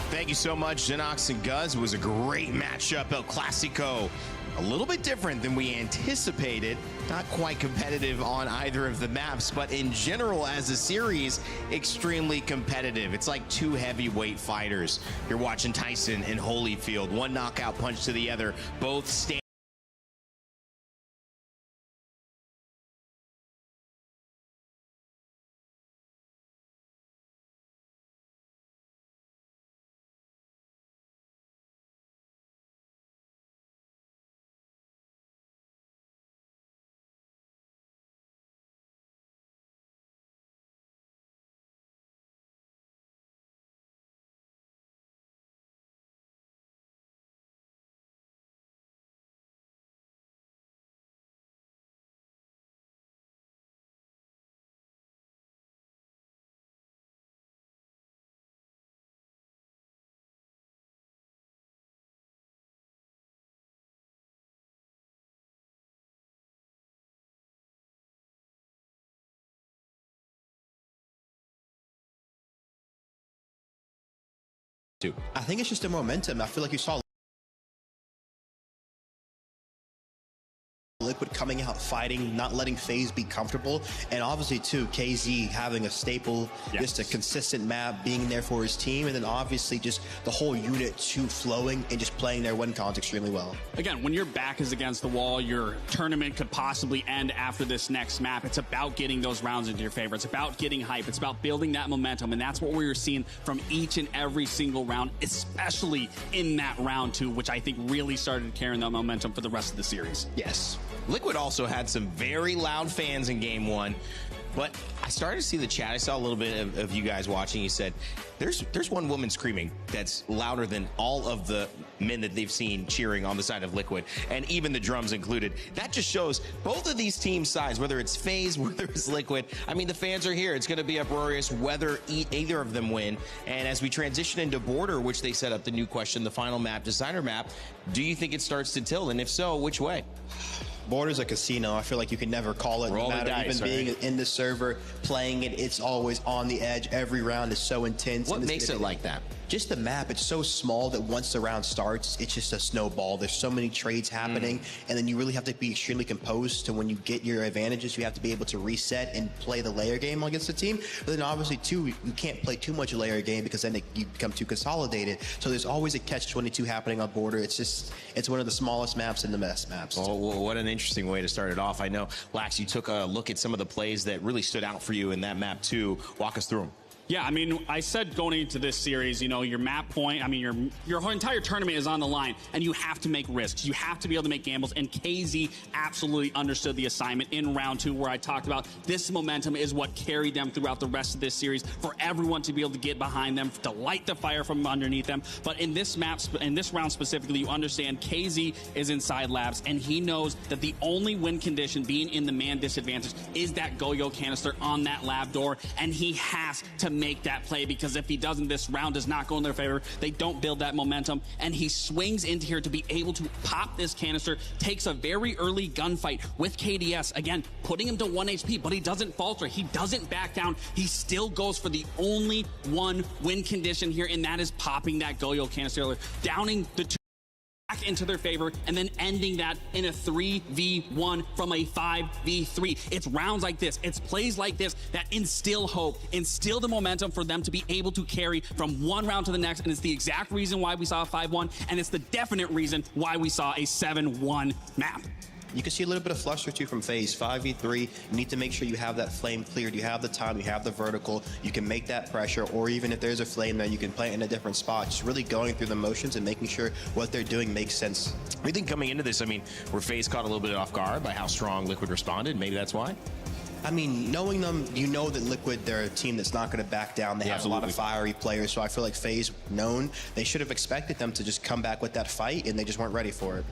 Thank you so much, Xenox and Guz. It was a great matchup, El Clasico. A little bit different than we anticipated. Not quite competitive on either of the maps, but in general, as a series, extremely competitive. It's like 2 heavyweight fighters. You're watching Tyson and Holyfield, one knockout punch to the other, both stand. I think it's just a momentum. I feel like you saw Liquid coming out fighting, not letting FaZe be comfortable, and obviously too KZ having a staple, just a consistent map, being there for his team, and then obviously just the whole unit too flowing and just playing their win cons extremely well. Again, when your back is against the wall, your tournament could possibly end after this next map. It's about getting those rounds into your favor. It's about getting hype. It's about building that momentum, and that's what we were seeing from each and every single round, especially in that round 2, which I think really started carrying that momentum for the rest of the series. Yes. Liquid also had some very loud fans in game 1, but I started to see the chat. I saw a little bit of you guys watching. You said, there's one woman screaming that's louder than all of the men that they've seen cheering on the side of Liquid, and even the drums included. That just shows both of these teams' sides, whether it's FaZe, whether it's Liquid. I mean, the fans are here. It's going to be uproarious whether either of them win. And as we transition into Border, which they set up the new question, the final map, designer map, do you think it starts to tilt? And if so, which way? Border's a casino. I feel like you can never call it. No matter even being in the server, playing it, it's always on the edge. Every round is so intense. What makes it like that? Just the map. It's so small that once the round starts, it's just a snowball. There's so many trades happening, and then you really have to be extremely composed to when you get your advantages. You have to be able to reset and play the layer game against the team. But then obviously, too, you can't play too much layer game because then you become too consolidated. So there's always a catch-22 happening on Border. It's one of the smallest maps and the best maps. Oh, well, what an interesting way to start it off. I know, Lax, you took a look at some of the plays that really stood out for you in that map too. Walk us through them. Yeah, I mean, I said going into this series, you know, your map point, I mean, your entire tournament is on the line, and you have to make risks. You have to be able to make gambles, and KZ absolutely understood the assignment in round 2, where I talked about this momentum is what carried them throughout the rest of this series, for everyone to be able to get behind them, to light the fire from underneath them. But in this map, in this round specifically, you understand KZ is inside labs, and he knows that the only win condition being in the man disadvantage is that go-yo canister on that lab door, and he has to make that play, because if he doesn't, this round does not go in their favor. They don't build that momentum, and he swings into here to be able to pop this canister, takes a very early gunfight with KDS, again, putting him to 1 HP, but he doesn't falter. He doesn't back down. He still goes for the only one win condition here, and that is popping that go-yo canister, downing the 2 back into their favor, and then ending that in a 3v1 from a 5v3. It's rounds like this, it's plays like this that instill hope, instill the momentum for them to be able to carry from one round to the next, and it's the exact reason why we saw a 5-1, and it's the definite reason why we saw a 7-1 map. you can see a little bit of flush or two from FaZe. 5v3, you need to make sure you have that flame cleared. You have the time, you have the vertical, you can make that pressure, or even if there's a flame there, you can plant in a different spot. Just really going through the motions and making sure what they're doing makes sense. We think coming into this, I mean, were FaZe caught a little bit off guard by how strong Liquid responded? Maybe that's why? I mean, knowing them, you know that Liquid, they're a team that's not going to back down. They have a lot of fiery players, so I feel like FaZe known. They should have expected them to just come back with that fight, and they just weren't ready for it.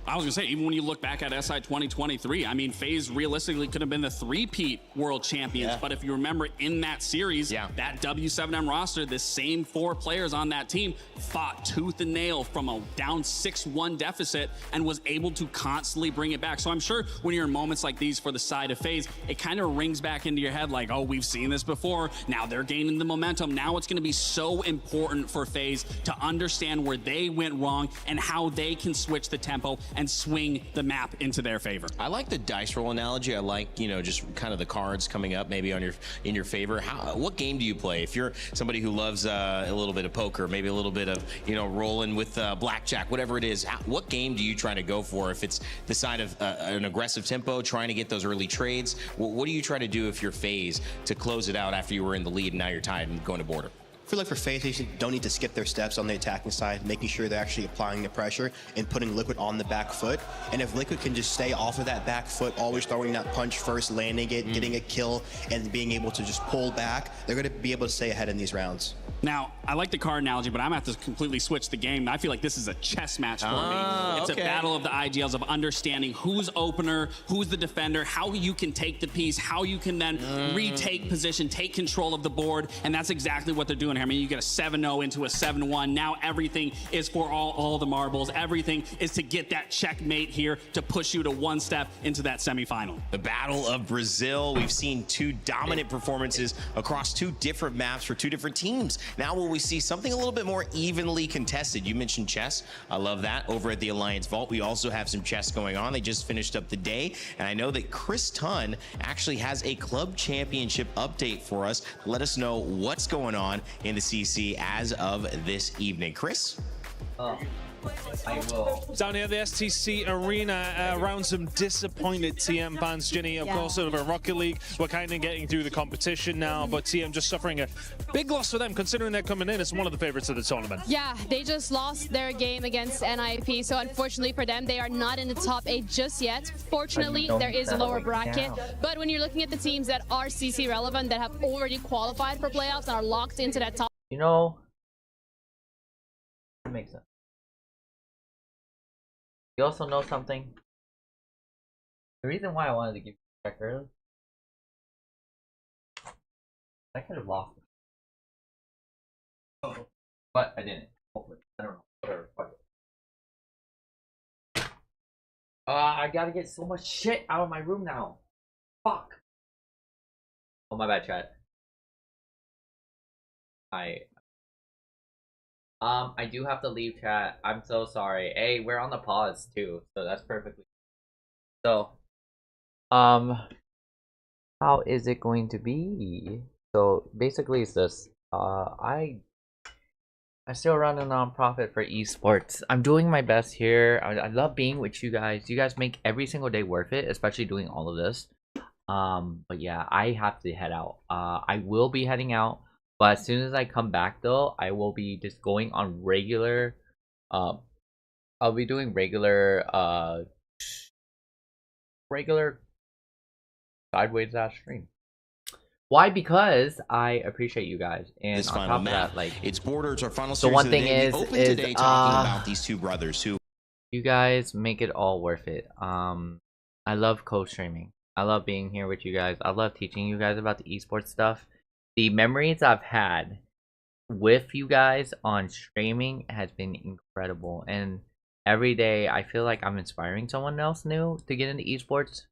I was gonna say, even when you look back at SI 2023, I mean, FaZe realistically could have been the three-peat world champions. But if you remember in that series, that W7M roster, the same 4 players on that team fought tooth and nail from a down 6-1 deficit and was able to constantly bring it back. So I'm sure when you're in moments like these for the side of FaZe, it kind of rings back into your head like, oh, we've seen this before. Now they're gaining the momentum. Now it's gonna be so important for FaZe to understand where they went wrong and how they can switch the tempo and swing the map into their favor. I like the dice roll analogy. I like, you know, just kind of the cards coming up maybe on in your favor. What game do you play? If you're somebody who loves a little bit of poker, maybe a little bit of, you know, rolling with blackjack, whatever it is, what game do you try to go for? If it's the side of an aggressive tempo, trying to get those early trades, what do you try to do if you're FaZe to close it out after you were in the lead and now you're tied and going to border? I feel like for FaZe, they don't need to skip their steps on the attacking side, making sure they're actually applying the pressure and putting Liquid on the back foot. And if Liquid can just stay off of that back foot, always throwing that punch first, landing it, getting a kill, and being able to just pull back, they're going to be able to stay ahead in these rounds. Now, I like the card analogy, but I'm going to have to completely switch the game. I feel like this is a chess match for me. It's a battle of the ideals of understanding who's opener, who's the defender, how you can take the piece, how you can then retake position, take control of the board, and that's exactly what they're doing here. I mean, you get a 7-0 into a 7-1. Now everything is for all the marbles. Everything is to get that checkmate here to push you to one step into that semifinal. The Battle of Brazil. We've seen 2 dominant performances across 2 different maps for 2 different teams. Now will we see something a little bit more evenly contested? You mentioned chess. I love that. Over at the Alliance Vault, we also have some chess going on. They just finished up the day, and I know that Chris Tunn actually has a club championship update for us. Let us know what's going on in the CC as of this evening. Chris? I will. Down here at the STC Arena, around some disappointed TM fans, Ginny. Of course, over Rocket League, we're kind of getting through the competition now, but TM just suffering a big loss for them, considering they're coming in as one of the favorites of the tournament. Yeah, they just lost their game against NIP, so unfortunately for them, they are not in the top 8 just yet. Fortunately, there is a lower bracket, but when you're looking at the teams that are CC relevant, that have already qualified for playoffs and are locked into that top. You know, that makes sense. You also know something? The reason why I wanted to give you a check early, I could have lost it. But I didn't. Hopefully. I don't know. Whatever. Fuck it. I gotta get so much shit out of my room now. Fuck. Oh, my bad, chat. I do have to leave, chat. I'm so sorry. Hey, we're on the pause too, so that's perfectly. So, how is it going to be? So basically, it's this. I still run a nonprofit for esports. I'm doing my best here. I love being with you guys. You guys make every single day worth it, especially doing all of this. But yeah, I have to head out. I will be heading out. But as soon as I come back though, I will be just going on regular I'll be doing regular sideways stream. Why? Because I appreciate you guys, and this on final top of map, that, like it's Border's our final the series one of the thing day. is We opened today talking about these 2 brothers who you guys make it all worth it. I love co-streaming. I love being here with you guys. I love teaching you guys about the esports stuff. The memories I've had with you guys on streaming has been incredible, and every day I feel like I'm inspiring someone else new to get into esports,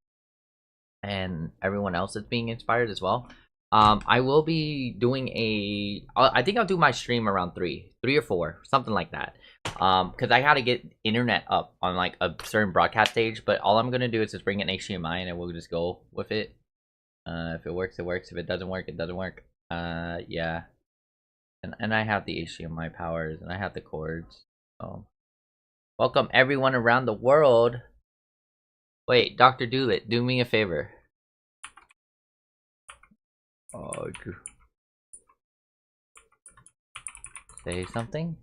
and everyone else is being inspired as well. I will be doing I think I'll do my stream around 3 or 4, something like that, because I gotta get internet up on like a certain broadcast stage. But all I'm gonna do is just bring an HDMI and we'll just go with it. If it works, it works. If it doesn't work, it doesn't work. Yeah, and I have the HDMI powers and I have the cords. So welcome everyone around the world Wait, Dr. Doolittle, do me a favor. Oh, say something?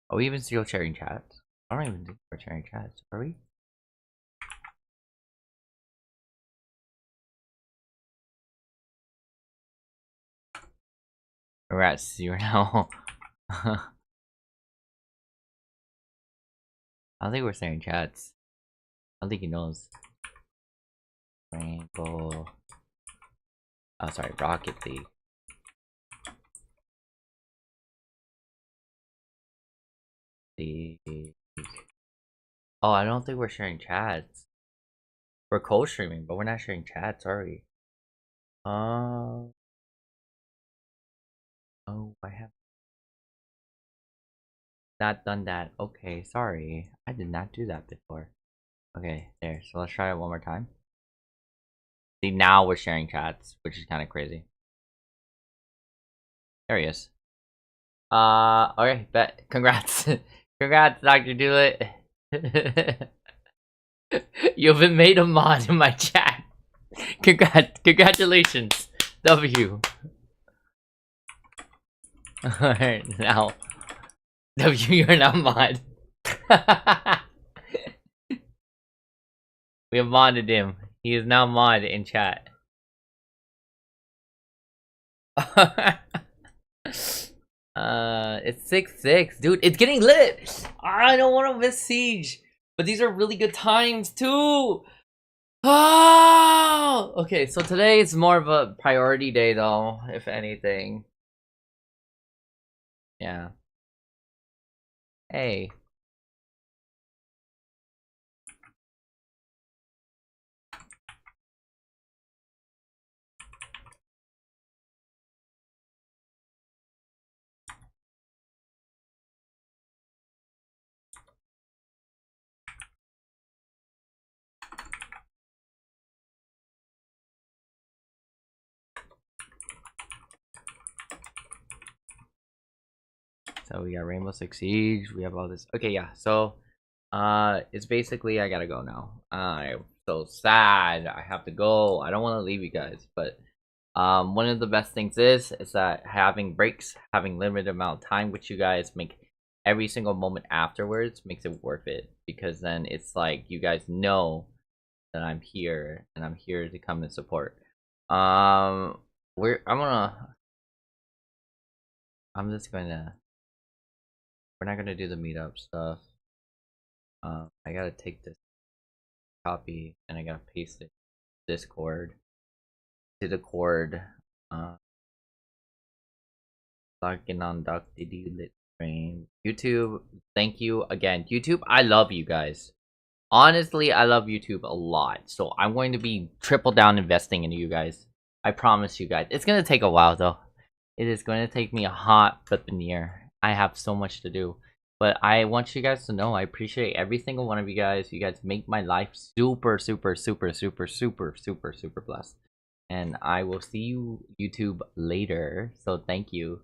Are we even still sharing chats? I don't even think we're sharing chats, are we? Congrats, you're now. I don't think we're sharing chats. I don't think he knows. Rainbow. Oh, sorry, Rocket League. Oh, I don't think we're sharing chats. We're co-streaming, but we're not sharing chats, are we? Oh, I have not done that. Okay, sorry. I did not do that before. Okay, there. So let's try it one more time. See, now we're sharing chats, which is kind of crazy. There he is. Okay, bet. Congrats. Congrats, Dr. Doolittle. You've been made a mod in my chat. Congratulations. W. Alright, now. W, you're not mod. We have modded him. He is now mod in chat. It's 6-6. Dude, it's getting lit! I don't want to miss Siege. But these are really good times, too! Oh! Okay, so today is more of a priority day, though, if anything. Yeah. Hey. So we got Rainbow Six Siege, we have all this. Okay, yeah, so it's basically I gotta go now. I'm so sad. I have to go. I don't want to leave you guys, but one of the best things is that having breaks, having limited amount of time with you guys, make every single moment afterwards makes it worth it, because then it's like you guys know that I'm here and I'm here to come and support. I'm just gonna. We're not gonna do the meetup stuff. I gotta take this copy and I gotta paste it to Discord. To the cord. Locking on Dr. Doolittle stream. YouTube, thank you again. YouTube, I love you guys. Honestly, I love YouTube a lot. So I'm going to be triple down investing in you guys. I promise you guys. It's gonna take a while though. It is going to take me a hot flipping year. I have so much to do, but I want you guys to know I appreciate every single one of you guys. You guys make my life super blessed, and I will see you YouTube later. So thank you.